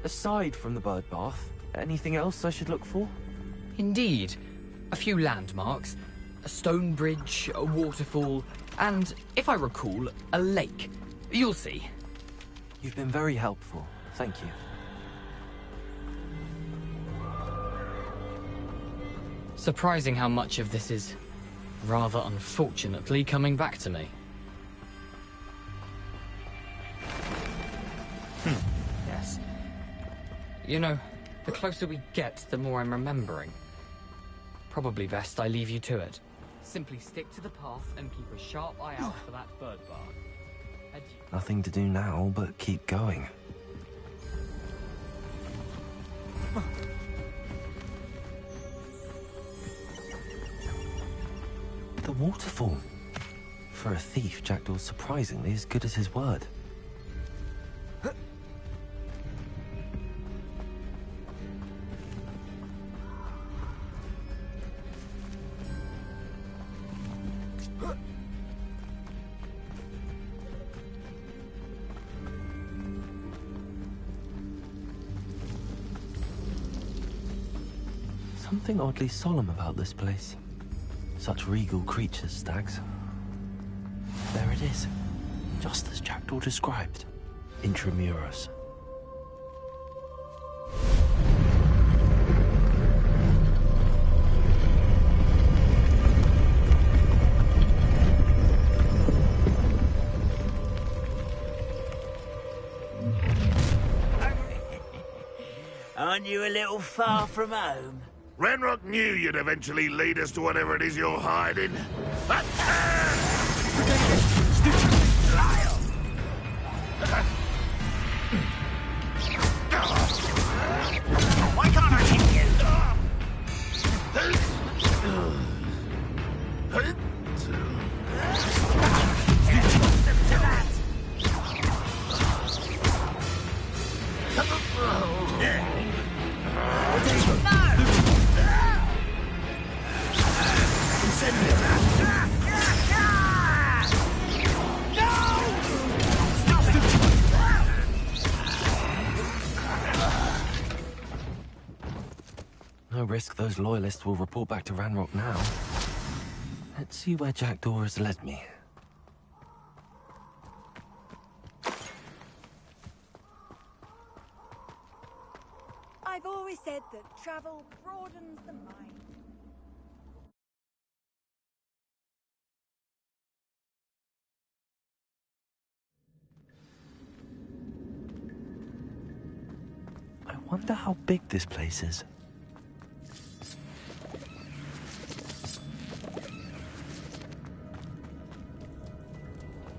E: Aside from the bird bath, anything else I should look for?
H: Indeed. A few landmarks, a stone bridge, a waterfall, and, if I recall, a lake. You'll see.
A: You've been very helpful. Thank you.
H: Surprising how much of this is, rather unfortunately, coming back to me. Yes. You know, the closer we get, the more I'm remembering. Probably best I leave you to it. Simply stick to the path and keep a sharp eye out for that bird bark. Adieu.
A: Nothing to do now but keep going. The waterfall. For a thief, Jackdaw's surprisingly as good as his word. Something oddly solemn about this place. Such regal creatures, stags. There it is, just as Jackdaw described. Intramuros.
F: Aren't you a little far from home?
L: Ranrock knew you'd eventually lead us to whatever it is you're hiding.
F: Why can't I hit you?
A: No risk those loyalists will report back to Ranrock now. Let's see where Jackdaw has led me.
O: I've always said that travel broadens the mind.
A: I wonder how big this place is.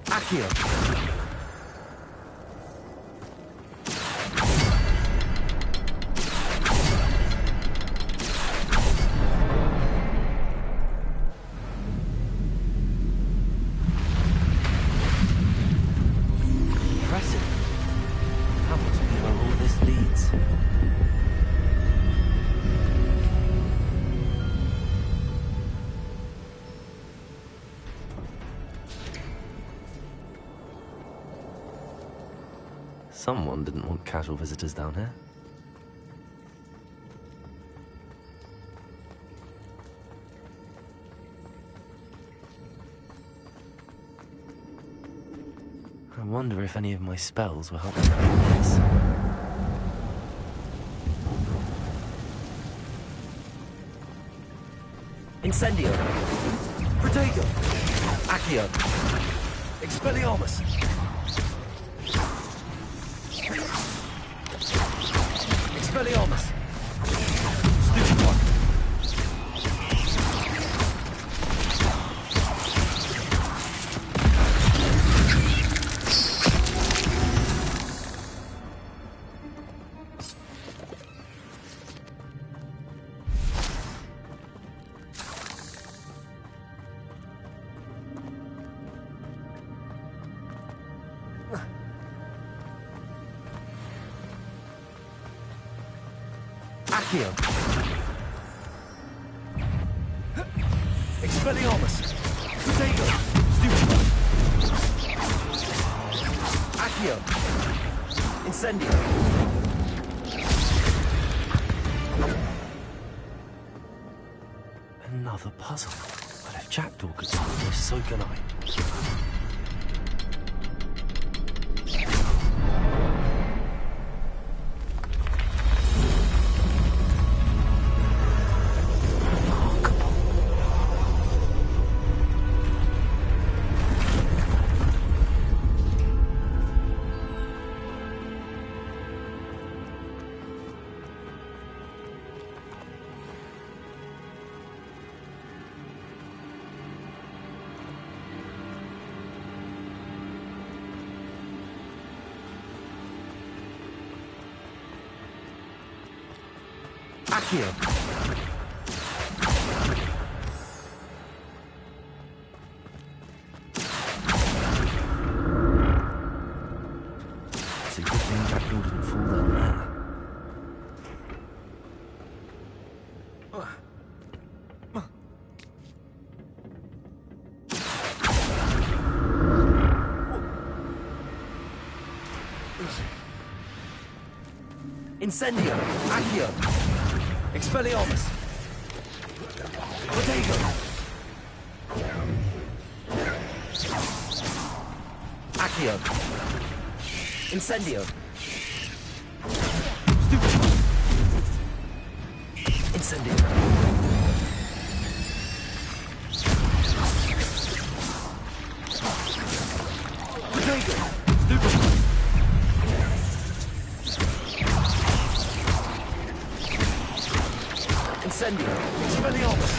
A: Accio! Impressive. That must be where all this leads. Someone didn't want casual visitors down here. I wonder if any of my spells will help me with this. Incendio! Protego! Accio! Expelliarmus! Expelliarmus! Stupid one! Accio! Expelliarmus! Protego! Stupid one! Accio! Incendio! Another puzzle. But if Jackdaw could solve this, so can I. Accio. It's a good thing Jackdaw didn't fall down there. Incendio! Accio! Expelliarmus! Protego! Accio! Incendio! Stupefy! Incendio! Protego! Stupefy! Incendio! Expelliarmus!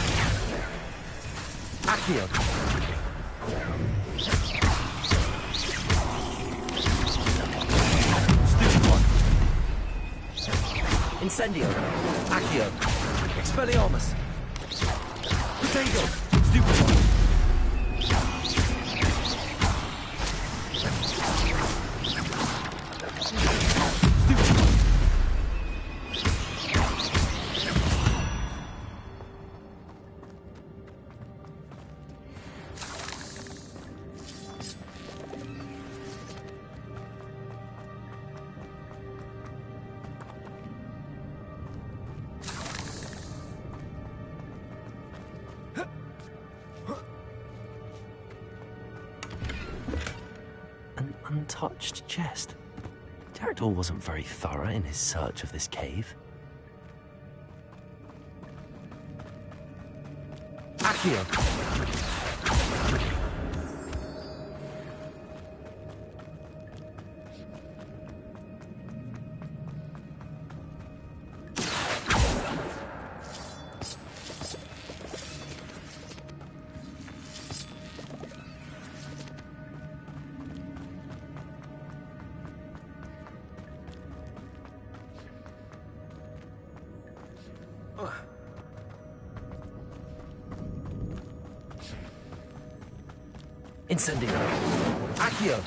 A: Accio! Stupefy! Incendio! Accio! Expelliarmus! Protego! Stupefy! Untouched chest. Jackdaw wasn't very thorough in his search of this cave. Accio! Incendio! Accio!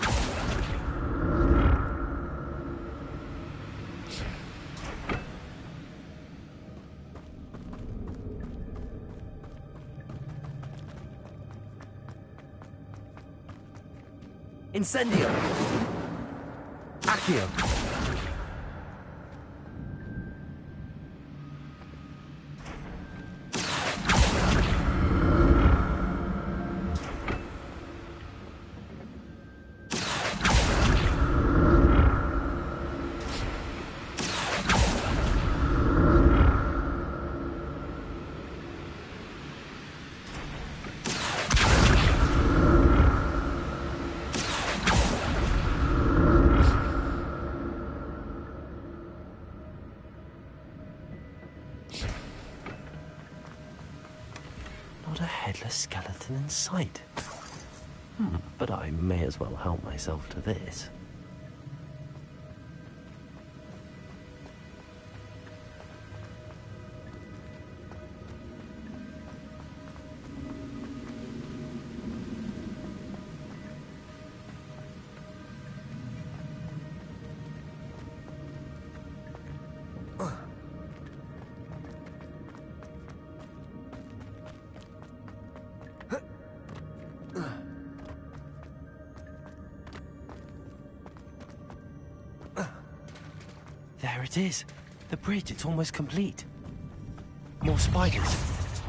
A: Incendio! Accio! Not a headless skeleton in sight. But I may as well help myself to this. There it is. The bridge, it's almost complete. More spiders.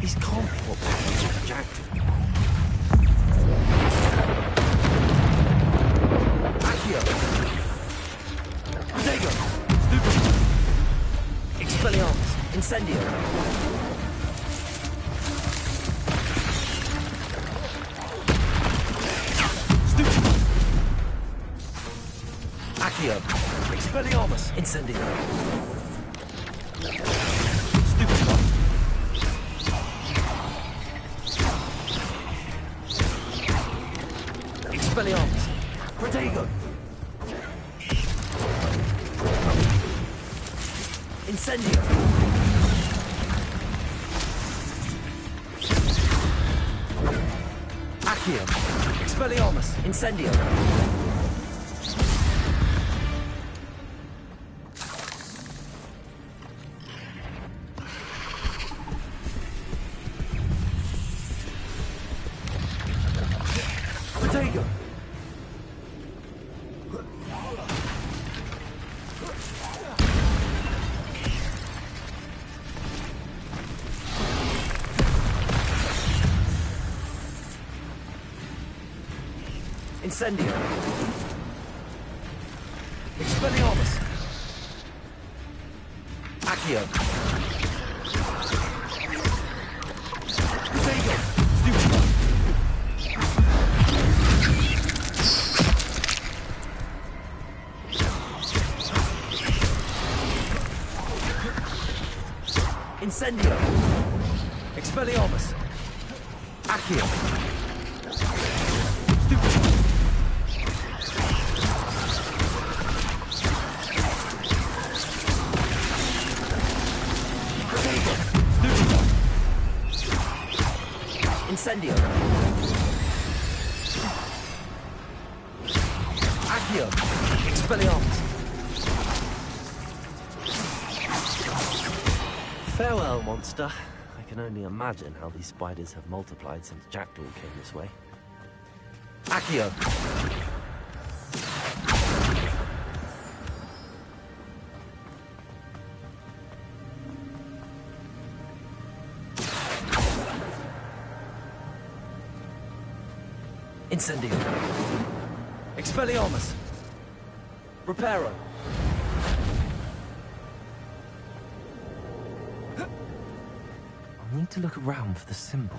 A: These can't be what Patrick and Jack do. Accio! Protego! Stupid! Expelliarmus! Incendio! Stupid! Accio! Expelliarmus! Incendio! Stupid one! Expelliarmus! Protego! Incendio! Accio! Expelliarmus! Incendio! Protego! Incendio! Expelliarmus! Accio! Protego! Stupid one! Incendio! Expelliarmus! Accio! Stupid one! Protego! Stupid one! Incendio! Accio! Expelliarmus! Farewell, monster. I can only imagine how these spiders have multiplied since Jackdaw came this way. Accio! Incendio! Expelliarmus! Reparo! I need to look around for the symbol.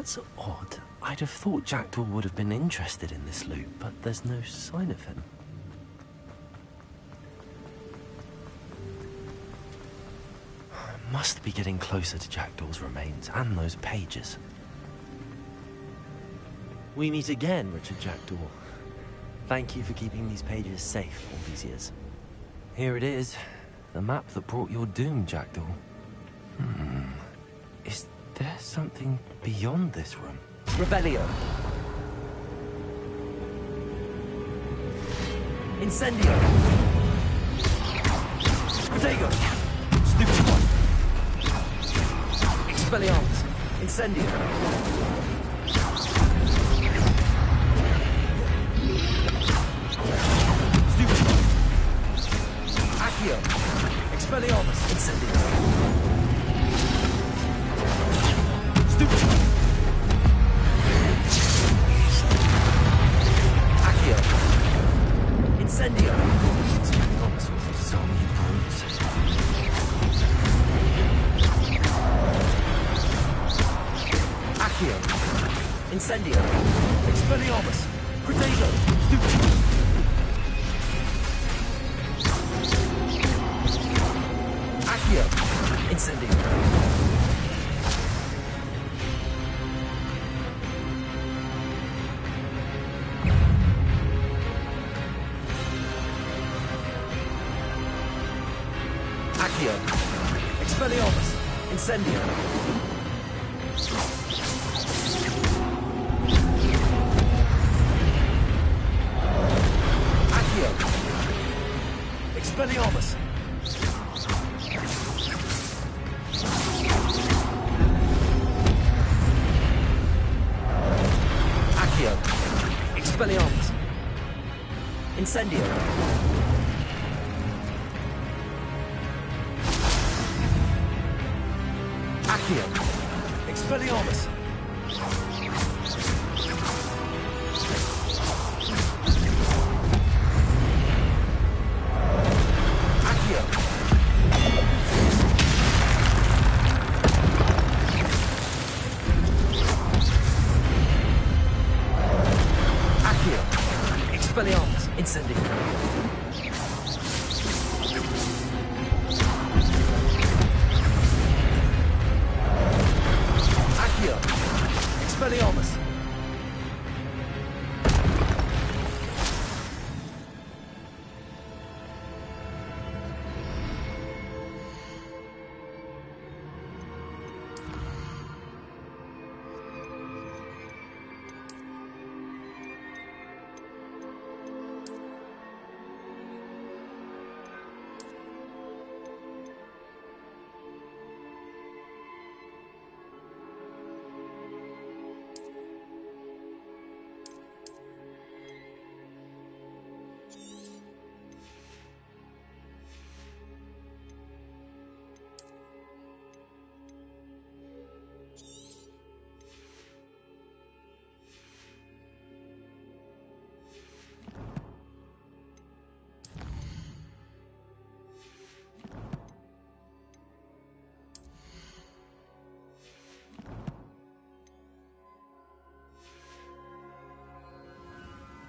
A: That's odd. I'd have thought Jackdaw would have been interested in this loot, but there's no sign of him. I must be getting closer to Jackdaw's remains and those pages. We meet again, Richard Jackdaw. Thank you for keeping these pages safe all these years. Here it is, the map that brought your doom, Jackdaw. Is there something beyond this room? Revelio. Incendio. Protego. Stupid one. Expelliarmus. Incendio. Stupid one. Accio. Expelliarmus. Incendio. Stupid one. Accio. Incendio. Expelliarmus with so many brutes.
S: Incendio. Expelliarmus. Protego. Accio. Incendio. Accio. Expelliarmus. Incendio. Accio. Expelliarmus. Accio. Expelliarmus. Incendio. Accio. Expelliarmus. Accio. Accio. Expelliarmus. Incendio. Accio. Expelliarmus.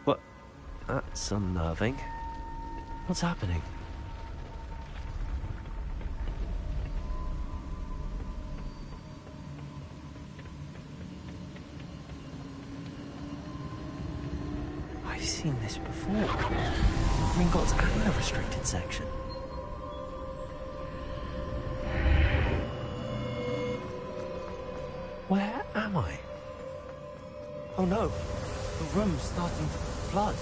A: What? That's unnerving. What's happening? I've seen this before. Gringotts and the restricted section. Where am I? Oh no, the room's starting to flood.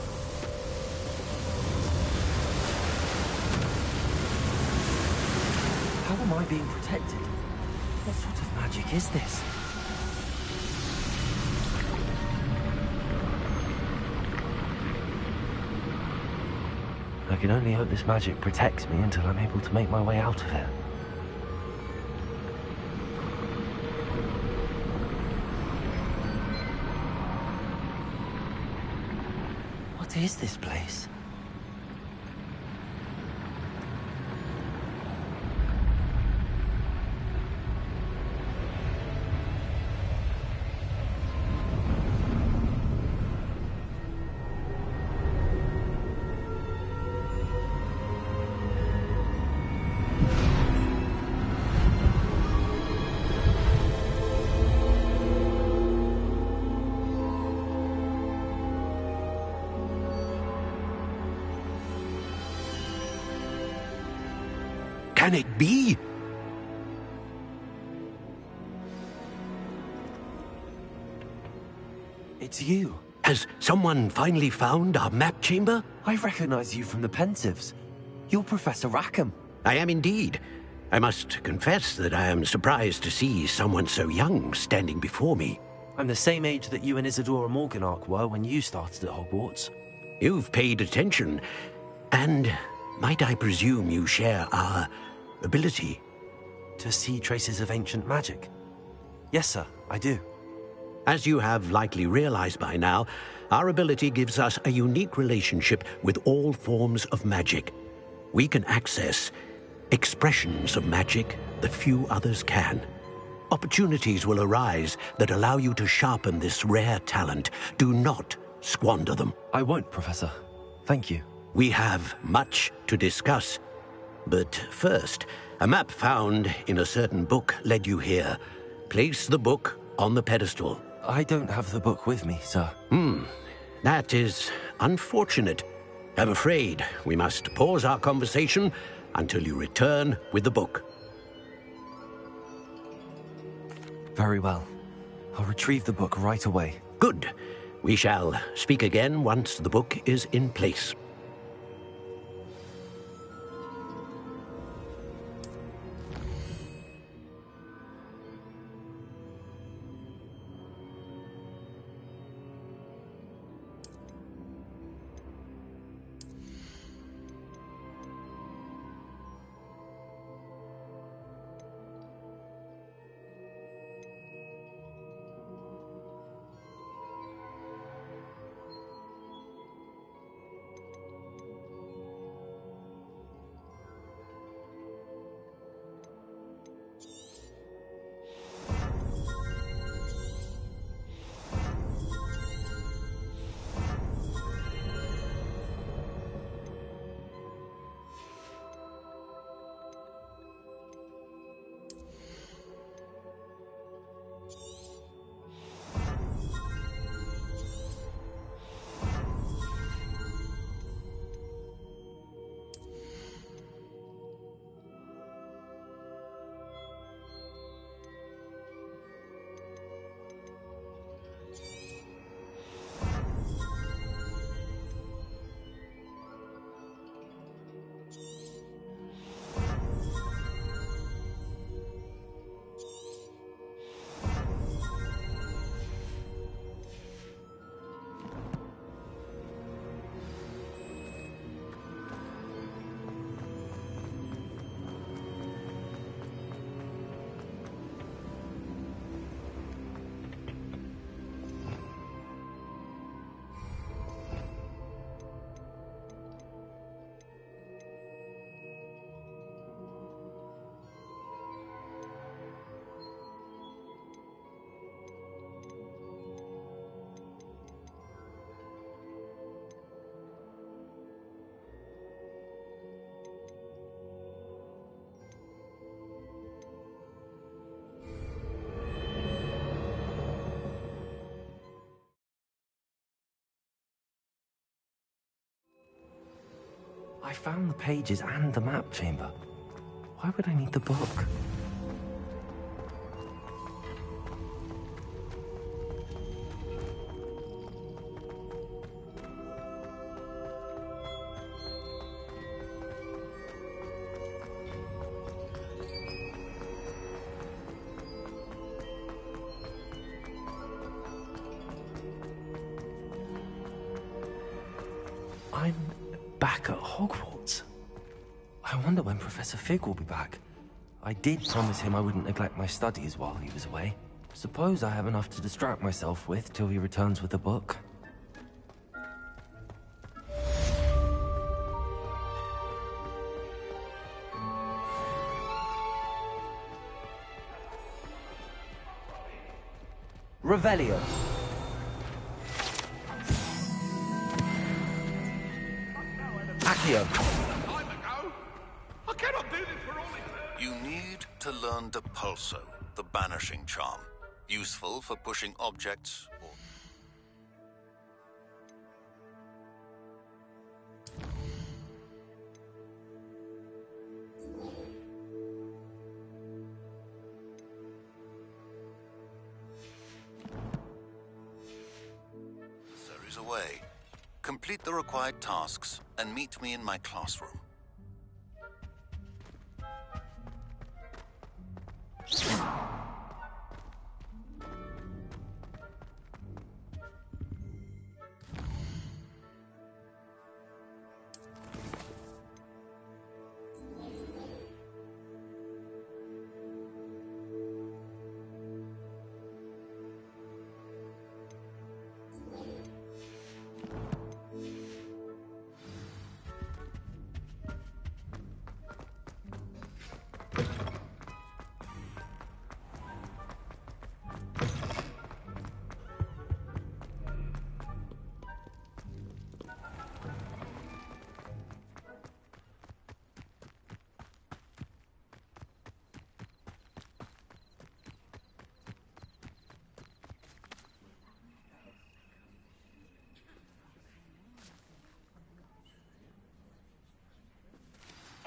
A: How am I being protected? What sort of magic is this? I can only hope this magic protects me until I'm able to make my way out of it. What is this place?
R: Can it be?
A: It's you.
R: Has someone finally found our map chamber?
A: I recognize you from the Pensives. You're Professor Rackham.
R: I am indeed. I must confess that I am surprised to see someone so young standing before me.
A: I'm the same age that you and Isadora Morganach were when you started at Hogwarts.
R: You've paid attention, and might I presume you share our ability?
A: To see traces of ancient magic? Yes, sir, I do.
R: As you have likely realized by now, our ability gives us a unique relationship with all forms of magic. We can access expressions of magic that few others can.
F: Opportunities will arise that allow you to sharpen this rare talent. Do not squander them.
A: I won't, Professor. Thank you.
F: We have much to discuss. But first, a map found in a certain book led you here. Place the book on the pedestal.
A: I don't have the book with me, sir.
F: That is unfortunate. I'm afraid we must pause our conversation until you return with the book.
A: Very well. I'll retrieve the book right away.
F: Good. We shall speak again once the book is in place.
A: I found the pages and the map chamber. Why would I need the book? I'm back at Hogwarts. I wonder when Professor Fig will be back. I did promise him I wouldn't neglect my studies while he was away. Suppose I have enough to distract myself with till he returns with the book. Revelio. Accio.
I: You need to learn Depulso, the banishing charm. Useful for pushing objects or... There is a way. Complete the required tasks and meet me in my classroom.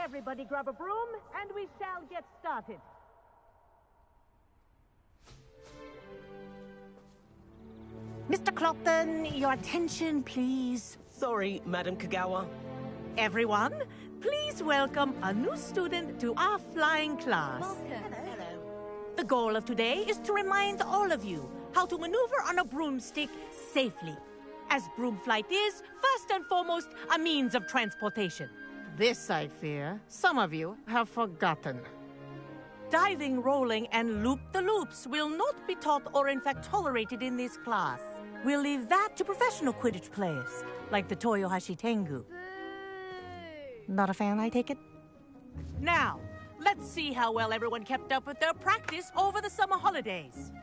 N: Everybody grab a broom, and we shall get started. Mr. Clopton, your attention, please.
T: Sorry, Madam Kagawa.
N: Everyone, please welcome a new student to our flying class.
O: Hello.
N: The goal of today is to remind all of you how to maneuver on a broomstick safely. As broom flight is, first and foremost, a means of transportation. This, I fear, some of you have forgotten. Diving, rolling, and loop-the-loops will not be taught or in fact tolerated in this class. We'll leave that to professional Quidditch players, like the Toyohashi Tengu. Not a fan, I take it? Now, let's see how well everyone kept up with their practice over the summer holidays.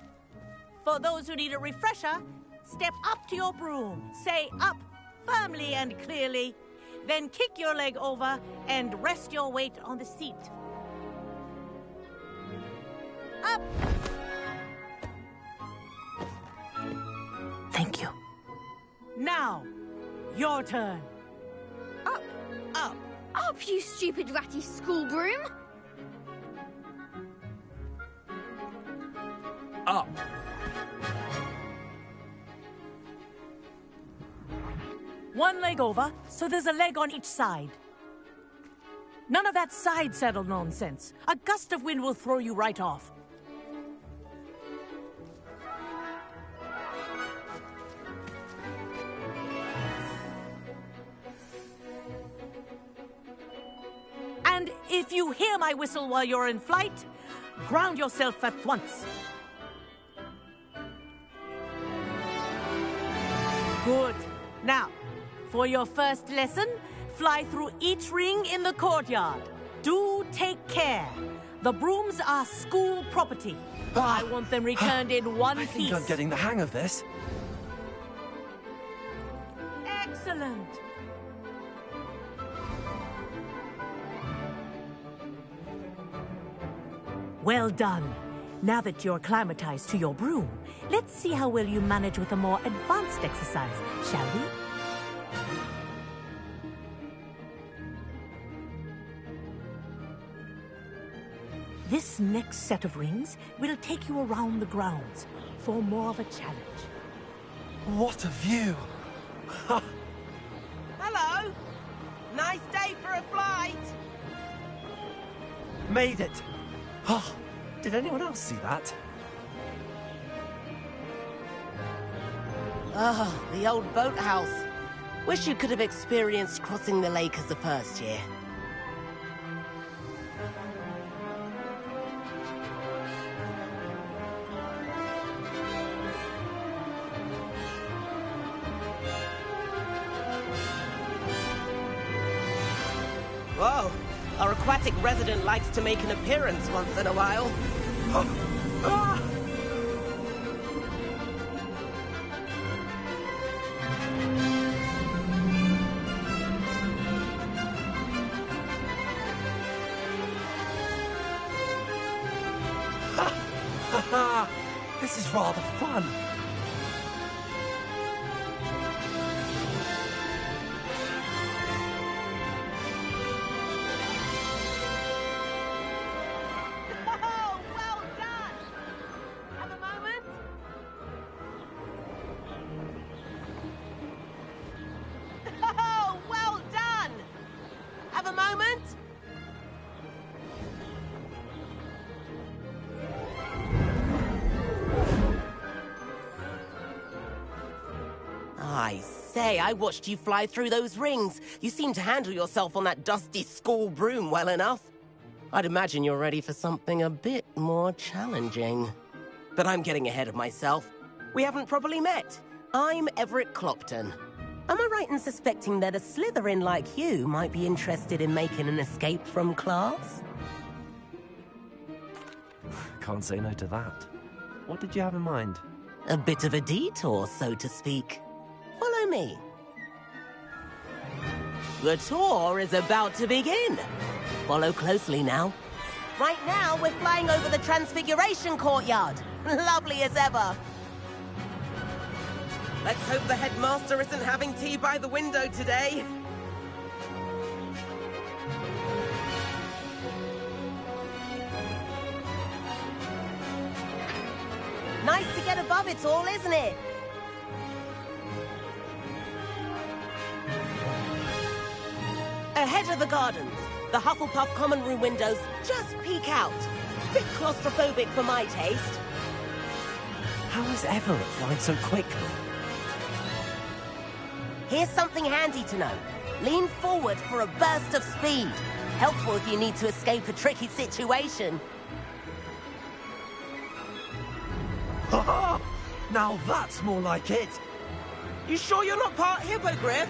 N: For those who need a refresher, step up to your broom, say up firmly and clearly, then kick your leg over and rest your weight on the seat. Up! Thank you. Now, your turn.
M: Up.
N: Up.
M: Up, you stupid ratty school broom.
S: Up.
N: One leg over, so there's a leg on each side. None of that side saddle nonsense. A gust of wind will throw you right off. And if you hear my whistle while you're in flight, ground yourself at once. Good. Now, for your first lesson, fly through each ring in the courtyard. Do take care. The brooms are school property. I want them returned in one piece.
E: I think I'm getting the hang of this.
N: Excellent. Well done. Now that you're acclimatized to your broom, let's see how well you manage with a more advanced exercise, shall we? This next set of rings will take you around the grounds for more of a challenge.
E: What a view!
T: Hello! Nice day for a flight!
E: Made it! Oh, did anyone else see that?
T: Oh, the old boathouse. Wish you could have experienced crossing the lake as a first year. Whoa! Our aquatic resident likes to make an appearance once in a while.
E: This is rather fun.
T: I watched you fly through those rings. You seem to handle yourself on that dusty school broom well enough. I'd imagine you're ready for something a bit more challenging. But I'm getting ahead of myself. We haven't properly met. I'm Everett Clopton. Am I right in suspecting that a Slytherin like you might be interested in making an escape from class?
E: Can't say no to that. What did you have in mind?
T: A bit of a detour, so to speak. Follow me. The tour is about to begin. Follow closely now. Right now, we're flying over the Transfiguration Courtyard. Lovely as ever. Let's hope the headmaster isn't having tea by the window today. nice to get above it all, isn't it? Ahead of the gardens, the Hufflepuff common room windows just peek out. Bit claustrophobic for my taste.
A: How is Everett flying so quickly?
T: Here's something handy to know. Lean forward for a burst of speed. Helpful if you need to escape a tricky situation.
A: Now that's more like it.
T: You sure you're not part hippogriff?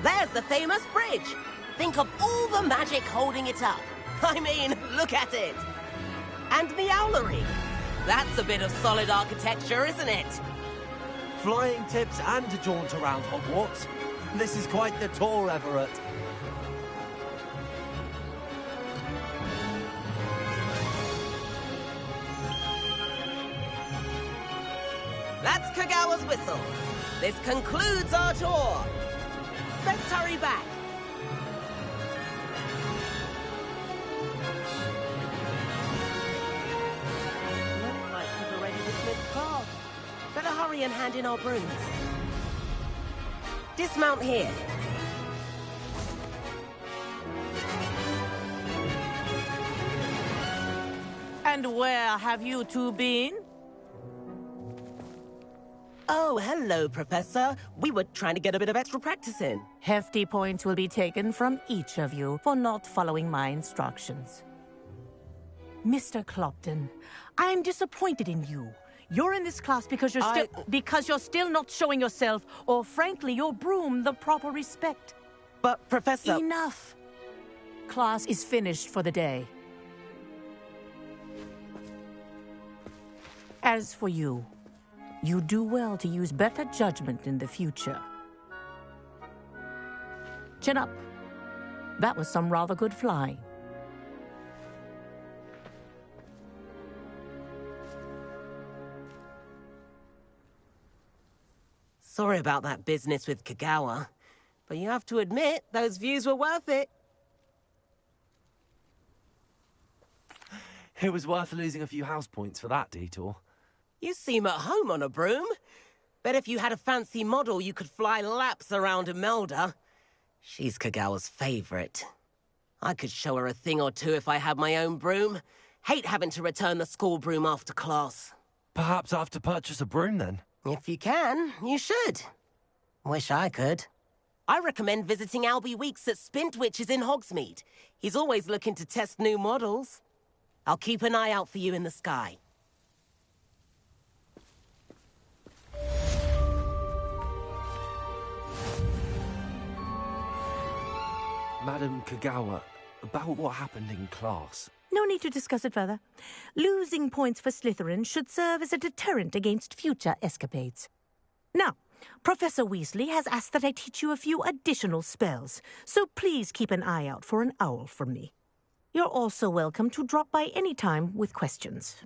T: There's the famous bridge. Think of all the magic holding it up. I mean, look at it. And the owlery. That's a bit of solid architecture, isn't it?
A: Flying tips and a jaunt around Hogwarts. This is quite the tour, Everett.
T: That's Kagawa's whistle. This concludes our tour. Let's hurry back. Looks like we've already dismissed class. Better hurry and hand in our brooms. Dismount here.
N: And where have you two been?
T: Oh, hello, Professor. We were trying to get a bit of extra practice in.
N: Hefty points will be taken from each of you for not following my instructions. Mr. Clopton, I'm disappointed in you. You're in this class because you're still not showing yourself, or frankly, your broom the proper respect.
T: But, Professor...
N: Enough! Class is finished for the day. As for you, you do well to use better judgment in the future. Chin up. That was some rather good flying.
T: Sorry about that business with Kagawa, but you have to admit, those views were worth it.
A: It was worth losing a few house points for that detour.
T: You seem at home on a broom. Bet if you had a fancy model, you could fly laps around Imelda. She's Kagawa's favorite. I could show her a thing or two if I had my own broom. Hate having to return the school broom after class.
A: Perhaps I have to purchase a broom then?
T: If you can, you should. Wish I could. I recommend visiting Albie Weeks at Spintwitches in Hogsmeade. He's always looking to test new models. I'll keep an eye out for you in the sky.
A: Madam Kagawa, about what happened in class.
N: No need to discuss it further. Losing points for Slytherin should serve as a deterrent against future escapades. Now, Professor Weasley has asked that I teach you a few additional spells, so please keep an eye out for an owl from me. You're also welcome to drop by any time with questions.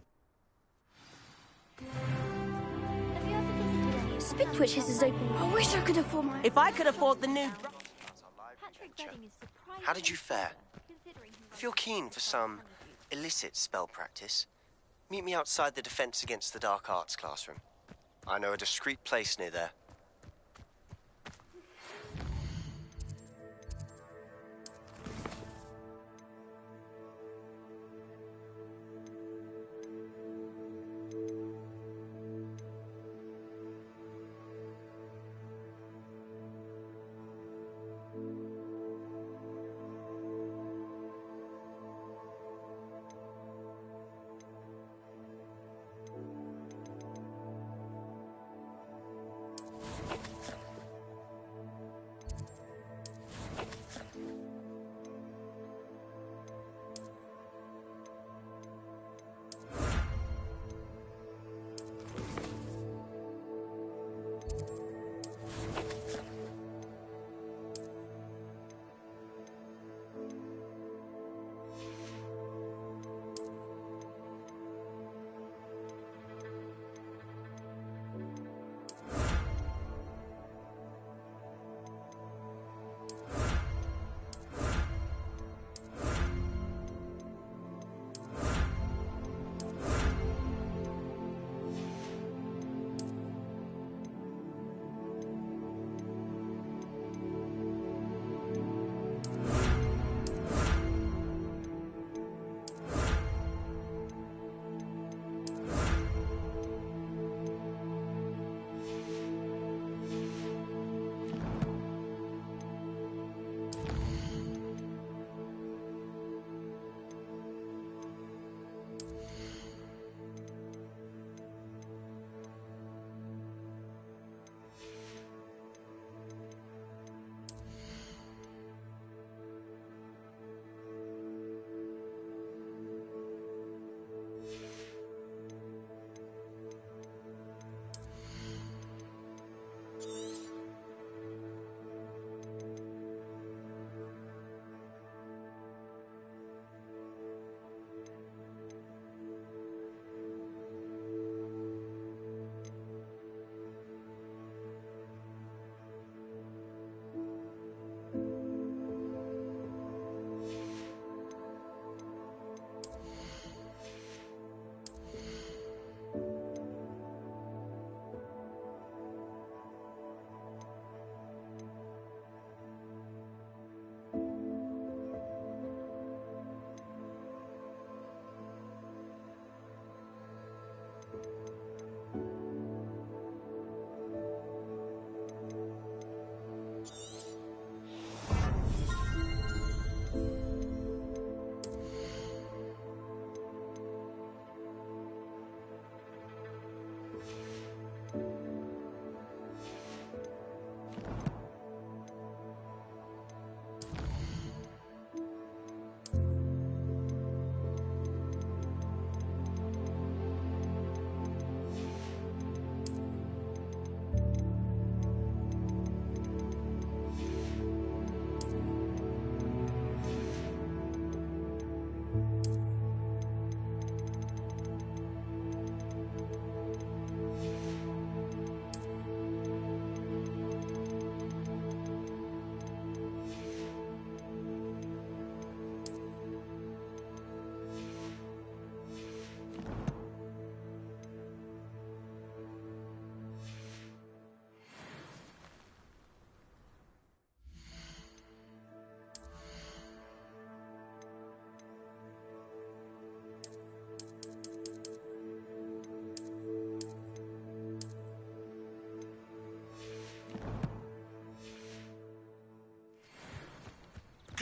Q: Spintwitches is open. I wish I could afford my...
T: If I could afford the new...
S: How did you fare? If you're keen for some illicit spell practice, meet me outside the Defense Against the Dark Arts classroom. I know a discreet place near there.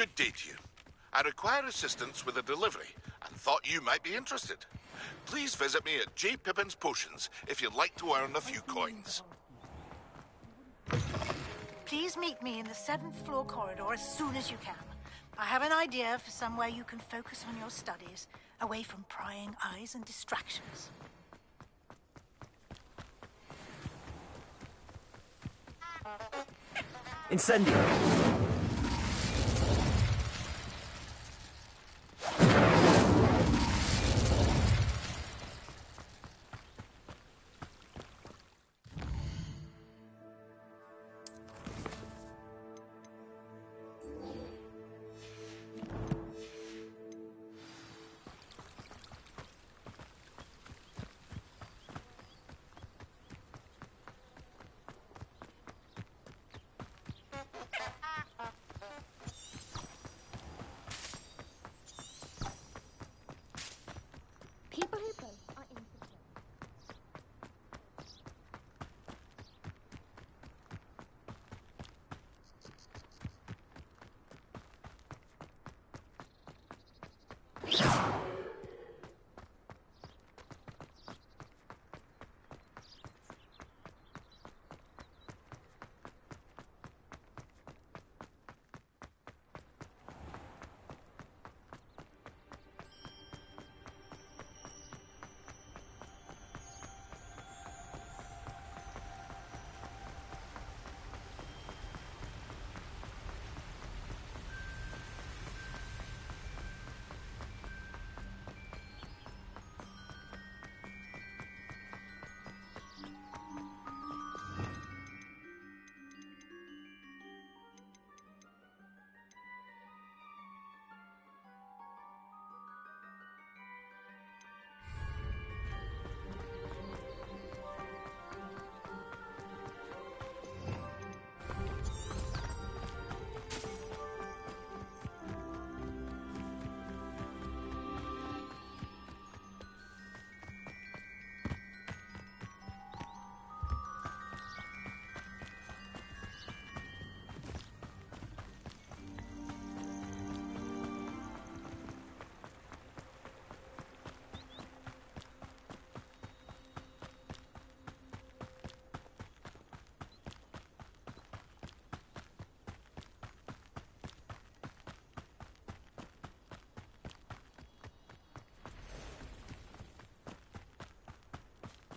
L: Good day to you. I require assistance with a delivery and thought you might be interested. Please visit me at J. Pippin's Potions if you'd like to earn a few coins.
G: Please meet me in the 7th floor corridor as soon as you can. I have an idea for somewhere you can focus on your studies, away from prying eyes and distractions.
S: Incendio!
Q: People who both are insecure.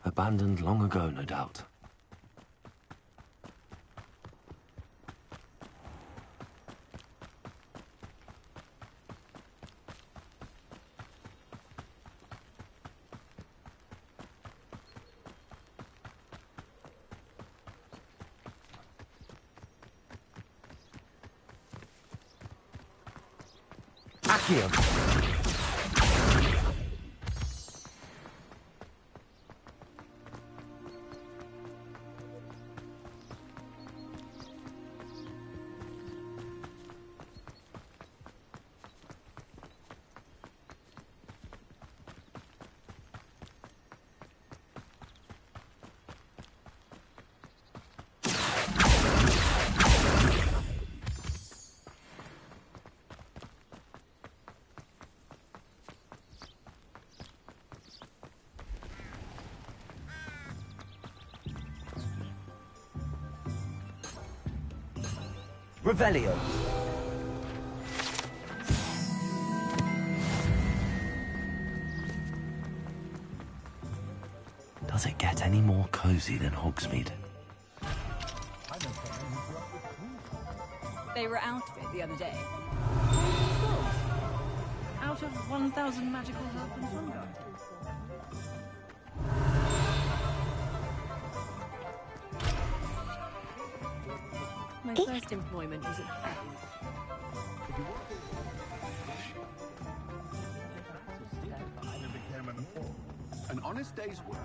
A: Abandoned long ago, no doubt.
S: Accio! Revelio.
A: Does it get any more cozy than Hogsmeade?
D: They were out of it the other day. Out of 1,000 magical herbs and fungi. My first employment was at
R: An honest day's work.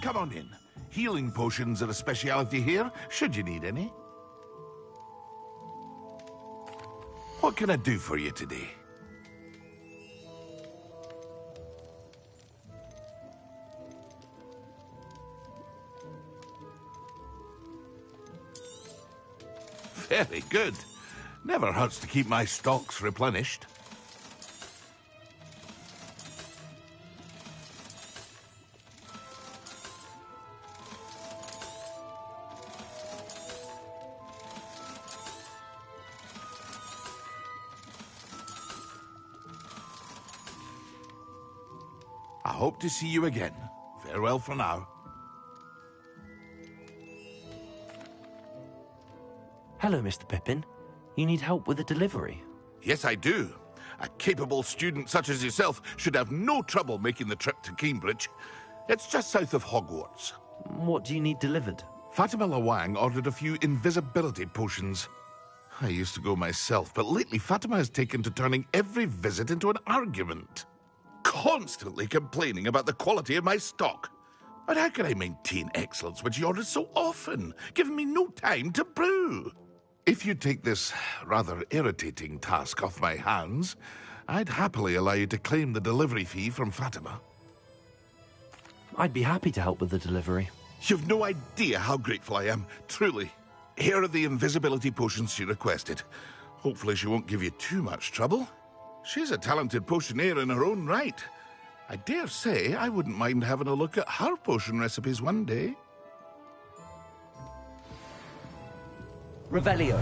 L: Come on in. Healing potions are a speciality here, should you need any. What can I do for you today? Very good. Never hurts to keep my stocks replenished. I hope to see you again. Farewell for now.
A: Hello, Mr. Pippin. You need help with a delivery?
L: Yes, I do. A capable student such as yourself should have no trouble making the trip to Cambridge. It's just south of Hogwarts.
A: What do you need delivered?
L: Fatima Lawang ordered a few invisibility potions. I used to go myself, but lately Fatima has taken to turning every visit into an argument. Constantly complaining about the quality of my stock. But how can I maintain excellence when she orders so often, giving me no time to brew? If you take this rather irritating task off my hands, I'd happily allow you to claim the delivery fee from Fatima.
A: I'd be happy to help with the delivery.
L: You've no idea how grateful I am, truly. Here are the invisibility potions she requested. Hopefully she won't give you too much trouble. She's a talented potioneer in her own right. I dare say I wouldn't mind having a look at her potion recipes one day.
S: Revelio.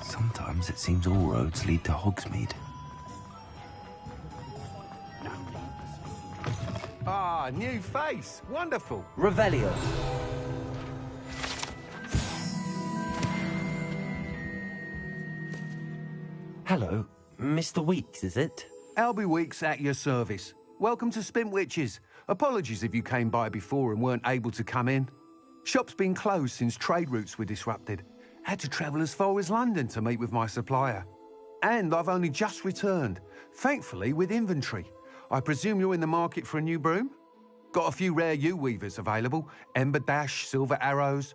A: Sometimes it seems all roads lead to Hogsmeade.
S: Ah, new face. Wonderful.
A: Revelio. Hello, Mr. Weeks, is it?
P: Albie Weeks at your service. Welcome to Spintwitches. Apologies if you came by before and weren't able to come in. Shop's been closed since trade routes were disrupted. Had to travel as far as London to meet with my supplier. And I've only just returned, thankfully with inventory. I presume you're in the market for a new broom? Got a few rare yew-weavers available. Ember Dash, Silver Arrows.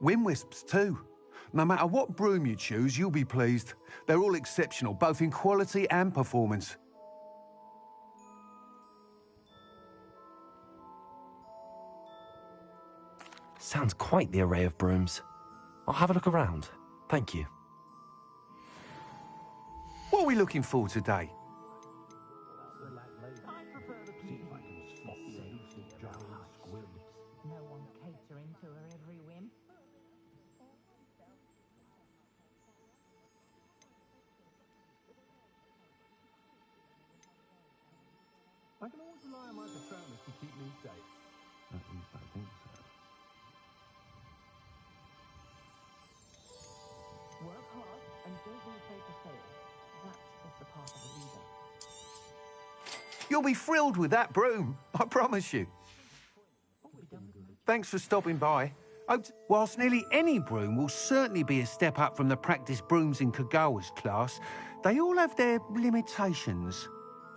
P: Wind-wisps too. No matter what broom you choose, you'll be pleased. They're all exceptional, both in quality and performance.
A: Sounds quite the array of brooms. I'll have a look around. Thank you.
P: What are we looking for today?
N: No one catering to her every whim.
U: I can always rely on my patronuses to keep me safe. At least I think so.
N: Work hard and don't be afraid to fail. That is the path of a leader.
P: You'll be thrilled with that broom, I promise you. Thanks for stopping by. Whilst nearly any broom will certainly be a step up from the practice brooms in Kagawa's class, they all have their limitations.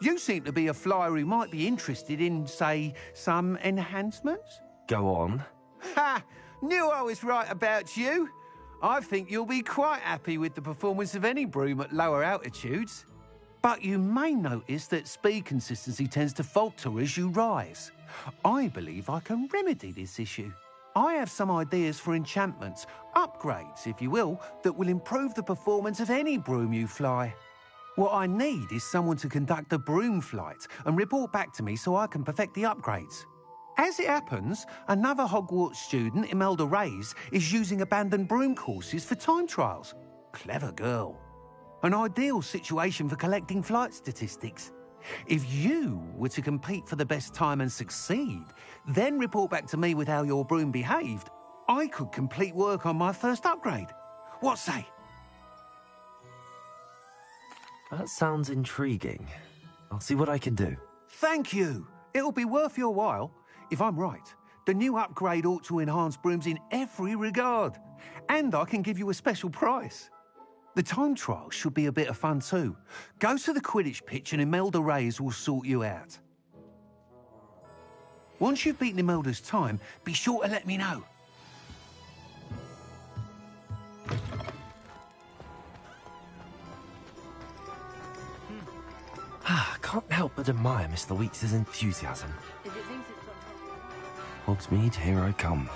P: You seem to be a flyer who might be interested in, say, some enhancements?
A: Go on.
P: Ha! Knew I was right about you. I think you'll be quite happy with the performance of any broom at lower altitudes. But you may notice that speed consistency tends to falter as you rise. I believe I can remedy this issue. I have some ideas for enchantments, upgrades, if you will, that will improve the performance of any broom you fly. What I need is someone to conduct a broom flight and report back to me so I can perfect the upgrades. As it happens, another Hogwarts student, Imelda Reyes, is using abandoned broom courses for time trials. Clever girl. An ideal situation for collecting flight statistics. If you were to compete for the best time and succeed, then report back to me with how your broom behaved, I could complete work on my first upgrade. What say?
A: That sounds intriguing. I'll see what I can do.
P: Thank you. It'll be worth your while. If I'm right, the new upgrade ought to enhance brooms in every regard. And I can give you a special price. The time trial should be a bit of fun too. Go to the Quidditch pitch and Imelda Reyes will sort you out. Once you've beaten Imelda's time, be sure to let me know.
A: Can't help but admire Mr. Weeks' enthusiasm. Hogsmeade, here I come.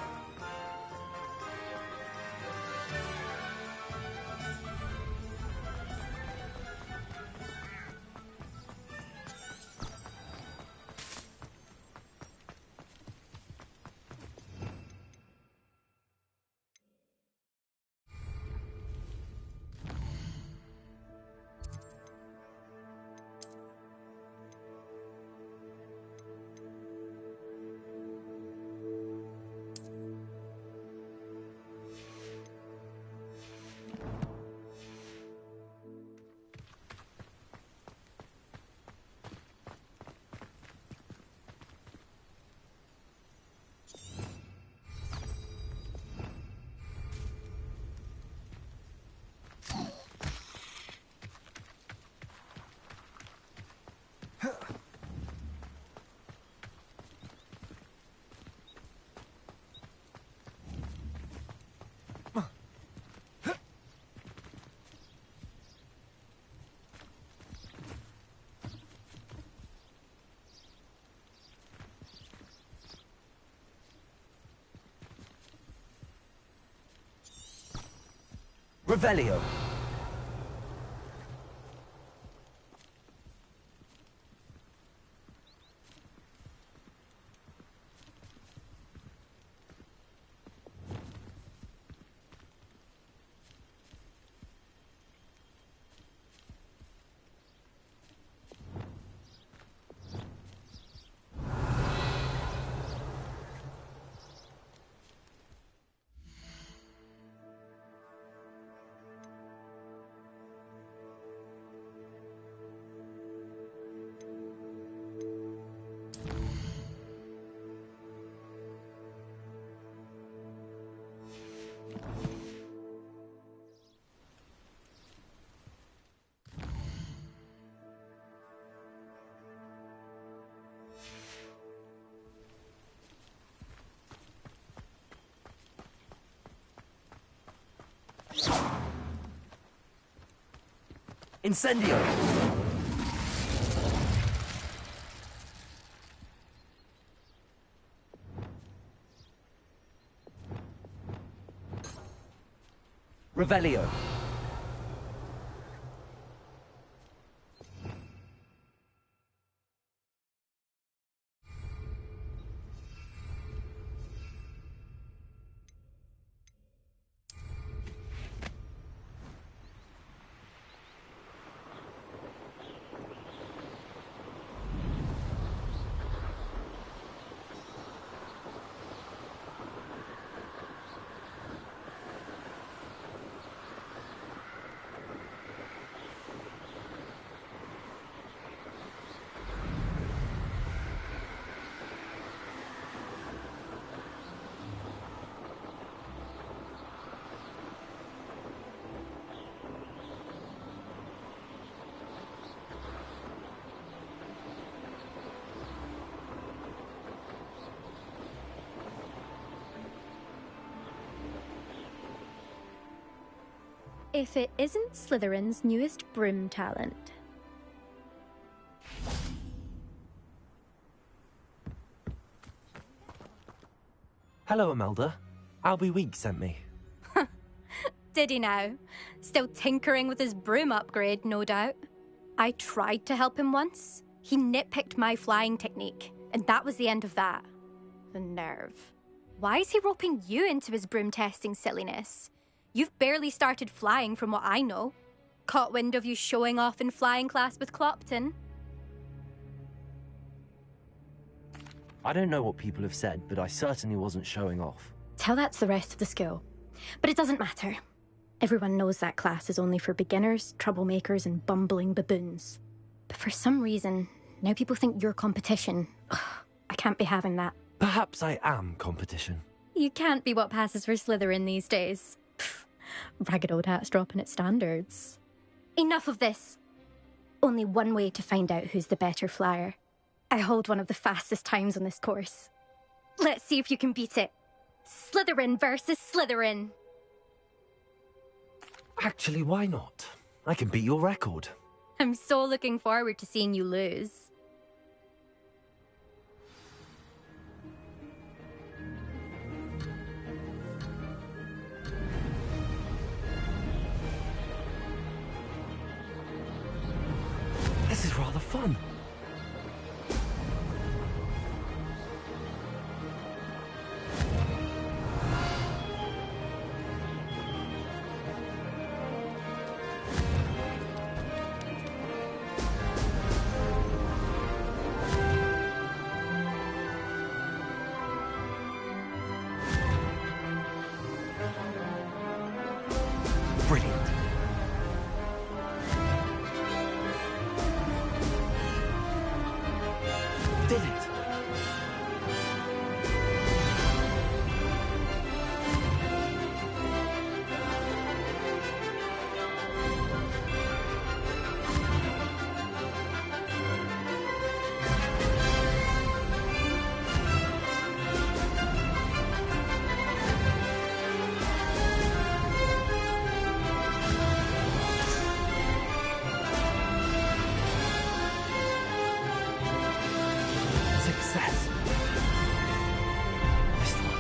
A: Revelio. Incendio! Revelio.
B: If it isn't Slytherin's newest broom talent.
A: Hello, Imelda. Albie Weeks sent me.
B: Did he now? Still tinkering with his broom upgrade, no doubt. I tried to help him once. He nitpicked my flying technique, and that was the end of that. The nerve. Why is he roping you into his broom testing silliness? You've barely started flying from what I know. Caught wind of you showing off in flying class with Clopton.
A: I don't know what people have said, but I certainly wasn't showing off.
B: Tell that to the rest of the school. But it doesn't matter. Everyone knows that class is only for beginners, troublemakers, and bumbling baboons. But for some reason, now people think you're competition. Ugh, I can't be having that.
A: Perhaps I am competition.
B: You can't be what passes for Slytherin these days. Pfft, ragged old hat's dropping its standards. Enough of this. Only one way to find out who's the better flyer. I hold one of the fastest times on this course. Let's see if you can beat it. Slytherin versus Slytherin.
A: Actually, why not? I can beat your record.
B: I'm so looking forward to seeing you lose.
A: This is rather fun. Brilliant. Did it. Success. Missed one.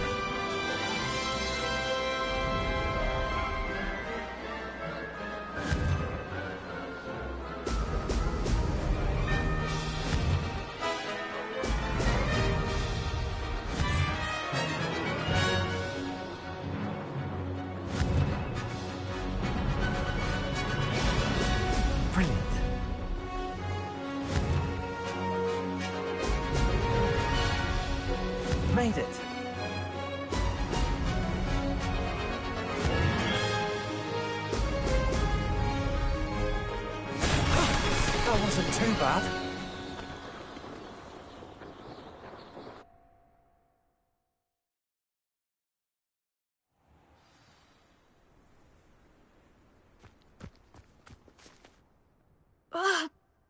A: Brilliant. Made it. That wasn't too bad.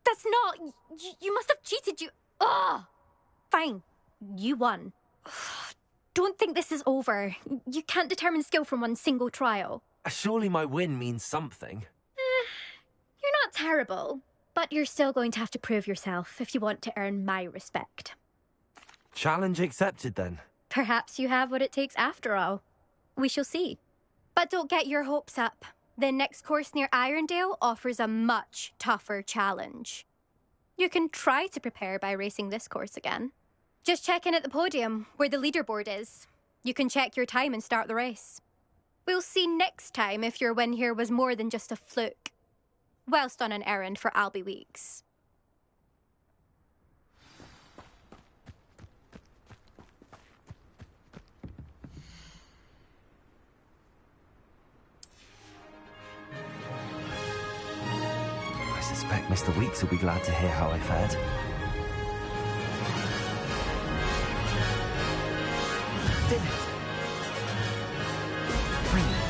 B: That's not... You must have cheated, you... Ugh! Fine. You won. Don't think this is over. You can't determine skill from one single trial.
A: Surely my win means something.
B: You're not terrible, but you're still going to have to prove yourself if you want to earn my respect.
A: Challenge accepted then.
B: Perhaps you have what it takes after all. We shall see. But don't get your hopes up. The next course near Irondale offers a much tougher challenge. You can try to prepare by racing this course again. Just check in at the podium, where the leaderboard is. You can check your time and start the race. We'll see next time if your win here was more than just a fluke. Whilst on an errand for Albie Weeks.
A: I suspect Mr. Weeks will be glad to hear how I fared. Did it. Brilliant.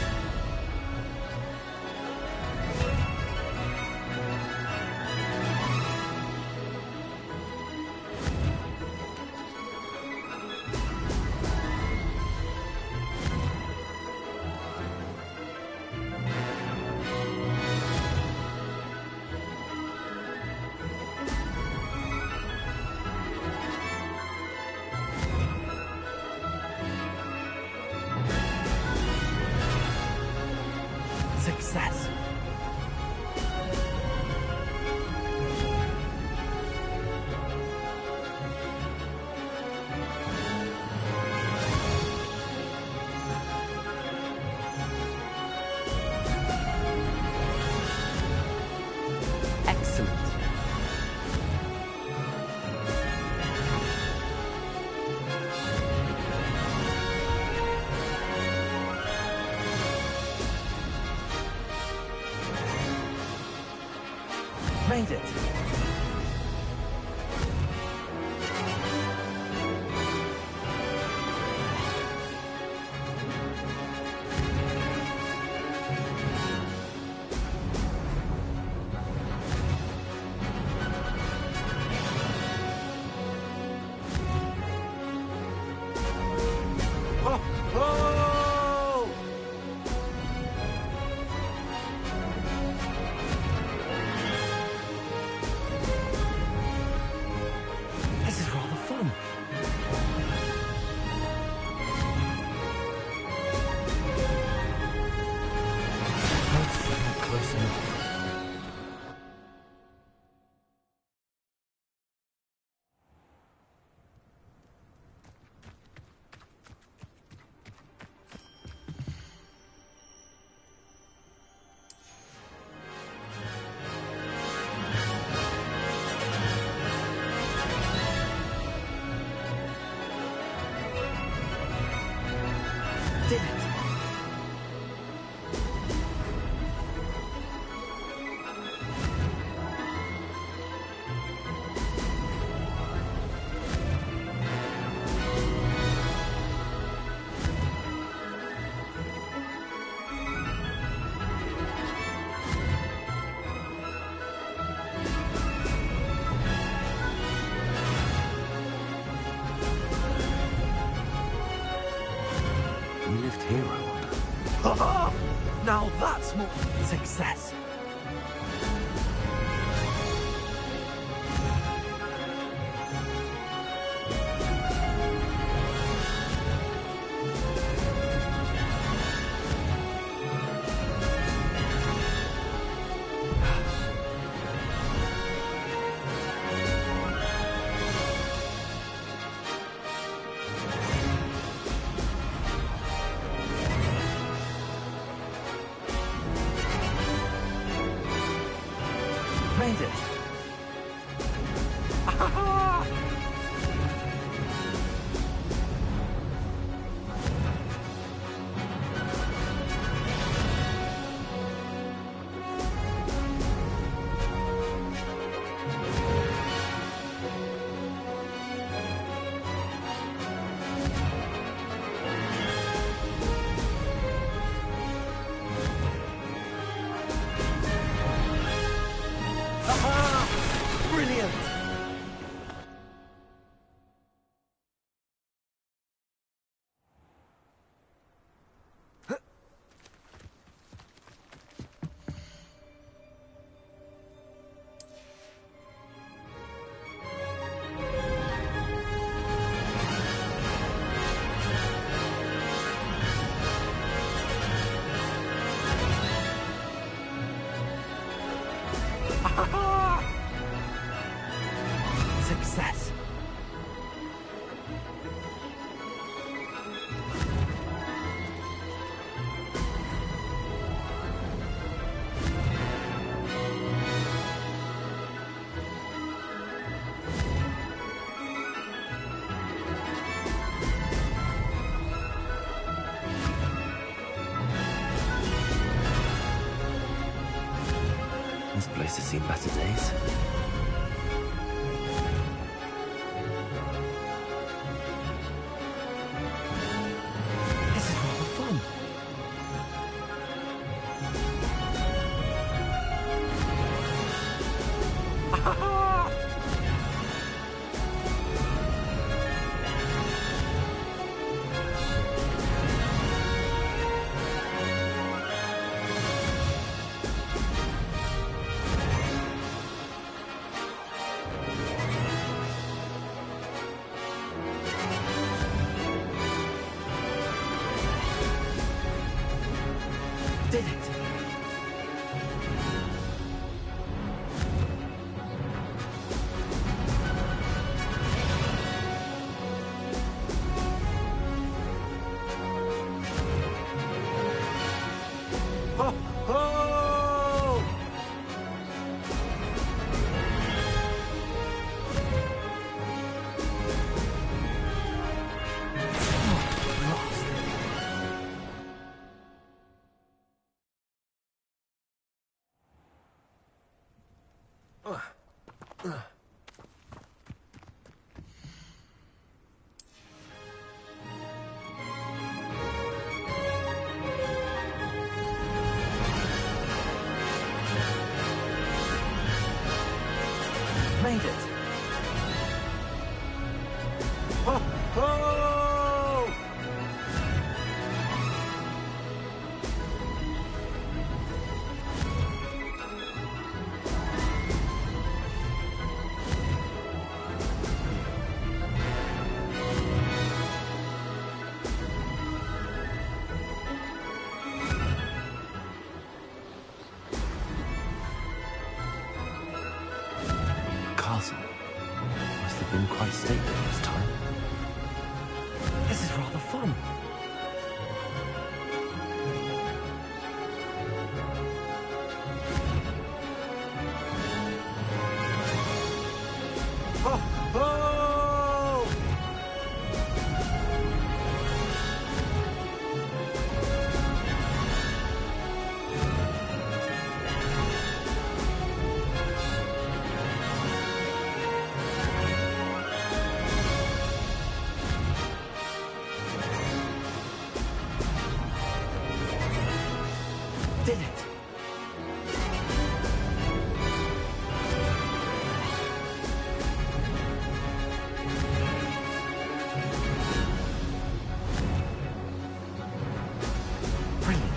A: Success. Made it! This is rather fun. Let's get close enough. Did it! We lived here, I wonder. Now that's more success. Made it. Brilliant! Success. This place has seen better days. This is rather fun. Did it! Made it.
P: Oh, oh!
A: Castle must have been quite stately this time. This is rather fun.
P: Oh, oh!
A: Did it. Brilliant.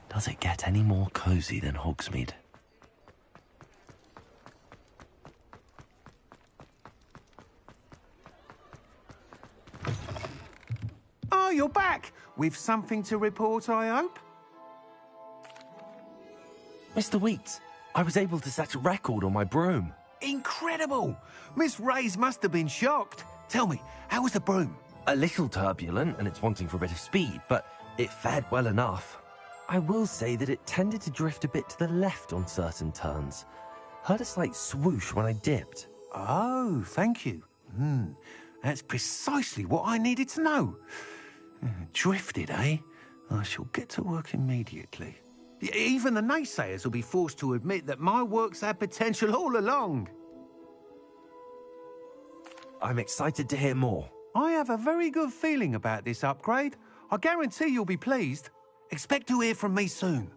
A: Does it get any more cozy than Hogsmeade?
P: Oh, you're back! With something to report, I hope?
A: Mr. Weeks, I was able to set a record on my broom.
P: Incredible! Miss Reyes must have been shocked. Tell me, how was the broom?
A: A little turbulent and it's wanting for a bit of speed, but it fared well enough. I will say that it tended to drift a bit to the left on certain turns. Heard a slight swoosh when I dipped.
P: Oh, thank you. That's precisely what I needed to know. Drifted, eh? I shall get to work immediately. Even the naysayers will be forced to admit that my work's had potential all along.
A: I'm excited to hear more.
P: I have a very good feeling about this upgrade. I guarantee you'll be pleased. Expect to hear from me soon.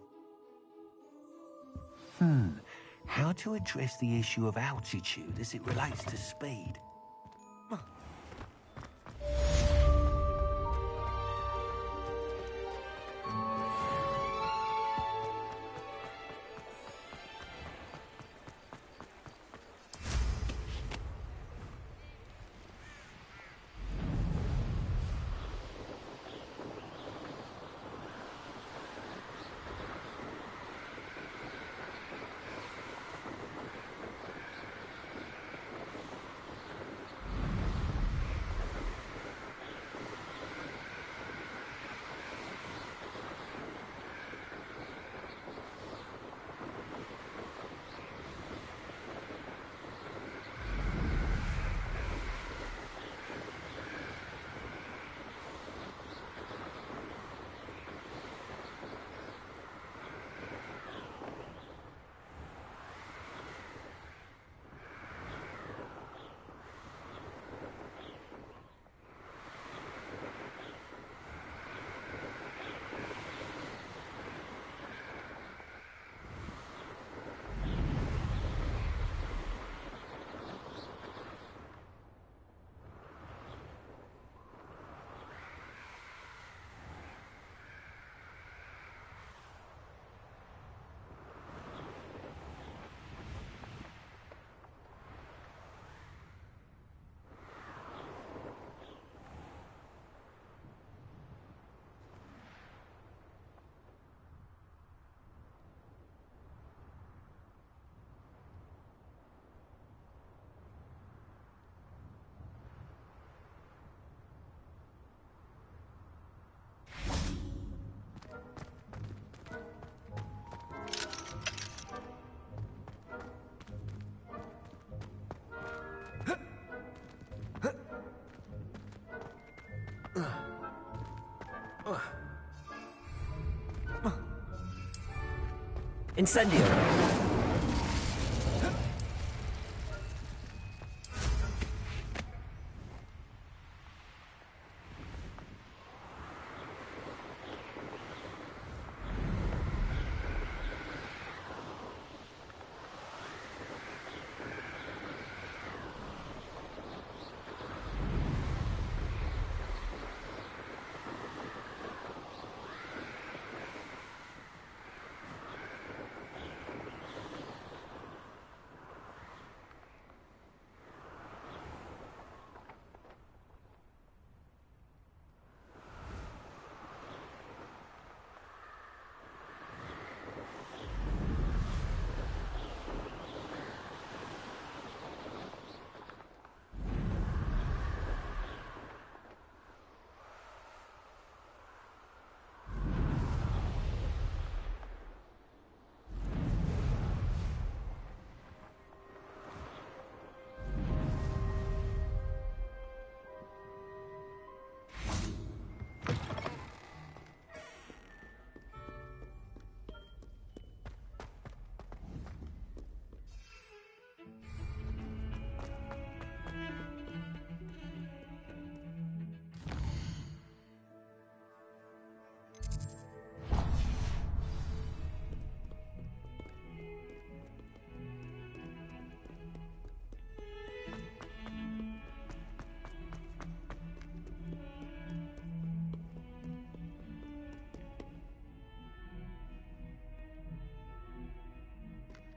P: How to address the issue of altitude as it relates to speed?
S: Incendio.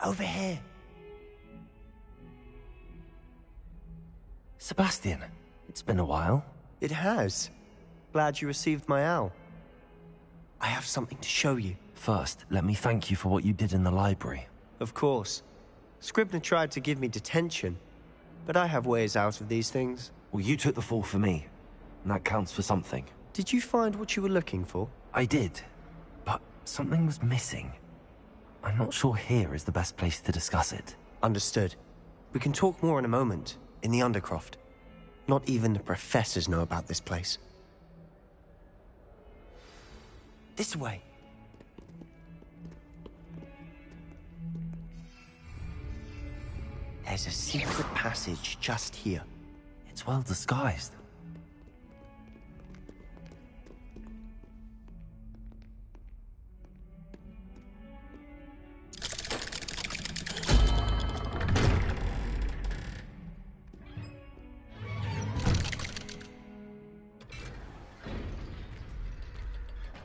S: Over here.
A: Sebastian, it's been a while.
S: It has. Glad you received my owl. I have something to show you.
A: First, let me thank you for what you did in the library.
S: Of course. Scribner tried to give me detention, but I have ways out of these things.
A: Well, you took the fall for me, and that counts for something.
S: Did you find what you were looking for?
A: I did, but something was missing. I'm not sure here is the best place to discuss it.
S: Understood. We can talk more in a moment, in the Undercroft. Not even the professors know about this place. This way. There's a secret passage just here.
A: It's well disguised.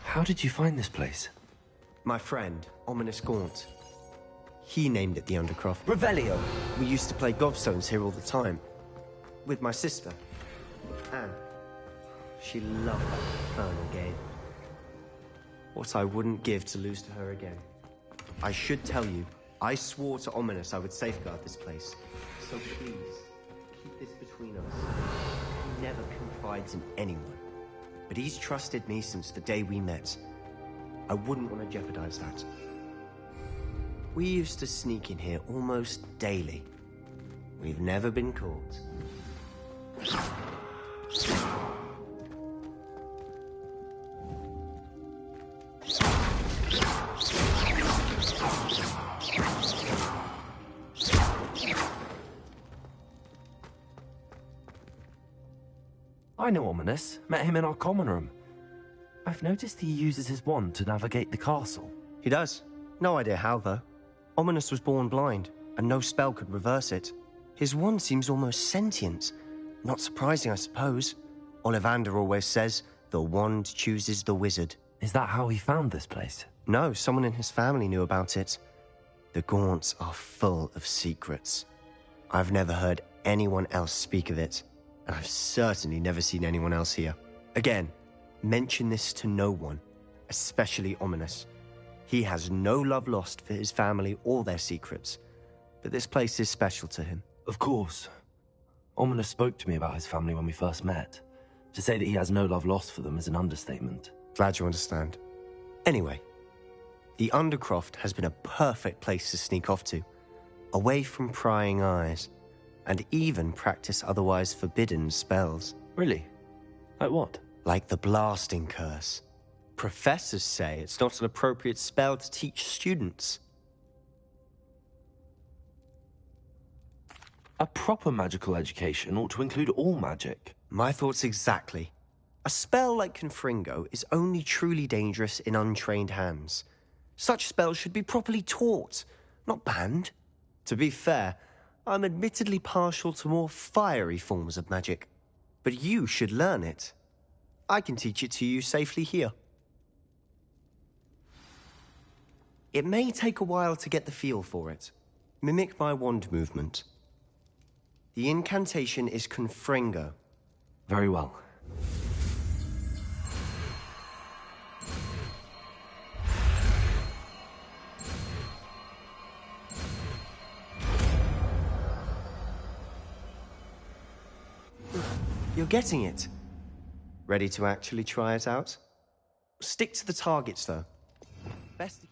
A: How did you find this place?
S: My friend, Ominous Gaunt. He named it the Undercroft. Revelio! We used to play gobstones here all the time. With my sister, Anne. She loved that infernal game. What I wouldn't give to lose to her again. I should tell you, I swore to Ominous I would safeguard this place. So please, keep this between us. He never confides in anyone. But he's trusted me since the day we met. I wouldn't want to jeopardize that. We used to sneak in here almost daily. We've never been caught.
A: I know Ominous. Met him in our common room. I've noticed he uses his wand to navigate the castle.
S: He does. No idea how, though. Ominous was born blind, and no spell could reverse it. His wand seems almost sentient. Not surprising, I suppose. Ollivander always says, the wand chooses the wizard.
A: Is that how he found this place?
S: No, someone in his family knew about it. The Gaunts are full of secrets. I've never heard anyone else speak of it, and I've certainly never seen anyone else here. Again, mention this to no one, especially Ominous. He has no love lost for his family or their secrets, but this place is special to him.
A: Of course. Ominous spoke to me about his family when we first met. To say that he has no love lost for them is an understatement.
S: Glad you understand. Anyway, the Undercroft has been a perfect place to sneak off to, away from prying eyes, and even practice otherwise forbidden spells.
A: Really? Like what?
S: Like the blasting curse. Professors say it's not an appropriate spell to teach students.
A: A proper magical education ought to include all magic.
S: My thoughts exactly. A spell like Confringo is only truly dangerous in untrained hands. Such spells should be properly taught, not banned. To be fair, I'm admittedly partial to more fiery forms of magic. But you should learn it. I can teach it to you safely here. It may take a while to get the feel for it. Mimic my wand movement. The incantation is Confringo.
A: Very well.
S: You're getting it. Ready to actually try it out? Stick to the targets, though. Best.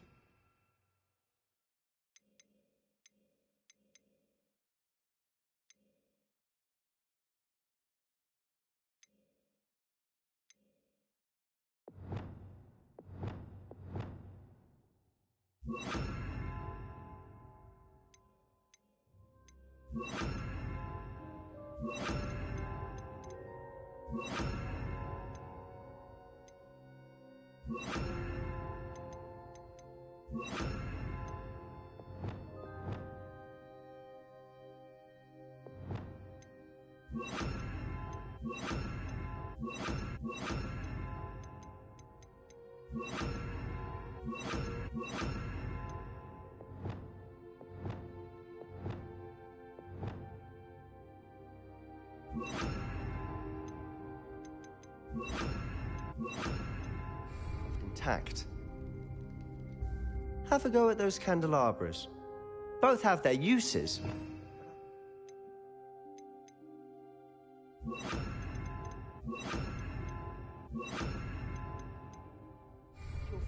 S: Intact. Have a go at those candelabras. Both have their uses. You'll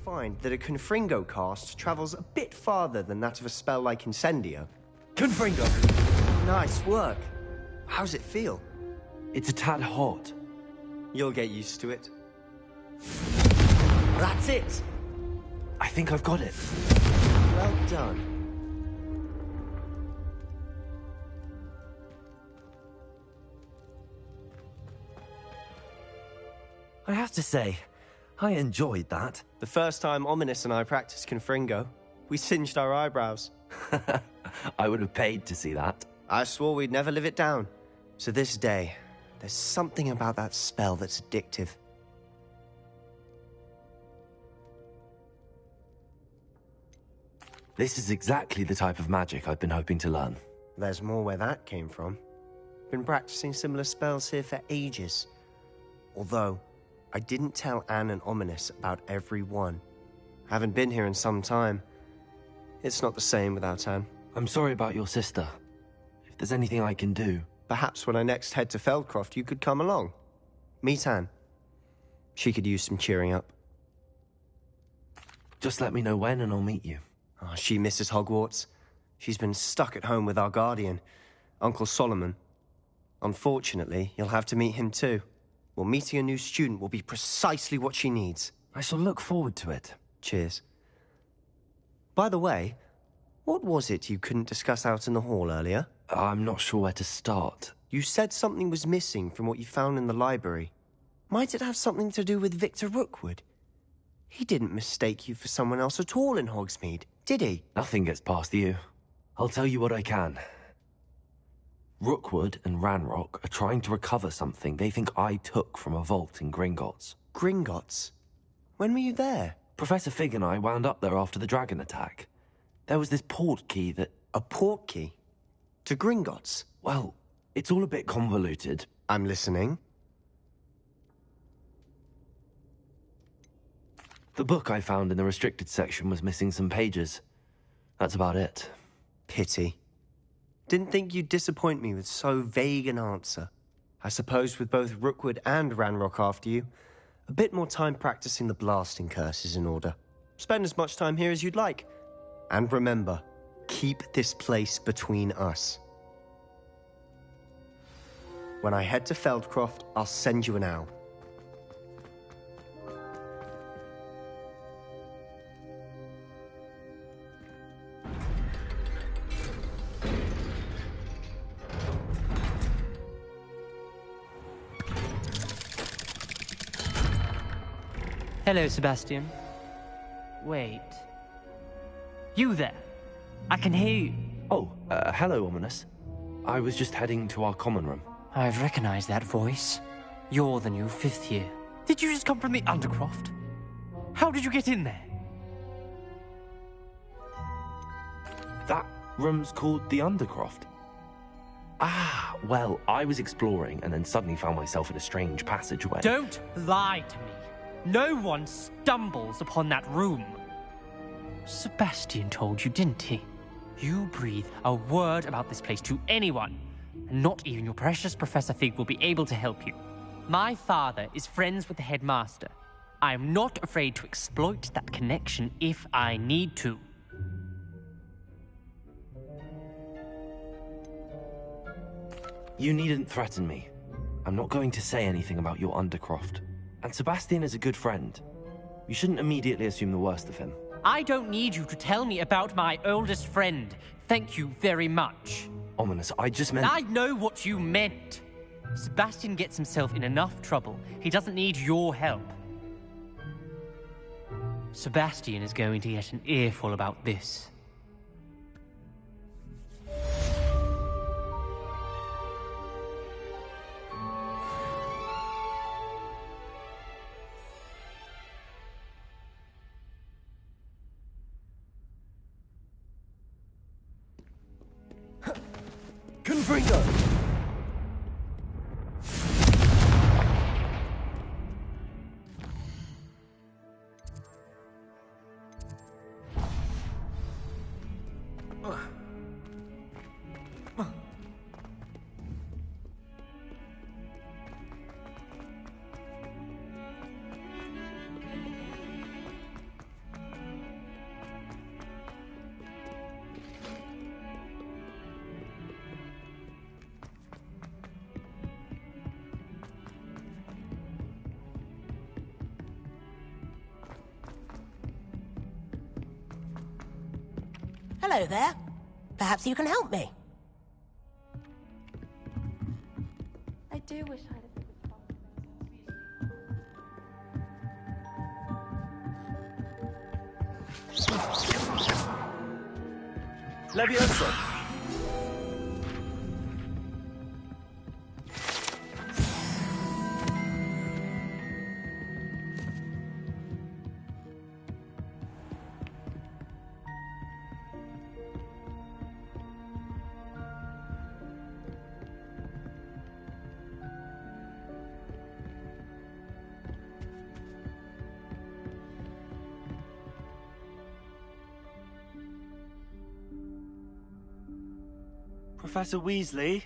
S: find that a Confringo cast travels a bit farther than that of a spell like Incendio. Confringo! Nice work. How's it feel?
A: It's a tad hot.
S: You'll get used to it. That's it!
A: I think I've got it.
S: Well done.
A: I have to say, I enjoyed that.
S: The first time Ominous and I practiced Confringo, we singed our eyebrows.
A: I would have paid to see that.
S: I swore we'd never live it down. To this day, there's something about that spell that's addictive.
A: This is exactly the type of magic I've been hoping to learn.
S: There's more where that came from. Been practicing similar spells here for ages. Although, I didn't tell Anne and Ominous about every one. Haven't been here in some time. It's not the same without Anne.
A: I'm sorry about your sister. If there's anything I can do...
S: Perhaps when I next head to Feldcroft, you could come along. Meet Anne. She could use some cheering up.
A: Just let me know when and I'll meet you.
S: Oh, she misses Hogwarts. She's been stuck at home with our guardian, Uncle Solomon. Unfortunately, you'll have to meet him too. Well, meeting a new student will be precisely what she needs.
A: I shall look forward to it.
S: Cheers. By the way, what was it you couldn't discuss out in the hall earlier?
A: I'm not sure where to start.
S: You said something was missing from what you found in the library. Might it have something to do with Victor Rookwood? He didn't mistake you for someone else at all in Hogsmeade, did he?
A: Nothing gets past you. I'll tell you what I can. Rookwood and Ranrock are trying to recover something they think I took from a vault in Gringotts.
S: Gringotts? When were you there?
A: Professor Fig and I wound up there after the dragon attack. There was this port key that...
S: A port key? To Gringotts?
A: Well, it's all a bit convoluted.
S: I'm listening.
A: The book I found in the restricted section was missing some pages. That's about it.
S: Pity. Didn't think you'd disappoint me with so vague an answer. I suppose with both Rookwood and Ranrock after you, a bit more time practicing the blasting curse is in order. Spend as much time here as you'd like. And remember, keep this place between us. When I head to Feldcroft, I'll send you an owl.
K: Hello, Sebastian. Wait. You there? I can hear you.
A: Oh, hello, Ominous. I was just heading to our common room.
K: I've recognized that voice. You're the new 5th year. Did you just come from the Undercroft? How did you get in there?
A: That room's called the Undercroft. Ah, well, I was exploring and then suddenly found myself in a strange passageway.
K: Don't lie to me. No one stumbles upon that room. Sebastian told you, didn't he? You breathe a word about this place to anyone, and not even your precious Professor Fig will be able to help you. My father is friends with the headmaster. I am not afraid to exploit that connection if I need to.
A: You needn't threaten me. I'm not going to say anything about your Undercroft. And Sebastian is a good friend. You shouldn't immediately assume the worst of him.
K: I don't need you to tell me about my oldest friend. Thank you very much.
A: Ominous, I just meant...
K: I know what you meant. Sebastian gets himself in enough trouble. He doesn't need your help. Sebastian is going to get an earful about this.
A: Confringo!
T: Hello there. Perhaps you can help me.
Q: I do wish I had a bit of
A: Leviosa! Professor Weasley?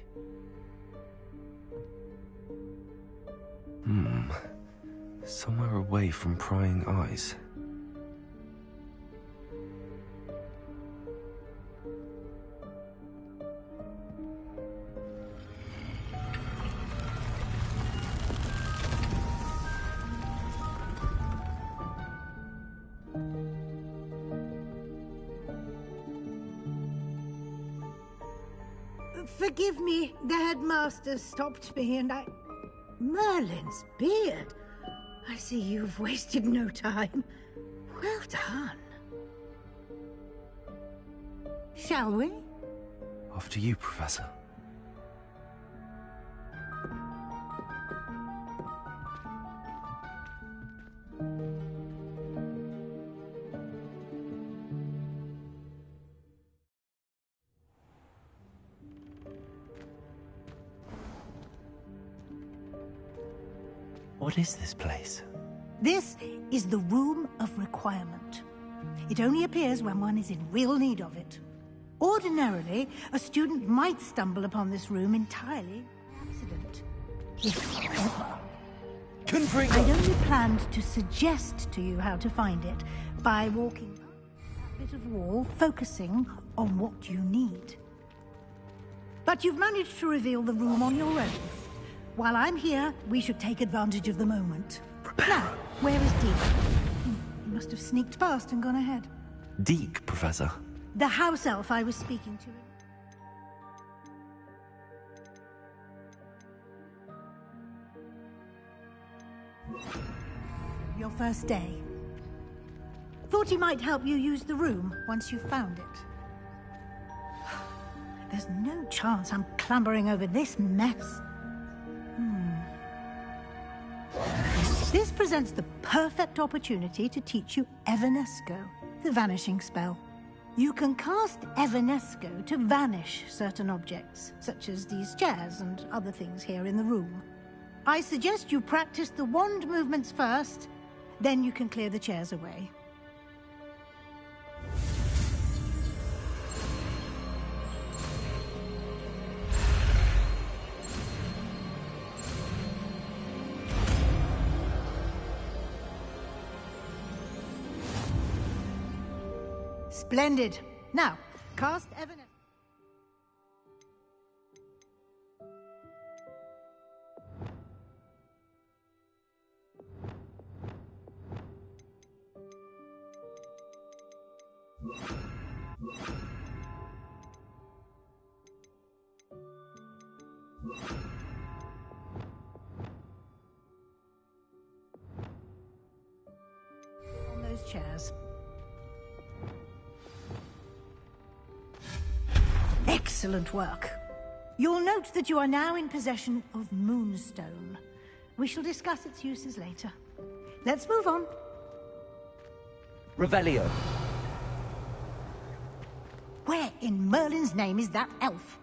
A: Somewhere away from prying eyes.
G: Forgive me, the headmaster stopped me and I... Merlin's beard. I see you've wasted no time. Well done. Shall we?
A: After you, Professor. What is this place?
G: This is the Room of Requirement. It only appears when one is in real need of it. Ordinarily, a student might stumble upon this room entirely by accident. If ever.
A: Confringo!
G: I only planned to suggest to you how to find it by walking up that bit of wall, focusing on what you need. But you've managed to reveal the room on your own. While I'm here, we should take advantage of the moment. Now, where is Deke? He must have sneaked past and gone ahead.
A: Deke, Professor.
G: The house elf I was speaking to. your first day. Thought he might help you use the room once you've found it. There's no chance I'm clambering over this mess. This presents the perfect opportunity to teach you Evanesco, the vanishing spell. You can cast Evanesco to vanish certain objects, such as these chairs and other things here in the room. I suggest you practice the wand movements first, then you can clear the chairs away. Splendid. Now, cast Evanesco. On those chairs. Excellent work. You'll note that you are now in possession of Moonstone. We shall discuss its uses later. Let's move on.
A: Revelio.
G: Where in Merlin's name is that elf?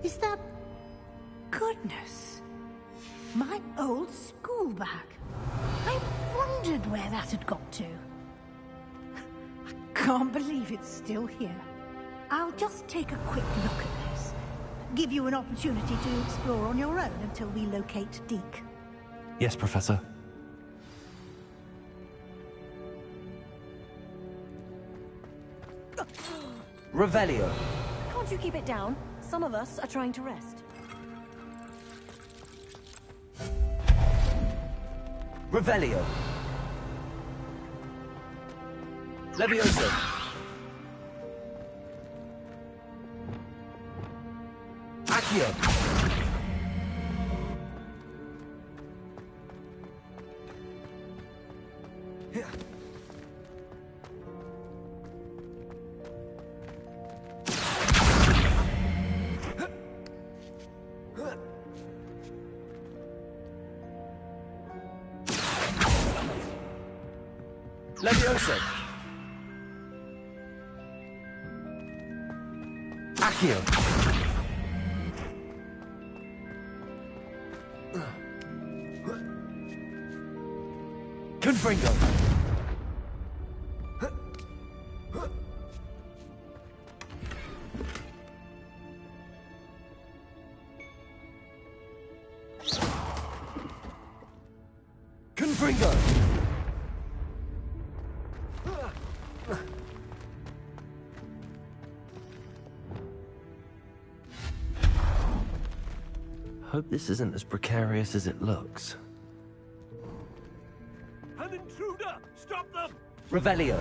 G: Is that... Goodness. My old school bag. I wondered where that had got to. I can't believe it's still here. I'll just take a quick look at this. Give you an opportunity to explore on your own until we locate Deke.
A: Yes, Professor. Revelio.
D: Can't you keep it down? Some of us are trying to rest.
A: Revelio. Levioso. Accio. Levioso. Accio. Confringo. Confringo. Hope this isn't as precarious as it looks.
R: An intruder! Stop them!
A: Revelio.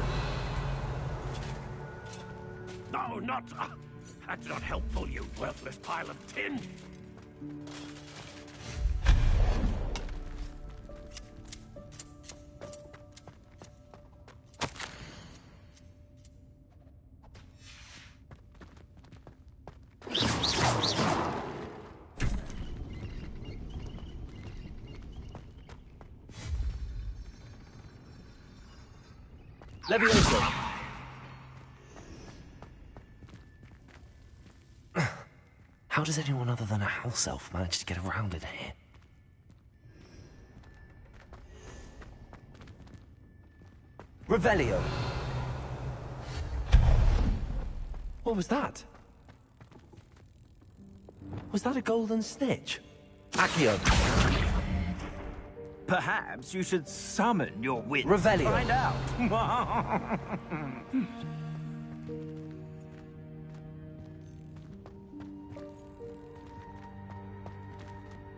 R: No, not... that's not helpful, you worthless pile of tin!
A: Levioso. How does anyone other than a house elf manage to get around in here? Revelio. What was that? Was that a golden snitch? Accio.
C: Perhaps you should summon your wits
A: Revelio.
C: to find out.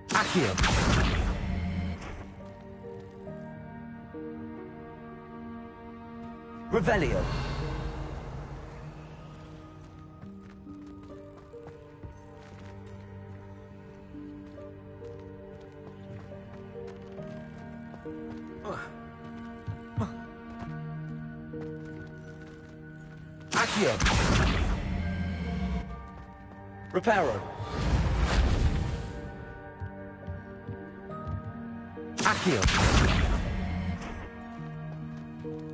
A: Accio. Revelio. Accio. Reparo. Accio.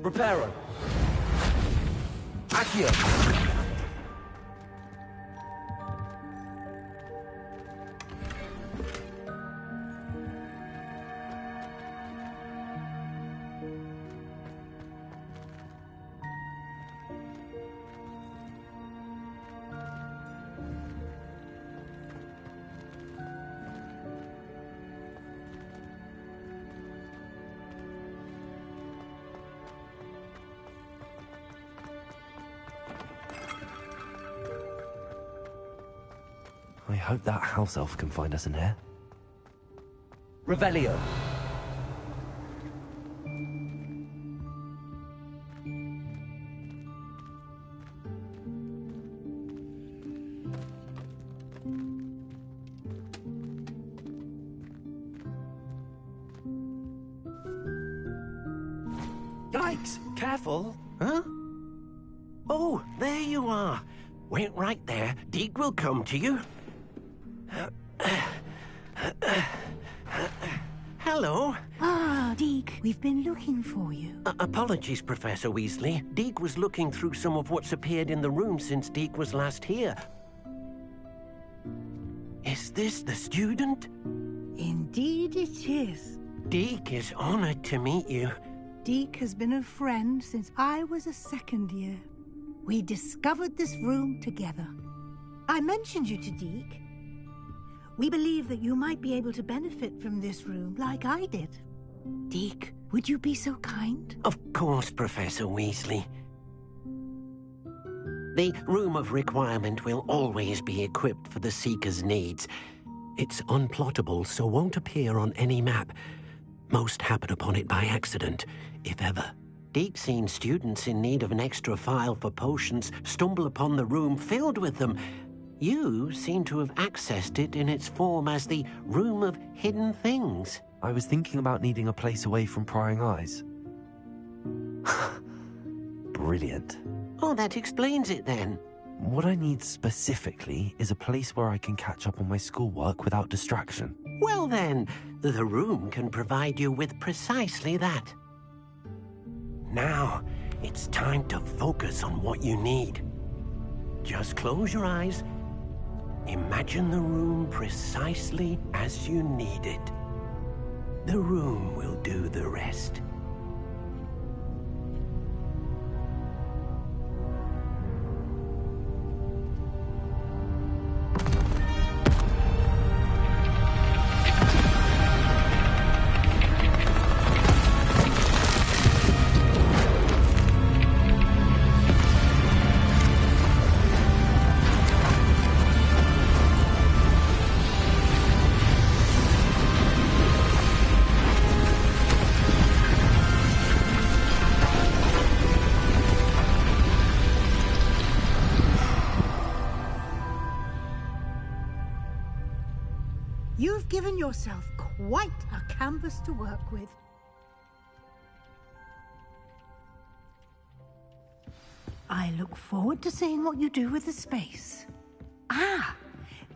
A: Reparo. Accio. I hope that house elf can find us in here. Revelio.
F: Yikes! Careful! Huh? Oh, there you are. Wait right there. Deke will come to you. Hello.
G: Ah, Deke, we've been looking for you.
F: Apologies, Professor Weasley. Deke was looking through some of what's appeared in the room since Deke was last here. Is this the student?
G: Indeed it is.
F: Deke is honored to meet you.
G: Deke has been a friend since I was a second year. We discovered this room together. I mentioned you to Deke. We believe that you might be able to benefit from this room like I did. Deke, would you be so kind?
F: Of course, Professor Weasley. The Room of Requirement will always be equipped for the Seeker's needs. It's unplottable, so won't appear on any map. Most happen upon it by accident, if ever. Deke's seen students in need of an extra file for potions stumble upon the room filled with them. You seem to have accessed it in its form as the Room of Hidden Things.
A: I was thinking about needing a place away from prying eyes. Brilliant.
F: Oh, that explains it then.
A: What I need specifically is a place where I can catch up on my schoolwork without distraction.
F: Well then, the room can provide you with precisely that. Now, it's time to focus on what you need. Just close your eyes. Imagine the room precisely as you need it. The room will do the rest.
G: You've given yourself quite a canvas to work with. I look forward to seeing what you do with the space. Ah,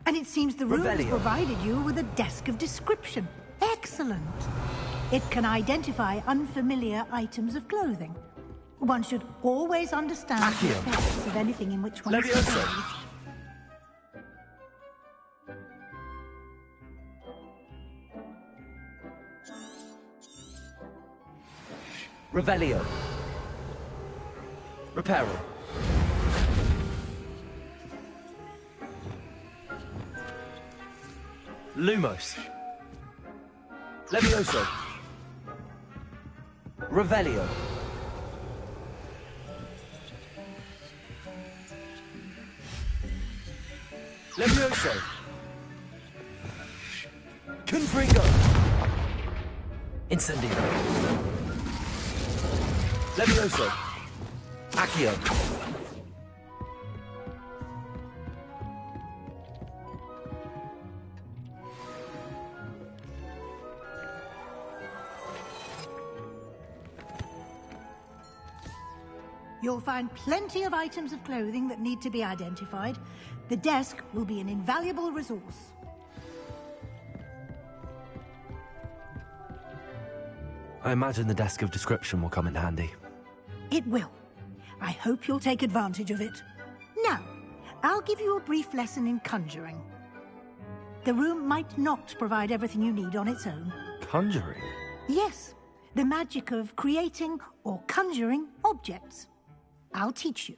G: and it seems the room has provided you with a desk of description. Excellent. It can identify unfamiliar items of clothing. One should always understand the effects of anything in which one is involved.
A: Revelio. Reparo. Lumos. Levioso. Revelio. Levioso. Confringo. Incendio. Levioso. Accio.
G: You'll find plenty of items of clothing that need to be identified. The desk will be an invaluable resource.
A: I imagine the desk of description will come in handy.
G: It will. I hope you'll take advantage of it. Now, I'll give you a brief lesson in conjuring. The room might not provide everything you need on its own.
A: Conjuring?
G: Yes, the magic of creating or conjuring objects. I'll teach you.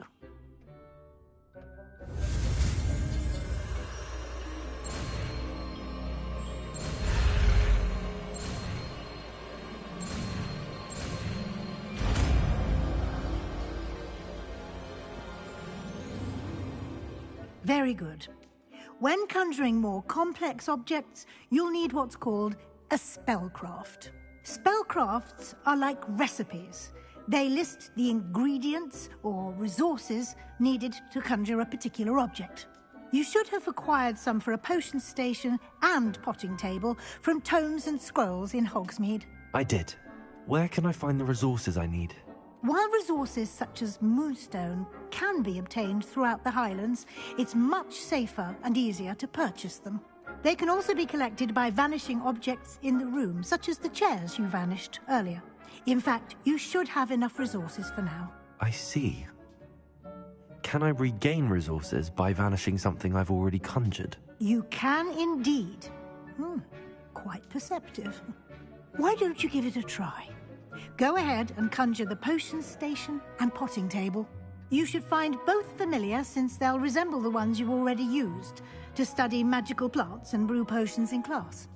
G: Very good. When conjuring more complex objects, you'll need what's called a spellcraft. Spellcrafts are like recipes. They list the ingredients or resources needed to conjure a particular object. You should have acquired some for a potion station and potting table from tomes and scrolls in Hogsmeade.
A: I did. Where can I find the resources I need?
G: While resources such as moonstone can be obtained throughout the Highlands, it's much safer and easier to purchase them. They can also be collected by vanishing objects in the room, such as the chairs you vanished earlier. In fact, you should have enough resources for now.
A: I see. Can I regain resources by vanishing something I've already conjured?
G: You can indeed. Quite perceptive. Why don't you give it a try? Go ahead and conjure the potion station and potting table. You should find both familiar, since they'll resemble the ones you've already used to study magical plants and brew potions in class.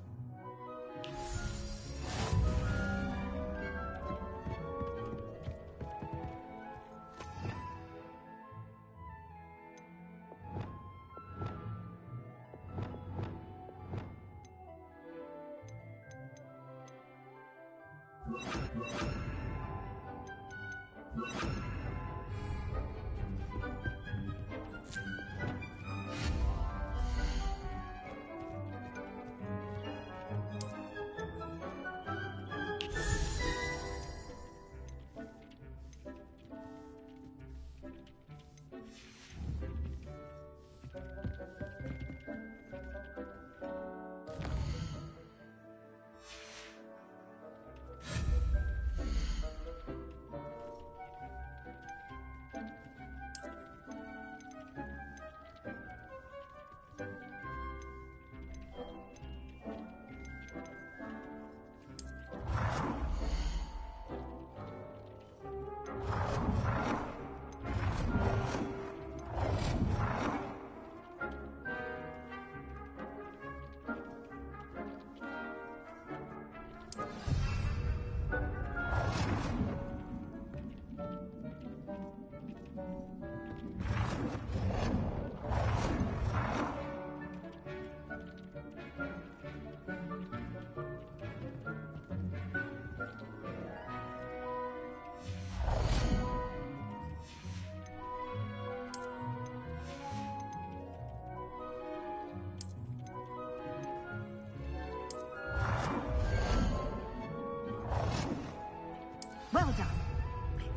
G: Well done.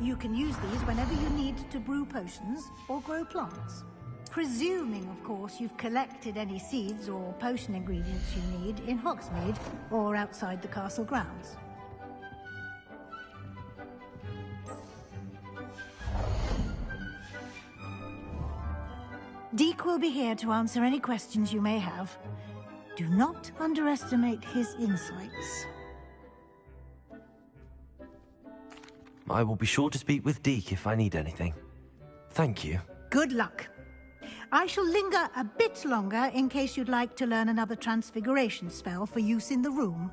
G: You can use these whenever you need to brew potions or grow plants. Presuming, of course, you've collected any seeds or potion ingredients you need in Hogsmeade or outside the castle grounds. Deke will be here to answer any questions you may have. Do not underestimate his insights.
A: I will be sure to speak with Deke if I need anything. Thank you.
G: Good luck. I shall linger a bit longer in case you'd like to learn another transfiguration spell for use in the room.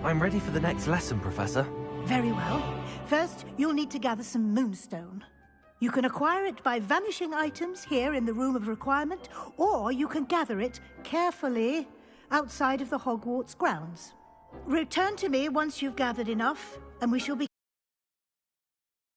A: I'm ready for the next lesson, Professor.
G: Very well. First, you'll need to gather some moonstone. You can acquire it by vanishing items here in the Room of Requirement, or you can gather it carefully outside of the Hogwarts grounds. Return to me once you've gathered enough, and we shall be